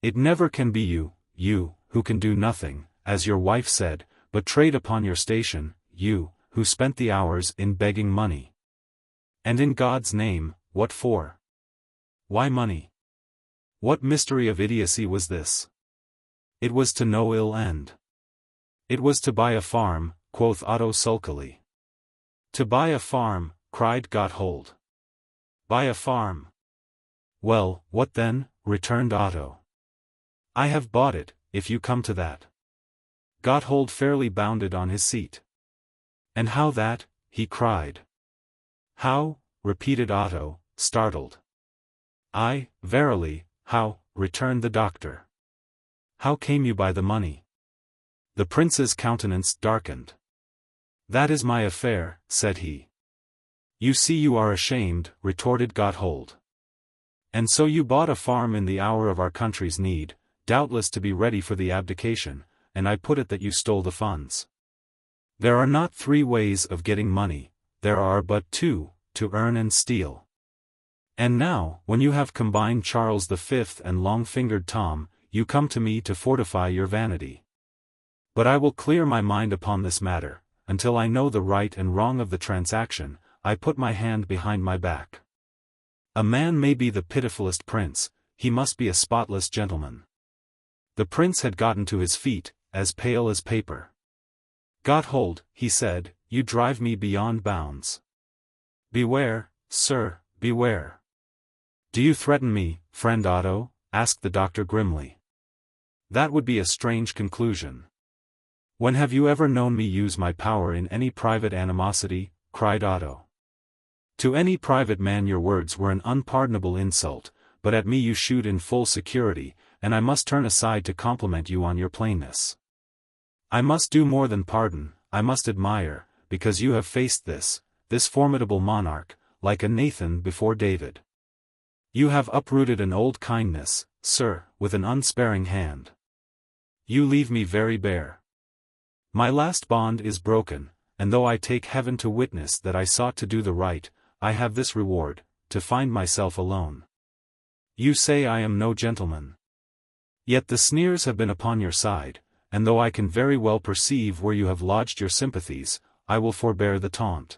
It never can be you, you, who can do nothing, as your wife said, but trade upon your station, you, who spent the hours in begging money. And in God's name, what for? Why money? What mystery of idiocy was this? It was to no ill end. It was to buy a farm, quoth Otto sulkily. To buy a farm, cried Gotthold. Buy a farm. Well, what then? Returned Otto. I have bought it, if you come to that. Gotthold fairly bounded on his seat. And how that? He cried. How? Repeated Otto, startled. Ay, verily, how, returned the doctor. How came you by the money? The prince's countenance darkened. That is my affair, said he. You see you are ashamed, retorted Gotthold. And so you bought a farm in the hour of our country's need, doubtless to be ready for the abdication, and I put it that you stole the funds. There are not 3 ways of getting money, there are but 2, to earn and steal. And now, when you have combined Charles V and long-fingered Tom, you come to me to fortify your vanity. But I will clear my mind upon this matter, until I know the right and wrong of the transaction. I put my hand behind my back. A man may be the pitifullest prince, he must be a spotless gentleman. The prince had gotten to his feet, as pale as paper. Gotthold, he said, you drive me beyond bounds. Beware, sir, beware. Do you threaten me, friend Otto? Asked the doctor grimly. That would be a strange conclusion. When have you ever known me use my power in any private animosity? Cried Otto. To any private man your words were an unpardonable insult, but at me you shoot in full security, and I must turn aside to compliment you on your plainness. I must do more than pardon, I must admire, because you have faced this formidable monarch, like a Nathan before David. You have uprooted an old kindness, sir, with an unsparing hand. You leave me very bare. My last bond is broken, and though I take heaven to witness that I sought to do the right, I have this reward, to find myself alone. You say I am no gentleman. Yet the sneers have been upon your side, and though I can very well perceive where you have lodged your sympathies, I will forbear the taunt.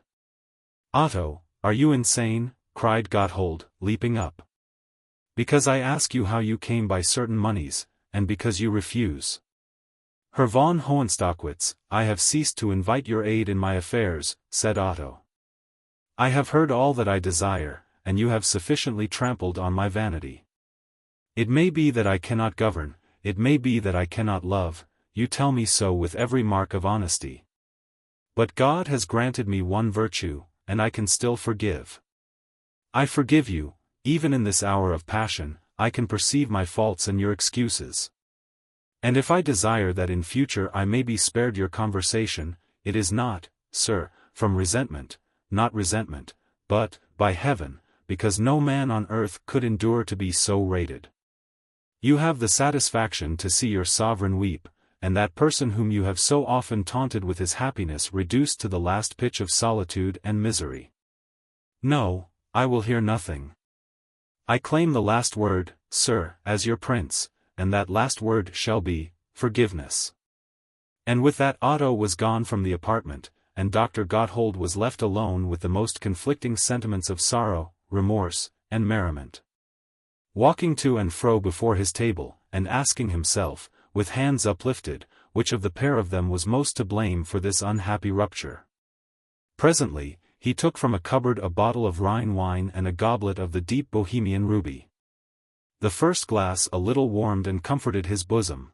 Otto, are you insane? Cried Gotthold, leaping up. Because I ask you how you came by certain moneys, and because you refuse. Herr von Hohenstockwitz, I have ceased to invite your aid in my affairs, said Otto. I have heard all that I desire, and you have sufficiently trampled on my vanity. It may be that I cannot govern, it may be that I cannot love, you tell me so with every mark of honesty. But God has granted me one virtue, and I can still forgive. I forgive you, even in this hour of passion, I can perceive my faults and your excuses. And if I desire that in future I may be spared your conversation, it is not, sir, from resentment, not resentment, but, by heaven, because no man on earth could endure to be so rated. You have the satisfaction to see your sovereign weep, and that person whom you have so often taunted with his happiness reduced to the last pitch of solitude and misery. No, I will hear nothing. I claim the last word, sir, as your prince, and that last word shall be, forgiveness. And with that Otto was gone from the apartment, and Dr. Gotthold was left alone with the most conflicting sentiments of sorrow, remorse, and merriment. Walking to and fro before his table, and asking himself, with hands uplifted, which of the pair of them was most to blame for this unhappy rupture. Presently, he took from a cupboard a bottle of Rhine wine and a goblet of the deep Bohemian ruby. The first glass a little warmed and comforted his bosom.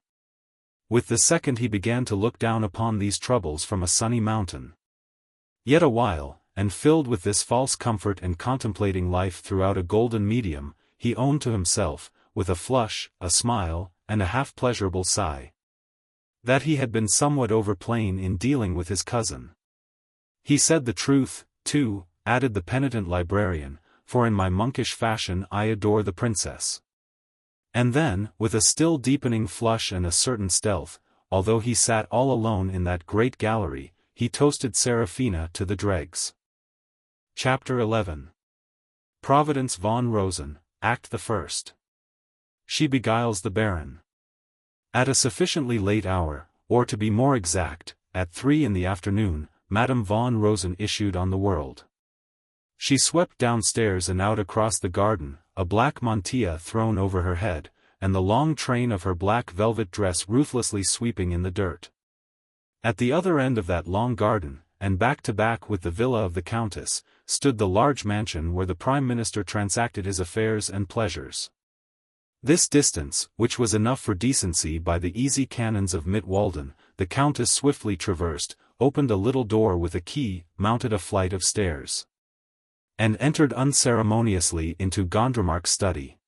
With the second he began to look down upon these troubles from a sunny mountain. Yet a while, and filled with this false comfort and contemplating life throughout a golden medium, he owned to himself, with a flush, a smile, and a half-pleasurable sigh, that he had been somewhat overplain in dealing with his cousin. He said the truth, too, added the penitent librarian, for in my monkish fashion I adore the princess. And then, with a still deepening flush and a certain stealth, although he sat all alone in that great gallery, he toasted Seraphina to the dregs. Chapter 11. Providence von Rosen, Act the First. She beguiles the Baron. At a sufficiently late hour, or to be more exact, at 3 in the afternoon, Madame von Rosen issued on the world. She swept downstairs and out across the garden, a black mantilla thrown over her head, and the long train of her black velvet dress ruthlessly sweeping in the dirt. At the other end of that long garden, and back to back with the villa of the Countess, stood the large mansion where the Prime Minister transacted his affairs and pleasures. This distance, which was enough for decency by the easy canons of Mittwalden, the Countess swiftly traversed, opened a little door with a key, mounted a flight of stairs, and entered unceremoniously into Gondremark's study.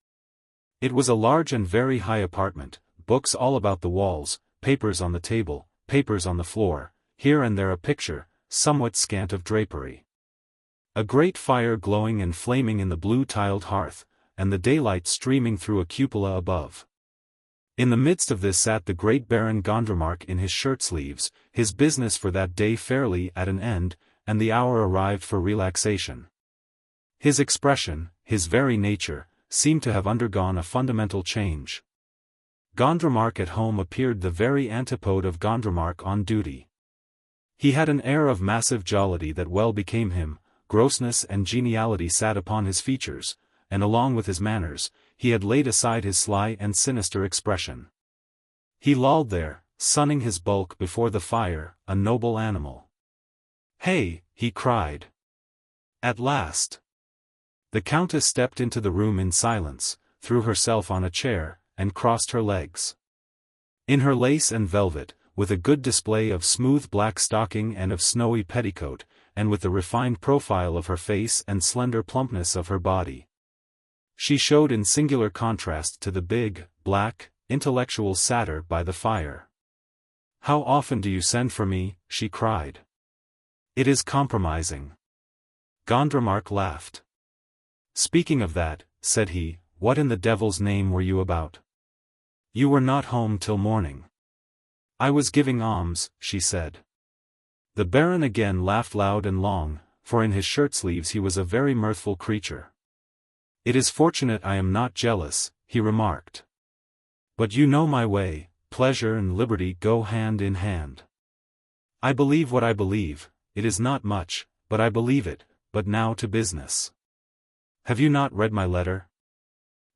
It was a large and very high apartment, books all about the walls, papers on the table, papers on the floor, here and there a picture, somewhat scant of drapery. A great fire glowing and flaming in the blue-tiled hearth, and the daylight streaming through a cupola above. In the midst of this sat the great Baron Gondremark in his shirt-sleeves, his business for that day fairly at an end, and the hour arrived for relaxation. His expression, his very nature, seemed to have undergone a fundamental change. Gondremark at home appeared the very antipode of Gondremark on duty. He had an air of massive jollity that well became him, grossness and geniality sat upon his features, and along with his manners, he had laid aside his sly and sinister expression. He lolled there, sunning his bulk before the fire, a noble animal. "Hey!" he cried. "At last!" The Countess stepped into the room in silence, threw herself on a chair, and crossed her legs. In her lace and velvet, with a good display of smooth black stocking and of snowy petticoat, and with the refined profile of her face and slender plumpness of her body, she showed in singular contrast to the big, black, intellectual satyr by the fire. "How often do you send for me?" she cried. "It is compromising." Gondremark laughed. "Speaking of that," said he, "what in the devil's name were you about? You were not home till morning." "I was giving alms," she said. The Baron again laughed loud and long, for in his shirt-sleeves he was a very mirthful creature. "It is fortunate I am not jealous," he remarked. "But you know my way, pleasure and liberty go hand in hand. I believe what I believe, it is not much, but I believe it, but now to business. Have you not read my letter?"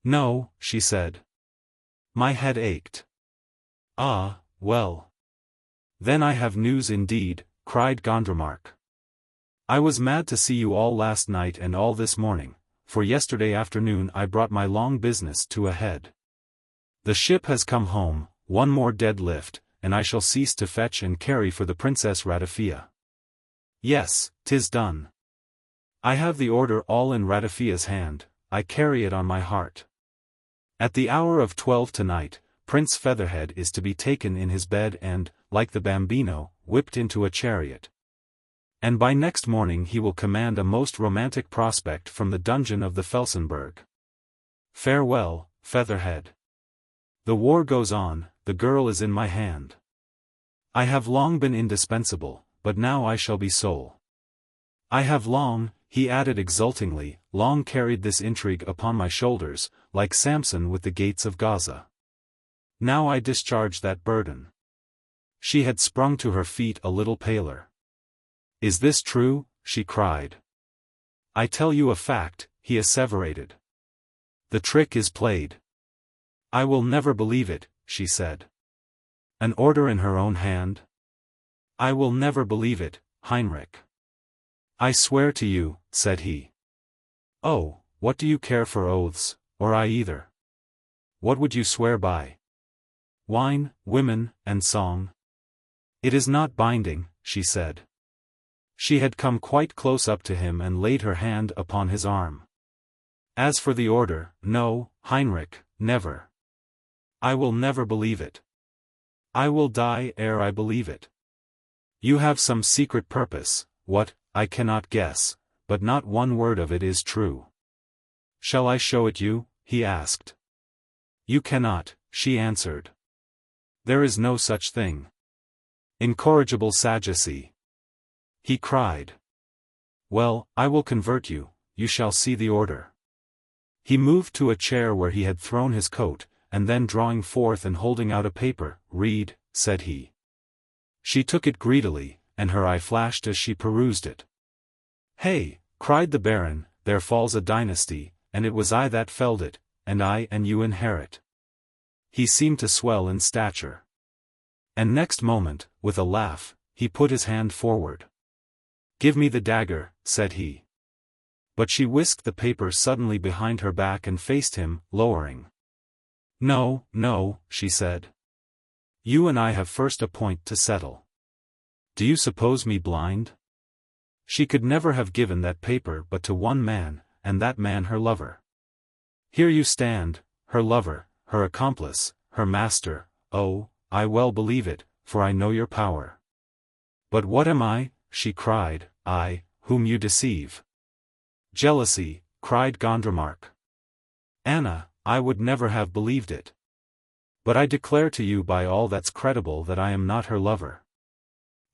"No," she said. "My head ached." "Ah, well. Then I have news indeed," cried Gondremark. "I was mad to see you all last night and all this morning, for yesterday afternoon I brought my long business to a head. The ship has come home, one more dead lift, and I shall cease to fetch and carry for the Princess Ratafia. Yes, 'tis done. I have the order all in Ratafia's hand, I carry it on my heart. At the hour of 12 tonight, Prince Featherhead is to be taken in his bed and, like the Bambino, whipped into a chariot. And by next morning he will command a most romantic prospect from the dungeon of the Felsenberg. Farewell, Featherhead. The war goes on, the girl is in my hand. I have long been indispensable, but now I shall be sole. I have long," he added exultingly, "long carried this intrigue upon my shoulders, like Samson with the gates of Gaza. Now I discharge that burden." She had sprung to her feet a little paler. "Is this true?" she cried. "I tell you a fact," he asseverated. "The trick is played." "I will never believe it," she said. "An order in her own hand? I will never believe it, Heinrich." "I swear to you," said he. "Oh, what do you care for oaths, or I either? What would you swear by? Wine, women, and song?" "It is not binding," she said. She had come quite close up to him and laid her hand upon his arm. "As for the order, no, Heinrich, never. I will never believe it. I will die ere I believe it. You have some secret purpose, what, I cannot guess, but not one word of it is true." "Shall I show it you?" he asked. "You cannot," she answered. "There is no such thing. Incorrigible sagacity." He cried. "Well, I will convert you, you shall see the order." He moved to a chair where he had thrown his coat, and then drawing forth and holding out a paper, "Read," said he. She took it greedily, and her eye flashed as she perused it. "Hey!" cried the Baron, "there falls a dynasty, and it was I that felled it, and I and you inherit." He seemed to swell in stature. And next moment, with a laugh, he put his hand forward. "Give me the dagger," said he. But she whisked the paper suddenly behind her back and faced him, lowering. No, no, she said. You and I have first a point to settle. Do you suppose me blind? She could never have given that paper but to one man, and that man her lover. Here you stand, her lover, her accomplice, her master. Oh, I well believe it, for I know your power. But what am I, she cried, I, whom you deceive? Jealousy, cried Gondremark. Anna, I would never have believed it. But I declare to you by all that's credible that I am not her lover.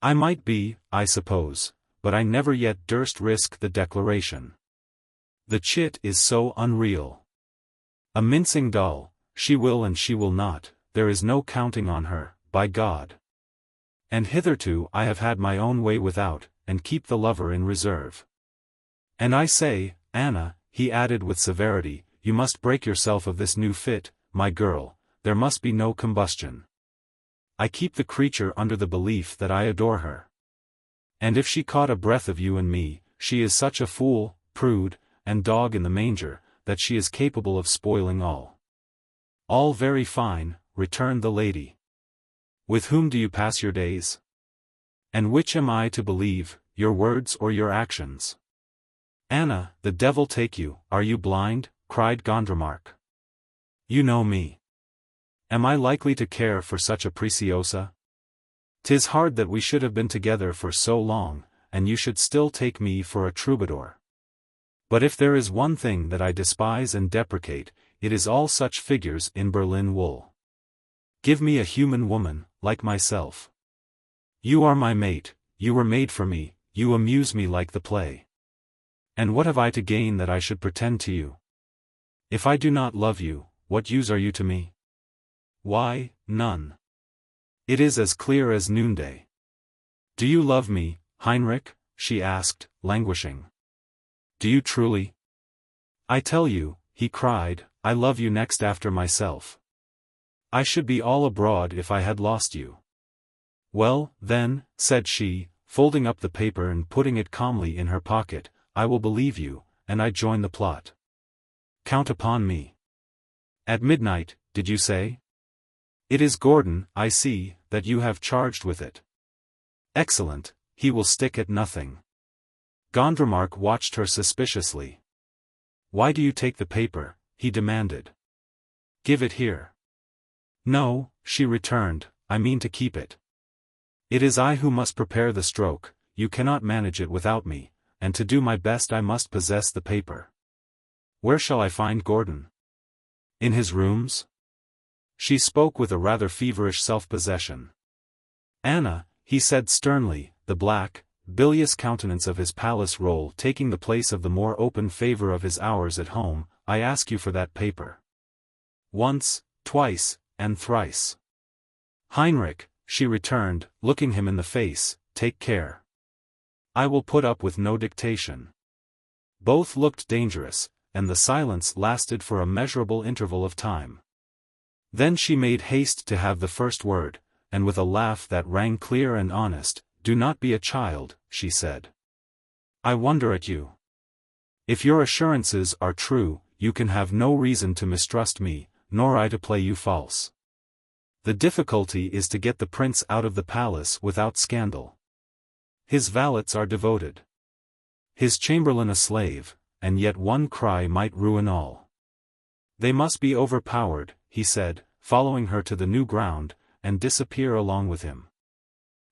I might be, I suppose, but I never yet durst risk the declaration. The chit is so unreal. A mincing doll, she will and she will not, there is no counting on her, by God. And hitherto I have had my own way without, and keep the lover in reserve. And I say, Anna, he added with severity, you must break yourself of this new fit, my girl, there must be no combustion. I keep the creature under the belief that I adore her. And if she caught a breath of you and me, she is such a fool, prude, and dog in the manger, that she is capable of spoiling all. All very fine, returned the lady. With whom do you pass your days? And which am I to believe, your words or your actions? Anna, the devil take you, are you blind? Cried Gondremark. You know me. Am I likely to care for such a preciosa? 'Tis hard that we should have been together for so long, and you should still take me for a troubadour. But if there is one thing that I despise and deprecate, it is all such figures in Berlin wool. Give me a human woman, like myself. You are my mate, you were made for me, you amuse me like the play. And what have I to gain that I should pretend to you? If I do not love you, what use are you to me? Why, none. It is as clear as noonday. Do you love me, Heinrich? She asked, languishing. Do you truly? I tell you, he cried, I love you next after myself. I should be all abroad if I had lost you. Well, then, said she, folding up the paper and putting it calmly in her pocket, I will believe you, and I join the plot. Count upon me. At midnight, did you say? It is Gordon, I see, that you have charged with it. Excellent, he will stick at nothing. Gondremark watched her suspiciously. Why do you take the paper? He demanded. Give it here. No, she returned, I mean to keep it. It is I who must prepare the stroke, you cannot manage it without me, and to do my best I must possess the paper. Where shall I find Gordon? In his rooms? She spoke with a rather feverish self-possession. Anna, he said sternly, the black, bilious countenance of his palace role taking the place of the more open favor of his hours at home, I ask you for that paper. Once, twice, and thrice. Heinrich, she returned, looking him in the face, take care. I will put up with no dictation. Both looked dangerous, and the silence lasted for a measurable interval of time. Then she made haste to have the first word, and with a laugh that rang clear and honest, do not be a child, she said. I wonder at you. If your assurances are true, you can have no reason to mistrust me, nor I to play you false. The difficulty is to get the prince out of the palace without scandal. His valets are devoted. His chamberlain a slave, and yet one cry might ruin all. They must be overpowered, he said, following her to the new ground, and disappear along with him.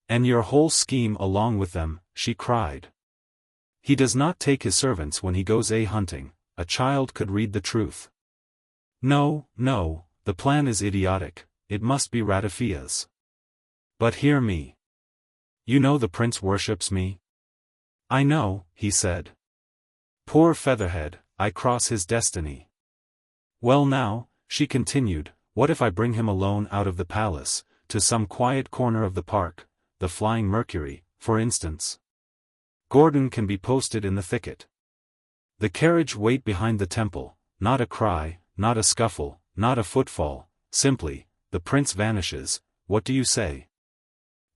And your whole scheme along with them, she cried. He does not take his servants when he goes a-hunting, a child could read the truth. No, no, the plan is idiotic, it must be Ratifia's. But hear me. You know the prince worships me? I know, he said. Poor featherhead, I cross his destiny. Well now, she continued, what if I bring him alone out of the palace, to some quiet corner of the park, the Flying Mercury, for instance? Gordon can be posted in the thicket. The carriage wait behind the temple, not a cry, not a scuffle, not a footfall, simply, the prince vanishes, what do you say?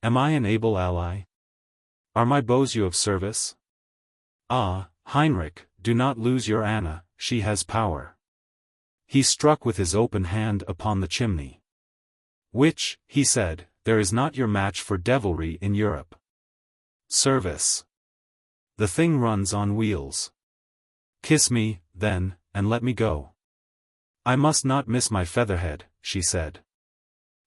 Am I an able ally? Are my bows you of service? Ah, Heinrich, do not lose your Anna, she has power. he struck with his open hand upon the chimney. "Which," he said, "there is not your match for devilry in Europe. Service. The thing runs on wheels. Kiss me, then, and let me go." "I must not miss my featherhead," she said.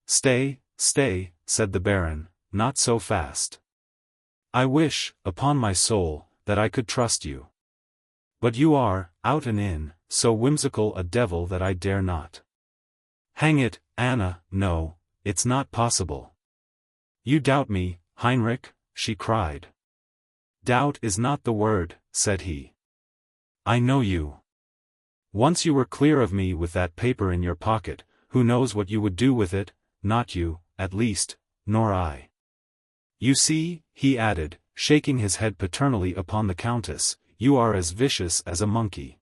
"Stay, stay," said the Baron, "not so fast. I wish, upon my soul, that I could trust you. But you are, out and in, so whimsical a devil that I dare not." "Hang it, Anna, no, it's not possible." "You doubt me, Heinrich?" she cried. "Doubt is not the word," said he. "I know you. Once you were clear of me with that paper in your pocket, who knows what you would do with it, not you, at least, nor I. You see," he added, shaking his head paternally upon the Countess, "you are as vicious as a monkey."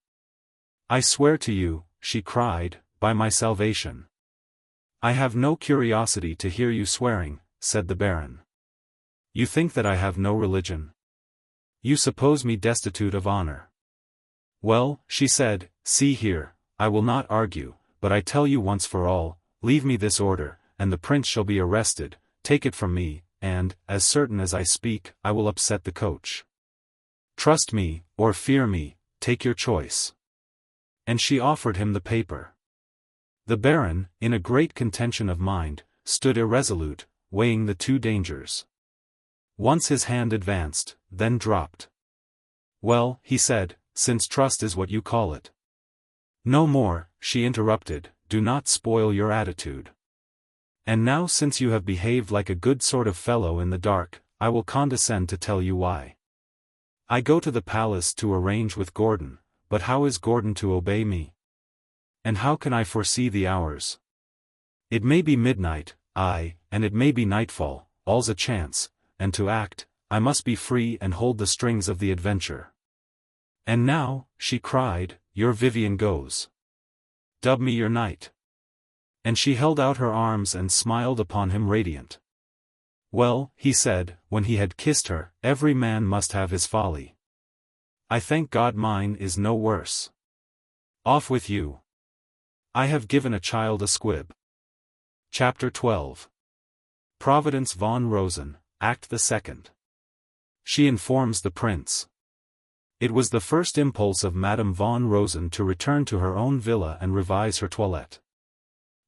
"I swear to you," she cried, "by my salvation." "I have no curiosity to hear you swearing," said the Baron. "You think that I have no religion? You suppose me destitute of honor. Well," she said, "see here, I will not argue, but I tell you once for all, leave me this order, and the prince shall be arrested, take it from me, and, as certain as I speak, I will upset the coach. Trust me, or fear me, take your choice." And she offered him the paper. The Baron, in a great contention of mind, stood irresolute, weighing the two dangers. Once his hand advanced, then dropped. "Well," he said, "since trust is what you call it." "No more," she interrupted, "do not spoil your attitude. And now, since you have behaved like a good sort of fellow in the dark, I will condescend to tell you why. I go to the palace to arrange with Gordon, but how is Gordon to obey me? And how can I foresee the hours? It may be midnight, and it may be nightfall, all's a chance, and to act, I must be free and hold the strings of the adventure. And now," she cried, "your Vivian goes. Dub me your knight." And she held out her arms and smiled upon him radiant. "Well," he said, when he had kissed her, "every man must have his folly. I thank God mine is no worse. Off with you. I have given a child a squib." Chapter 12. Providence von Rosen, Act the Second. She informs the prince. It was the first impulse of Madame von Rosen to return to her own villa and revise her toilette.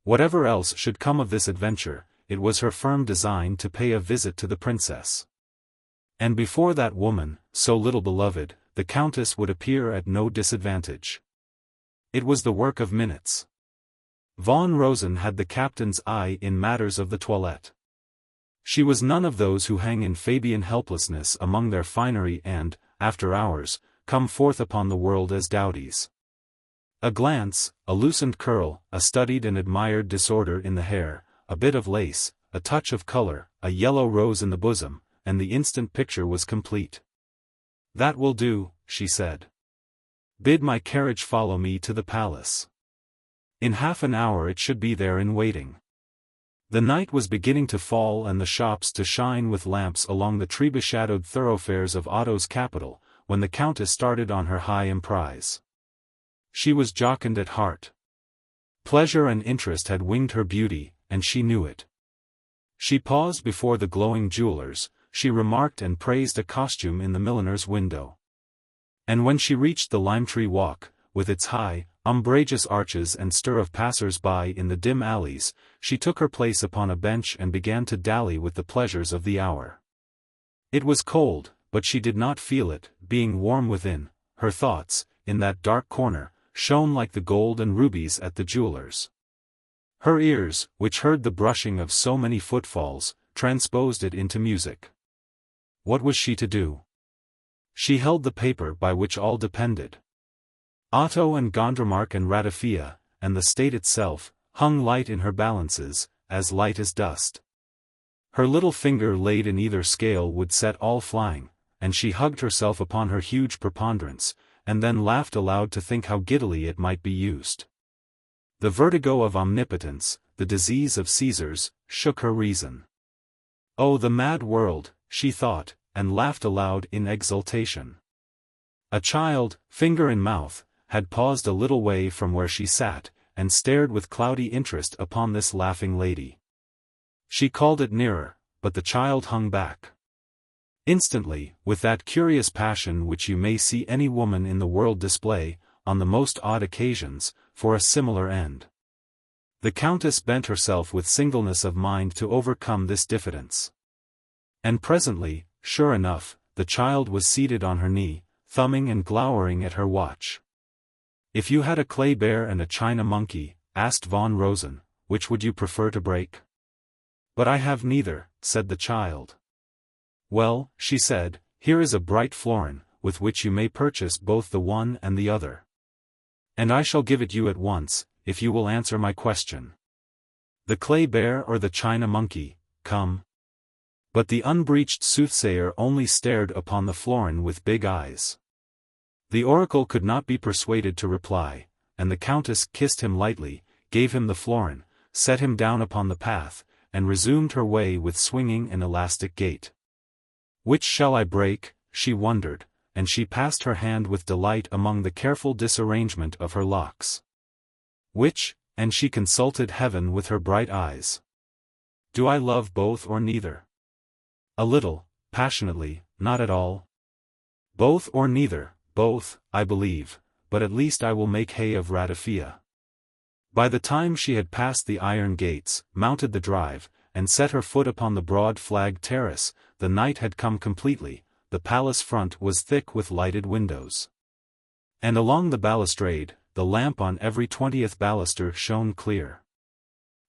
Whatever else should come of this adventure, it was her firm design to pay a visit to the princess. And before that woman, so little beloved, the countess would appear at no disadvantage. It was the work of minutes. Von Rosen had the captain's eye in matters of the toilette. She was none of those who hang in Fabian helplessness among their finery and, after hours, come forth upon the world as dowdies. A glance, a loosened curl, a studied and admired disorder in the hair, a bit of lace, a touch of color, a yellow rose in the bosom, and the instant picture was complete. "That will do," she said. "Bid my carriage follow me to the palace. In half an hour it should be there in waiting." The night was beginning to fall and the shops to shine with lamps along the tree-beshadowed thoroughfares of Otto's capital, when the countess started on her high emprise. She was jocund at heart. Pleasure and interest had winged her beauty, and she knew it. She paused before the glowing jewelers, she remarked and praised a costume in the milliner's window. And when she reached the lime-tree walk, with its high, umbrageous arches and stir of passers-by in the dim alleys, she took her place upon a bench and began to dally with the pleasures of the hour. It was cold, but she did not feel it, being warm within. Her thoughts, in that dark corner, shone like the gold and rubies at the jewelers'. Her ears, which heard the brushing of so many footfalls, transposed it into music. What was she to do? She held the paper by which all depended. Otto and Gondremark and Ratafia, and the state itself, hung light in her balances, as light as dust. Her little finger laid in either scale would set all flying, and she hugged herself upon her huge preponderance, and then laughed aloud to think how giddily it might be used. The vertigo of omnipotence, the disease of Caesars, shook her reason. Oh, the mad world, she thought, and laughed aloud in exultation. A child, finger in mouth, had paused a little way from where she sat, and stared with cloudy interest upon this laughing lady. She called it nearer, but the child hung back. Instantly, with that curious passion which you may see any woman in the world display, on the most odd occasions, for a similar end. The Countess bent herself with singleness of mind to overcome this diffidence. And presently, sure enough, the child was seated on her knee, thumbing and glowering at her watch. "If you had a clay bear and a china monkey," asked von Rosen, "which would you prefer to break?" "But I have neither," said the child. "Well," she said, "here is a bright florin, with which you may purchase both the one and the other. And I shall give it you at once, if you will answer my question. The clay bear or the china monkey, come." But the unbreeched soothsayer only stared upon the florin with big eyes. The oracle could not be persuaded to reply, and the Countess kissed him lightly, gave him the florin, set him down upon the path, and resumed her way with swinging and elastic gait. "Which shall I break?" she wondered, and she passed her hand with delight among the careful disarrangement of her locks. "Which?" and she consulted heaven with her bright eyes. "Do I love both or neither? A little, passionately, not at all? Both or neither? Both, I believe, but at least I will make hay of Ratafia." By the time she had passed the iron gates, mounted the drive, and set her foot upon the broad flagged terrace, the night had come completely, the palace front was thick with lighted windows. And along the balustrade, the lamp on every 20th baluster shone clear.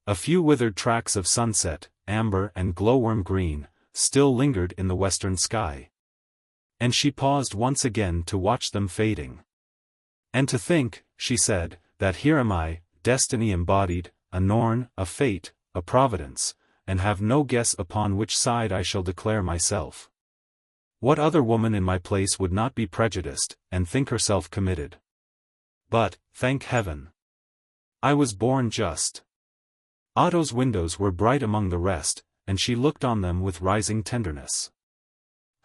A few withered tracks of sunset, amber and glowworm green, still lingered in the western sky. And she paused once again to watch them fading. "And to think," she said, "that here am I, destiny embodied, a Norn, a fate, a Providence, and have no guess upon which side I shall declare myself. What other woman in my place would not be prejudiced, and think herself committed? But, thank heaven, I was born just." Otto's windows were bright among the rest, and she looked on them with rising tenderness.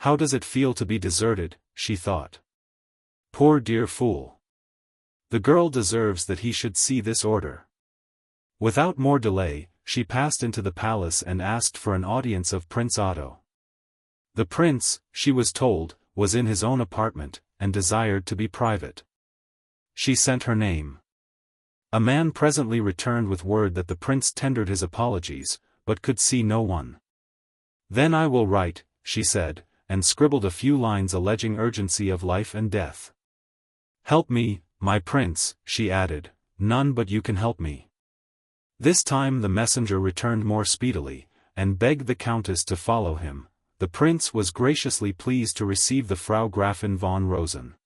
"How does it feel to be deserted?" she thought. "Poor dear fool. The girl deserves that he should see this order." Without more delay, she passed into the palace and asked for an audience of Prince Otto. The prince, she was told, was in his own apartment, and desired to be private. She sent her name. A man presently returned with word that the prince tendered his apologies, but could see no one. "Then I will write," she said, and scribbled a few lines alleging urgency of life and death. "Help me, my prince," she added, "none but you can help me." This time the messenger returned more speedily, and begged the Countess to follow him. The prince was graciously pleased to receive the Frau Gräfin von Rosen.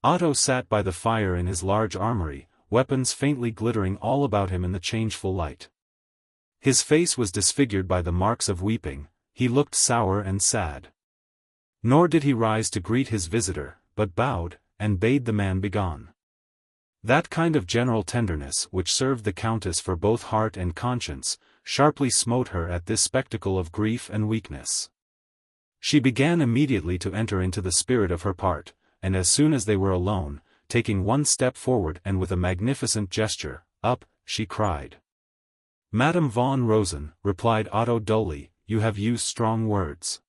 Otto sat by the fire in his large armory, weapons faintly glittering all about him in the changeful light. His face was disfigured by the marks of weeping, he looked sour and sad. Nor did he rise to greet his visitor, but bowed, and bade the man begone. That kind of general tenderness which served the Countess for both heart and conscience, sharply smote her at this spectacle of grief and weakness. She began immediately to enter into the spirit of her part, and as soon as they were alone, taking one step forward and with a magnificent gesture, "Up," she cried. "Madame von Rosen," replied Otto dully, "you have used strong words.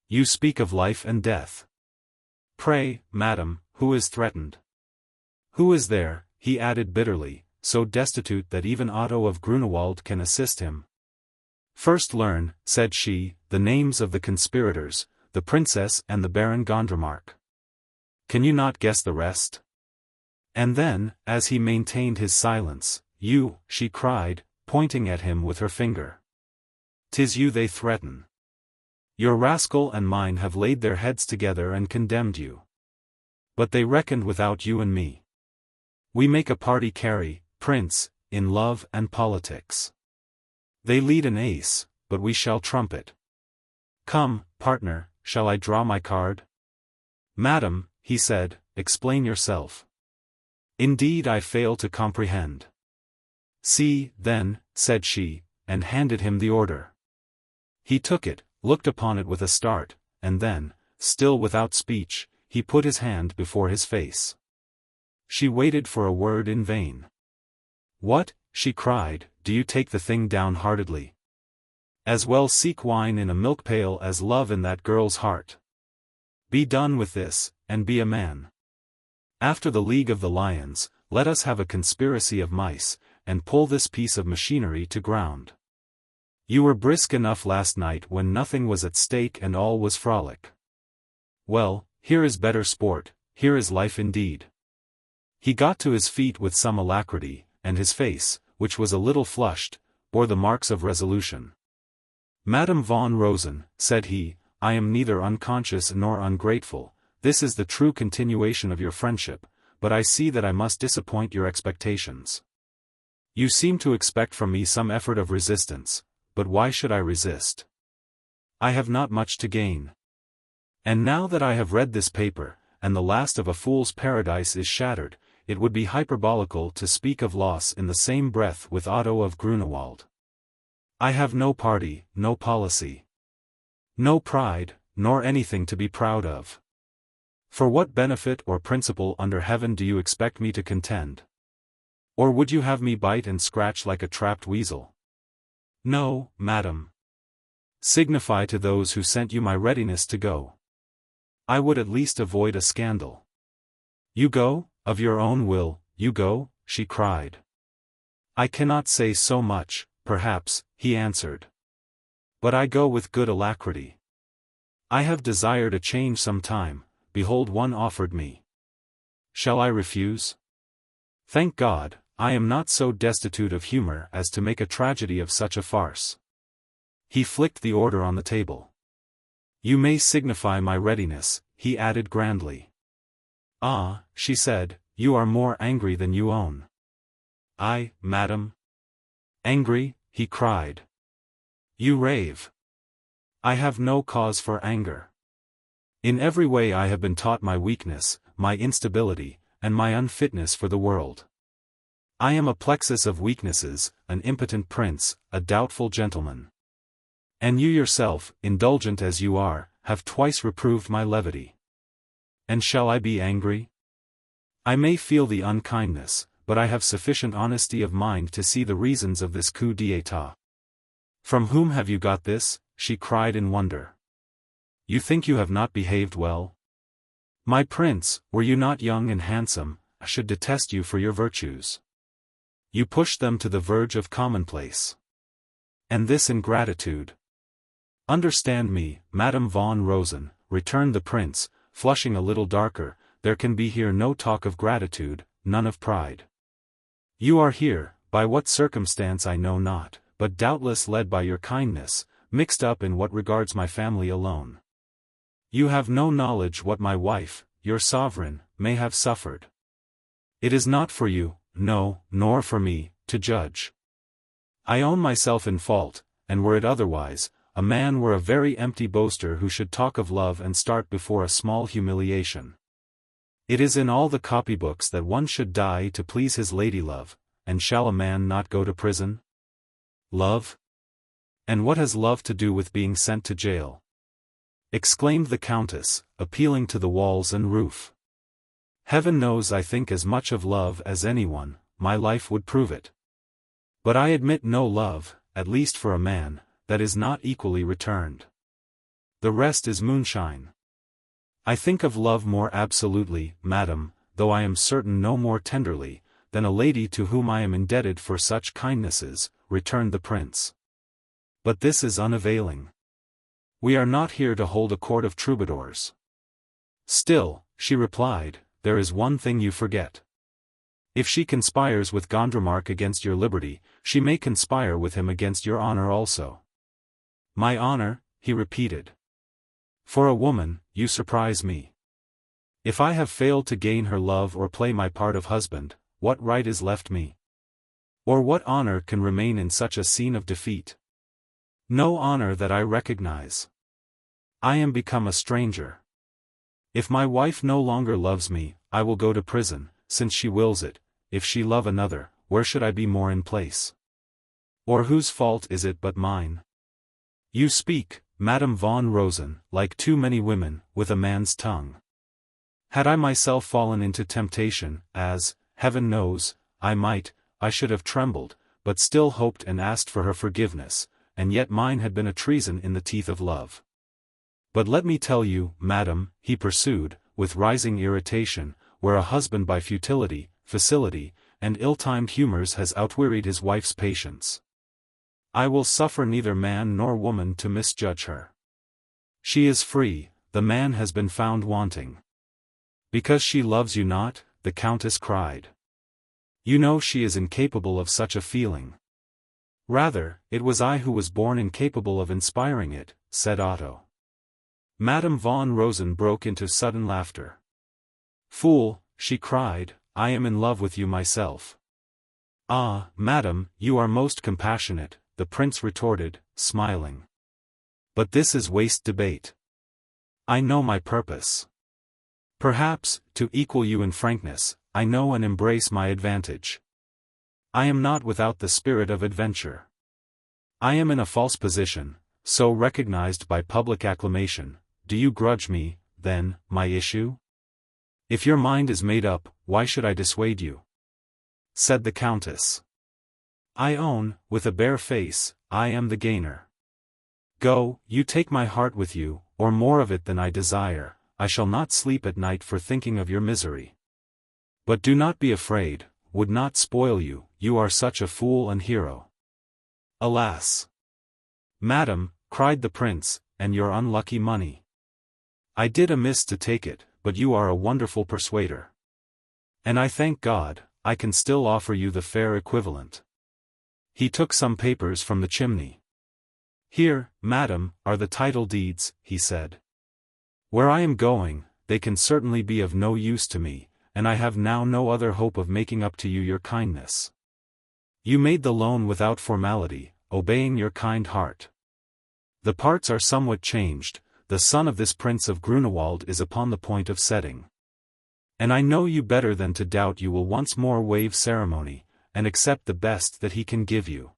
You speak of life and death. Pray, madam, who is threatened? Who is there," he added bitterly, "so destitute that even Otto of Grunewald can assist him?" "First learn," said she, "the names of the conspirators, the princess and the Baron Gondremark. Can you not guess the rest?" And then, as he maintained his silence, "You," she cried, pointing at him with her finger. "'Tis you they threaten. Your rascal and mine have laid their heads together and condemned you. But they reckoned without you and me. We make a party carry, prince, in love and politics. They lead an ace, but we shall trump it. Come, partner, shall I draw my card?" "Madam," he said, "explain yourself. Indeed I fail to comprehend." "See, then," said she, and handed him the order. He took it, looked upon it with a start, and then, still without speech, he put his hand before his face. She waited for a word in vain. "What," she cried, "do you take the thing downheartedly? As well seek wine in a milk pail as love in that girl's heart. Be done with this, and be a man. After the League of the Lions, let us have a conspiracy of mice, and pull this piece of machinery to ground. You were brisk enough last night when nothing was at stake and all was frolic. Well, here is better sport, here is life indeed." He got to his feet with some alacrity, and his face, which was a little flushed, bore the marks of resolution. "Madame von Rosen," said he, "I am neither unconscious nor ungrateful, this is the true continuation of your friendship, but I see that I must disappoint your expectations. You seem to expect from me some effort of resistance, but why should I resist? I have not much to gain. And now that I have read this paper, and the last of a fool's paradise is shattered, it would be hyperbolical to speak of loss in the same breath with Otto of Grunewald. I have no party, no policy. No pride, nor anything to be proud of. For what benefit or principle under heaven do you expect me to contend? Or would you have me bite and scratch like a trapped weasel? No, madam. Signify to those who sent you my readiness to go. I would at least avoid a scandal." "You go, of your own will, you go?" she cried. "I cannot say so much, perhaps," he answered. "But I go with good alacrity. I have desired a change some time, behold one offered me. Shall I refuse? Thank God, I am not so destitute of humor as to make a tragedy of such a farce." He flicked the order on the table. "You may signify my readiness," he added grandly. "Ah," she said, "you are more angry than you own." "I, madam? Angry?" he cried. "You rave. I have no cause for anger. In every way I have been taught my weakness, my instability, and my unfitness for the world. I am a plexus of weaknesses, an impotent prince, a doubtful gentleman. And you yourself, indulgent as you are, have twice reproved my levity. And shall I be angry? I may feel the unkindness, but I have sufficient honesty of mind to see the reasons of this coup d'état." "From whom have you got this?" she cried in wonder. "You think you have not behaved well? My prince, were you not young and handsome, I should detest you for your virtues. You pushed them to the verge of commonplace. And this ingratitude." "Understand me, Madame von Rosen," returned the prince, flushing a little darker, "there can be here no talk of gratitude, none of pride. You are here, by what circumstance I know not, but doubtless led by your kindness, mixed up in what regards my family alone. You have no knowledge what my wife, your sovereign, may have suffered. It is not for you, no, nor for me, to judge. I own myself in fault, and were it otherwise, a man were a very empty boaster who should talk of love and start before a small humiliation. It is in all the copybooks that one should die to please his lady-love, and shall a man not go to prison? Love? And what has love to do with being sent to jail?" exclaimed the countess, appealing to the walls and roof. "Heaven knows I think as much of love as anyone, my life would prove it. But I admit no love, at least for a man, that is not equally returned. The rest is moonshine. I think of love more absolutely, madam, though I am certain no more tenderly, than a lady to whom I am indebted for such kindnesses," returned the prince. "But this is unavailing. We are not here to hold a court of troubadours." "Still," she replied, "there is one thing you forget. If she conspires with Gondremark against your liberty, she may conspire with him against your honor also." "My honor," he repeated. "For a woman, you surprise me. If I have failed to gain her love or play my part of husband, what right is left me? Or what honor can remain in such a scene of defeat? No honor that I recognize. I am become a stranger. If my wife no longer loves me, I will go to prison, since she wills it. If she love another, where should I be more in place? Or whose fault is it but mine? You speak, Madame von Rosen, like too many women, with a man's tongue. Had I myself fallen into temptation, as, heaven knows, I might, I should have trembled, but still hoped and asked for her forgiveness, and yet mine had been a treason in the teeth of love. But let me tell you, madam, he pursued, with rising irritation, where a husband by futility, facility, and ill-timed humors has outwearied his wife's patience. I will suffer neither man nor woman to misjudge her. She is free, the man has been found wanting. Because she loves you not, the Countess cried. You know she is incapable of such a feeling. Rather, it was I who was born incapable of inspiring it, said Otto. Madame von Rosen broke into sudden laughter. Fool, she cried, I am in love with you myself. Ah, madam, you are most compassionate, the prince retorted, smiling. But this is waste debate. I know my purpose. Perhaps, to equal you in frankness, I know and embrace my advantage. I am not without the spirit of adventure. I am in a false position, so recognized by public acclamation. Do you grudge me, then, my issue? If your mind is made up, why should I dissuade you? Said the Countess. I own, with a bare face, I am the gainer. Go, you take my heart with you, or more of it than I desire. I shall not sleep at night for thinking of your misery. But do not be afraid, would not spoil you, you are such a fool and hero. Alas! Madam, cried the prince, and your unlucky money. I did amiss to take it, but you are a wonderful persuader. And I thank God, I can still offer you the fair equivalent. He took some papers from the chimney. Here, madam, are the title deeds, he said. Where I am going, they can certainly be of no use to me, and I have now no other hope of making up to you your kindness. You made the loan without formality, obeying your kind heart. The parts are somewhat changed, the son of this Prince of Grunewald is upon the point of setting. And I know you better than to doubt you will once more waive ceremony, and accept the best that he can give you.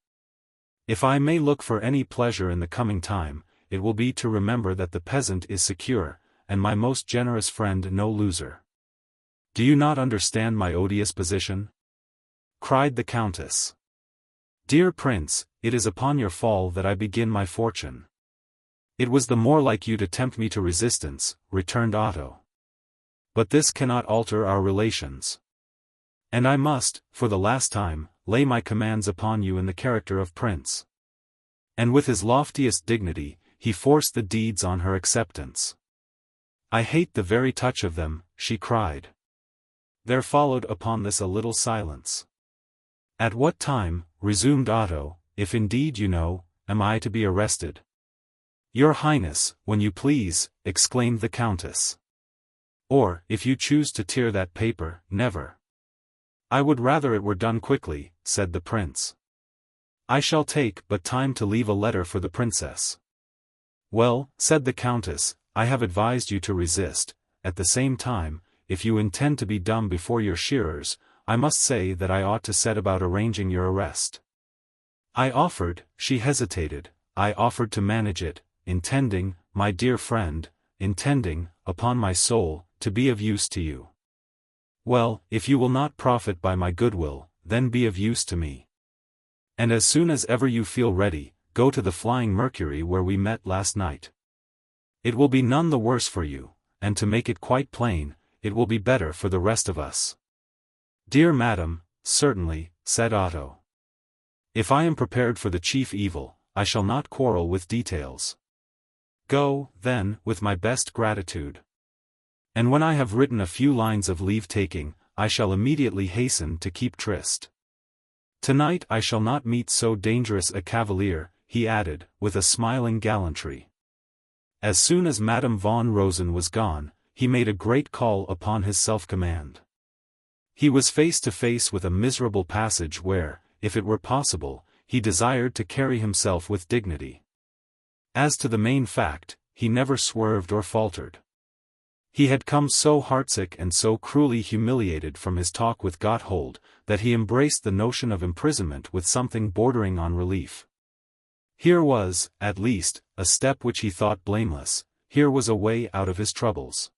If I may look for any pleasure in the coming time, it will be to remember that the peasant is secure, and my most generous friend no loser. Do you not understand my odious position? Cried the Countess. Dear Prince, it is upon your fall that I begin my fortune. It was the more like you to tempt me to resistance, returned Otto. But this cannot alter our relations. And I must, for the last time, lay my commands upon you in the character of prince. And with his loftiest dignity, he forced the deeds on her acceptance. I hate the very touch of them, she cried. There followed upon this a little silence. At what time, resumed Otto, if indeed you know, am I to be arrested? Your Highness, when you please, exclaimed the Countess. Or, if you choose to tear that paper, never. I would rather it were done quickly, said the prince. I shall take but time to leave a letter for the princess. Well, said the Countess, I have advised you to resist. At the same time, if you intend to be dumb before your shearers, I must say that I ought to set about arranging your arrest. I offered, she hesitated, I offered to manage it, intending, my dear friend, intending, upon my soul, to be of use to you. Well, if you will not profit by my goodwill, then be of use to me. And as soon as ever you feel ready, go to the Flying Mercury where we met last night. It will be none the worse for you, and to make it quite plain, it will be better for the rest of us. Dear madam, certainly, said Otto. If I am prepared for the chief evil, I shall not quarrel with details. Go, then, with my best gratitude. And when I have written a few lines of leave-taking, I shall immediately hasten to keep tryst. Tonight I shall not meet so dangerous a cavalier, he added, with a smiling gallantry. As soon as Madame von Rosen was gone, he made a great call upon his self-command. He was face to face with a miserable passage where, if it were possible, he desired to carry himself with dignity. As to the main fact, he never swerved or faltered. He had come so heartsick and so cruelly humiliated from his talk with Gotthold, that he embraced the notion of imprisonment with something bordering on relief. Here was, at least, a step which he thought blameless, here was a way out of his troubles.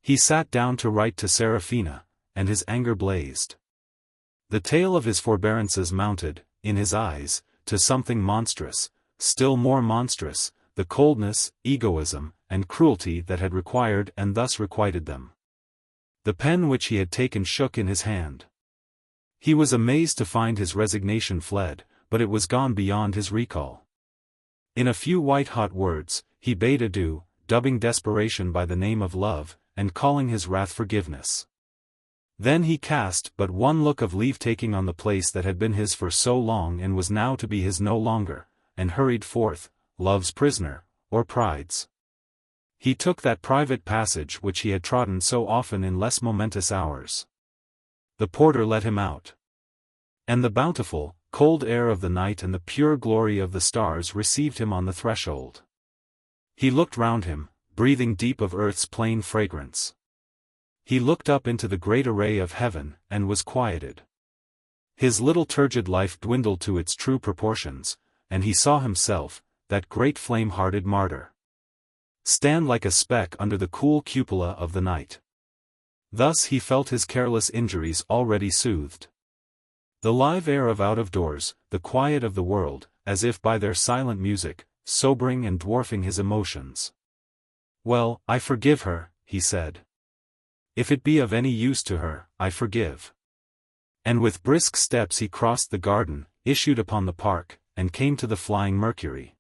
He sat down to write to Seraphina, and his anger blazed. The tale of his forbearances mounted, in his eyes, to something monstrous, still more monstrous, the coldness, egoism, and cruelty that had required and thus requited them. The pen which he had taken shook in his hand. He was amazed to find his resignation fled, but it was gone beyond his recall. In a few white-hot words, he bade adieu, dubbing desperation by the name of love, and calling his wrath forgiveness. Then he cast but one look of leave-taking on the place that had been his for so long and was now to be his no longer, and hurried forth, love's prisoner, or pride's. He took that private passage which he had trodden so often in less momentous hours. The porter let him out. And the bountiful, cold air of the night and the pure glory of the stars received him on the threshold. He looked round him, breathing deep of earth's plain fragrance. He looked up into the great array of heaven, and was quieted. His little turgid life dwindled to its true proportions, and he saw himself, that great flame-hearted martyr, stand like a speck under the cool cupola of the night. Thus he felt his careless injuries already soothed. The live air of out-of-doors, the quiet of the world, as if by their silent music, sobering and dwarfing his emotions. "Well, I forgive her," he said. "If it be of any use to her, I forgive." And with brisk steps he crossed the garden, issued upon the park, and came to the flying Mercury.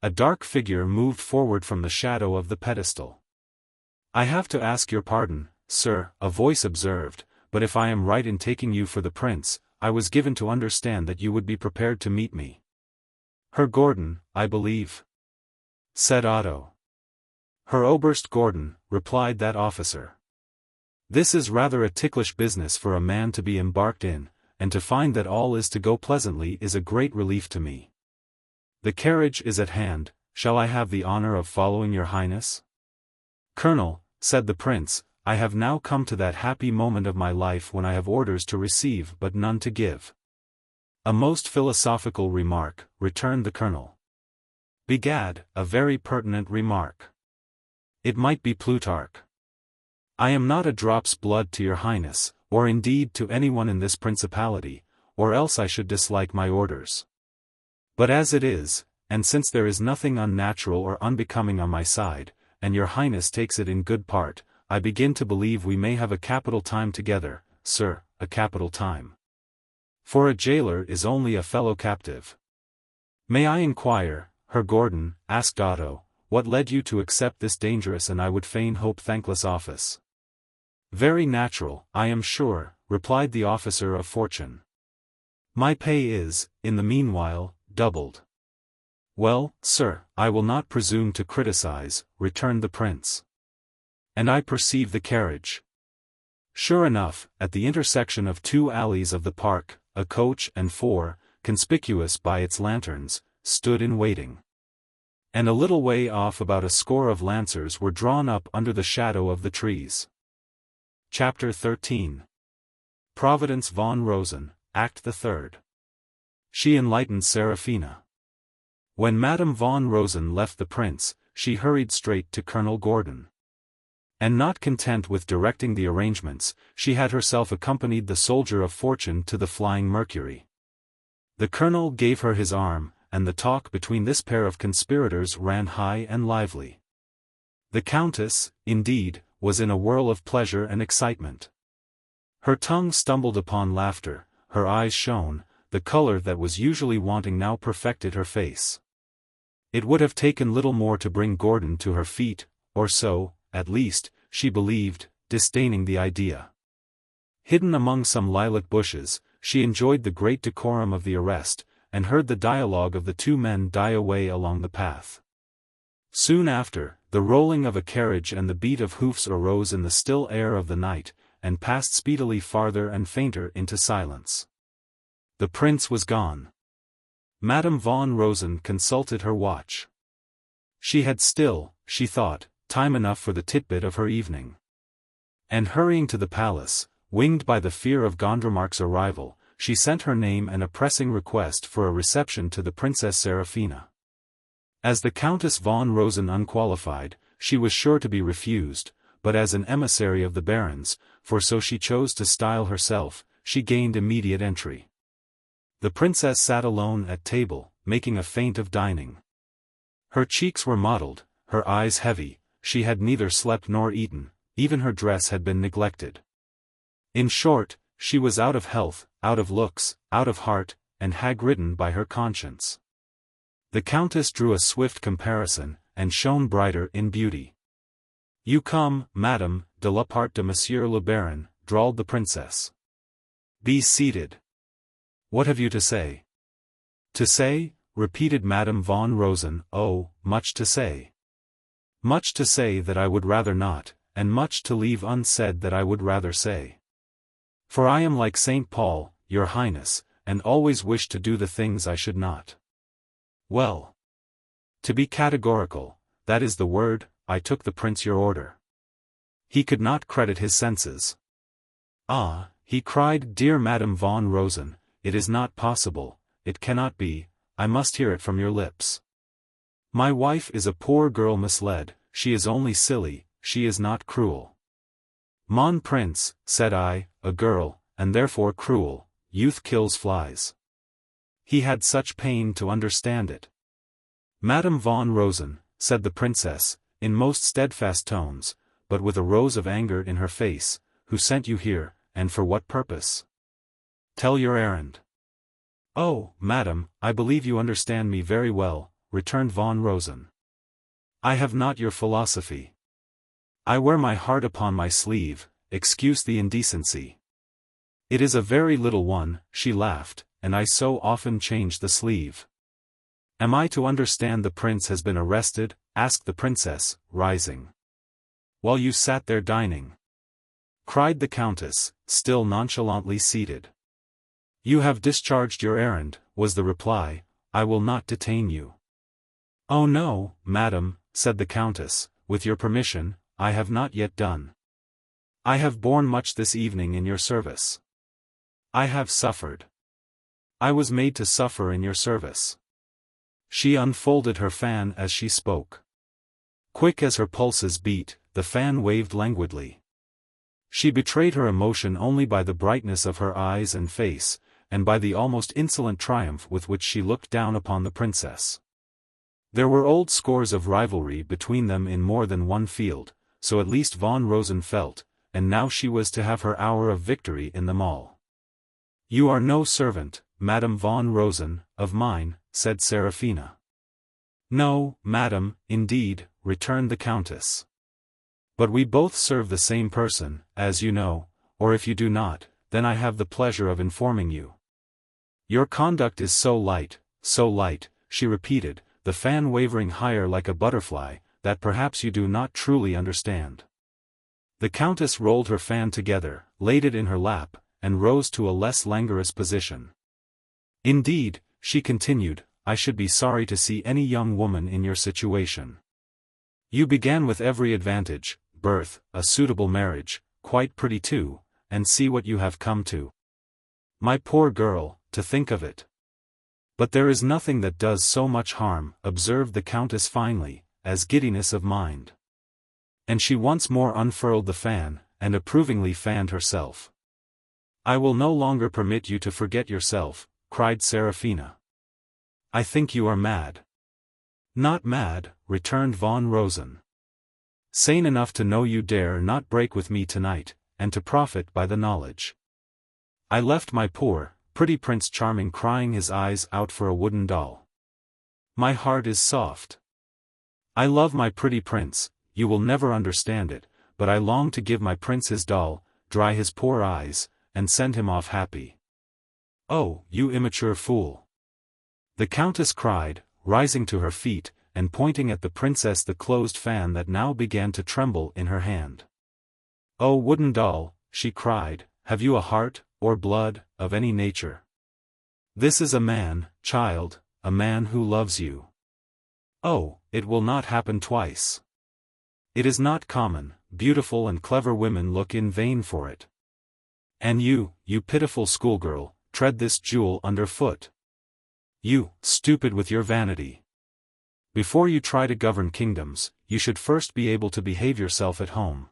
A dark figure moved forward from the shadow of the pedestal. "I have to ask your pardon, sir," a voice observed, "but if I am right in taking you for the prince, I was given to understand that you would be prepared to meet me." "Herr Gordon, I believe," said Otto. "Herr Oberst Gordon," replied that officer. "This is rather a ticklish business for a man to be embarked in, and to find that all is to go pleasantly is a great relief to me. The carriage is at hand, shall I have the honor of following your highness?" "Colonel," said the prince, "I have now come to that happy moment of my life when I have orders to receive but none to give." "A most philosophical remark," returned the colonel. "Begad, a very pertinent remark. It might be Plutarch. I am not a drop's blood to your highness, or indeed to anyone in this principality, or else I should dislike my orders. But as it is, and since there is nothing unnatural or unbecoming on my side, and your highness takes it in good part, I begin to believe we may have a capital time together, sir, a capital time. For a jailer is only a fellow captive." "May I inquire, Herr Gordon," asked Otto, "what led you to accept this dangerous and I would fain hope thankless office?" "Very natural, I am sure," replied the officer of fortune. "My pay is, in the meanwhile, doubled." "Well, sir, I will not presume to criticize," returned the prince. "And I perceive the carriage." Sure enough, at the intersection of two alleys of the park, a coach and four, conspicuous by its lanterns, stood in waiting. And a little way off about a score of lancers were drawn up under the shadow of the trees. Chapter 13. Providence von Rosen, Act the Third. She enlightened Seraphina. When Madame von Rosen left the prince, she hurried straight to Colonel Gordon. And not content with directing the arrangements, she had herself accompanied the soldier of fortune to the flying Mercury. The colonel gave her his arm, and the talk between this pair of conspirators ran high and lively. The countess, indeed, was in a whirl of pleasure and excitement. Her tongue stumbled upon laughter, her eyes shone, the color that was usually wanting now perfected her face. It would have taken little more to bring Gordon to her feet, or so, at least, she believed, disdaining the idea. Hidden among some lilac bushes, she enjoyed the great decorum of the arrest, and heard the dialogue of the two men die away along the path. Soon after, the rolling of a carriage and the beat of hoofs arose in the still air of the night, and passed speedily farther and fainter into silence. The prince was gone. Madame von Rosen consulted her watch. She had still, she thought, time enough for the titbit of her evening. And hurrying to the palace, winged by the fear of Gondremark's arrival, she sent her name and a pressing request for a reception to the Princess Seraphina. As the Countess von Rosen unqualified, she was sure to be refused, but as an emissary of the barons, for so she chose to style herself, she gained immediate entry. The princess sat alone at table, making a feint of dining. Her cheeks were mottled, her eyes heavy, she had neither slept nor eaten, even her dress had been neglected. In short, she was out of health, out of looks, out of heart, and hag-ridden by her conscience. The countess drew a swift comparison, and shone brighter in beauty. "You come, madame, de la part de monsieur le baron," drawled the princess. "Be seated. What have you to say?" "To say?" repeated Madame von Rosen. "Oh, much to say. Much to say that I would rather not, and much to leave unsaid that I would rather say. For I am like St. Paul, your highness, and always wish to do the things I should not." "Well. To be categorical, that is the word. I took the prince your order." He could not credit his senses. "Ah," he cried, "dear Madame von Rosen, it is not possible, it cannot be, I must hear it from your lips. My wife is a poor girl misled, she is only silly, she is not cruel." "Mon prince," said I, "a girl, and therefore cruel, youth kills flies." He had such pain to understand it. "Madame von Rosen," said the princess, in most steadfast tones, but with a rose of anger in her face, "who sent you here, and for what purpose? Tell your errand." "Oh, madam, I believe you understand me very well," returned von Rosen. "I have not your philosophy. I wear my heart upon my sleeve, excuse the indecency. It is a very little one," she laughed, "and I so often change the sleeve." "Am I to understand the prince has been arrested?" asked the princess, rising. "While you sat there dining?" cried the countess, still nonchalantly seated. "You have discharged your errand," was the reply, "I will not detain you." "Oh no, madam," said the countess, "with your permission, I have not yet done. I have borne much this evening in your service. I have suffered. I was made to suffer in your service." She unfolded her fan as she spoke. Quick as her pulses beat, the fan waved languidly. She betrayed her emotion only by the brightness of her eyes and face, and by the almost insolent triumph with which she looked down upon the princess. There were old scores of rivalry between them in more than one field, so at least von Rosen felt, and now she was to have her hour of victory in them all. "You are no servant, Madame von Rosen, of mine," said Seraphina. "No, madam, indeed," returned the countess. "But we both serve the same person, as you know, or if you do not, then I have the pleasure of informing you. Your conduct is so light," she repeated, the fan wavering higher like a butterfly, "that perhaps you do not truly understand." The countess rolled her fan together, laid it in her lap, and rose to a less languorous position. "Indeed," she continued, "I should be sorry to see any young woman in your situation. You began with every advantage, birth, a suitable marriage, quite pretty too, and see what you have come to. My poor girl, to think of it. But there is nothing that does so much harm," observed the countess finely, "as giddiness of mind." And she once more unfurled the fan, and approvingly fanned herself. "I will no longer permit you to forget yourself," cried Seraphina. "I think you are mad." "Not mad," returned von Rosen. "Sane enough to know you dare not break with me tonight, and to profit by the knowledge. I left my poor, pretty Prince Charming crying his eyes out for a wooden doll. My heart is soft. I love my pretty prince, you will never understand it, but I long to give my prince his doll, dry his poor eyes, and send him off happy." "Oh, you immature fool!" the countess cried, rising to her feet, and pointing at the princess the closed fan that now began to tremble in her hand. "Oh wooden doll," she cried, "have you a heart, or blood, of any nature? This is a man, child, a man who loves you. Oh, it will not happen twice. It is not common, beautiful and clever women look in vain for it. And you pitiful schoolgirl, tread this jewel underfoot. You, stupid with your vanity. Before you try to govern kingdoms, you should first be able to behave yourself at home.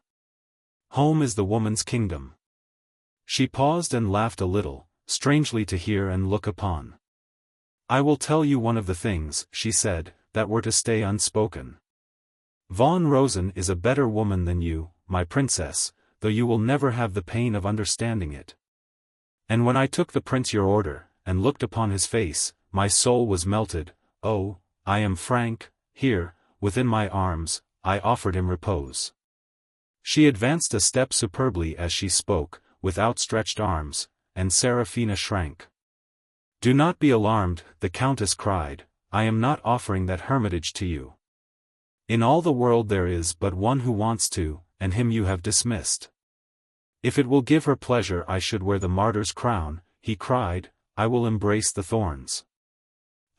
Home is the woman's kingdom. She paused and laughed a little, strangely to hear and look upon. "I will tell you one of the things," she said, "that were to stay unspoken. Von Rosen is a better woman than you, my princess, though you will never have the pain of understanding it. And when I took the prince your order, and looked upon his face, my soul was melted. Oh, I am frank, here, within my arms, I offered him repose." She advanced a step superbly as she spoke, with outstretched arms, and Seraphina shrank. "Do not be alarmed," the countess cried, "I am not offering that hermitage to you. In all the world there is but one who wants to, and him you have dismissed. If it will give her pleasure I should wear the martyr's crown," he cried, "I will embrace the thorns.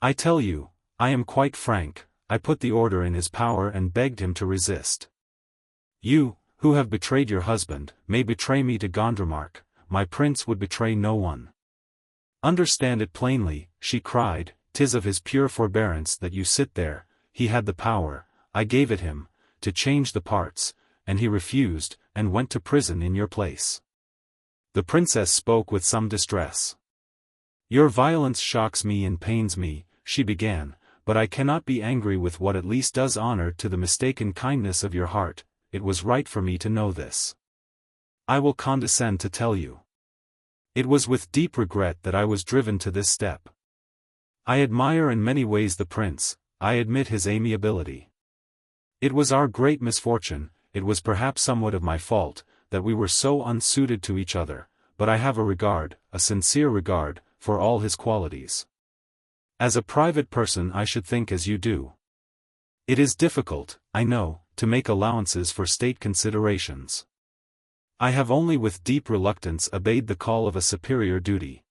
I tell you, I am quite frank, I put the order in his power and begged him to resist. You, who have betrayed your husband, may betray me to Gondremark, my prince would betray no one. Understand it plainly," she cried, "'tis of his pure forbearance that you sit there, he had the power, I gave it him, to change the parts, and he refused, and went to prison in your place." The princess spoke with some distress. "Your violence shocks me and pains me," she began, "but I cannot be angry with what at least does honor to the mistaken kindness of your heart. It was right for me to know this. I will condescend to tell you. It was with deep regret that I was driven to this step. I admire in many ways the prince, I admit his amiability. It was our great misfortune, it was perhaps somewhat of my fault, that we were so unsuited to each other, but I have a regard, a sincere regard, for all his qualities. As a private person I should think as you do. It is difficult, I know, to make allowances for state considerations. I have only with deep reluctance obeyed the call of a superior duty.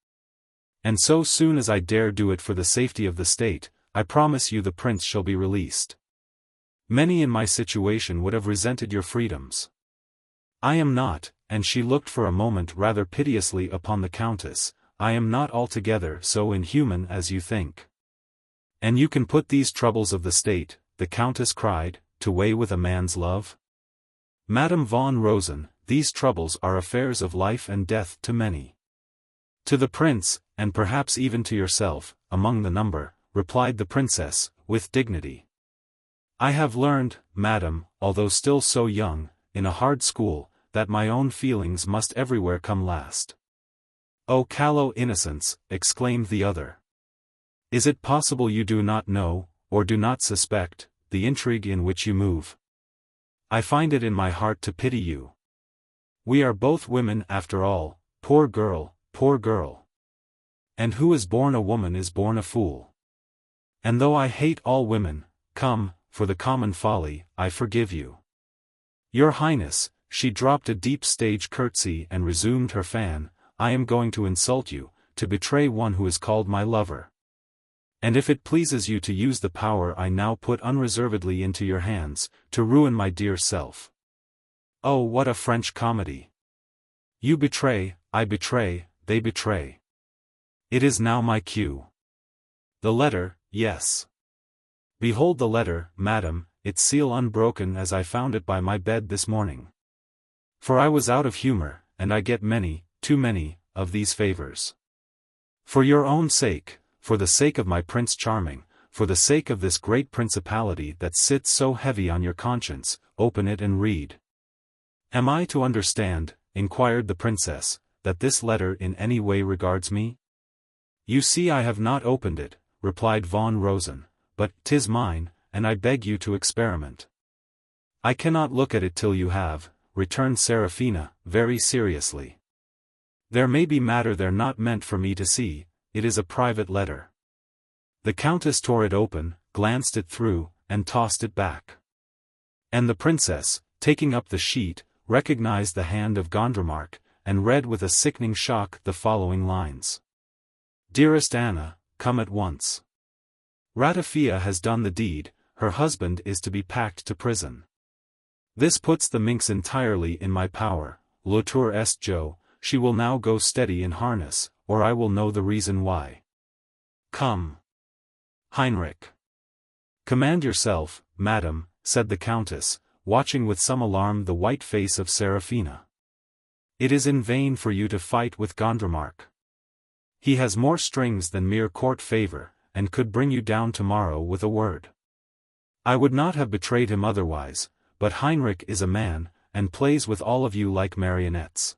And so soon as I dare do it for the safety of the state, I promise you the prince shall be released. Many in my situation would have resented your freedoms. I am not," and she looked for a moment rather piteously upon the countess, "I am not altogether so inhuman as you think." "And you can put these troubles of the state," the countess cried, "to weigh with a man's love? Madame von Rosen, these troubles are affairs of life and death to many. To the prince, and perhaps even to yourself, among the number," replied the princess, with dignity. "I have learned, madam, although still so young, in a hard school, that my own feelings must everywhere come last." "Oh callow innocence," exclaimed the other. "Is it possible you do not know, or do not suspect, the intrigue in which you move? I find it in my heart to pity you. We are both women after all, poor girl, poor girl. And who is born a woman is born a fool. And though I hate all women, come, for the common folly, I forgive you. Your Highness," she dropped a deep stage curtsy and resumed her fan, "I am going to insult you, to betray one who is called my lover. And if it pleases you to use the power I now put unreservedly into your hands, to ruin my dear self. Oh what a French comedy! You betray, I betray, they betray. It is now my cue. The letter, yes. Behold the letter, madam, its seal unbroken as I found it by my bed this morning. For I was out of humor, and I get many, too many, of these favors. For your own sake, for the sake of my Prince Charming, for the sake of this great principality that sits so heavy on your conscience, open it and read." "Am I to understand," inquired the princess, "that this letter in any way regards me?" "You see I have not opened it," replied von Rosen, "but 'tis mine, and I beg you to experiment." "I cannot look at it till you have," returned Seraphina, very seriously. "There may be matter there not meant for me to see, it is a private letter." The countess tore it open, glanced it through, and tossed it back. And the princess, taking up the sheet, recognized the hand of Gondremark, and read with a sickening shock the following lines. "Dearest Anna, come at once. Ratafia has done the deed, her husband is to be packed to prison. This puts the minx entirely in my power, l'auteur est Joe, she will now go steady in harness, or I will know the reason why. Come. Heinrich." "Command yourself, madam," said the countess, watching with some alarm the white face of Seraphina. It is in vain for you to fight with Gondremark. He has more strings than mere court favor, and could bring you down tomorrow with a word. I would not have betrayed him otherwise, but Heinrich is a man, and plays with all of you like marionettes.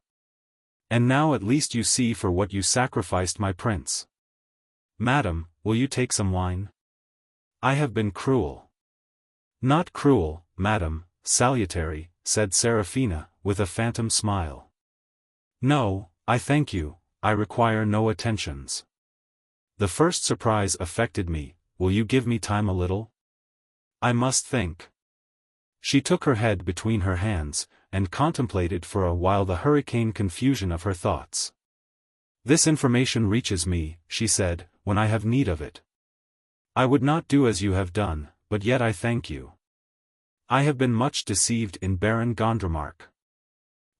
And now at least you see for what you sacrificed my prince. Madam, will you take some wine? I have been cruel. Not cruel, madam, salutary, said Seraphina, with a phantom smile. No, I thank you, I require no attentions. The first surprise affected me, will you give me time a little? I must think. She took her head between her hands, and contemplated for a while the hurricane confusion of her thoughts. This information reaches me, she said, when I have need of it. I would not do as you have done, but yet I thank you. I have been much deceived in Baron Gondremark.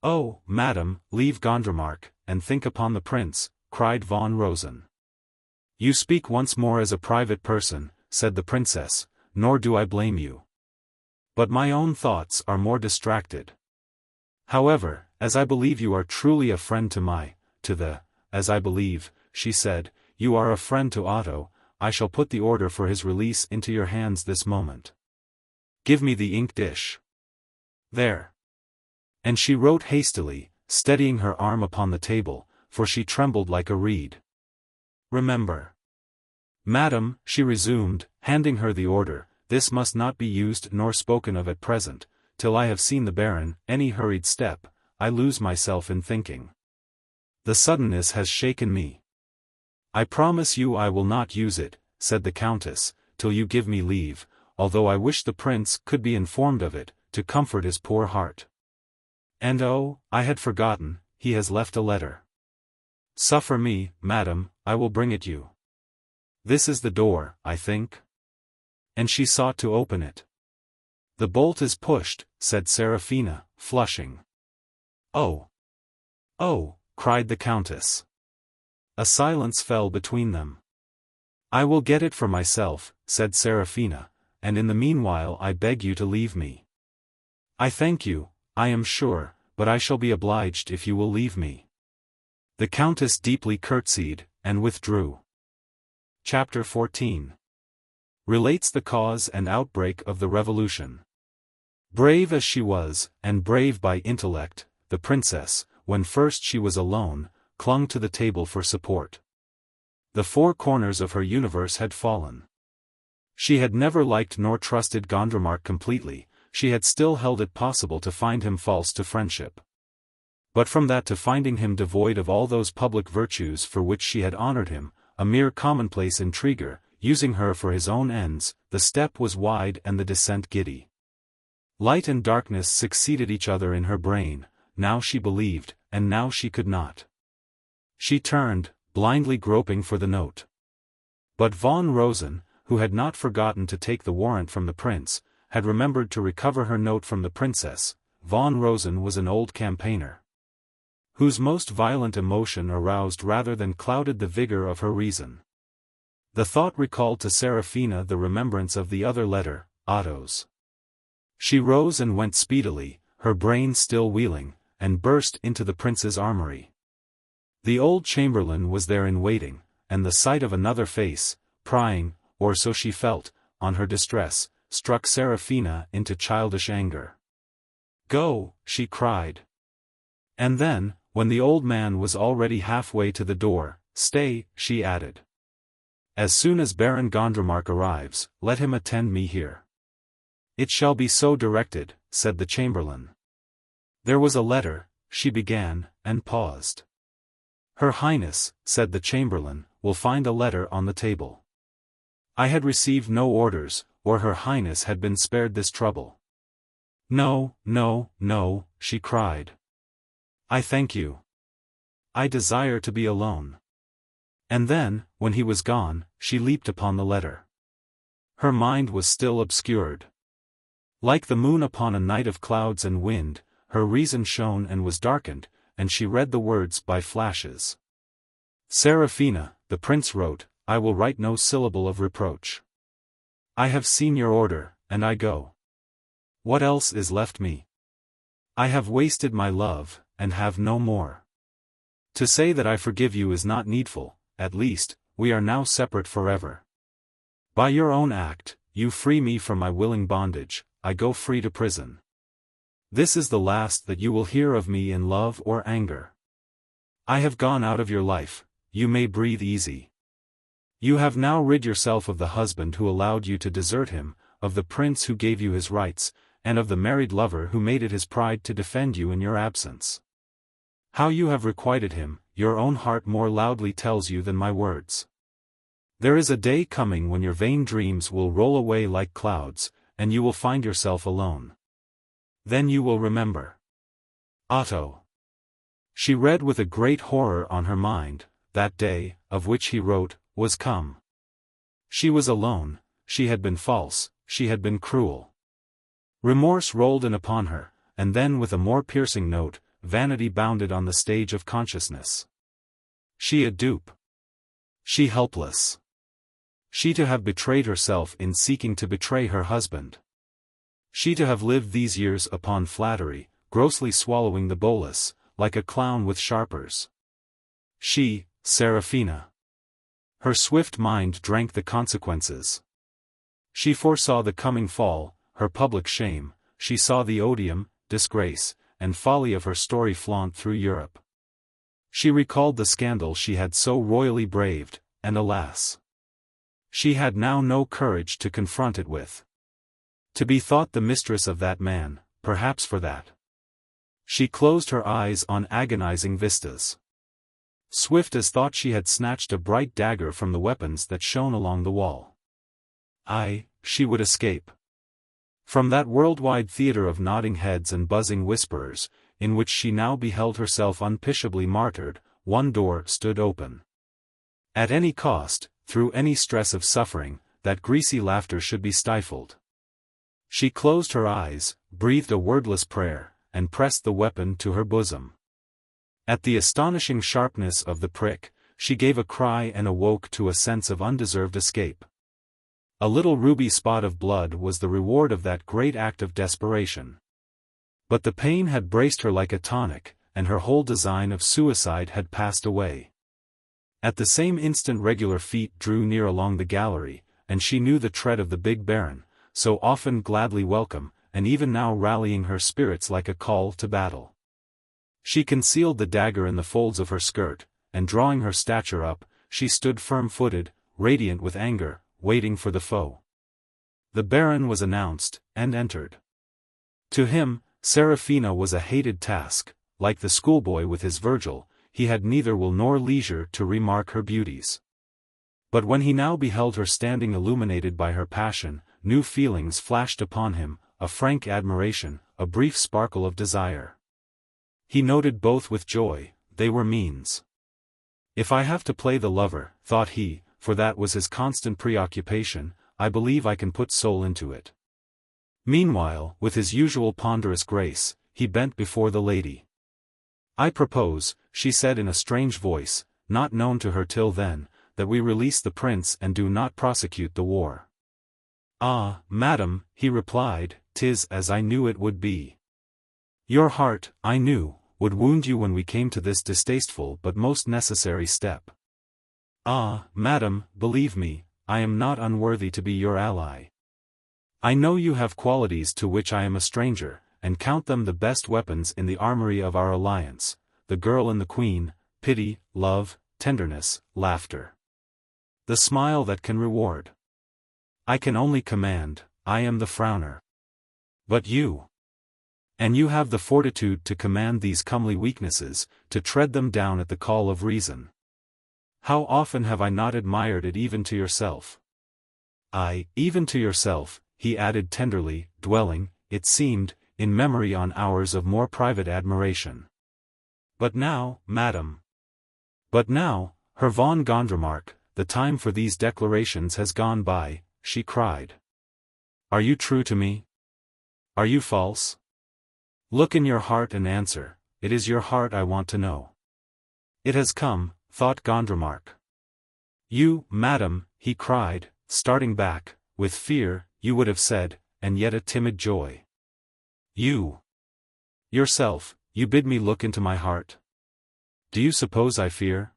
Oh, madam, leave Gondremark, and think upon the prince, cried von Rosen. You speak once more as a private person, said the princess, nor do I blame you. But my own thoughts are more distracted. However, as I believe you are truly a friend as I believe, she said, you are a friend to Otto, I shall put the order for his release into your hands this moment. Give me the ink dish. There. And she wrote hastily, steadying her arm upon the table, for she trembled like a reed. Remember. Madam, she resumed, handing her the order, this must not be used nor spoken of at present, till I have seen the Baron. Any hurried step, I lose myself in thinking. The suddenness has shaken me. I promise you I will not use it, said the Countess, till you give me leave, although I wish the Prince could be informed of it, to comfort his poor heart. And oh, I had forgotten, he has left a letter. Suffer me, madam, I will bring it you. This is the door, I think. And she sought to open it. The bolt is pushed, said Seraphina, flushing. Oh! Oh! cried the Countess. A silence fell between them. I will get it for myself, said Seraphina, and in the meanwhile I beg you to leave me. I thank you, I am sure, but I shall be obliged if you will leave me. The Countess deeply curtsied, and withdrew. Chapter 14 relates the cause and outbreak of the Revolution. Brave as she was, and brave by intellect, the princess, when first she was alone, clung to the table for support. The four corners of her universe had fallen. She had never liked nor trusted Gondremark completely, she had still held it possible to find him false to friendship. But from that to finding him devoid of all those public virtues for which she had honored him, a mere commonplace intriguer, using her for his own ends, the step was wide and the descent giddy. Light and darkness succeeded each other in her brain, now she believed, and now she could not. She turned, blindly groping for the note. But von Rosen, who had not forgotten to take the warrant from the prince, had remembered to recover her note from the princess. Von Rosen was an old campaigner, whose most violent emotion aroused rather than clouded the vigor of her reason. The thought recalled to Seraphina the remembrance of the other letter, Otto's. She rose and went speedily, her brain still wheeling, and burst into the prince's armory. The old chamberlain was there in waiting, and the sight of another face, prying, or so she felt, on her distress, struck Seraphina into childish anger. Go, she cried. And then, when the old man was already halfway to the door, stay, she added. As soon as Baron Gondremark arrives, let him attend me here. It shall be so directed, said the chamberlain. There was a letter, she began, and paused. Her Highness, said the chamberlain, will find a letter on the table. I had received no orders, or Her Highness had been spared this trouble. No, no, no, she cried. I thank you. I desire to be alone. And then, when he was gone, she leaped upon the letter. Her mind was still obscured. Like the moon upon a night of clouds and wind, her reason shone and was darkened, and she read the words by flashes. Seraphina, the prince wrote, I will write no syllable of reproach. I have seen your order, and I go. What else is left me? I have wasted my love, and have no more. To say that I forgive you is not needful, at least, we are now separate forever. By your own act, you free me from my willing bondage, I go free to prison. This is the last that you will hear of me in love or anger. I have gone out of your life, you may breathe easy. You have now rid yourself of the husband who allowed you to desert him, of the prince who gave you his rights, and of the married lover who made it his pride to defend you in your absence. How you have requited him, your own heart more loudly tells you than my words. There is a day coming when your vain dreams will roll away like clouds, and you will find yourself alone. Then you will remember. Otto. She read with a great horror on her mind, that day, of which he wrote, was come. She was alone, she had been false, she had been cruel. Remorse rolled in upon her, and then with a more piercing note, vanity bounded on the stage of consciousness. She a dupe. She helpless. She to have betrayed herself in seeking to betray her husband. She to have lived these years upon flattery, grossly swallowing the bolus, like a clown with sharpers. She, Seraphina. Her swift mind drank the consequences. She foresaw the coming fall, her public shame, she saw the odium, disgrace, and folly of her story flaunt through Europe. She recalled the scandal she had so royally braved, and alas! She had now no courage to confront it with. To be thought the mistress of that man, perhaps for that. She closed her eyes on agonizing vistas. Swift as thought she had snatched a bright dagger from the weapons that shone along the wall. She would escape. From that worldwide theatre of nodding heads and buzzing whisperers, in which she now beheld herself unpitiably martyred, one door stood open. At any cost, through any stress of suffering, that greasy laughter should be stifled. She closed her eyes, breathed a wordless prayer, and pressed the weapon to her bosom. At the astonishing sharpness of the prick, she gave a cry and awoke to a sense of undeserved escape. A little ruby spot of blood was the reward of that great act of desperation. But the pain had braced her like a tonic, and her whole design of suicide had passed away. At the same instant regular feet drew near along the gallery, and she knew the tread of the big baron, so often gladly welcome, and even now rallying her spirits like a call to battle. She concealed the dagger in the folds of her skirt, and drawing her stature up, she stood firm-footed, radiant with anger, waiting for the foe. The baron was announced, and entered. To him, Seraphina was a hated task, like the schoolboy with his Virgil, he had neither will nor leisure to remark her beauties. But when he now beheld her standing illuminated by her passion, new feelings flashed upon him, a frank admiration, a brief sparkle of desire. He noted both with joy, they were means. If I have to play the lover, thought he, for that was his constant preoccupation, I believe I can put soul into it. Meanwhile, with his usual ponderous grace, he bent before the lady. I propose, she said in a strange voice, not known to her till then, that we release the prince and do not prosecute the war. Ah, madam, he replied, 'tis as I knew it would be. Your heart, I knew, would wound you when we came to this distasteful but most necessary step. Ah, madam, believe me, I am not unworthy to be your ally. I know you have qualities to which I am a stranger, and count them the best weapons in the armory of our alliance, the girl and the queen, pity, love, tenderness, laughter. The smile that can reward. I can only command, I am the frowner. But you. And you have the fortitude to command these comely weaknesses, to tread them down at the call of reason. How often have I not admired it even to yourself? Aye, even to yourself, he added tenderly, dwelling, it seemed, in memory on hours of more private admiration. But now, madam. But now, Herr von Gondremark, the time for these declarations has gone by, she cried. Are you true to me? Are you false? Look in your heart and answer, it is your heart I want to know. It has come, thought Gondremark. You, madam, he cried, starting back, with fear, you would have said, and yet a timid joy. You. Yourself, You bid me look into my heart? Do you suppose I fear?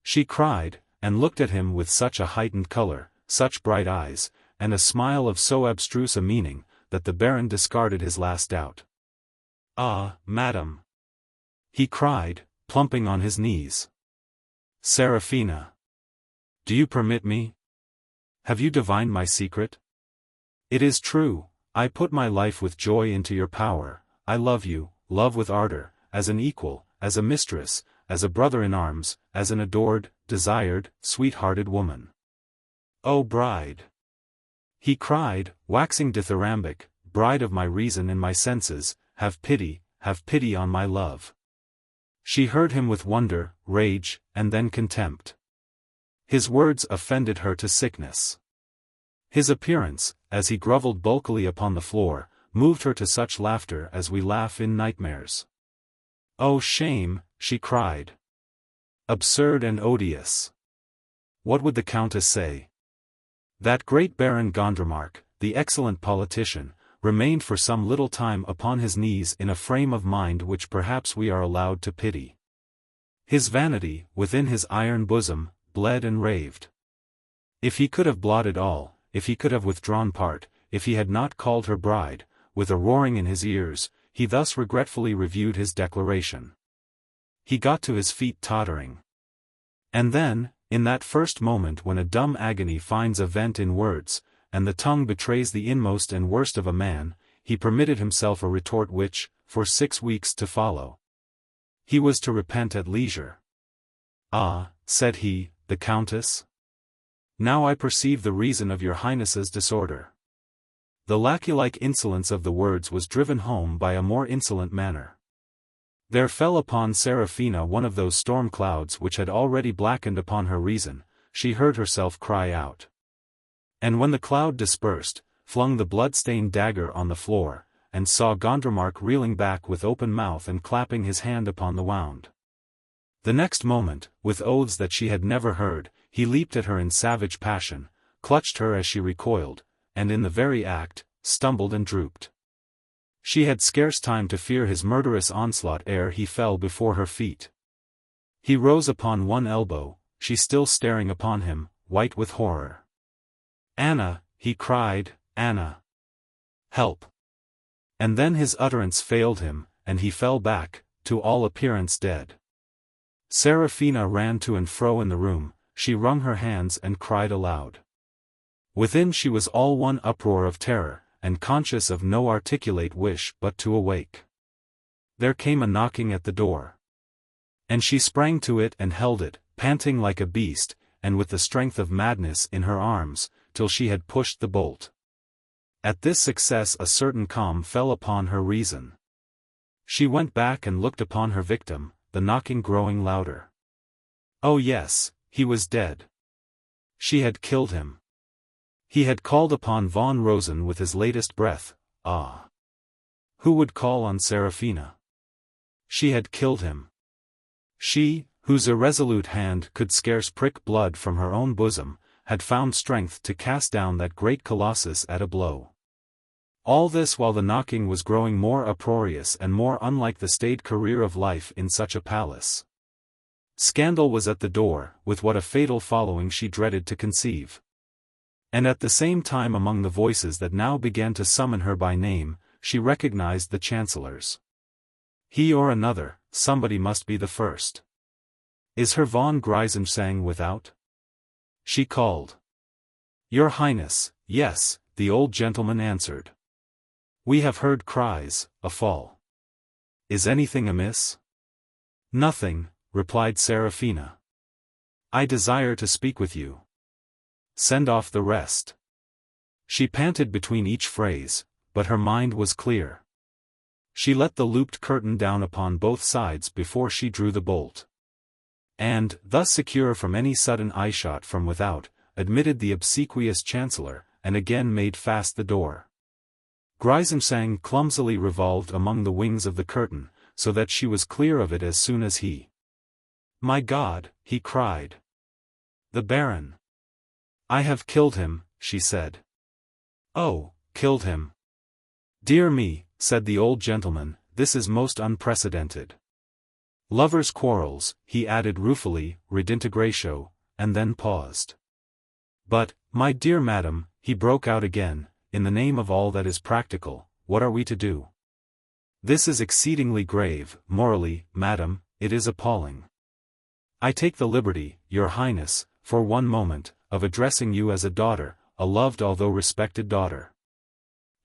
She cried, and looked at him with such a heightened color, such bright eyes, and a smile of so abstruse a meaning, that the Baron discarded his last doubt. "Ah, madam!" he cried, plumping on his knees. "Seraphina! Do you permit me? Have you divined my secret? It is true, I put my life with joy into your power, I love you, love with ardor, as an equal, as a mistress, as a brother in arms, as an adored, desired, sweet-hearted woman. O bride!" he cried, waxing dithyrambic, "bride of my reason and my senses, have pity on my love." She heard him with wonder, rage, and then contempt. His words offended her to sickness. His appearance, as he grovelled bulkily upon the floor, moved her to such laughter as we laugh in nightmares. "Oh shame!" she cried. "Absurd and odious! What would the Countess say?" That great Baron Gondremark, the excellent politician, remained for some little time upon his knees in a frame of mind which perhaps we are allowed to pity. His vanity, within his iron bosom, bled and raved. If he could have blotted all, if he could have withdrawn part, if he had not called her bride, with a roaring in his ears, he thus regretfully reviewed his declaration. He got to his feet tottering. And then, in that first moment when a dumb agony finds a vent in words, and the tongue betrays the inmost and worst of a man, he permitted himself a retort which, for 6 weeks to follow, he was to repent at leisure. "Ah," said he, "the Countess? Now I perceive the reason of your Highness's disorder." The lackey-like insolence of the words was driven home by a more insolent manner. There fell upon Seraphina one of those storm clouds which had already blackened upon her reason. She heard herself cry out. And when the cloud dispersed, flung the blood-stained dagger on the floor, and saw Gondremark reeling back with open mouth and clapping his hand upon the wound. The next moment, with oaths that she had never heard, he leaped at her in savage passion, clutched her as she recoiled, and in the very act, stumbled and drooped. She had scarce time to fear his murderous onslaught ere he fell before her feet. He rose upon one elbow, she still staring upon him, white with horror. "Anna," he cried, "Anna! Help!" And then his utterance failed him, and he fell back, to all appearance dead. Seraphina ran to and fro in the room, she wrung her hands and cried aloud. Within she was all one uproar of terror, and conscious of no articulate wish but to awake. There came a knocking at the door. And she sprang to it and held it, panting like a beast, and with the strength of madness in her arms, till she had pushed the bolt. At this success a certain calm fell upon her reason. She went back and looked upon her victim, the knocking growing louder. Oh yes, he was dead. She had killed him. He had called upon von Rosen with his latest breath. Ah! Who would call on Seraphina? She had killed him. She, whose irresolute hand could scarce prick blood from her own bosom, had found strength to cast down that great colossus at a blow. All this while the knocking was growing more uproarious and more unlike the staid career of life in such a palace. Scandal was at the door, with what a fatal following she dreaded to conceive. And at the same time among the voices that now began to summon her by name, she recognized the Chancellor's. He or another, somebody must be the first. Is Herr von Griesensang without? She called. Your Highness, yes, the old gentleman answered. We have heard cries, a fall. Is anything amiss? Nothing, replied Seraphina. I desire to speak with you. Send off the rest. She panted between each phrase, but her mind was clear. She let the looped curtain down upon both sides before she drew the bolt. And, thus secure from any sudden eyeshot from without, admitted the obsequious Chancellor, and again made fast the door. Griesensang clumsily revolved among the wings of the curtain, so that she was clear of it as soon as he. My God, he cried. The Baron. I have killed him, she said. Oh, killed him. Dear me, said the old gentleman, this is most unprecedented. Lovers' quarrels, he added ruefully, redintegratio, and then paused. But, my dear madam, he broke out again, in the name of all that is practical, what are we to do? This is exceedingly grave, morally, madam, it is appalling. I take the liberty, your highness, for one moment, of addressing you as a daughter, a loved although respected daughter.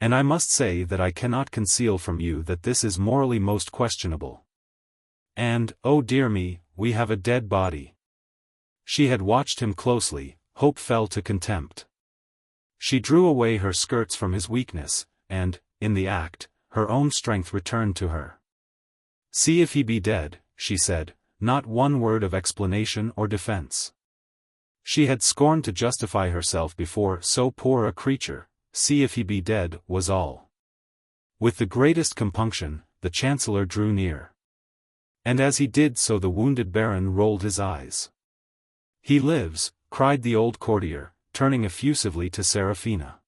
And I must say that I cannot conceal from you that this is morally most questionable. And, oh dear me, we have a dead body. She had watched him closely, hope fell to contempt. She drew away her skirts from his weakness, and, in the act, her own strength returned to her. See if he be dead, she said, not one word of explanation or defense. She had scorned to justify herself before so poor a creature, see if he be dead, was all. With the greatest compunction, the Chancellor drew near. And as he did so the wounded Baron rolled his eyes. He lives, cried the old courtier, turning effusively to Seraphina.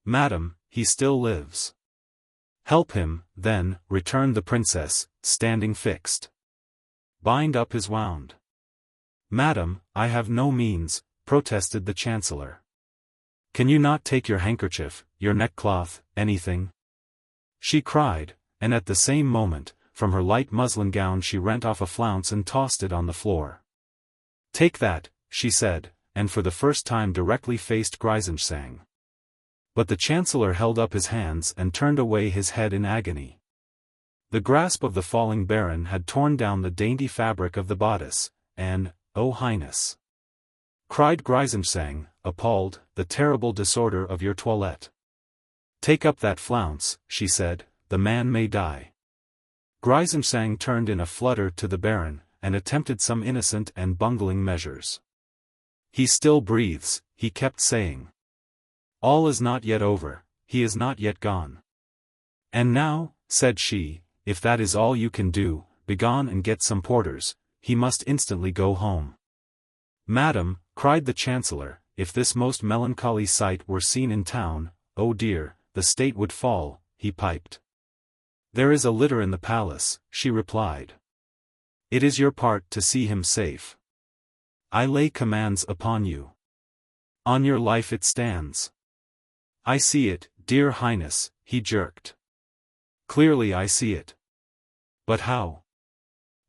Madam, he still lives. Help him, then, returned the princess, standing fixed. Bind up his wound. Madam, I have no means, protested the Chancellor. Can you not take your handkerchief, your neckcloth, anything? She cried, and at the same moment, from her light muslin gown she rent off a flounce and tossed it on the floor. Take that, she said, and for the first time directly faced Grünewald. But the Chancellor held up his hands and turned away his head in agony. The grasp of the falling Baron had torn down the dainty fabric of the bodice, and, O Highness! Cried Grünewald, appalled, the terrible disorder of your toilette. Take up that flounce, she said, the man may die. Grünewald turned in a flutter to the Baron, and attempted some innocent and bungling measures. He still breathes, he kept saying. All is not yet over, he is not yet gone. And now, said she, if that is all you can do, begone and get some porters, he must instantly go home. Madam, cried the Chancellor, if this most melancholy sight were seen in town, oh dear, the state would fall, he piped. There is a litter in the palace, she replied. It is your part to see him safe. I lay commands upon you. On your life it stands. I see it, dear Highness, he jerked. Clearly I see it. But how?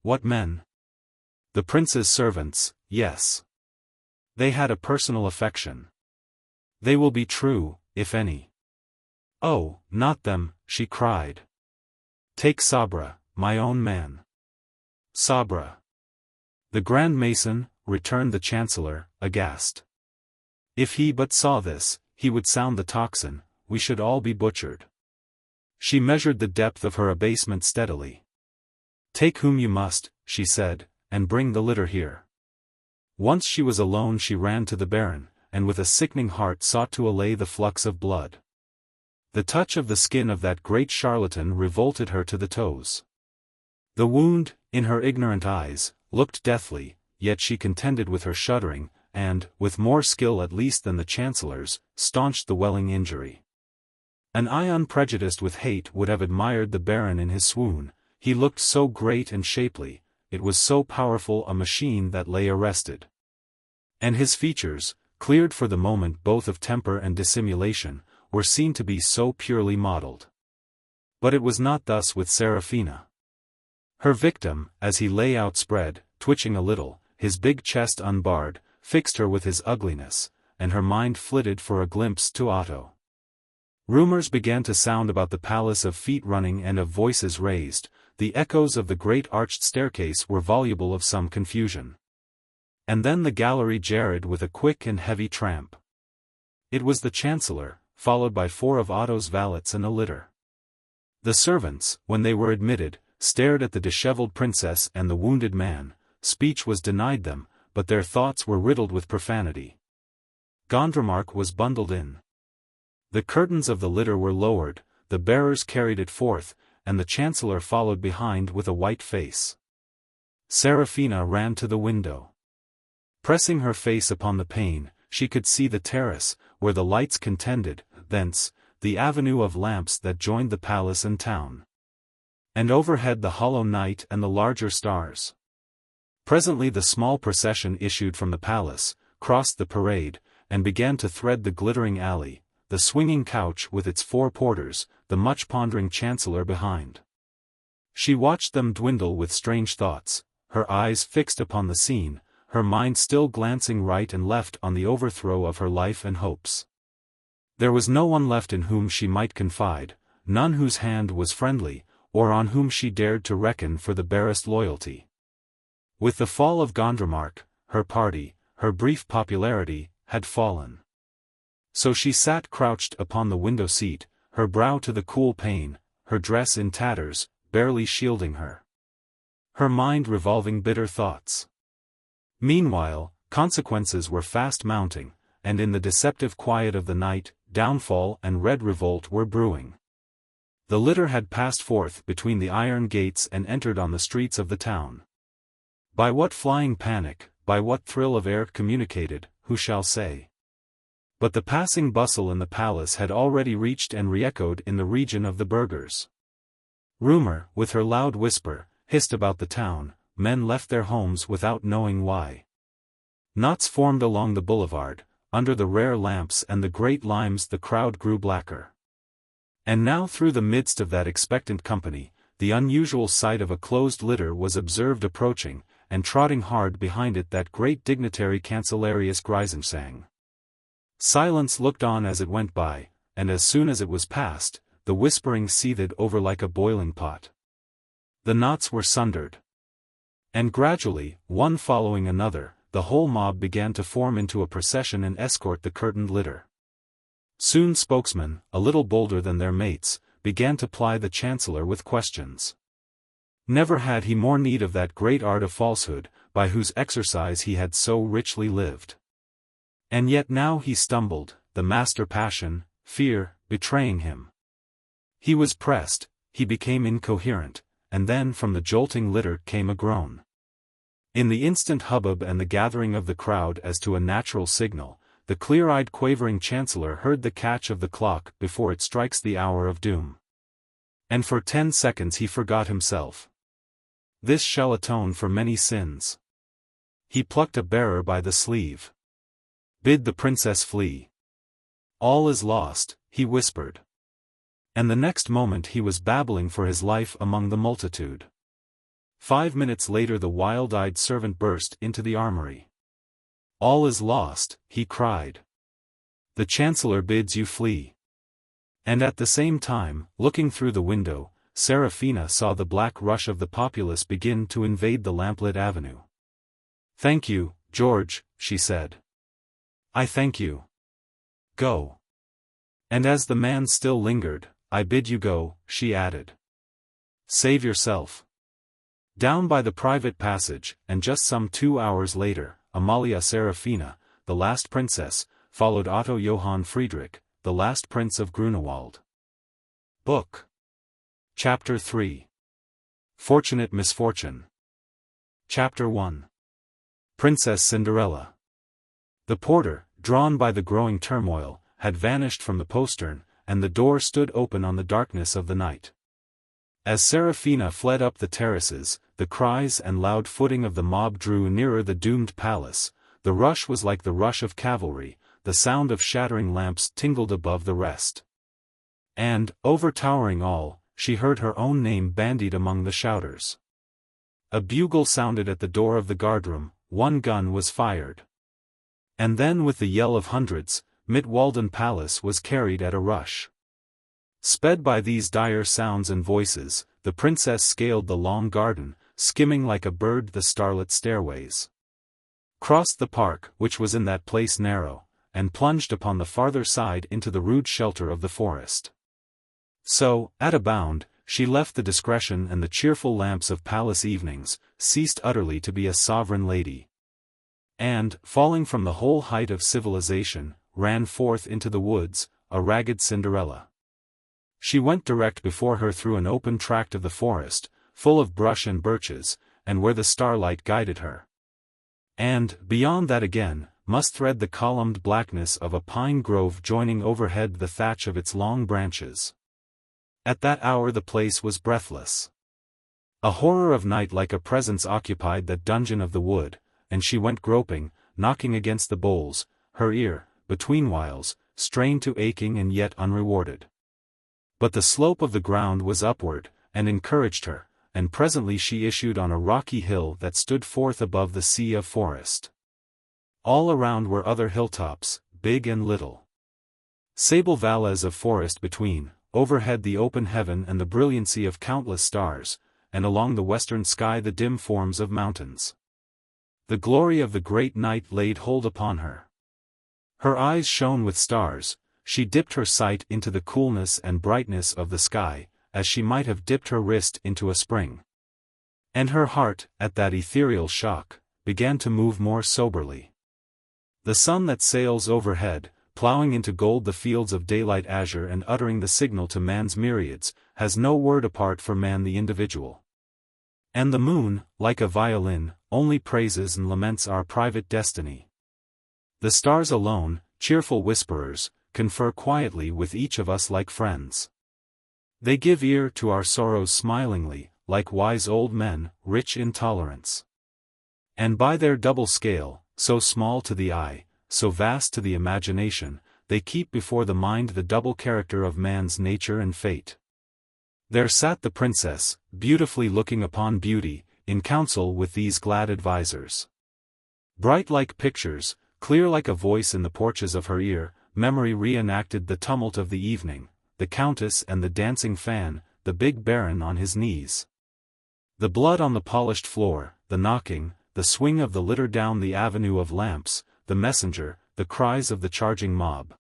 What men? The prince's servants, yes. They had a personal affection. They will be true, if any. Oh, not them, she cried. Take Sabra, my own man. Sabra. The Grand Mason, returned the Chancellor, aghast. If he but saw this, he would sound the tocsin, we should all be butchered. She measured the depth of her abasement steadily. Take whom you must, she said, and bring the litter here. Once she was alone she ran to the Baron, and with a sickening heart sought to allay the flux of blood. The touch of the skin of that great charlatan revolted her to the toes. The wound, in her ignorant eyes, looked deathly, yet she contended with her shuddering, and, with more skill at least than the Chancellor's, staunched the welling injury. An eye unprejudiced with hate would have admired the Baron in his swoon, he looked so great and shapely, it was so powerful a machine that lay arrested. And his features, cleared for the moment both of temper and dissimulation, were seen to be so purely modelled. But it was not thus with Seraphina. Her victim, as he lay outspread, twitching a little, his big chest unbarred, fixed her with his ugliness, and her mind flitted for a glimpse to Otto. Rumors began to sound about the palace of feet running and of voices raised, the echoes of the great arched staircase were voluble of some confusion. And then the gallery jarred with a quick and heavy tramp. It was the Chancellor, followed by 4 of Otto's valets and a litter. The servants, when they were admitted, stared at the dishevelled princess and the wounded man, speech was denied them, but their thoughts were riddled with profanity. Gondremark was bundled in. The curtains of the litter were lowered, the bearers carried it forth, and the Chancellor followed behind with a white face. Seraphina ran to the window. Pressing her face upon the pane, she could see the terrace, where the lights contended, thence, the avenue of lamps that joined the palace and town. and overhead the hollow night and the larger stars. Presently the small procession issued from the palace, crossed the parade, and began to thread the glittering alley, the swinging couch with its 4 porters, the much-pondering chancellor behind. She watched them dwindle with strange thoughts, her eyes fixed upon the scene, her mind still glancing right and left on the overthrow of her life and hopes. There was no one left in whom she might confide, none whose hand was friendly, or on whom she dared to reckon for the barest loyalty. With the fall of Gondremark, her party, her brief popularity, had fallen. So she sat crouched upon the window seat, her brow to the cool pane, her dress in tatters, barely shielding her. Her mind revolving bitter thoughts. Meanwhile, consequences were fast mounting, and in the deceptive quiet of the night, downfall and red revolt were brewing. The litter had passed forth between the iron gates and entered on the streets of the town. By what flying panic, by what thrill of air communicated, who shall say? But the passing bustle in the palace had already reached and re-echoed in the region of the burghers. Rumor, with her loud whisper, hissed about the town, men left their homes without knowing why. Knots formed along the boulevard, under the rare lamps and the great limes the crowd grew blacker. And now through the midst of that expectant company, the unusual sight of a closed litter was observed approaching, and trotting hard behind it that great dignitary Cancellarius Grünewald. Silence looked on as it went by, and as soon as it was past, the whispering seethed over like a boiling pot. The knots were sundered. And gradually, one following another, the whole mob began to form into a procession and escort the curtained litter. Soon spokesmen, a little bolder than their mates, began to ply the chancellor with questions. Never had he more need of that great art of falsehood, by whose exercise he had so richly lived. And yet now he stumbled, the master passion, fear, betraying him. He was pressed, he became incoherent, and then from the jolting litter came a groan. In the instant hubbub and the gathering of the crowd as to a natural signal, the clear-eyed quavering chancellor heard the catch of the clock before it strikes the hour of doom. And for 10 seconds he forgot himself. This shall atone for many sins. He plucked a bearer by the sleeve. Bid the princess flee. All is lost, he whispered. And the next moment he was babbling for his life among the multitude. 5 minutes later the wild-eyed servant burst into the armory. All is lost, he cried. The chancellor bids you flee. And at the same time, looking through the window, Seraphina saw the black rush of the populace begin to invade the lamplit avenue. Thank you, George, she said. I thank you. Go. And as the man still lingered, I bid you go, she added. Save yourself. Down by the private passage, and just some 2 hours later, Amalia Seraphina, the last princess, followed Otto Johann Friedrich, the last prince of Grünewald. Book. Chapter 3. Fortunate Misfortune. Chapter 1. Princess Cinderella. The porter, drawn by the growing turmoil, had vanished from the postern, and the door stood open on the darkness of the night. As Seraphina fled up the terraces, the cries and loud footing of the mob drew nearer the doomed palace. The rush was like the rush of cavalry, the sound of shattering lamps tingled above the rest. And, overtowering all, she heard her own name bandied among the shouters. A bugle sounded at the door of the guardroom, one gun was fired. And then with the yell of hundreds, Mittwalden Palace was carried at a rush. Sped by these dire sounds and voices, the princess scaled the long garden, skimming like a bird the starlit stairways. Crossed the park, which was in that place narrow, and plunged upon the farther side into the rude shelter of the forest. So, at a bound, she left the discretion and the cheerful lamps of palace evenings, ceased utterly to be a sovereign lady. And, falling from the whole height of civilization, ran forth into the woods, a ragged Cinderella. She went direct before her through an open tract of the forest, full of brush and birches, and where the starlight guided her. And, beyond that again, must thread the columned blackness of a pine grove joining overhead the thatch of its long branches. At that hour the place was breathless. A horror of night like a presence occupied that dungeon of the wood, and she went groping, knocking against the boles, her ear, between whiles, strained to aching and yet unrewarded. But the slope of the ground was upward, and encouraged her, and presently she issued on a rocky hill that stood forth above the sea of forest. All around were other hilltops, big and little. Sable valleys of forest between, overhead the open heaven and the brilliancy of countless stars, and along the western sky the dim forms of mountains. The glory of the great night laid hold upon her. Her eyes shone with stars, she dipped her sight into the coolness and brightness of the sky, as she might have dipped her wrist into a spring. And her heart, at that ethereal shock, began to move more soberly. The sun that sails overhead, ploughing into gold the fields of daylight azure and uttering the signal to man's myriads, has no word apart for man the individual. And the moon, like a violin, only praises and laments our private destiny. The stars alone, cheerful whisperers, confer quietly with each of us like friends. They give ear to our sorrows smilingly, like wise old men, rich in tolerance. And by their double scale, so small to the eye, so vast to the imagination, they keep before the mind the double character of man's nature and fate. There sat the princess, beautifully looking upon beauty, in council with these glad advisers. Bright like pictures, clear like a voice in the porches of her ear, memory re-enacted the tumult of the evening, the countess and the dancing fan, the big baron on his knees. The blood on the polished floor, the knocking, the swing of the litter down the avenue of lamps, the messenger, the cries of the charging mob.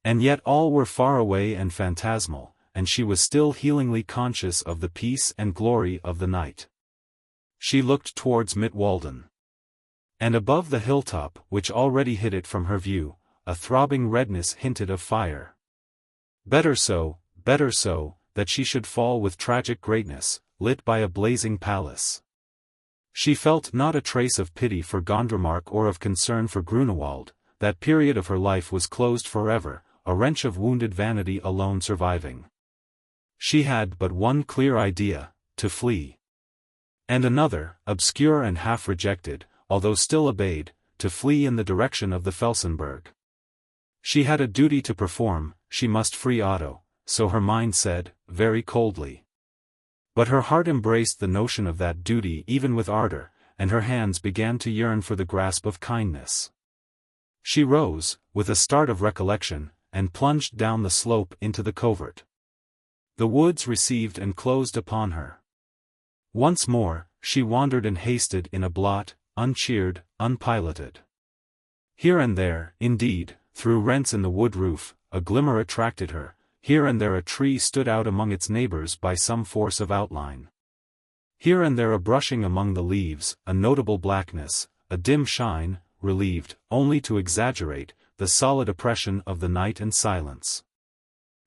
And yet all were far away and phantasmal, and she was still healingly conscious of the peace and glory of the night. She looked towards Mittwalden. And above the hilltop, which already hid it from her view, a throbbing redness hinted of fire. Better so, that she should fall with tragic greatness, lit by a blazing palace. She felt not a trace of pity for Gondremark or of concern for Grünewald. That period of her life was closed forever, a wrench of wounded vanity alone surviving. She had but one clear idea, to flee. And another, obscure and half rejected, although still obeyed, to flee in the direction of the Felsenberg. She had a duty to perform, she must free Otto, so her mind said, very coldly. But her heart embraced the notion of that duty even with ardor, and her hands began to yearn for the grasp of kindness. She rose, with a start of recollection, and plunged down the slope into the covert. The woods received and closed upon her. Once more, she wandered and hasted in a blot, uncheered, unpiloted. Here and there, indeed, through rents in the wood roof, a glimmer attracted her. Here and there a tree stood out among its neighbors by some force of outline. Here and there a brushing among the leaves, a notable blackness, a dim shine, relieved, only to exaggerate, the solid oppression of the night and silence.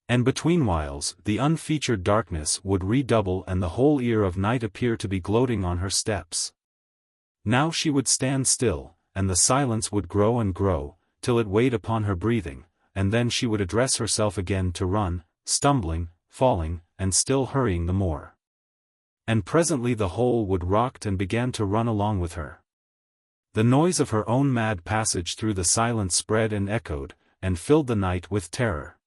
And between whiles, the unfeatured darkness would redouble and the whole ear of night appear to be gloating on her steps. Now she would stand still, and the silence would grow and grow, till it weighed upon her breathing, and then she would address herself again to run, stumbling, falling, and still hurrying the more. And presently the whole wood rocked and began to run along with her. The noise of her own mad passage through the silence spread and echoed, and filled the night with terror.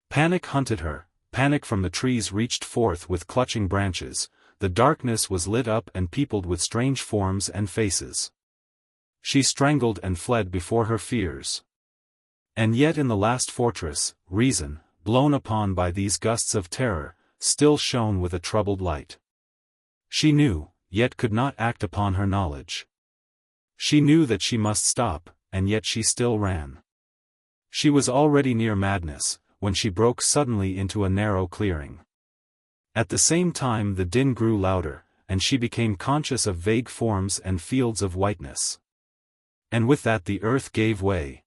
Panic hunted her, panic from the trees reached forth with clutching branches, the darkness was lit up and peopled with strange forms and faces. She strangled and fled before her fears. And yet in the last fortress, reason, blown upon by these gusts of terror, still shone with a troubled light. She knew, yet could not act upon her knowledge. She knew that she must stop, and yet she still ran. She was already near madness, when she broke suddenly into a narrow clearing. At the same time the din grew louder, and she became conscious of vague forms and fields of whiteness. And with that the earth gave way.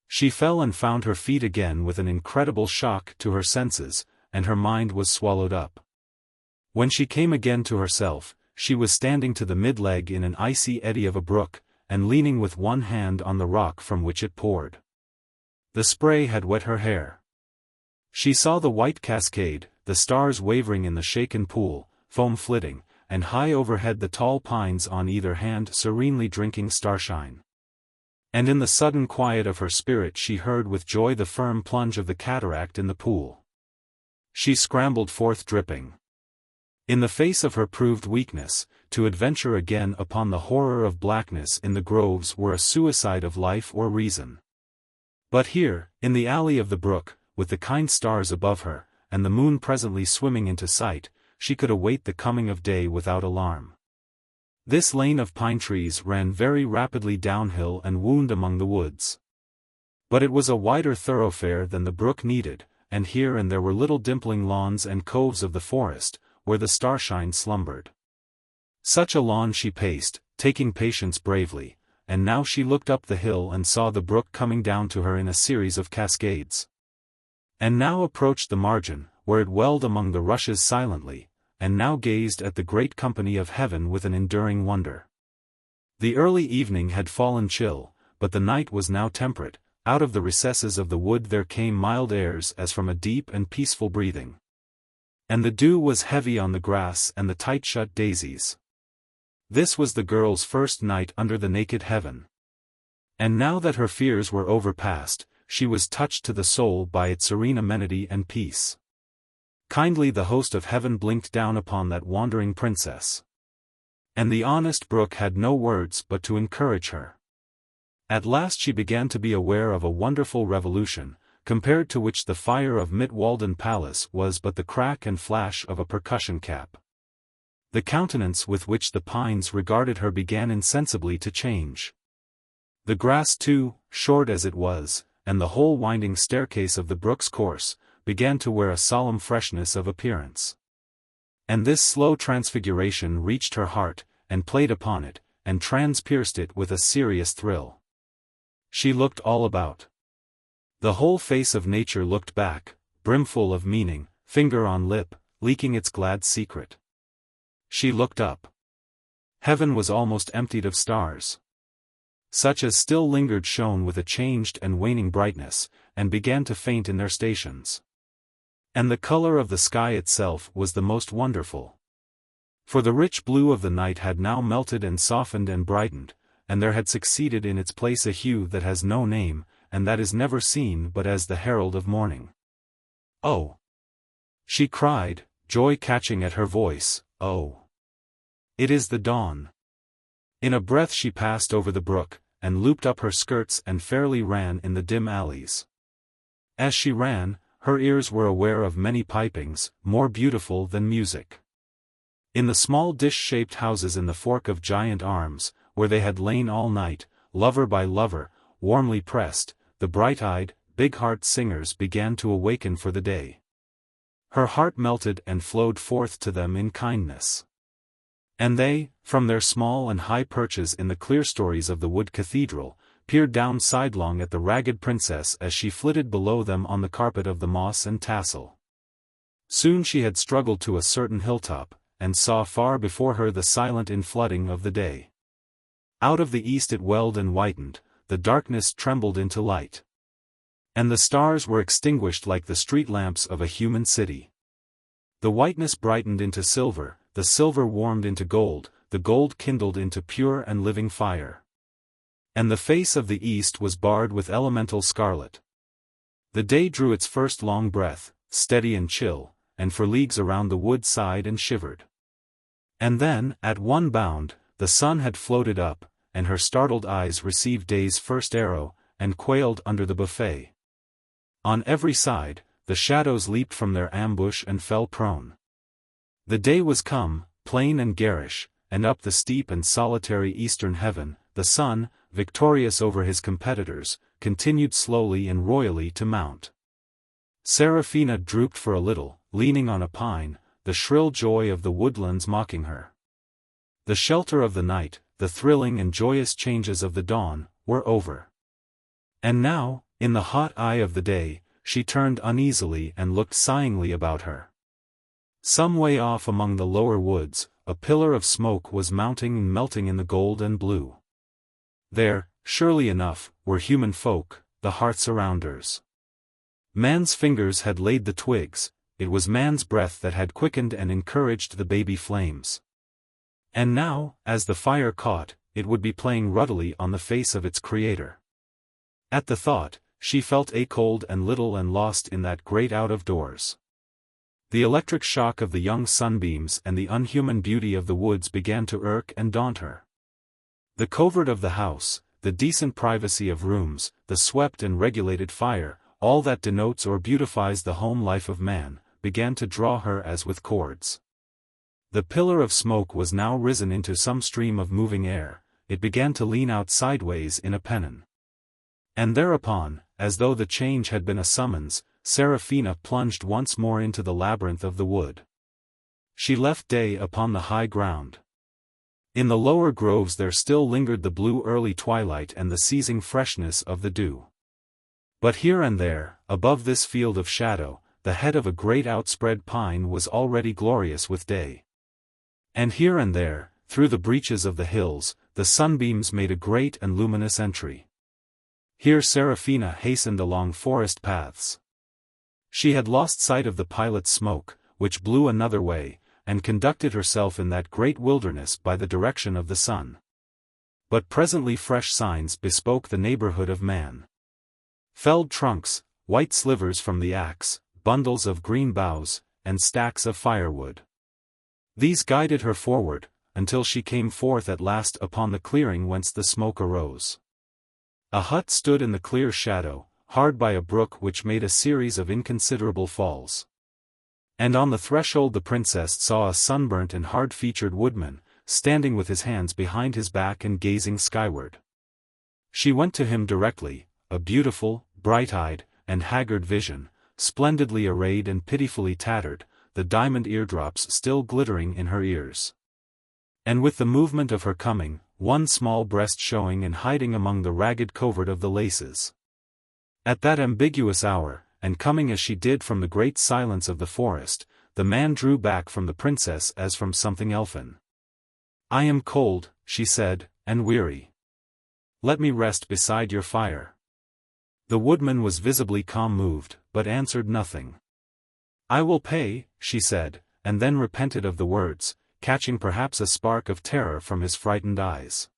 She fell and found her feet again with an incredible shock to her senses, and her mind was swallowed up. When she came again to herself, she was standing to the mid-leg in an icy eddy of a brook, and leaning with one hand on the rock from which it poured. The spray had wet her hair. She saw the white cascade, the stars wavering in the shaken pool, foam flitting, and high overhead the tall pines on either hand serenely drinking starshine. And in the sudden quiet of her spirit she heard with joy the firm plunge of the cataract in the pool. She scrambled forth dripping. In the face of her proved weakness, to adventure again upon the horror of blackness in the groves were a suicide of life or reason. But here, in the alley of the brook, with the kind stars above her, and the moon presently swimming into sight, she could await the coming of day without alarm. This lane of pine trees ran very rapidly downhill and wound among the woods. But it was a wider thoroughfare than the brook needed, and here and there were little dimpling lawns and coves of the forest, where the starshine slumbered. Such a lawn she paced, taking patience bravely, and now she looked up the hill and saw the brook coming down to her in a series of cascades. And now approached the margin, where it welled among the rushes silently, and now gazed at the great company of heaven with an enduring wonder. The early evening had fallen chill, but the night was now temperate. Out of the recesses of the wood there came mild airs as from a deep and peaceful breathing. And the dew was heavy on the grass and the tight-shut daisies. This was the girl's first night under the naked heaven. And now that her fears were overpast, she was touched to the soul by its serene amenity and peace. Kindly the host of heaven blinked down upon that wandering princess. And the honest brook had no words but to encourage her. At last she began to be aware of a wonderful revolution, compared to which the fire of Mittwalden Palace was but the crack and flash of a percussion cap. The countenance with which the pines regarded her began insensibly to change. The grass too, short as it was, and the whole winding staircase of the brook's course, began to wear a solemn freshness of appearance. And this slow transfiguration reached her heart, and played upon it, and transpierced it with a serious thrill. She looked all about. The whole face of nature looked back, brimful of meaning, finger on lip, leaking its glad secret. She looked up. Heaven was almost emptied of stars. Such as still lingered shone with a changed and waning brightness, and began to faint in their stations. And the color of the sky itself was the most wonderful. For the rich blue of the night had now melted and softened and brightened, and there had succeeded in its place a hue that has no name, and that is never seen but as the herald of morning. "Oh!" she cried, joy catching at her voice, "Oh! It is the dawn." In a breath she passed over the brook, and looped up her skirts and fairly ran in the dim alleys. As she ran, her ears were aware of many pipings, more beautiful than music. In the small dish-shaped houses in the fork of giant arms, where they had lain all night, lover by lover, warmly pressed, the bright-eyed, big-heart singers began to awaken for the day. Her heart melted and flowed forth to them in kindness. And they, from their small and high perches in the clerestories of the wood cathedral, peered down sidelong at the ragged princess as she flitted below them on the carpet of the moss and tassel. Soon she had struggled to a certain hilltop, and saw far before her the silent inflooding of the day. Out of the east it welled and whitened, the darkness trembled into light. And the stars were extinguished like the street lamps of a human city. The whiteness brightened into silver, the silver warmed into gold, the gold kindled into pure and living fire. And the face of the east was barred with elemental scarlet. The day drew its first long breath, steady and chill, and for leagues around the wood sighed and shivered. And then, at one bound, the sun had floated up, and her startled eyes received day's first arrow, and quailed under the buffet. On every side, the shadows leaped from their ambush and fell prone. The day was come, plain and garish, and up the steep and solitary eastern heaven, the sun, victorious over his competitors, continued slowly and royally to mount. Seraphina drooped for a little, leaning on a pine, the shrill joy of the woodlands mocking her. The shelter of the night, the thrilling and joyous changes of the dawn, were over. And now, in the hot eye of the day, she turned uneasily and looked sighingly about her. Some way off among the lower woods, a pillar of smoke was mounting and melting in the gold and blue. There, surely enough, were human folk, the hearth-surrounders. Man's fingers had laid the twigs, it was man's breath that had quickened and encouraged the baby flames. And now, as the fire caught, it would be playing ruddily on the face of its creator. At the thought, she felt cold and little and lost in that great out-of-doors. The electric shock of the young sunbeams and the unhuman beauty of the woods began to irk and daunt her. The covert of the house, the decent privacy of rooms, the swept and regulated fire, all that denotes or beautifies the home life of man, began to draw her as with cords. The pillar of smoke was now risen into some stream of moving air, it began to lean out sideways in a pennon. And thereupon, as though the change had been a summons, Seraphina plunged once more into the labyrinth of the wood. She left day upon the high ground. In the lower groves there still lingered the blue early twilight and the seizing freshness of the dew. But here and there, above this field of shadow, the head of a great outspread pine was already glorious with day. And here and there, through the breaches of the hills, the sunbeams made a great and luminous entry. Here Seraphina hastened along forest paths. She had lost sight of the pilot's smoke, which blew another way, and conducted herself in that great wilderness by the direction of the sun. But presently fresh signs bespoke the neighborhood of man. Felled trunks, white slivers from the axe, bundles of green boughs, and stacks of firewood. These guided her forward, until she came forth at last upon the clearing whence the smoke arose. A hut stood in the clear shadow, hard by a brook which made a series of inconsiderable falls. And on the threshold the princess saw a sunburnt and hard-featured woodman, standing with his hands behind his back and gazing skyward. She went to him directly, a beautiful, bright-eyed, and haggard vision, splendidly arrayed and pitifully tattered, the diamond eardrops still glittering in her ears. And with the movement of her coming, one small breast showing and hiding among the ragged covert of the laces. At that ambiguous hour, and coming as she did from the great silence of the forest, the man drew back from the princess as from something elfin. "I am cold," she said, "and weary. Let me rest beside your fire." The woodman was visibly calm-moved, but answered nothing. "I will pay," she said, and then repented of the words, catching perhaps a spark of terror from his frightened eyes.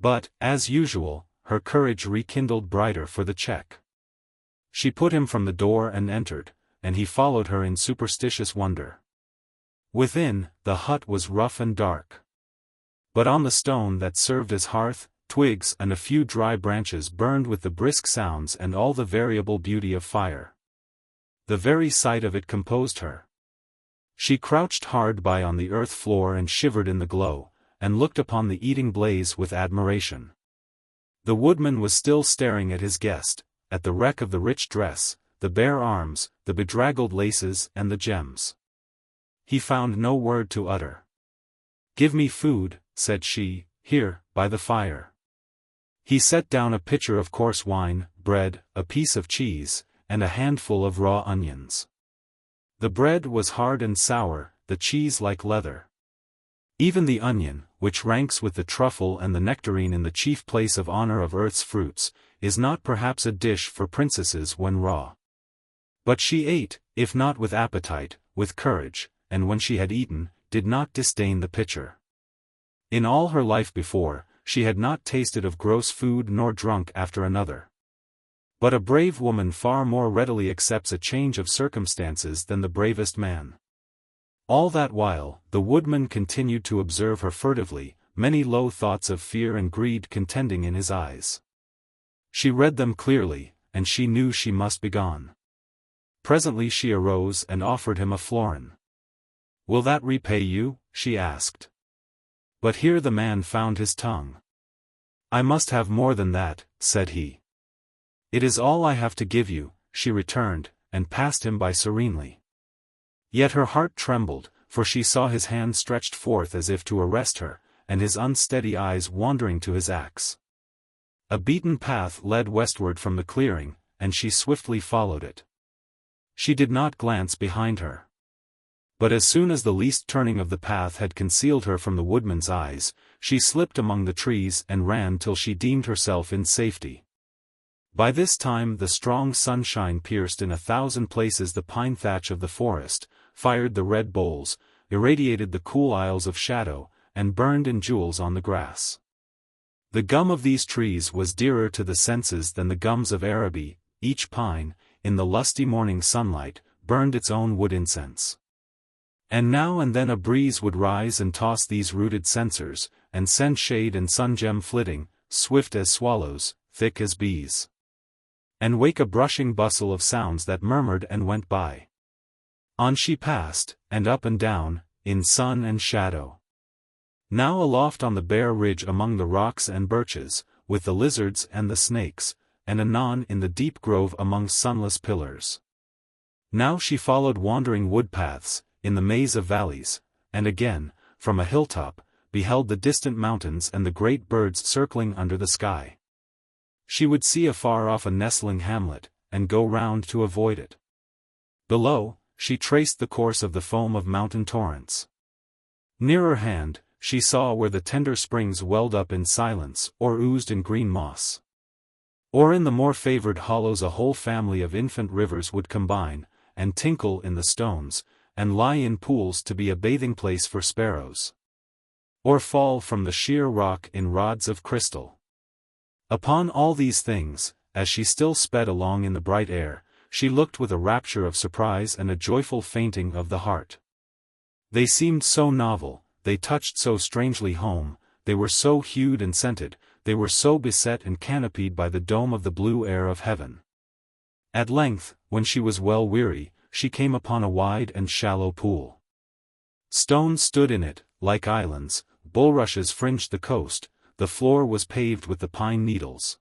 But, as usual, her courage rekindled brighter for the check. She put him from the door and entered, and he followed her in superstitious wonder. Within, the hut was rough and dark. But on the stone that served as hearth, twigs and a few dry branches burned with the brisk sounds and all the variable beauty of fire. The very sight of it composed her. She crouched hard by on the earth floor and shivered in the glow, and looked upon the eating blaze with admiration. The woodman was still staring at his guest, at the wreck of the rich dress, the bare arms, the bedraggled laces and the gems. He found no word to utter. "Give me food," said she, "here, by the fire." He set down a pitcher of coarse wine, bread, a piece of cheese, and a handful of raw onions. The bread was hard and sour, the cheese like leather. Even the onion, which ranks with the truffle and the nectarine in the chief place of honor of earth's fruits, is not perhaps a dish for princesses when raw. But she ate, if not with appetite, with courage, and when she had eaten, did not disdain the pitcher. In all her life before, she had not tasted of gross food nor drunk after another. But a brave woman far more readily accepts a change of circumstances than the bravest man. All that while, the woodman continued to observe her furtively, many low thoughts of fear and greed contending in his eyes. She read them clearly, and she knew she must be gone. Presently she arose and offered him a florin. "Will that repay you?" she asked. But here the man found his tongue. "I must have more than that," said he. "It is all I have to give you," she returned, and passed him by serenely. Yet her heart trembled, for she saw his hand stretched forth as if to arrest her, and his unsteady eyes wandering to his axe. A beaten path led westward from the clearing, and she swiftly followed it. She did not glance behind her. But as soon as the least turning of the path had concealed her from the woodman's eyes, she slipped among the trees and ran till she deemed herself in safety. By this time the strong sunshine pierced in 1,000 places the pine thatch of the forest, fired the red bowls, irradiated the cool isles of shadow, and burned in jewels on the grass. The gum of these trees was dearer to the senses than the gums of Araby. Each pine, in the lusty morning sunlight, burned its own wood incense. And now and then a breeze would rise and toss these rooted censers, and send shade and sun-gem flitting, swift as swallows, thick as bees. And wake a brushing bustle of sounds that murmured and went by. On she passed, and up and down, in sun and shadow. Now aloft on the bare ridge among the rocks and birches, with the lizards and the snakes, and anon in the deep grove among sunless pillars. Now she followed wandering wood-paths, in the maze of valleys, and again, from a hilltop, beheld the distant mountains and the great birds circling under the sky. She would see afar off a nestling hamlet, and go round to avoid it. Below, she traced the course of the foam of mountain torrents. Nearer hand, she saw where the tender springs welled up in silence or oozed in green moss. Or in the more favored hollows a whole family of infant rivers would combine, and tinkle in the stones, and lie in pools to be a bathing place for sparrows. Or fall from the sheer rock in rods of crystal. Upon all these things, as she still sped along in the bright air, she looked with a rapture of surprise and a joyful fainting of the heart. They seemed so novel, they touched so strangely home, they were so hued and scented, they were so beset and canopied by the dome of the blue air of heaven. At length, when she was well weary, she came upon a wide and shallow pool. Stones stood in it, like islands, bulrushes fringed the coast, the floor was paved with the pine needles.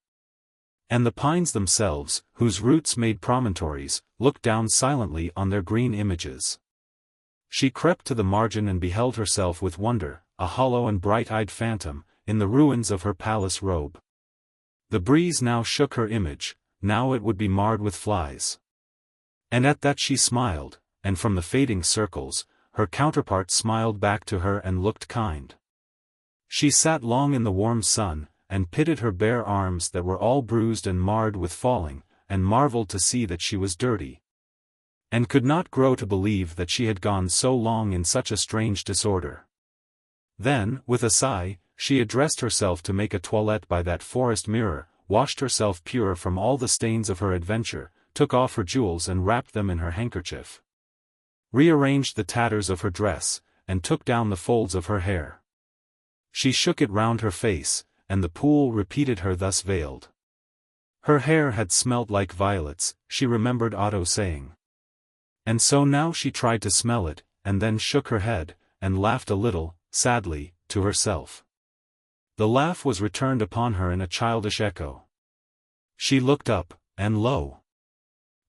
And the pines themselves, whose roots made promontories, looked down silently on their green images. She crept to the margin and beheld herself with wonder, a hollow and bright-eyed phantom, in the ruins of her palace robe. The breeze now shook her image, now it would be marred with flies. And at that she smiled, and from the fading circles, her counterpart smiled back to her and looked kind. She sat long in the warm sun, and pitted her bare arms that were all bruised and marred with falling, and marveled to see that she was dirty. And could not grow to believe that she had gone so long in such a strange disorder. Then, with a sigh, she addressed herself to make a toilette by that forest mirror, washed herself pure from all the stains of her adventure, took off her jewels and wrapped them in her handkerchief. Rearranged the tatters of her dress, and took down the folds of her hair. She shook it round her face, and the pool repeated her thus veiled. Her hair had smelt like violets, she remembered Otto saying. And so now she tried to smell it, and then shook her head, and laughed a little, sadly, to herself. The laugh was returned upon her in a childish echo. She looked up, and lo!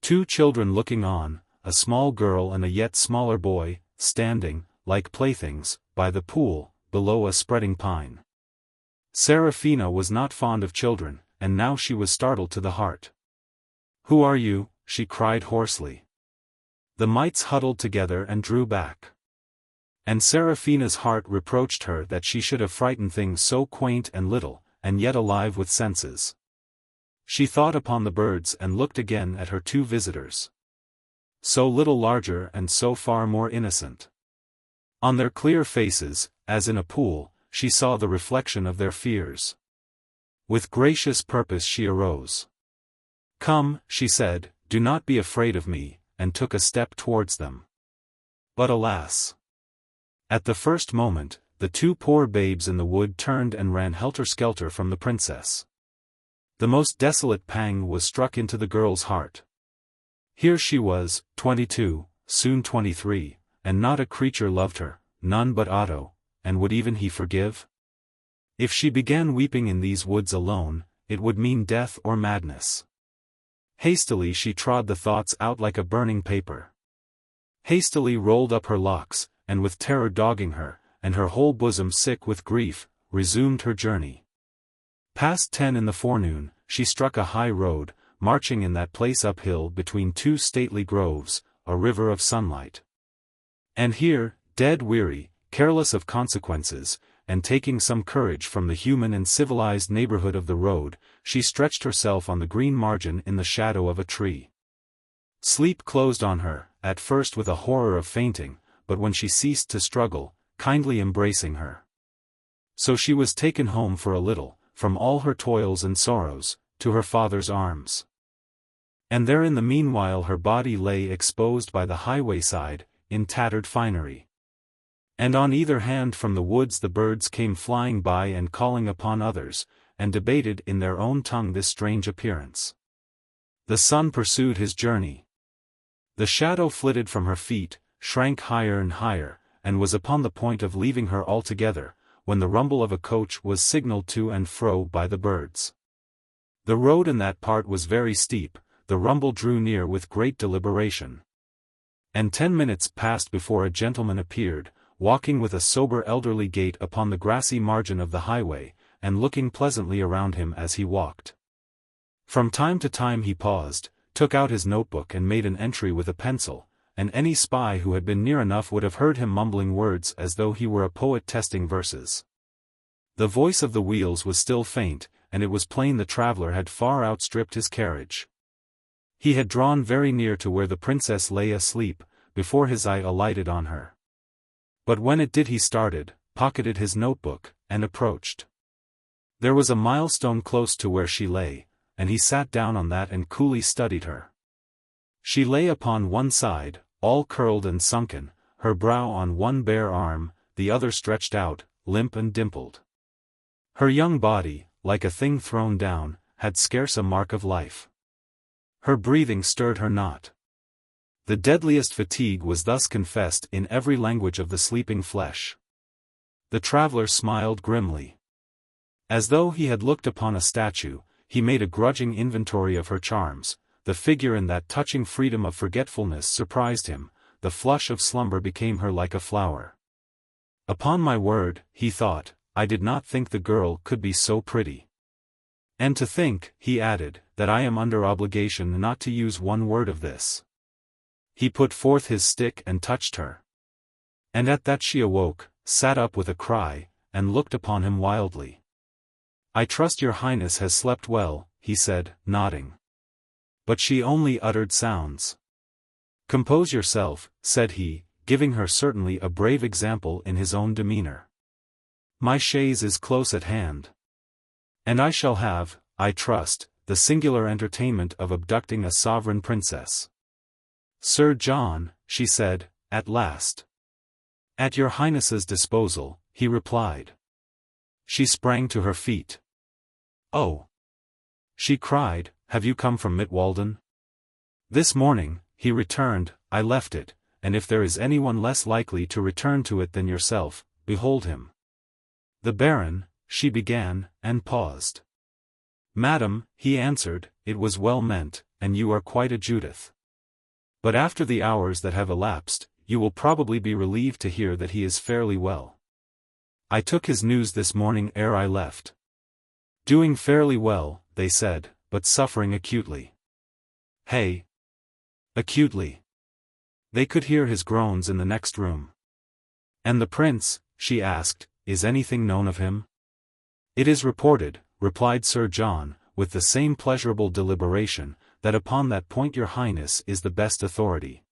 2 children looking on, a small girl and a yet smaller boy, standing, like playthings, by the pool, below a spreading pine. Seraphina was not fond of children, and now she was startled to the heart. "Who are you?" she cried hoarsely. The mites huddled together and drew back. And Seraphina's heart reproached her that she should have frightened things so quaint and little, and yet alive with senses. She thought upon the birds and looked again at her 2 visitors. So little larger and so far more innocent. On their clear faces, as in a pool, she saw the reflection of their fears. With gracious purpose she arose. "Come," she said, "do not be afraid of me," and took a step towards them. But alas! At the first moment, the 2 poor babes in the wood turned and ran helter-skelter from the princess. The most desolate pang was struck into the girl's heart. Here she was, 22, soon 23, and not a creature loved her, none but Otto, and would even he forgive? If she began weeping in these woods alone, it would mean death or madness. Hastily she trod the thoughts out like a burning paper. Hastily rolled up her locks, and with terror dogging her, and her whole bosom sick with grief, resumed her journey. Past 10 in the forenoon, she struck a high road, marching in that place uphill between 2 stately groves, a river of sunlight. And here, dead weary, careless of consequences, and taking some courage from the human and civilized neighborhood of the road, she stretched herself on the green margin in the shadow of a tree. Sleep closed on her, at first with a horror of fainting, but when she ceased to struggle, kindly embracing her. So she was taken home for a little, from all her toils and sorrows, to her father's arms. And there in the meanwhile her body lay exposed by the highway side, in tattered finery. And on either hand from the woods the birds came flying by and calling upon others, and debated in their own tongue this strange appearance. The sun pursued his journey. The shadow flitted from her feet, shrank higher and higher, and was upon the point of leaving her altogether, when the rumble of a coach was signalled to and fro by the birds. The road in that part was very steep, the rumble drew near with great deliberation. And 10 minutes passed before a gentleman appeared, walking with a sober elderly gait upon the grassy margin of the highway, and looking pleasantly around him as he walked. From time to time he paused, took out his notebook and made an entry with a pencil, and any spy who had been near enough would have heard him mumbling words as though he were a poet testing verses. The voice of the wheels was still faint, and it was plain the traveller had far outstripped his carriage. He had drawn very near to where the princess lay asleep, before his eye alighted on her. But when it did he started, pocketed his notebook, and approached. There was a milestone close to where she lay, and he sat down on that and coolly studied her. She lay upon one side, all curled and sunken, her brow on one bare arm, the other stretched out, limp and dimpled. Her young body, like a thing thrown down, had scarce a mark of life. Her breathing stirred her not. The deadliest fatigue was thus confessed in every language of the sleeping flesh. The traveller smiled grimly. As though he had looked upon a statue, he made a grudging inventory of her charms. The figure in that touching freedom of forgetfulness surprised him, the flush of slumber became her like a flower. Upon my word, he thought, I did not think the girl could be so pretty. And to think, he added, that I am under obligation not to use one word of this. He put forth his stick and touched her. And at that she awoke, sat up with a cry, and looked upon him wildly. I trust your highness has slept well, he said, nodding. But she only uttered sounds. Compose yourself, said he, giving her certainly a brave example in his own demeanor. My chaise is close at hand. And I shall have, I trust, the singular entertainment of abducting a sovereign princess. Sir John, she said, at last. At your highness's disposal, he replied. She sprang to her feet. Oh! She cried, have you come from Mittwalden? This morning, he returned, I left it, and if there is anyone less likely to return to it than yourself, behold him. The Baron, she began, and paused. Madam, he answered, it was well meant, and you are quite a Judith. But after the hours that have elapsed, you will probably be relieved to hear that he is fairly well. I took his news this morning ere I left. Doing fairly well, they said, but suffering acutely. Hey! Acutely. They could hear his groans in the next room. And the prince, she asked, is anything known of him? It is reported, replied Sir John, with the same pleasurable deliberation, that upon that point your highness is the best authority.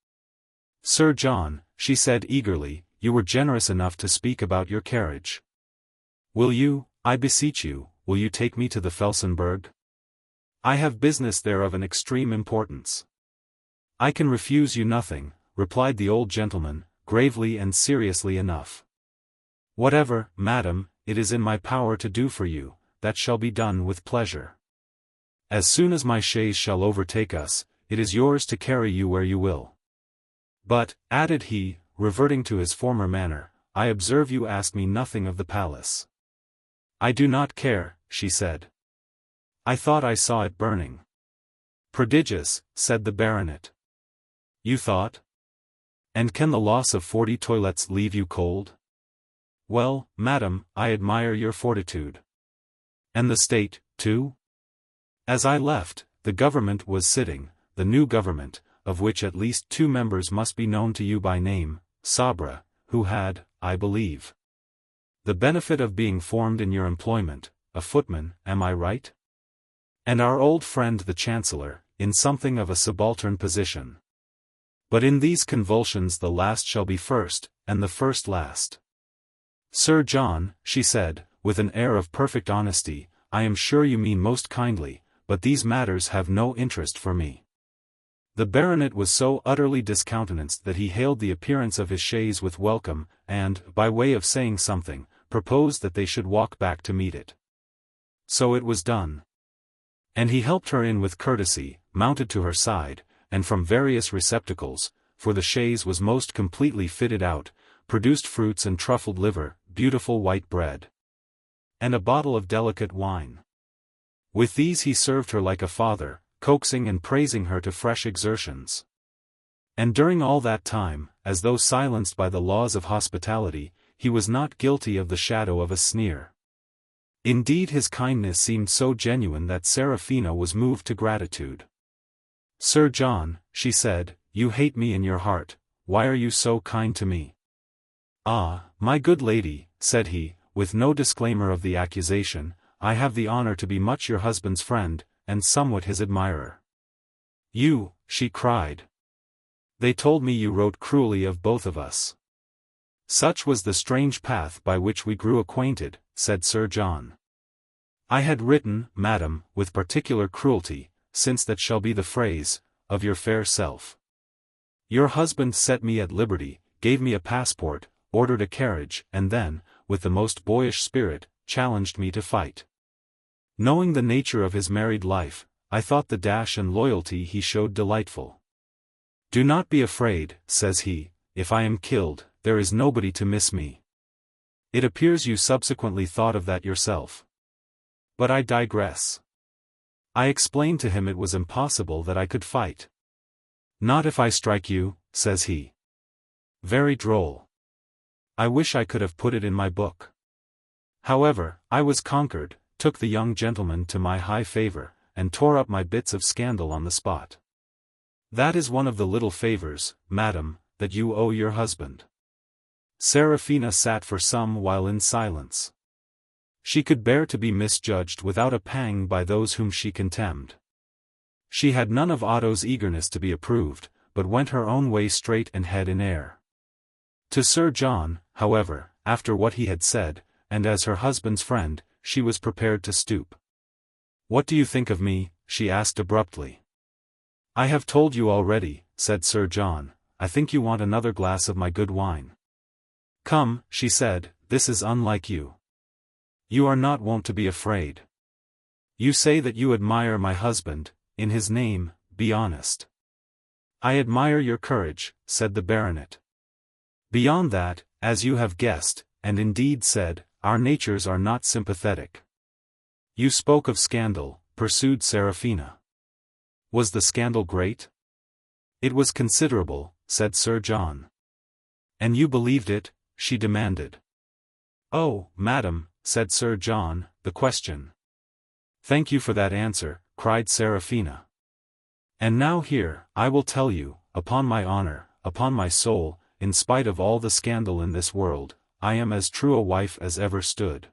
Sir John, she said eagerly, you were generous enough to speak about your carriage. Will you, I beseech you, will you take me to the Felsenburg? I have business there of an extreme importance. I can refuse you nothing, replied the old gentleman, gravely and seriously enough. Whatever, madam, it is in my power to do for you, that shall be done with pleasure. As soon as my chaise shall overtake us, it is yours to carry you where you will. But, added he, reverting to his former manner, I observe you ask me nothing of the palace. I do not care, she said. I thought I saw it burning. Prodigious, said the baronet. You thought? And can the loss of 40 toilets leave you cold? Well, madam, I admire your fortitude. And the state, too? As I left, the government was sitting, the new government, of which at least 2 members must be known to you by name, Sabra, who had, I believe, The benefit of being formed in your employment, a footman, am I right? And our old friend the Chancellor, in something of a subaltern position. But in these convulsions the last shall be first, and the first last. Sir John, she said, with an air of perfect honesty, I am sure you mean most kindly, but these matters have no interest for me. The baronet was so utterly discountenanced that he hailed the appearance of his chaise with welcome, and, by way of saying something, proposed that they should walk back to meet it. So it was done. And he helped her in with courtesy, mounted to her side, and from various receptacles, for the chaise was most completely fitted out, produced fruits and truffled liver, beautiful white bread, and a bottle of delicate wine. With these he served her like a father, coaxing and praising her to fresh exertions. And during all that time, as though silenced by the laws of hospitality, he was not guilty of the shadow of a sneer. Indeed, his kindness seemed so genuine that Seraphina was moved to gratitude. Sir John, she said, you hate me in your heart, why are you so kind to me? Ah, my good lady, said he, with no disclaimer of the accusation, I have the honor to be much your husband's friend, and somewhat his admirer. You, she cried. They told me you wrote cruelly of both of us. Such was the strange path by which we grew acquainted, said Sir John. I had written, madam, with particular cruelty, since that shall be the phrase, of your fair self. Your husband set me at liberty, gave me a passport, ordered a carriage, and then, with the most boyish spirit, challenged me to fight. Knowing the nature of his married life, I thought the dash and loyalty he showed delightful. Do not be afraid, says he, if I am killed, there is nobody to miss me. It appears you subsequently thought of that yourself. But I digress. I explained to him it was impossible that I could fight. Not if I strike you, says he. Very droll. I wish I could have put it in my book. However, I was conquered, took the young gentleman to my high favor, and tore up my bits of scandal on the spot. That is one of the little favors, madam, that you owe your husband. Seraphina sat for some while in silence. She could bear to be misjudged without a pang by those whom she contemned. She had none of Otto's eagerness to be approved, but went her own way straight and head in air. To Sir John, however, after what he had said, and as her husband's friend, she was prepared to stoop. What do you think of me? She asked abruptly. I have told you already, said Sir John, I think you want another glass of my good wine. Come, she said, this is unlike you. You are not wont to be afraid. You say that you admire my husband, in his name, be honest. I admire your courage, said the baronet. Beyond that, as you have guessed, and indeed said, our natures are not sympathetic. You spoke of scandal, pursued Seraphina. Was the scandal great? It was considerable, said Sir John. And you believed it? She demanded. Oh, madam, said Sir John, the question. Thank you for that answer, cried Seraphina. And now here, I will tell you, upon my honor, upon my soul, in spite of all the scandal in this world, I am as true a wife as ever stood.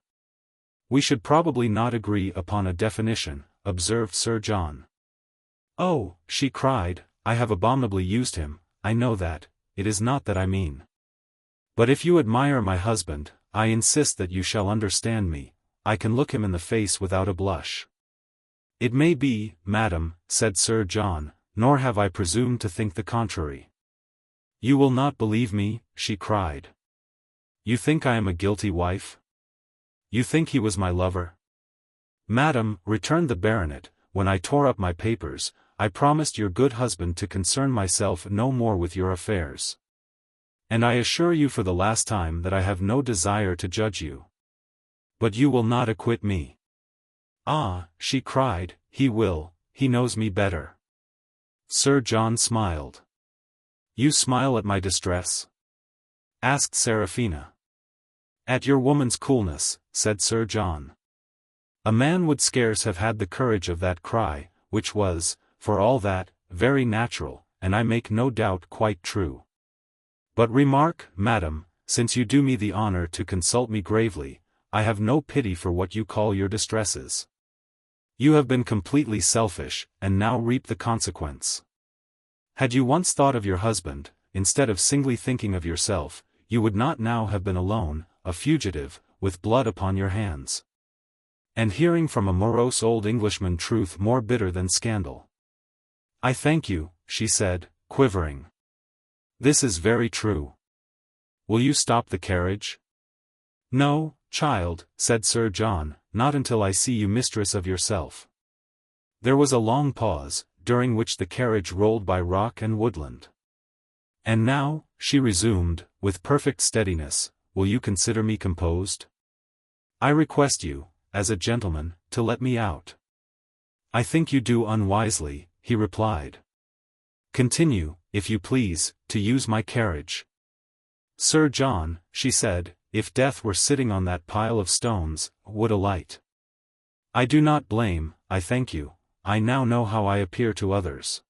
We should probably not agree upon a definition, observed Sir John. Oh, she cried, I have abominably used him, I know that, it is not that I mean. But if you admire my husband, I insist that you shall understand me, I can look him in the face without a blush. It may be, madam, said Sir John, nor have I presumed to think the contrary. You will not believe me, she cried. You think I am a guilty wife? You think he was my lover? Madam, returned the baronet, when I tore up my papers, I promised your good husband to concern myself no more with your affairs. And I assure you for the last time that I have no desire to judge you. But you will not acquit me. Ah, she cried, he will, he knows me better. Sir John smiled. You smile at my distress? Asked Seraphina. At your woman's coolness, said Sir John. A man would scarce have had the courage of that cry, which was, for all that, very natural, and I make no doubt quite true. But remark, madam, since you do me the honor to consult me gravely, I have no pity for what you call your distresses. You have been completely selfish, and now reap the consequence. Had you once thought of your husband, instead of singly thinking of yourself, you would not now have been alone, a fugitive, with blood upon your hands. And hearing from a morose old Englishman truth more bitter than scandal. I thank you, she said, quivering. This is very true. Will you stop the carriage? No, child, said Sir John, not until I see you mistress of yourself. There was a long pause, during which the carriage rolled by rock and woodland. And now, she resumed, with perfect steadiness, will you consider me composed? I request you, as a gentleman, to let me out. I think you do unwisely, he replied. Continue, if you please, to use my carriage. Sir John, she said, if death were sitting on that pile of stones, would alight. I do not blame, I thank you, I now know how I appear to others.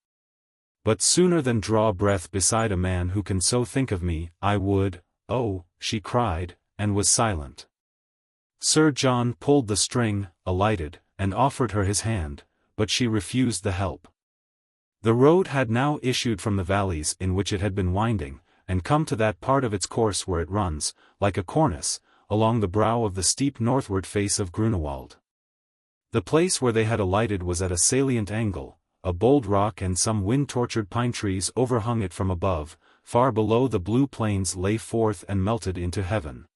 But sooner than draw breath beside a man who can so think of me, I would, oh, she cried, and was silent. Sir John pulled the string, alighted, and offered her his hand, but she refused the help. The road had now issued from the valleys in which it had been winding, and come to that part of its course where it runs, like a cornice, along the brow of the steep northward face of Grünewald. The place where they had alighted was at a salient angle, a bold rock and some wind-tortured pine trees overhung it from above, far below the blue plains lay forth and melted into heaven.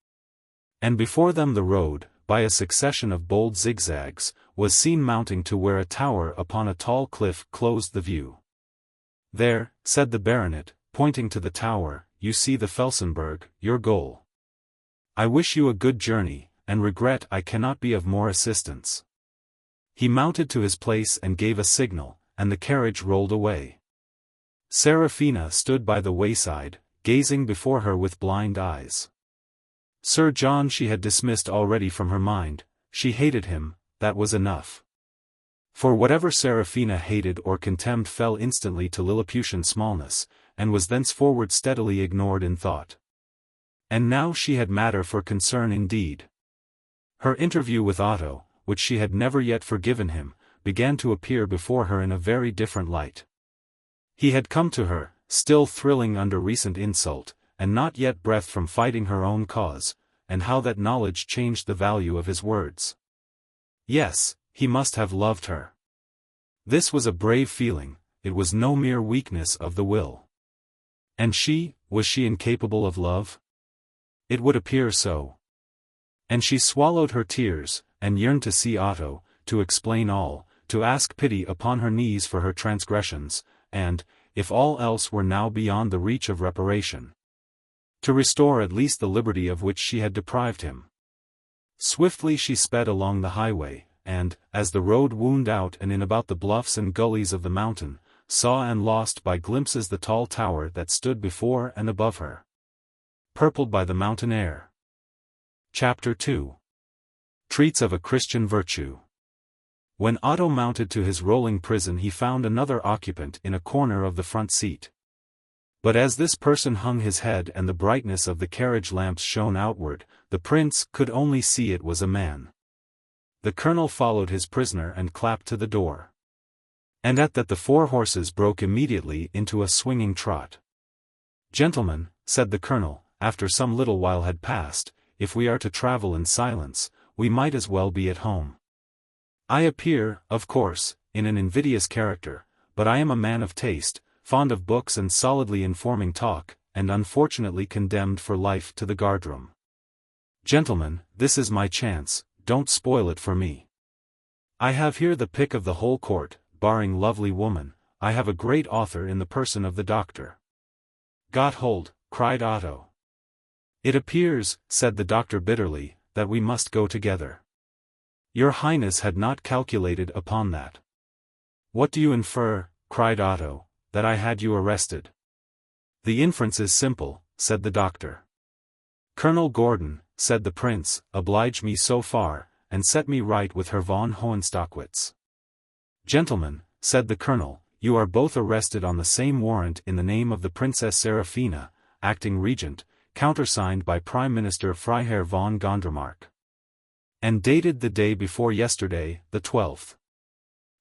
And before them the road, by a succession of bold zigzags, was seen mounting to where a tower upon a tall cliff closed the view. There, said the baronet, pointing to the tower, you see the Felsenberg, your goal. I wish you a good journey, and regret I cannot be of more assistance. He mounted to his place and gave a signal, and the carriage rolled away. Seraphina stood by the wayside, gazing before her with blind eyes. Sir John she had dismissed already from her mind, she hated him, that was enough. For whatever Seraphina hated or contemned fell instantly to Lilliputian smallness, and was thenceforward steadily ignored in thought. And now she had matter for concern indeed. Her interview with Otto, which she had never yet forgiven him, began to appear before her in a very different light. He had come to her, still thrilling under recent insult, and not yet breath from fighting her own cause, and how that knowledge changed the value of his words. Yes, he must have loved her. This was a brave feeling, it was no mere weakness of the will. And she, was she incapable of love? It would appear so. And she swallowed her tears, and yearned to see Otto, to explain all, to ask pity upon her knees for her transgressions, and, if all else were now beyond the reach of reparation, to restore at least the liberty of which she had deprived him. Swiftly she sped along the highway, and, as the road wound out and in about the bluffs and gullies of the mountain, saw and lost by glimpses the tall tower that stood before and above her, purpled by the mountain air. Chapter 2 Treats of a Christian Virtue. When Otto mounted to his rolling prison he found another occupant in a corner of the front seat. But as this person hung his head and the brightness of the carriage lamps shone outward, the prince could only see it was a man. The colonel followed his prisoner and clapped to the door. And at that the four horses broke immediately into a swinging trot. Gentlemen, said the colonel, after some little while had passed, if we are to travel in silence, we might as well be at home. I appear, of course, in an invidious character, but I am a man of taste, fond of books and solidly informing talk, and unfortunately condemned for life to the guardroom. Gentlemen, this is my chance, don't spoil it for me. I have here the pick of the whole court, barring lovely woman, I have a great author in the person of the doctor. Gotthold, cried Otto. It appears, said the doctor bitterly, that we must go together. Your Highness had not calculated upon that. What do you infer, cried Otto, that I had you arrested? The inference is simple, said the doctor. Colonel Gordon, said the prince, oblige me so far, and set me right with Herr von Hohenstockwitz. Gentlemen, said the colonel, you are both arrested on the same warrant in the name of the Princess Seraphina, acting regent, countersigned by Prime Minister Freiherr von Gondremark. And dated the day before yesterday, the 12th.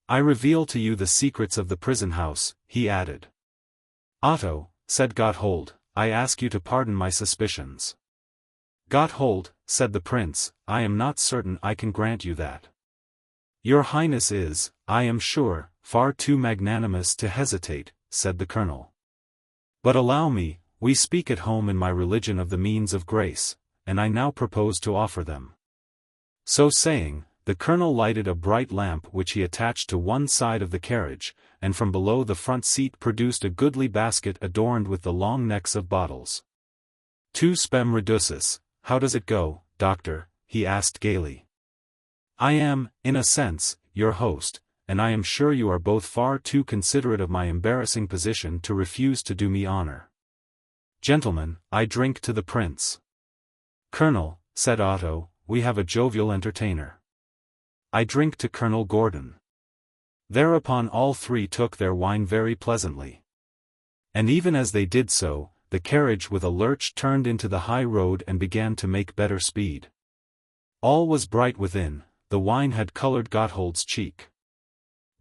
I reveal to you the secrets of the prison house, he added. Otto, said Gotthold, I ask you to pardon my suspicions. Gotthold, said the prince, I am not certain I can grant you that. Your Highness is, I am sure, far too magnanimous to hesitate, said the colonel. But allow me, we speak at home in my religion of the means of grace, and I now propose to offer them. So saying, the colonel lighted a bright lamp which he attached to one side of the carriage, and from below the front seat produced a goodly basket adorned with the long necks of bottles. Tu spem reducis, how does it go, doctor? He asked gaily. I am, in a sense, your host, and I am sure you are both far too considerate of my embarrassing position to refuse to do me honor. Gentlemen, I drink to the prince. Colonel, said Otto, we have a jovial entertainer. I drink to Colonel Gordon. Thereupon all three took their wine very pleasantly. And even as they did so, the carriage with a lurch turned into the high road and began to make better speed. All was bright within, the wine had colored Gotthold's cheek.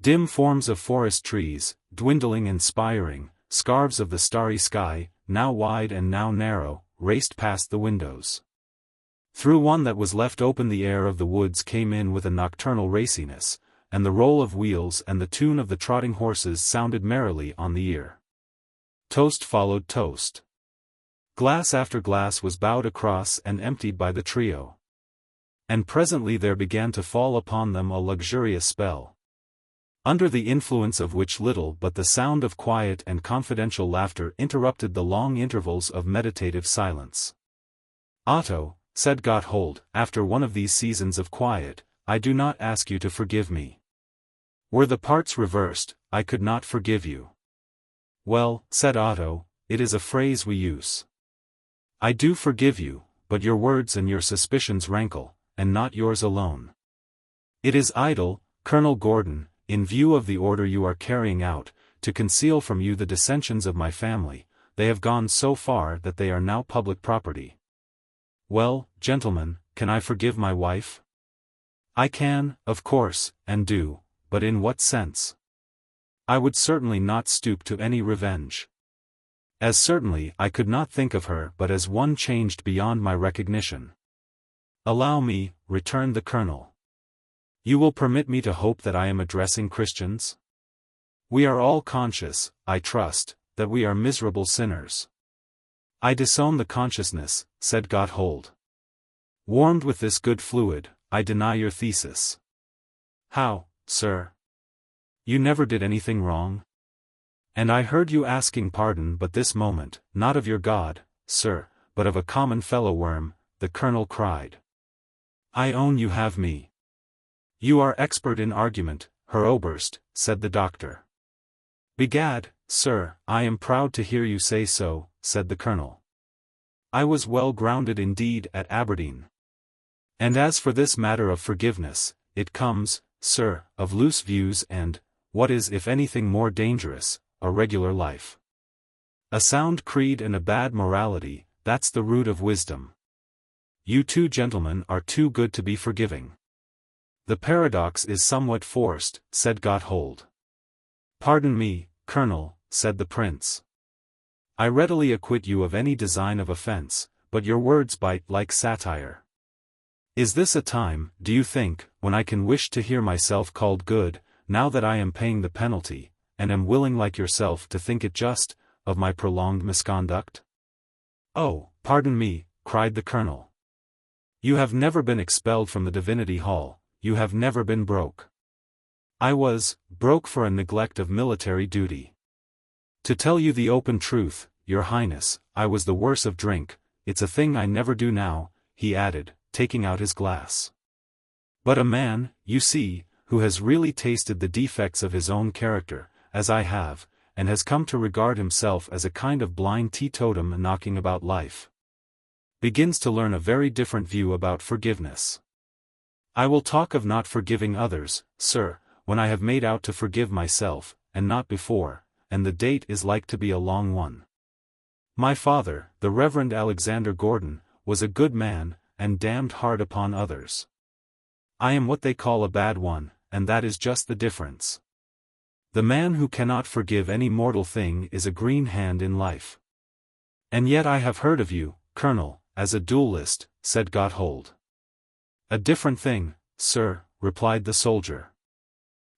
Dim forms of forest trees, dwindling and spiring, scarves of the starry sky, now wide and now narrow, raced past the windows. Through one that was left open the air of the woods came in with a nocturnal raciness, and the roll of wheels and the tune of the trotting horses sounded merrily on the ear. Toast followed toast. Glass after glass was bowed across and emptied by the trio. And presently there began to fall upon them a luxurious spell, under the influence of which little but the sound of quiet and confidential laughter interrupted the long intervals of meditative silence. Otto, said Gotthold, after one of these seasons of quiet, I do not ask you to forgive me. Were the parts reversed, I could not forgive you. Well, said Otto, it is a phrase we use. I do forgive you, but your words and your suspicions rankle, and not yours alone. It is idle, Colonel Gordon, in view of the order you are carrying out, to conceal from you the dissensions of my family. They have gone so far that they are now public property. Well, gentlemen, can I forgive my wife? I can, of course, and do, but in what sense? I would certainly not stoop to any revenge. As certainly I could not think of her but as one changed beyond my recognition. Allow me, returned the colonel. You will permit me to hope that I am addressing Christians? We are all conscious, I trust, that we are miserable sinners. I disown the consciousness, said Gotthold. Warmed with this good fluid, I deny your thesis. How, sir? You never did anything wrong? And I heard you asking pardon but this moment, not of your God, sir, but of a common fellow-worm, the colonel cried. I own you have me. You are expert in argument, Herr Oberst, said the doctor. Begad, sir, I am proud to hear you say so, said the colonel. I was well grounded indeed at Aberdeen. And as for this matter of forgiveness, it comes, sir, of loose views and, what is if anything more dangerous, a regular life. A sound creed and a bad morality, that's the root of wisdom. You two gentlemen are too good to be forgiving. The paradox is somewhat forced, said Gotthold. Pardon me, Colonel, said the prince. I readily acquit you of any design of offense, but your words bite like satire. Is this a time, do you think, when I can wish to hear myself called good, now that I am paying the penalty, and am willing like yourself to think it just, of my prolonged misconduct? Oh, pardon me, cried the colonel. You have never been expelled from the Divinity Hall, you have never been broke. I was, broke for a neglect of military duty. To tell you the open truth, your Highness, I was the worse of drink, it's a thing I never do now, he added, taking out his glass. But a man, you see, who has really tasted the defects of his own character, as I have, and has come to regard himself as a kind of blind teetotum knocking about life, begins to learn a very different view about forgiveness. I will talk of not forgiving others, sir, when I have made out to forgive myself, and not before, and the date is like to be a long one. My father, the Reverend Alexander Gordon, was a good man, and damned hard upon others. I am what they call a bad one, and that is just the difference. The man who cannot forgive any mortal thing is a green hand in life. And yet I have heard of you, Colonel, as a duellist, said Gotthold. A different thing, sir, replied the soldier.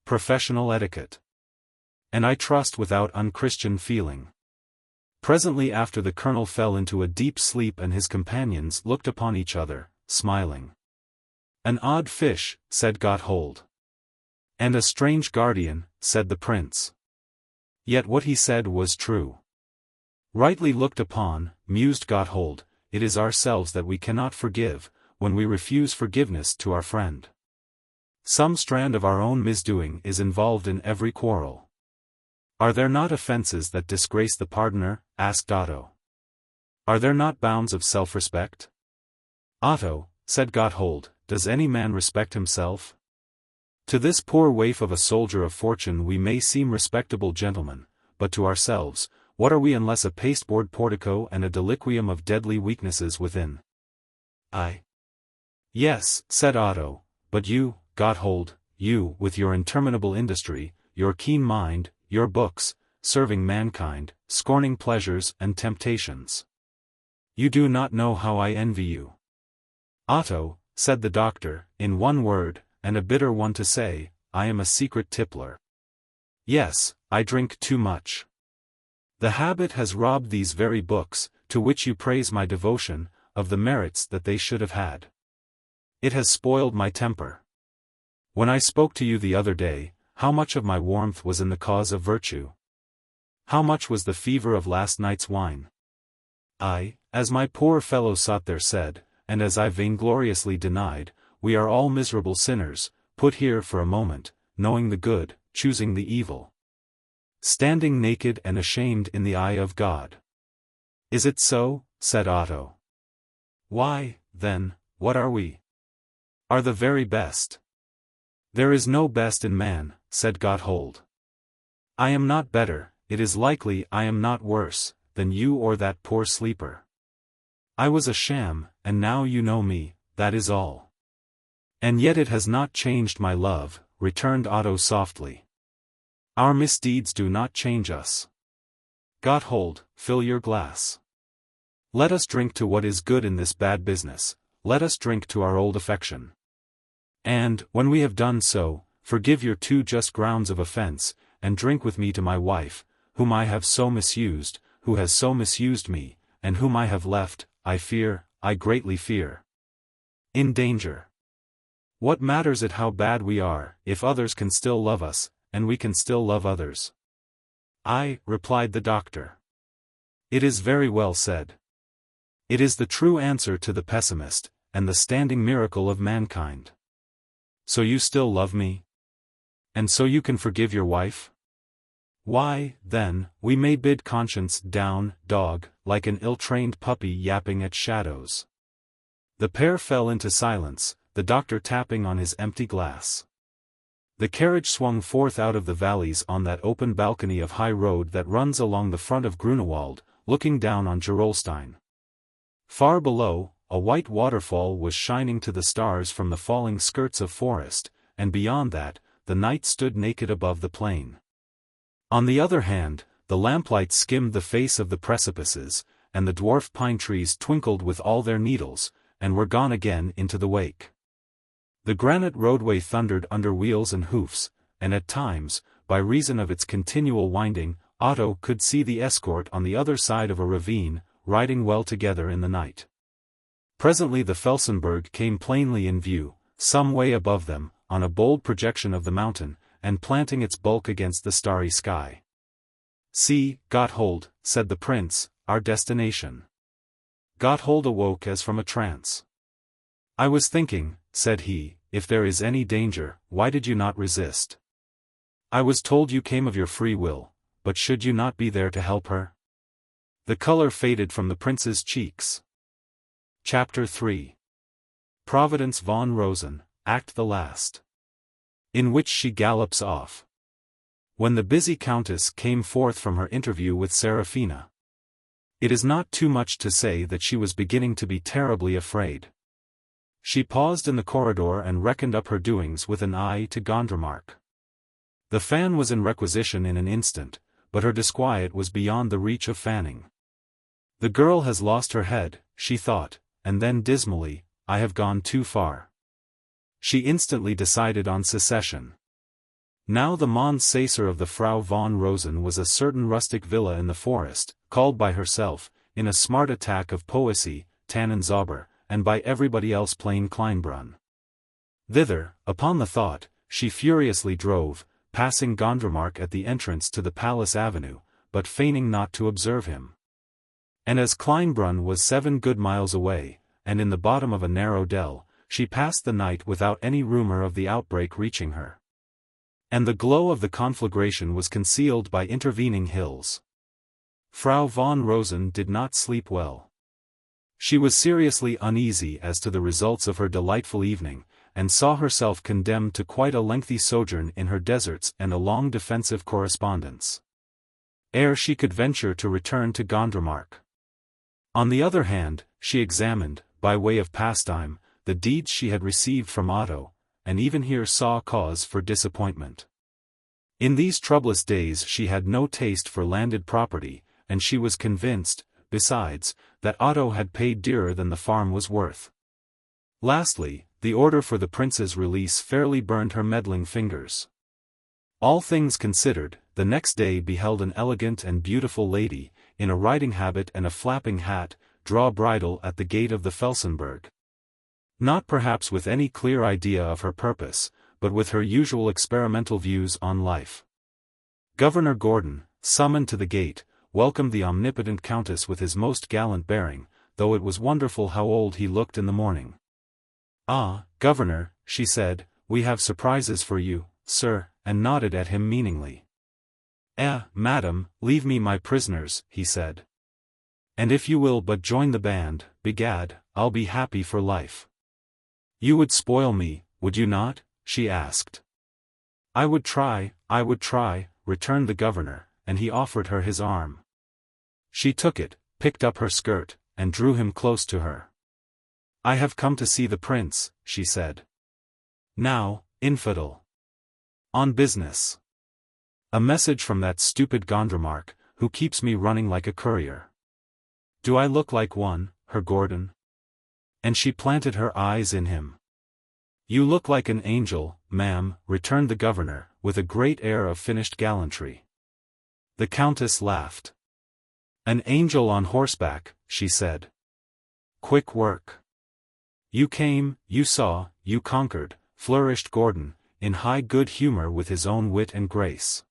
Professional etiquette. And I trust without unchristian feeling. Presently after the colonel fell into a deep sleep and his companions looked upon each other, smiling. An odd fish, said Gotthold. And a strange guardian, said the prince. Yet what he said was true. Rightly looked upon, mused Gotthold, it is ourselves that we cannot forgive, when we refuse forgiveness to our friend. Some strand of our own misdoing is involved in every quarrel. Are there not offenses that disgrace the pardoner? Asked Otto. Are there not bounds of self-respect? Otto, said Gotthold, does any man respect himself? To this poor waif of a soldier of fortune we may seem respectable gentlemen, but to ourselves, what are we unless a pasteboard portico and a deliquium of deadly weaknesses within? Yes, said Otto, but you, Gotthold, you, with your interminable industry, your keen mind, your books, serving mankind, scorning pleasures and temptations. You do not know how I envy you. Otto, said the doctor, in one word, and a bitter one to say, I am a secret tippler. Yes, I drink too much. The habit has robbed these very books, to which you praise my devotion, of the merits that they should have had. It has spoiled my temper. When I spoke to you the other day, how much of my warmth was in the cause of virtue? How much was the fever of last night's wine? I, as my poor fellow Suitor said, and as I vaingloriously denied, we are all miserable sinners, put here for a moment, knowing the good, choosing the evil. Standing naked and ashamed in the eye of God. Is it so? Said Otto. Why, then, what are we? Are the very best. There is no best in man, said Gotthold. I am not better, it is likely I am not worse, than you or that poor sleeper. I was a sham, and now you know me, that is all. And yet it has not changed my love, returned Otto softly. Our misdeeds do not change us. Gotthold, fill your glass. Let us drink to what is good in this bad business, let us drink to our old affection. And, when we have done so, forgive your too just grounds of offense, and drink with me to my wife, whom I have so misused, who has so misused me, and whom I have left, I fear, I greatly fear, in danger. What matters it how bad we are, if others can still love us, and we can still love others? Replied the doctor. It is very well said. It is the true answer to the pessimist, and the standing miracle of mankind. So you still love me? And so you can forgive your wife? Why, then, we may bid conscience down, dog, like an ill-trained puppy yapping at shadows. The pair fell into silence, the doctor tapping on his empty glass. The carriage swung forth out of the valleys on that open balcony of high road that runs along the front of Grünewald, looking down on Gerolstein. Far below, a white waterfall was shining to the stars from the falling skirts of forest, and beyond that, the night stood naked above the plain. On the other hand, the lamplight skimmed the face of the precipices, and the dwarf pine trees twinkled with all their needles, and were gone again into the wake. The granite roadway thundered under wheels and hoofs, and at times, by reason of its continual winding, Otto could see the escort on the other side of a ravine, riding well together in the night. Presently the Felsenberg came plainly in view, some way above them, on a bold projection of the mountain, and planting its bulk against the starry sky. See, Gotthold, said the prince, our destination. Gotthold awoke as from a trance. I was thinking, said he, if there is any danger, why did you not resist? I was told you came of your free will, but should you not be there to help her? The color faded from the prince's cheeks. Chapter 3. Providence von Rosen, Act the Last. In which she gallops off. When the busy countess came forth from her interview with Seraphina. It is not too much to say that she was beginning to be terribly afraid. She paused in the corridor and reckoned up her doings with an eye to Gondremark. The fan was in requisition in an instant, but her disquiet was beyond the reach of fanning. The girl has lost her head, she thought, and then dismally, I have gone too far. She instantly decided on secession. Now the Mons Sacer of the Frau von Rosen was a certain rustic villa in the forest, called by herself, in a smart attack of poesy, Tannenzauber, and by everybody else plain Kleinbrunn. Thither, upon the thought, she furiously drove, passing Gondremark at the entrance to the Palace Avenue, but feigning not to observe him. And as Kleinbrunn was 7 good miles away, and in the bottom of a narrow dell, she passed the night without any rumor of the outbreak reaching her. And the glow of the conflagration was concealed by intervening hills. Frau von Rosen did not sleep well. She was seriously uneasy as to the results of her delightful evening, and saw herself condemned to quite a lengthy sojourn in her deserts and a long defensive correspondence, ere she could venture to return to Gondremark. On the other hand, she examined, by way of pastime, the deeds she had received from Otto, and even here saw cause for disappointment. In these troublous days she had no taste for landed property, and she was convinced, besides, that Otto had paid dearer than the farm was worth. Lastly, the order for the prince's release fairly burned her meddling fingers. All things considered, the next day beheld an elegant and beautiful lady, in a riding habit and a flapping hat, draw bridle at the gate of the Felsenberg. Not perhaps with any clear idea of her purpose, but with her usual experimental views on life. Governor Gordon, summoned to the gate, welcomed the omnipotent countess with his most gallant bearing, though it was wonderful how old he looked in the morning. "Ah, Governor," she said, "we have surprises for you, sir," and nodded at him meaningly. Madam, leave me my prisoners," he said. "And if you will but join the band, begad, I'll be happy for life." "You would spoil me, would you not?" she asked. I would try," returned the governor, and he offered her his arm. She took it, picked up her skirt, and drew him close to her. "I have come to see the prince," she said. "Now, infidel." "On business. A message from that stupid Gondremark, who keeps me running like a courier." "Do I look like one, Herr Gordon?" And she planted her eyes in him. "You look like an angel, ma'am," returned the governor, with a great air of finished gallantry. The countess laughed. "An angel on horseback," she said. "Quick work." "You came, you saw, you conquered," flourished Gordon, in high good humor with his own wit and grace.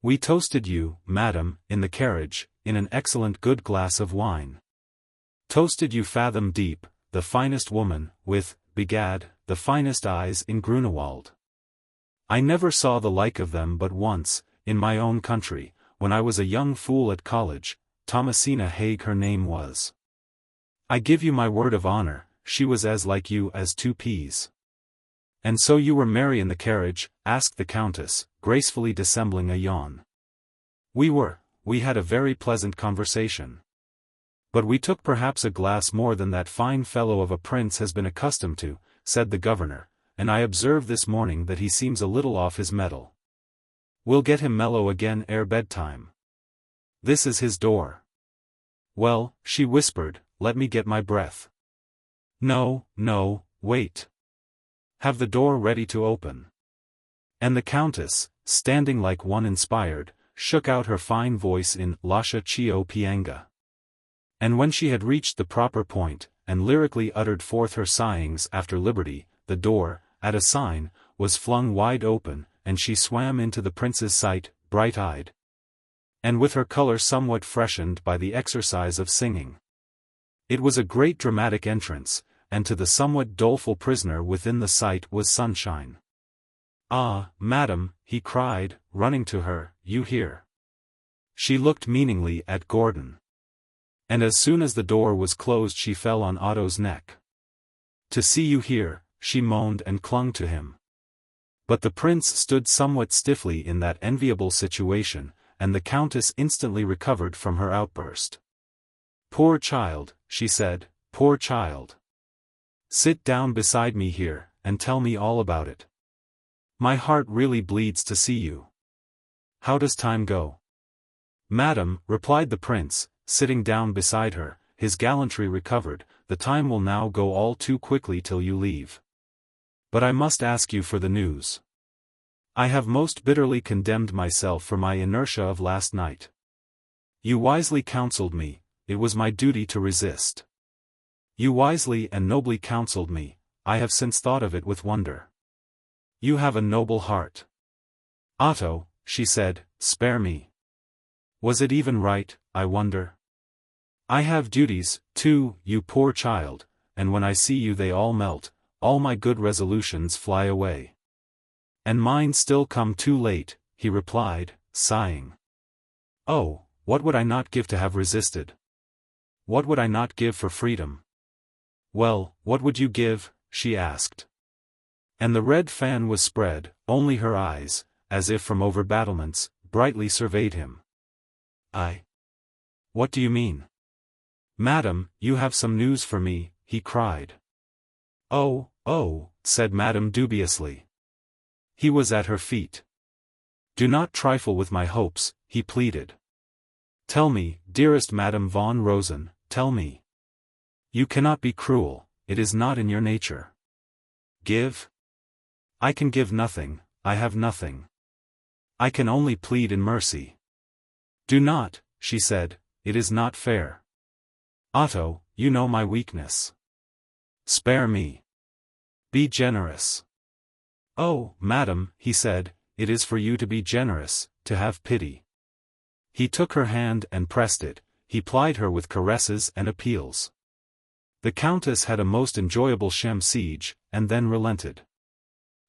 "We toasted you, madam, in the carriage, in an excellent good glass of wine. Toasted you fathom deep, the finest woman, with, begad, the finest eyes in Grünewald. I never saw the like of them but once, in my own country, when I was a young fool at college. Thomasina Haig her name was. I give you my word of honor, she was as like you as 2 peas." "And so you were merry in the carriage?" asked the countess, gracefully dissembling a yawn. We had a very pleasant conversation. But we took perhaps a glass more than that fine fellow of a prince has been accustomed to," said the governor, "and I observed this morning that he seems a little off his mettle. We'll get him mellow again ere bedtime. This is his door." "Well," she whispered, "let me get my breath." No, wait. Have the door ready to open." And the countess, standing like one inspired, shook out her fine voice in Lascia Chio Pianga. And when she had reached the proper point, and lyrically uttered forth her sighings after liberty, the door, at a sign, was flung wide open, and she swam into the prince's sight, bright-eyed, and with her color somewhat freshened by the exercise of singing. It was a great dramatic entrance, and to the somewhat doleful prisoner within the sight was sunshine. "Ah, madam," he cried, running to her, "you here?" She looked meaningly at Gordon. And as soon as the door was closed she fell on Otto's neck. "To see you here," she moaned and clung to him. But the prince stood somewhat stiffly in that enviable situation, and the countess instantly recovered from her outburst. Poor child, she said, poor child. Sit down beside me here, and tell me all about it. My heart really bleeds to see you. How does time go? Madam, replied the prince, sitting down beside her, his gallantry recovered, the time will now go all too quickly till you leave. But I must ask you for the news. I have most bitterly condemned myself for my inertia of last night. You wisely counseled me, it was my duty to resist. You wisely and nobly counseled me, I have since thought of it with wonder. You have a noble heart. Otto, she said, spare me. Was it even right, I wonder? I have duties, too, you poor child, and when I see you they all melt, all my good resolutions fly away. And mine still come too late, he replied, sighing. Oh, what would I not give to have resisted? What would I not give for freedom? Well, what would you give? She asked. And the red fan was spread, only her eyes, as if from over battlements, brightly surveyed him. What do you mean? Madam, you have some news for me, he cried. Oh, said Madame dubiously. He was at her feet. Do not trifle with my hopes, he pleaded. Tell me, dearest Madame von Rosen, tell me. You cannot be cruel, it is not in your nature. Give? I can give nothing, I have nothing. I can only plead in mercy. Do not, she said, it is not fair. Otto, you know my weakness. Spare me. Be generous. Oh, madam, he said, it is for you to be generous, to have pity. He took her hand and pressed it, he plied her with caresses and appeals. The countess had a most enjoyable sham siege, and then relented.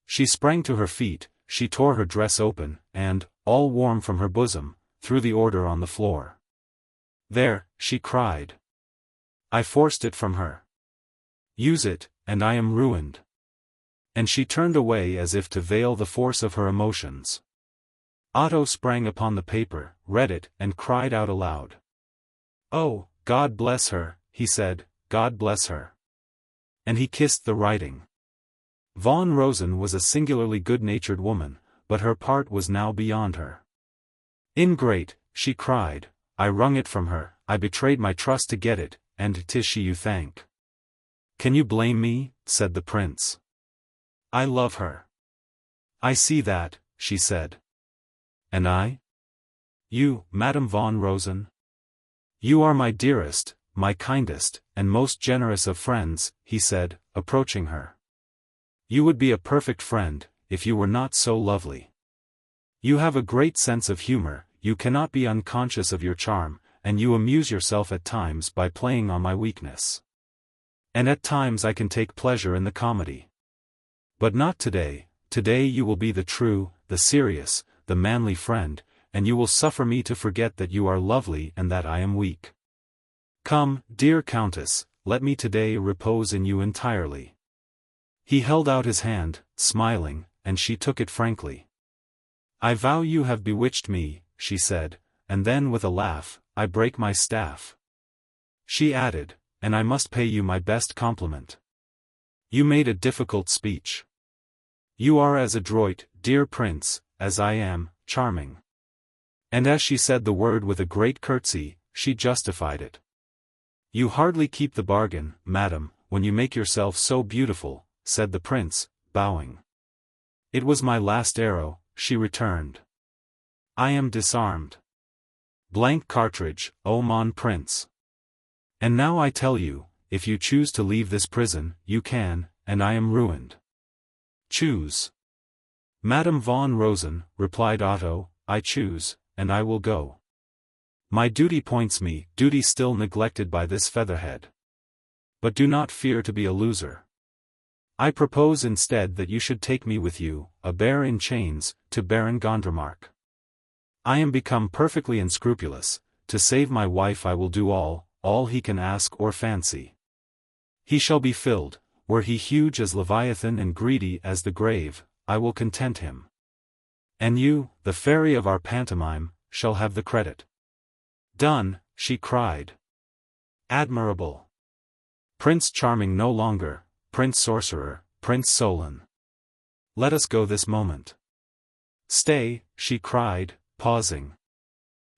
She sprang to her feet, she tore her dress open, and, all warm from her bosom, threw the order on the floor. There, she cried. I forced it from her. Use it, and I am ruined. And she turned away as if to veil the force of her emotions. Otto sprang upon the paper, read it, and cried out aloud. Oh, God bless her, he said, God bless her. And he kissed the writing. Von Rosen was a singularly good-natured woman, but her part was now beyond her. Ingrate, she cried, I wrung it from her, I betrayed my trust to get it, and 'tis she you thank. Can you blame me? Said the prince. I love her. I see that, she said. And I? You, Madame von Rosen? You are my dearest, my kindest, and most generous of friends, he said, approaching her. You would be a perfect friend, if you were not so lovely. You have a great sense of humor, you cannot be unconscious of your charm, and you amuse yourself at times by playing on my weakness. And at times I can take pleasure in the comedy. But not today, today you will be the true, the serious, the manly friend, and you will suffer me to forget that you are lovely and that I am weak. Come, dear Countess, let me today repose in you entirely. He held out his hand, smiling, and she took it frankly. I vow you have bewitched me, she said, and then with a laugh, I break my staff. She added, and I must pay you my best compliment. You made a difficult speech. You are as adroit, dear prince, as I am, charming. And as she said the word with a great curtsy, she justified it. You hardly keep the bargain, madam, when you make yourself so beautiful, said the prince, bowing. It was my last arrow, she returned. I am disarmed. Blank cartridge, O mon prince. And now I tell you, if you choose to leave this prison, you can, and I am ruined. Choose. Madame von Rosen, replied Otto, I choose, and I will go. My duty points me, duty still neglected by this featherhead. But do not fear to be a loser. I propose instead that you should take me with you, a bear in chains, to Baron Gondremark. I am become perfectly unscrupulous, to save my wife I will do all he can ask or fancy. He shall be filled, were he huge as Leviathan and greedy as the grave, I will content him. And you, the fairy of our pantomime, shall have the credit. Done, she cried. Admirable. Prince Charming no longer, Prince Sorcerer, Prince Solon. Let us go this moment. Stay, she cried, pausing.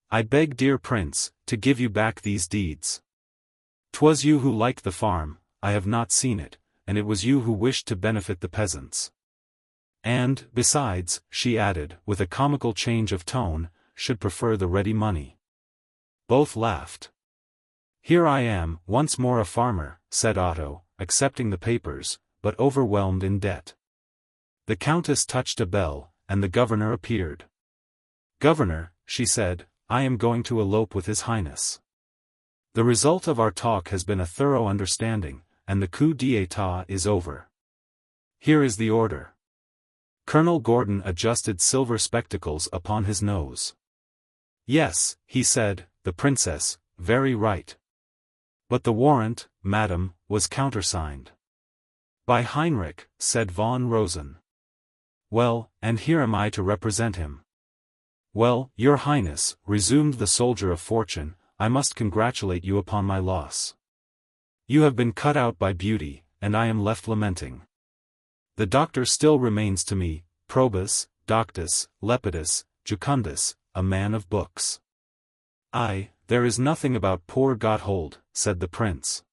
I beg, dear Prince, to give you back these deeds. 'Twas you who liked the farm, I have not seen it, and it was you who wished to benefit the peasants. And, besides, she added, with a comical change of tone, should prefer the ready money. Both laughed. Here I am, once more a farmer, said Otto, accepting the papers, but overwhelmed in debt. The Countess touched a bell, and the governor appeared. Governor, she said, I am going to elope with His Highness. The result of our talk has been a thorough understanding, and the coup d'état is over. Here is the order. Colonel Gordon adjusted silver spectacles upon his nose. Yes, he said, the princess, very right. But the warrant, madam, was countersigned. By Heinrich, said von Rosen. Well, and here am I to represent him. Well, your highness, resumed the soldier of fortune, I must congratulate you upon my loss. You have been cut out by beauty, and I am left lamenting. The doctor still remains to me, Probus, Doctus, Lepidus, Jucundus, a man of books. There is nothing about poor Gotthold, said the prince.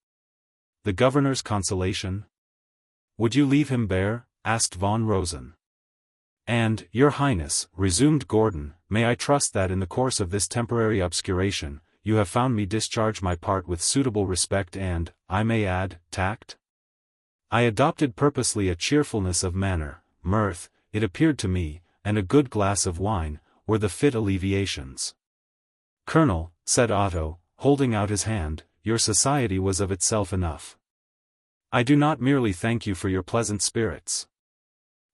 The governor's consolation? Would you leave him bare? Asked von Rosen. And, your highness, resumed Gordon, may I trust that in the course of this temporary obscuration, you have found me discharge my part with suitable respect and, I may add, tact? I adopted purposely a cheerfulness of manner, mirth, it appeared to me, and a good glass of wine, were the fit alleviations. Colonel, said Otto, holding out his hand, your society was of itself enough. I do not merely thank you for your pleasant spirits.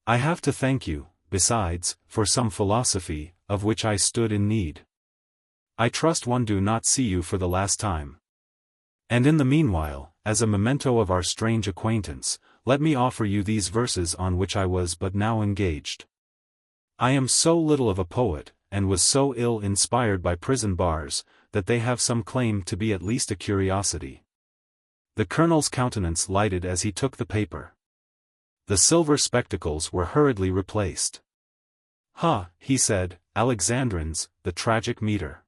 I have to thank you, besides, for some philosophy, of which I stood in need. I trust one do not see you for the last time. And in the meanwhile, as a memento of our strange acquaintance, let me offer you these verses on which I was but now engaged. I am so little of a poet, and was so ill inspired by prison bars, that they have some claim to be at least a curiosity. The colonel's countenance lighted as he took the paper. The silver spectacles were hurriedly replaced. He said, Alexandrines, the tragic meter.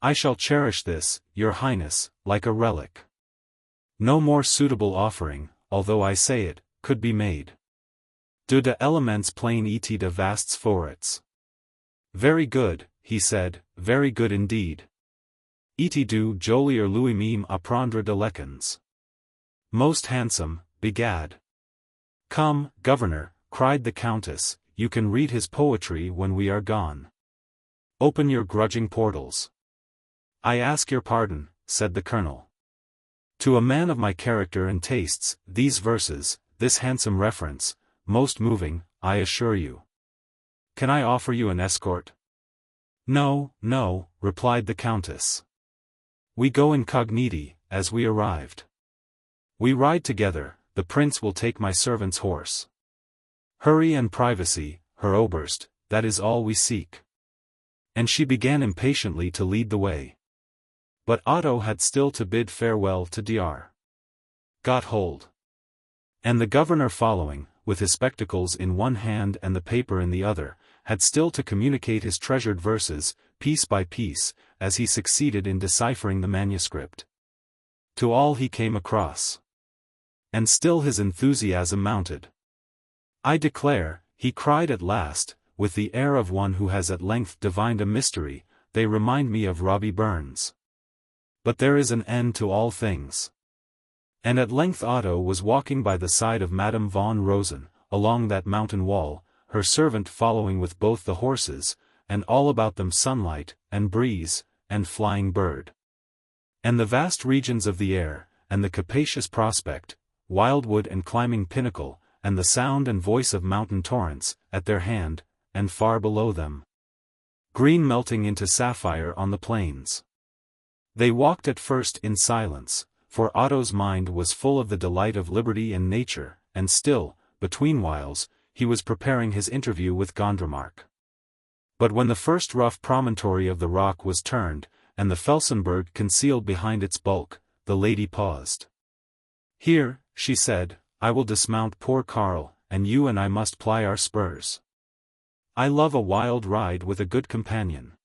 I shall cherish this, your highness, like a relic. No more suitable offering, although I say it, could be made. De elements plain et de vasts forets. Very good, he said, very good indeed. Et du jolier Louis meme apprendre de lekens. Most handsome, begad. Come, governor, cried the countess, you can read his poetry when we are gone. Open your grudging portals. I ask your pardon, said the colonel. To a man of my character and tastes, these verses, this handsome reference, most moving, I assure you. Can I offer you an escort? No, no, replied the countess. We go incogniti, as we arrived. We ride together, the prince will take my servant's horse. Hurry and privacy, Herr Oberst, that is all we seek. And she began impatiently to lead the way. But Otto had still to bid farewell to Dr. Gotthold. And the governor following, with his spectacles in one hand and the paper in the other, had still to communicate his treasured verses, piece by piece, as he succeeded in deciphering the manuscript. To all he came across. And still his enthusiasm mounted. I declare, he cried at last, with the air of one who has at length divined a mystery, they remind me of Robbie Burns. But there is an end to all things. And at length Otto was walking by the side of Madame von Rosen, along that mountain wall, her servant following with both the horses, and all about them sunlight, and breeze, and flying bird. And the vast regions of the air, and the capacious prospect, wildwood and climbing pinnacle, and the sound and voice of mountain torrents, at their hand, and far below them. Green melting into sapphire on the plains. They walked at first in silence, for Otto's mind was full of the delight of liberty and nature, and still, between whiles, he was preparing his interview with Gondremark. But when the first rough promontory of the rock was turned, and the Felsenberg concealed behind its bulk, the lady paused. "Here," she said, "I will dismount poor Karl, and you and I must ply our spurs. I love a wild ride with a good companion."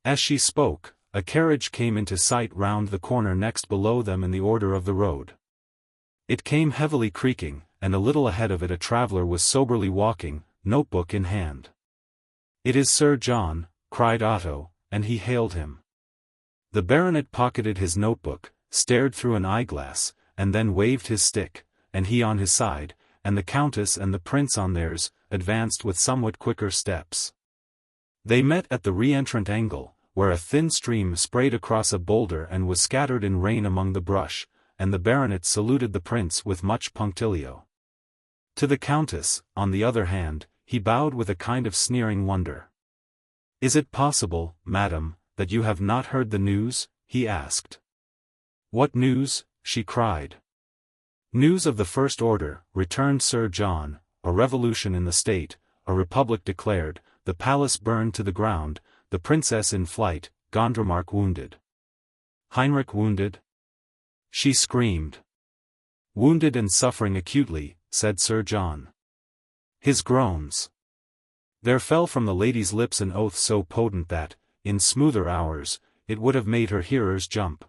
As she spoke, a carriage came into sight round the corner next below them in the order of the road. It came heavily creaking, and a little ahead of it a traveller was soberly walking, notebook in hand. "It is Sir John," cried Otto, and he hailed him. The baronet pocketed his notebook, stared through an eyeglass, and then waved his stick, and he on his side, and the countess and the prince on theirs, advanced with somewhat quicker steps. They met at the re-entrant angle, where a thin stream sprayed across a boulder and was scattered in rain among the brush, and the baronet saluted the prince with much punctilio. To the countess, on the other hand, he bowed with a kind of sneering wonder. "Is it possible, madam, that you have not heard the news?" he asked. "What news?" she cried. "News of the first order," returned Sir John, "a revolution in the state, a republic declared, the palace burned to the ground, the princess in flight, Gondremark wounded." "Heinrich wounded?" she screamed. "Wounded and suffering acutely," said Sir John. His groans. There fell from the lady's lips an oath so potent that, in smoother hours, it would have made her hearers jump.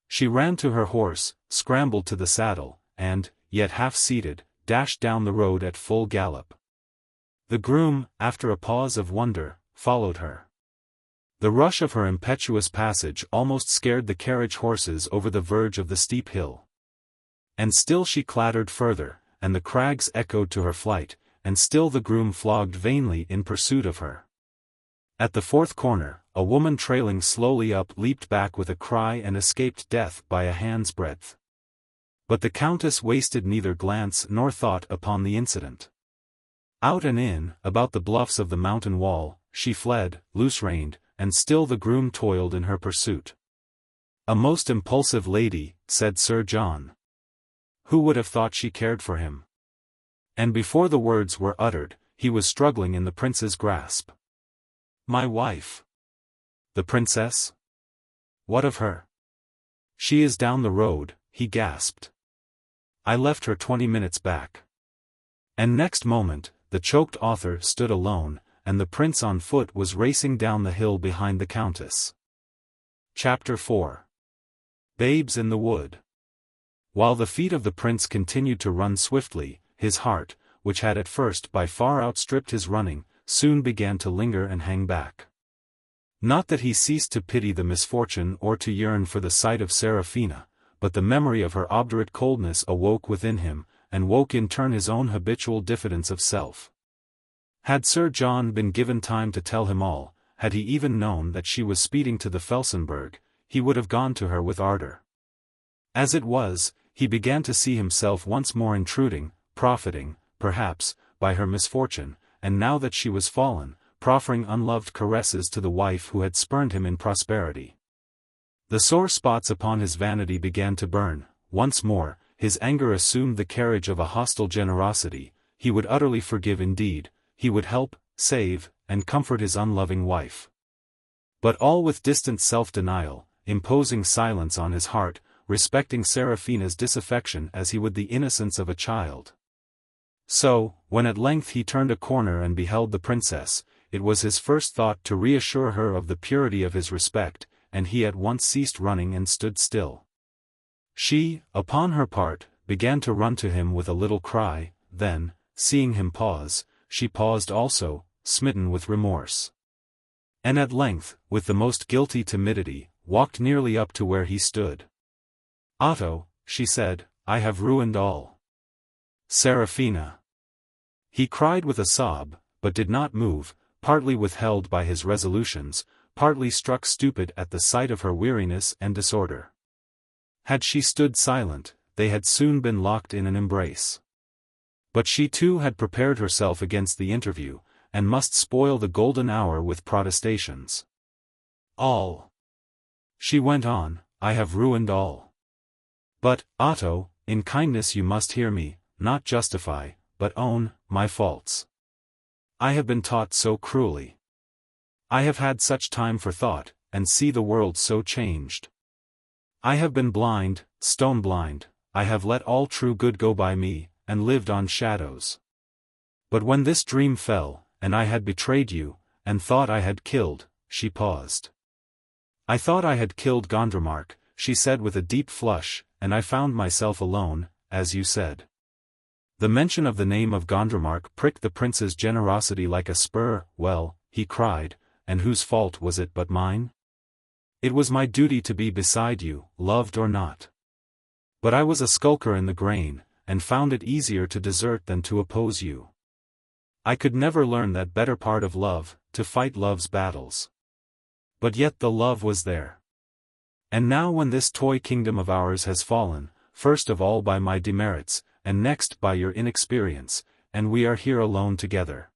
She ran to her horse, scrambled to the saddle, and, yet half-seated, dashed down the road at full gallop. The groom, after a pause of wonder, followed her. The rush of her impetuous passage almost scared the carriage horses over the verge of the steep hill. And still she clattered further, and the crags echoed to her flight, and still the groom flogged vainly in pursuit of her. At the fourth corner, a woman trailing slowly up leaped back with a cry and escaped death by a hand's breadth. But the countess wasted neither glance nor thought upon the incident. Out and in, about the bluffs of the mountain wall, she fled, loose-reined, and still the groom toiled in her pursuit. "A most impulsive lady," said Sir John. "Who would have thought she cared for him?" And before the words were uttered, he was struggling in the prince's grasp. "My wife." "The princess? What of her?" "She is down the road," he gasped. "I left her 20 minutes back." And next moment, the choked author stood alone, and the prince on foot was racing down the hill behind the countess. Chapter 4. Babes in the Wood. While the feet of the prince continued to run swiftly, his heart, which had at first by far outstripped his running, soon began to linger and hang back. Not that he ceased to pity the misfortune or to yearn for the sight of Seraphina, but the memory of her obdurate coldness awoke within him, and woke in turn his own habitual diffidence of self. Had Sir John been given time to tell him all, had he even known that she was speeding to the Felsenburgh, he would have gone to her with ardor. As it was, he began to see himself once more intruding, profiting, perhaps, by her misfortune, and now that she was fallen, proffering unloved caresses to the wife who had spurned him in prosperity. The sore spots upon his vanity began to burn. Once more, his anger assumed the carriage of a hostile generosity. He would utterly forgive indeed, he would help, save, and comfort his unloving wife. But all with distant self-denial, imposing silence on his heart, respecting Seraphina's disaffection as he would the innocence of a child. So, when at length he turned a corner and beheld the princess, it was his first thought to reassure her of the purity of his respect, and he at once ceased running and stood still. She, upon her part, began to run to him with a little cry, then, seeing him pause, she paused also, smitten with remorse. And at length, with the most guilty timidity, walked nearly up to where he stood. "Otto," she said, "I have ruined all." "Seraphina!" he cried with a sob, but did not move, partly withheld by his resolutions, partly struck stupid at the sight of her weariness and disorder. Had she stood silent, they had soon been locked in an embrace. But she too had prepared herself against the interview, and must spoil the golden hour with protestations. "All," she went on, "I have ruined all. But, Otto, in kindness you must hear me, not justify, but own, my faults. I have been taught so cruelly. I have had such time for thought, and see the world so changed. I have been blind, stone blind, I have let all true good go by me, and lived on shadows. But when this dream fell, and I had betrayed you, and thought I had killed, she paused. I thought I had killed Gondremark, she said with a deep flush, and I found myself alone, as you said. The mention of the name of Gondremark pricked the prince's generosity like a spur. Well, he cried, and whose fault was it but mine? It was my duty to be beside you, loved or not. But I was a skulker in the grain, and found it easier to desert than to oppose you. I could never learn that better part of love, to fight love's battles. But yet the love was there. And now when this toy kingdom of ours has fallen, first of all by my demerits, and next by your inexperience, and we are here alone together.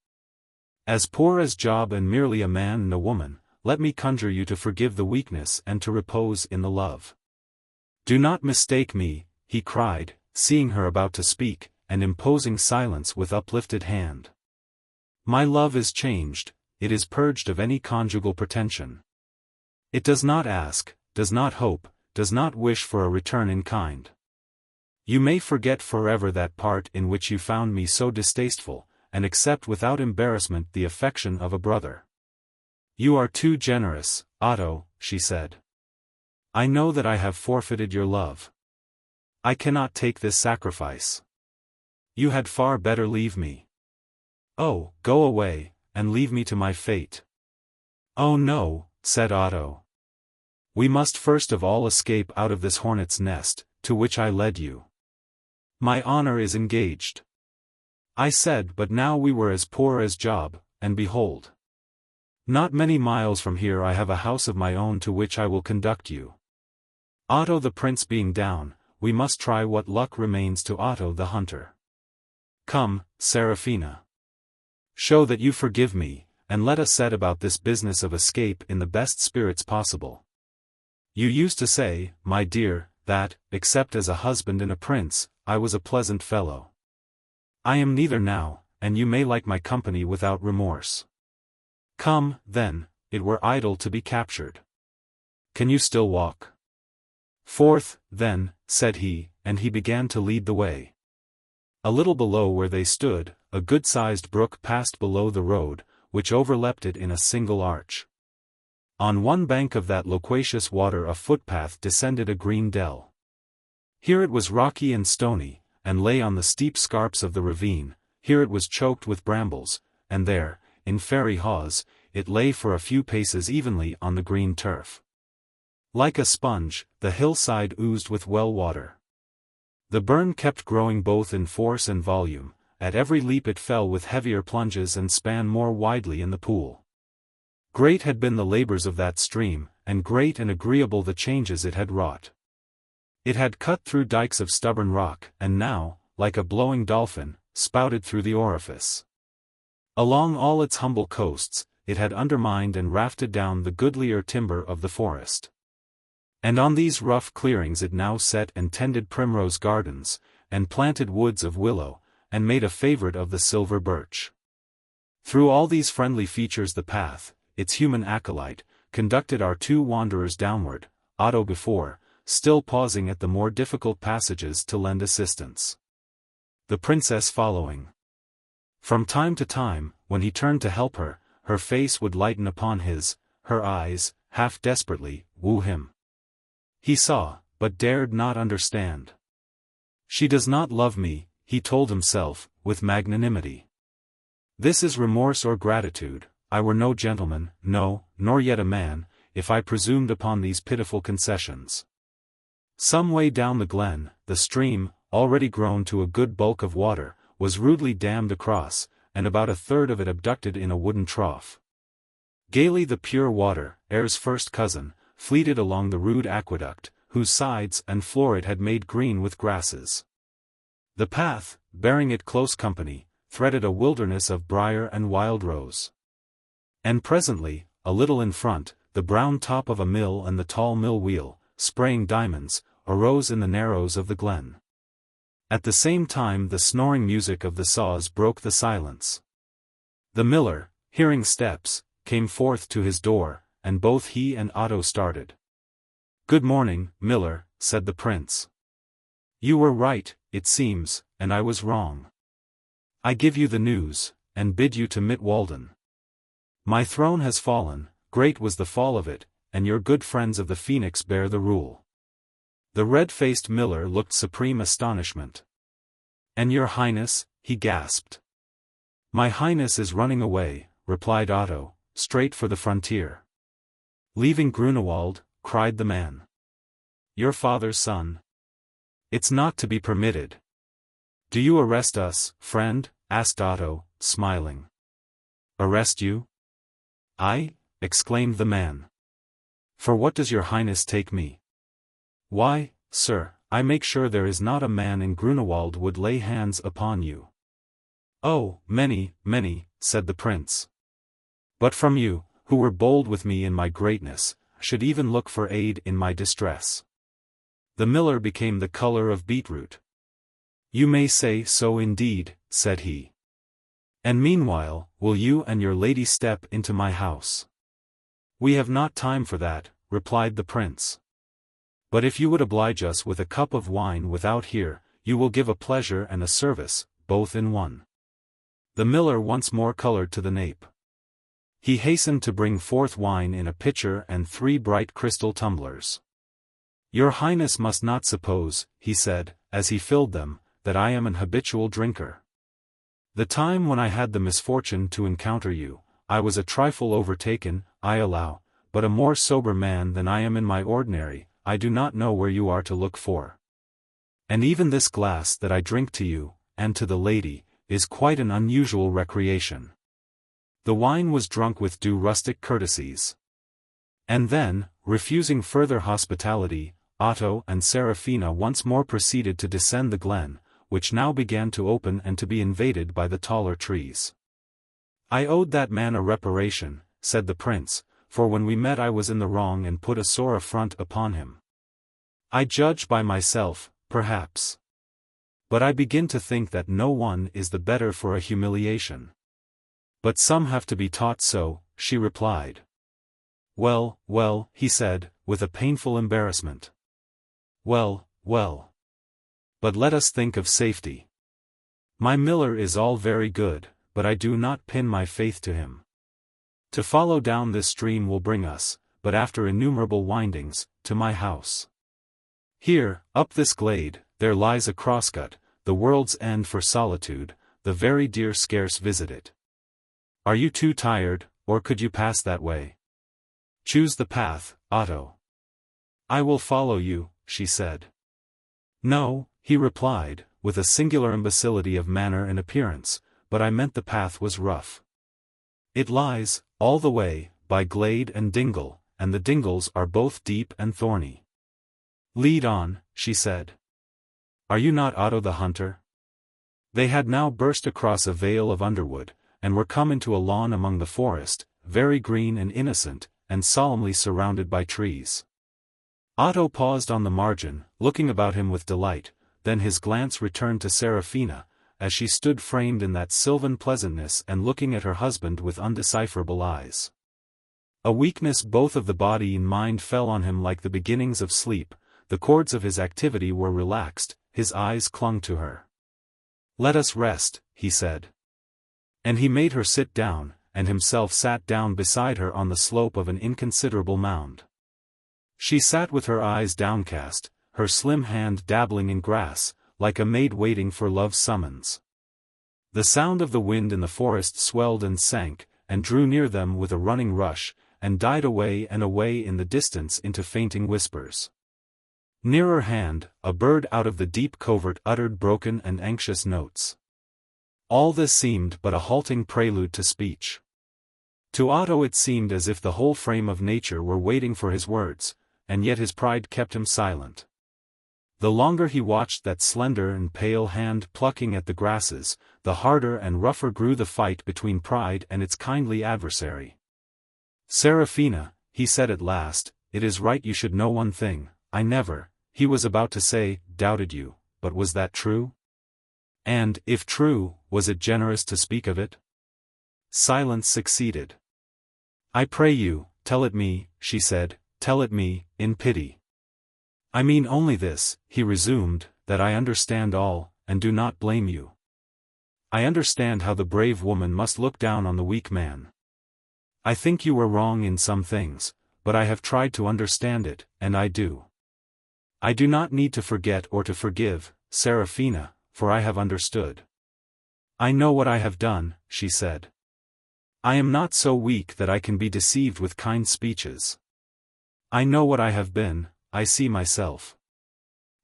As poor as Job and merely a man and a woman, let me conjure you to forgive the weakness and to repose in the love. Do not mistake me, he cried, seeing her about to speak, and imposing silence with uplifted hand. My love is changed, it is purged of any conjugal pretension. It does not ask, does not hope, does not wish for a return in kind. You may forget forever that part in which you found me so distasteful, and accept without embarrassment the affection of a brother. You are too generous, Otto, she said. I know that I have forfeited your love. I cannot take this sacrifice. You had far better leave me. Oh, go away, and leave me to my fate. Oh no, said Otto. We must first of all escape out of this hornet's nest, to which I led you. My honor is engaged. I said but now we were as poor as Job, and behold. Not many miles from here I have a house of my own to which I will conduct you. Otto the prince being down, we must try what luck remains to Otto the hunter. Come, Seraphina. Show that you forgive me, and let us set about this business of escape in the best spirits possible. You used to say, my dear, that, except as a husband and a prince, I was a pleasant fellow. I am neither now, and you may like my company without remorse. Come, then, it were idle to be captured. Can you still walk? Forth, then, said he, and he began to lead the way. A little below where they stood, a good-sized brook passed below the road, which overleapt it in a single arch. On one bank of that loquacious water a footpath descended a green dell. Here it was rocky and stony, and lay on the steep scarps of the ravine, here it was choked with brambles, and there, in fairy haws, it lay for a few paces evenly on the green turf. Like a sponge, the hillside oozed with well water. The burn kept growing both in force and volume, at every leap it fell with heavier plunges and span more widely in the pool. Great had been the labors of that stream, and great and agreeable the changes it had wrought. It had cut through dikes of stubborn rock, and now, like a blowing dolphin, spouted through the orifice. Along all its humble coasts, it had undermined and rafted down the goodlier timber of the forest. And on these rough clearings it now set and tended primrose gardens, and planted woods of willow, and made a favorite of the silver birch. Through all these friendly features the path, its human acolyte, conducted our two wanderers downward, Otto before, still pausing at the more difficult passages to lend assistance. The princess following. From time to time, when he turned to help her, her face would lighten upon his, her eyes, half desperately, woo him. He saw, but dared not understand. She does not love me, he told himself, with magnanimity. This is remorse or gratitude. I were no gentleman, no, nor yet a man, if I presumed upon these pitiful concessions. Some way down the glen, the stream, already grown to a good bulk of water, was rudely dammed across, and about a third of it abducted in a wooden trough. Gaily the pure water, air's first cousin, fleeted along the rude aqueduct, whose sides and floor it had made green with grasses. The path, bearing it close company, threaded a wilderness of briar and wild rose. And presently, a little in front, the brown top of a mill and the tall mill wheel, spraying diamonds, arose in the narrows of the glen. At the same time the snoring music of the saws broke the silence. The miller, hearing steps, came forth to his door, and both he and Otto started. "Good morning, Miller," said the prince. "You were right, it seems, and I was wrong. I give you the news, and bid you to mit Walden. My throne has fallen, great was the fall of it, and your good friends of the Phoenix bear the rule." The red-faced Miller looked supreme astonishment. "And your highness?" he gasped. "My highness is running away," replied Otto, "straight for the frontier." "Leaving Grünewald?" cried the man. "Your father's son? It's not to be permitted." "Do you arrest us, friend?" asked Otto, smiling. "Arrest you? I?" exclaimed the man. "For what does your highness take me?" "Why, sir, I make sure there is not a man in Grünewald would lay hands upon you." "Oh, many, many," said the prince. "But from you, who were bold with me in my greatness, should even look for aid in my distress." The miller became the color of beetroot. "You may say so indeed," said he. "And meanwhile, will you and your lady step into my house?" "We have not time for that," replied the prince. "But if you would oblige us with a cup of wine without here, you will give a pleasure and a service, both in one." The miller once more colored to the nape. He hastened to bring forth wine in a pitcher and 3 bright crystal tumblers. "Your highness must not suppose," he said, as he filled them, "that I am an habitual drinker. The time when I had the misfortune to encounter you, I was a trifle overtaken, I allow, but a more sober man than I am in my ordinary. I do not know where you are to look for. And even this glass that I drink to you, and to the lady, is quite an unusual recreation." The wine was drunk with due rustic courtesies. And then, refusing further hospitality, Otto and Seraphina once more proceeded to descend the glen, which now began to open and to be invaded by the taller trees. "I owed that man a reparation," said the prince, "for when we met I was in the wrong and put a sore affront upon him. I judge by myself, perhaps. But I begin to think that no one is the better for a humiliation." "But some have to be taught so," she replied. "Well, well," he said, with a painful embarrassment. "Well, well. But let us think of safety. My miller is all very good, but I do not pin my faith to him. To follow down this stream will bring us, but after innumerable windings, to my house. Here, up this glade, there lies a crosscut, the world's end for solitude, the very deer scarce visit it. Are you too tired, or could you pass that way? Choose the path, Otto." "I will follow you," she said. "No," he replied, with a singular imbecility of manner and appearance, "but I meant the path was rough. It lies, all the way, by glade and dingle, and the dingles are both deep and thorny." "Lead on," she said. "Are you not Otto the hunter?" They had now burst across a veil of underwood, and were come into a lawn among the forest, very green and innocent, and solemnly surrounded by trees. Otto paused on the margin, looking about him with delight, then his glance returned to Seraphina, as she stood framed in that sylvan pleasantness and looking at her husband with undecipherable eyes. A weakness both of the body and mind fell on him like the beginnings of sleep, the cords of his activity were relaxed, his eyes clung to her. "Let us rest," he said. And he made her sit down, and himself sat down beside her on the slope of an inconsiderable mound. She sat with her eyes downcast, her slim hand dabbling in grass, like a maid waiting for love's summons. The sound of the wind in the forest swelled and sank, and drew near them with a running rush, and died away and away in the distance into fainting whispers. Nearer hand, a bird out of the deep covert uttered broken and anxious notes. All this seemed but a halting prelude to speech. To Otto it seemed as if the whole frame of nature were waiting for his words, and yet his pride kept him silent. The longer he watched that slender and pale hand plucking at the grasses, the harder and rougher grew the fight between pride and its kindly adversary. "Seraphina," he said at last, "it is right you should know one thing. I never," he was about to say, "doubted you, but was that true? And, if true, was it generous to speak of it?" Silence succeeded. "I pray you, tell it me," she said, "tell it me, in pity. I mean only this, he resumed, that I understand all, and do not blame you. I understand how the brave woman must look down on the weak man. I think you were wrong in some things, but I have tried to understand it, and I do. I do not need to forget or to forgive, Seraphina, for I have understood. I know what I have done, she said. I am not so weak that I can be deceived with kind speeches. I know what I have been, I see myself.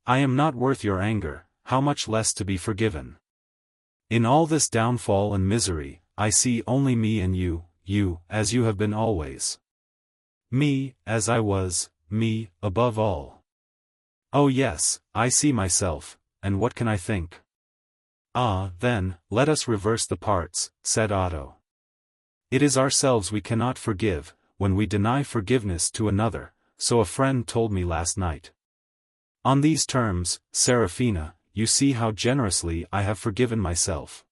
I am not worth your anger, how much less to be forgiven. In all this downfall and misery, I see only me and you, as you have been always. Me, as I was, me, above all. Oh yes, I see myself, and what can I think? Ah, then, let us reverse the parts, said Otto. It is ourselves we cannot forgive, when we deny forgiveness to another, so a friend told me last night. On these terms, Seraphina, you see how generously I have forgiven myself.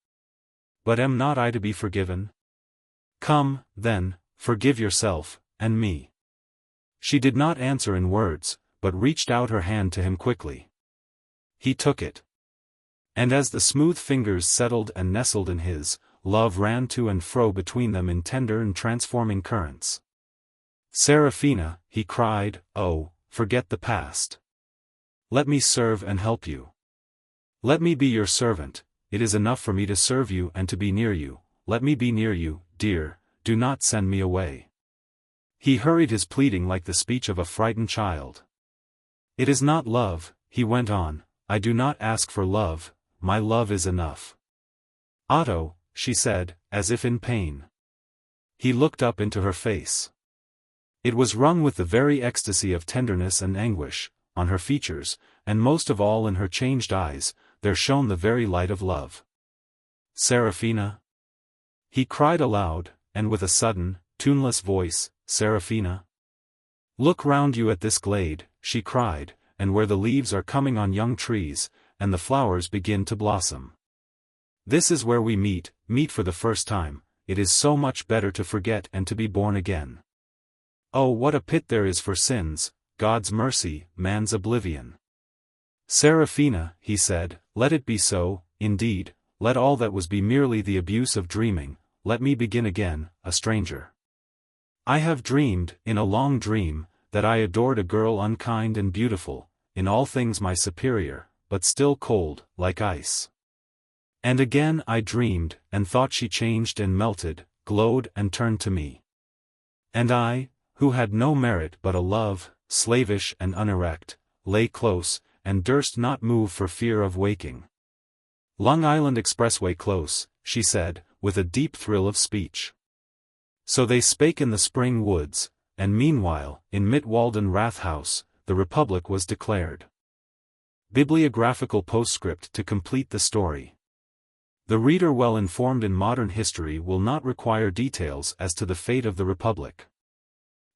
But am not I to be forgiven? Come, then, forgive yourself, and me. She did not answer in words, but reached out her hand to him quickly. He took it. And as the smooth fingers settled and nestled in his, love ran to and fro between them in tender and transforming currents. Seraphina, he cried, oh, forget the past. Let me serve and help you. Let me be your servant, it is enough for me to serve you and to be near you, let me be near you, dear, do not send me away. He hurried his pleading like the speech of a frightened child. It is not love, he went on, I do not ask for love, my love is enough. Otto, she said, as if in pain. He looked up into her face. It was wrung with the very ecstasy of tenderness and anguish, on her features, and most of all in her changed eyes, there shone the very light of love. Seraphina? He cried aloud, and with a sudden, tuneless voice, Seraphina? Look round you at this glade, she cried, and where the leaves are coming on young trees, and the flowers begin to blossom. This is where we meet for the first time, it is so much better to forget and to be born again. Oh, what a pit there is for sins, God's mercy, man's oblivion. Seraphina, he said, let it be so, indeed, let all that was be merely the abuse of dreaming, let me begin again, a stranger. I have dreamed, in a long dream, that I adored a girl unkind and beautiful, in all things my superior, but still cold, like ice. And again I dreamed, and thought she changed and melted, glowed and turned to me. And I, who had no merit but a love, slavish and unerect, lay close, and durst not move for fear of waking. Long Island Expressway close, she said, with a deep thrill of speech. So they spake in the spring woods, and meanwhile, in Mitwalden Rathhouse, the Republic was declared. Bibliographical Postscript to complete the story. The reader well informed in modern history will not require details as to the fate of the Republic.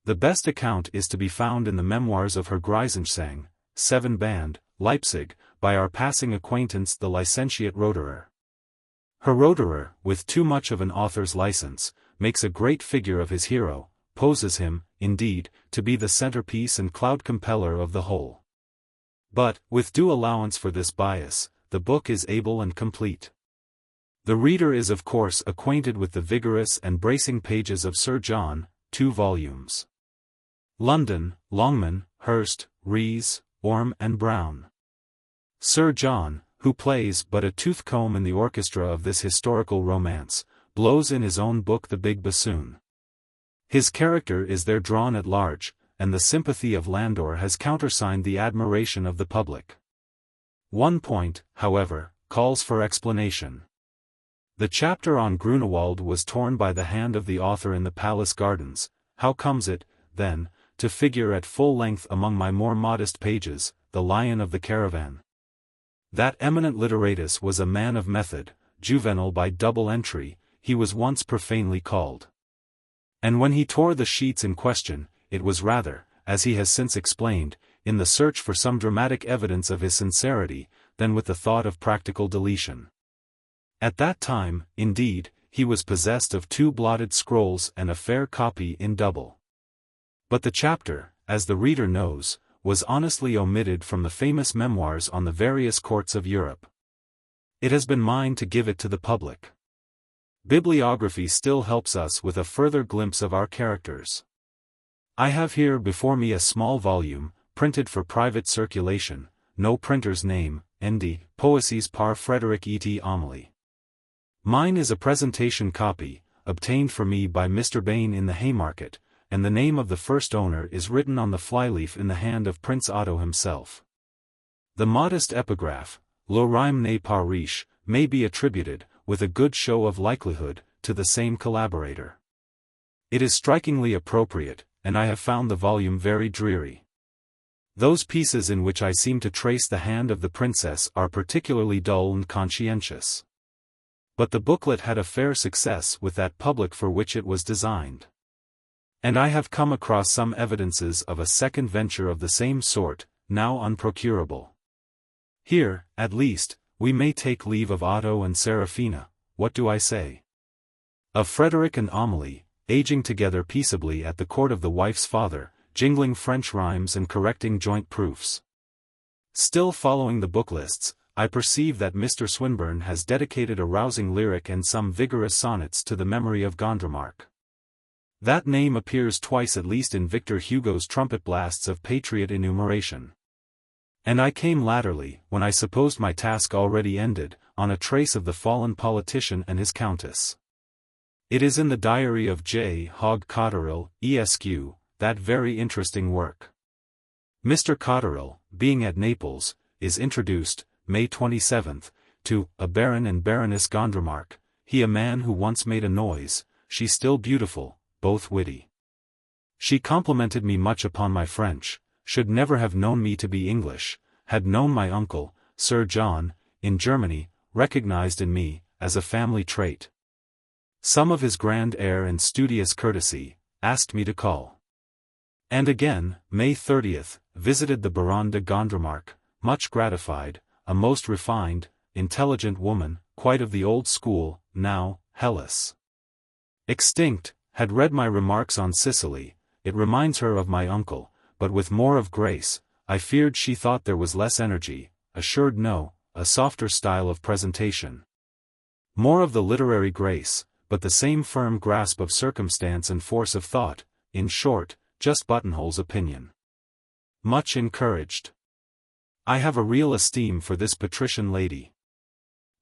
The best account is to be found in the memoirs of Herr Greisenschang, 7 Band, Leipzig, by our passing acquaintance the licentiate Roederer. Herr Roederer, with too much of an author's license, makes a great figure of his hero, poses him, indeed, to be the centerpiece and cloud-compeller of the whole. But, with due allowance for this bias, the book is able and complete. The reader is of course acquainted with the vigorous and bracing pages of Sir John, 2 volumes. London, Longman, Hurst, Rees, Orme and Brown. Sir John, who plays but a toothcomb in the orchestra of this historical romance, blows in his own book the big bassoon. His character is there drawn at large, and the sympathy of Landor has countersigned the admiration of the public. One point, however, calls for explanation. The chapter on Grünewald was torn by the hand of the author in the palace gardens. How comes it, then, to figure at full length among my more modest pages, the Lion of the Caravan? That eminent literatus was a man of method, juvenile by double entry, he was once profanely called. And when he tore the sheets in question, it was rather, as he has since explained, in the search for some dramatic evidence of his sincerity, than with the thought of practical deletion. At that time, indeed, he was possessed of 2 blotted scrolls and a fair copy in double. But the chapter, as the reader knows, was honestly omitted from the famous memoirs on the various courts of Europe. It has been mine to give it to the public. Bibliography still helps us with a further glimpse of our characters. I have here before me a small volume, printed for private circulation, no printer's name, N.D., Poésies par Frédéric et Amélie. Mine is a presentation copy, obtained for me by Mr. Bain in the Haymarket, and the name of the first owner is written on the flyleaf in the hand of Prince Otto himself. The modest epigraph, Le rime n'est pas riche, may be attributed, with a good show of likelihood, to the same collaborator. It is strikingly appropriate, and I have found the volume very dreary. Those pieces in which I seem to trace the hand of the princess are particularly dull and conscientious. But the booklet had a fair success with that public for which it was designed. And I have come across some evidences of a second venture of the same sort, now unprocurable. Here, at least, we may take leave of Otto and Seraphina, what do I say? Of Frederick and Amélie, aging together peaceably at the court of the wife's father, jingling French rhymes and correcting joint proofs. Still following the book lists, I perceive that Mr. Swinburne has dedicated a rousing lyric and some vigorous sonnets to the memory of Gondremark. That name appears twice at least in Victor Hugo's trumpet blasts of patriot enumeration. And I came latterly, when I supposed my task already ended, on a trace of the fallen politician and his countess. It is in the diary of J. Hogg Cotterill, Esq., that very interesting work. Mr. Cotterill, being at Naples, is introduced, May 27th, to a Baron and Baroness Gondremark, he a man who once made a noise, she still beautiful, both witty. She complimented me much upon my French, should never have known me to be English, had known my uncle, Sir John, in Germany, recognized in me, as a family trait. Some of his grand air and studious courtesy, asked me to call. And again, May 30th, visited the Baronne de Gondremark, much gratified, a most refined, intelligent woman, quite of the old school, now, Hellas. Extinct, had read my remarks on Sicily, it reminds her of my uncle, but with more of grace. I feared she thought there was less energy, assured no, a softer style of presentation. More of the literary grace, but the same firm grasp of circumstance and force of thought, in short, just Buttonhole's opinion. Much encouraged. I have a real esteem for this patrician lady.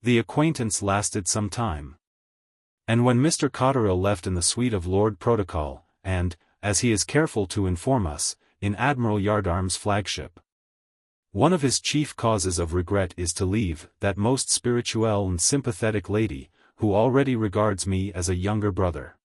The acquaintance lasted some time. And when Mr. Cotterill left in the suite of Lord Protocol, and, as he is careful to inform us, in Admiral Yardarm's flagship. One of his chief causes of regret is to leave that most spirituelle and sympathetic lady, who already regards me as a younger brother.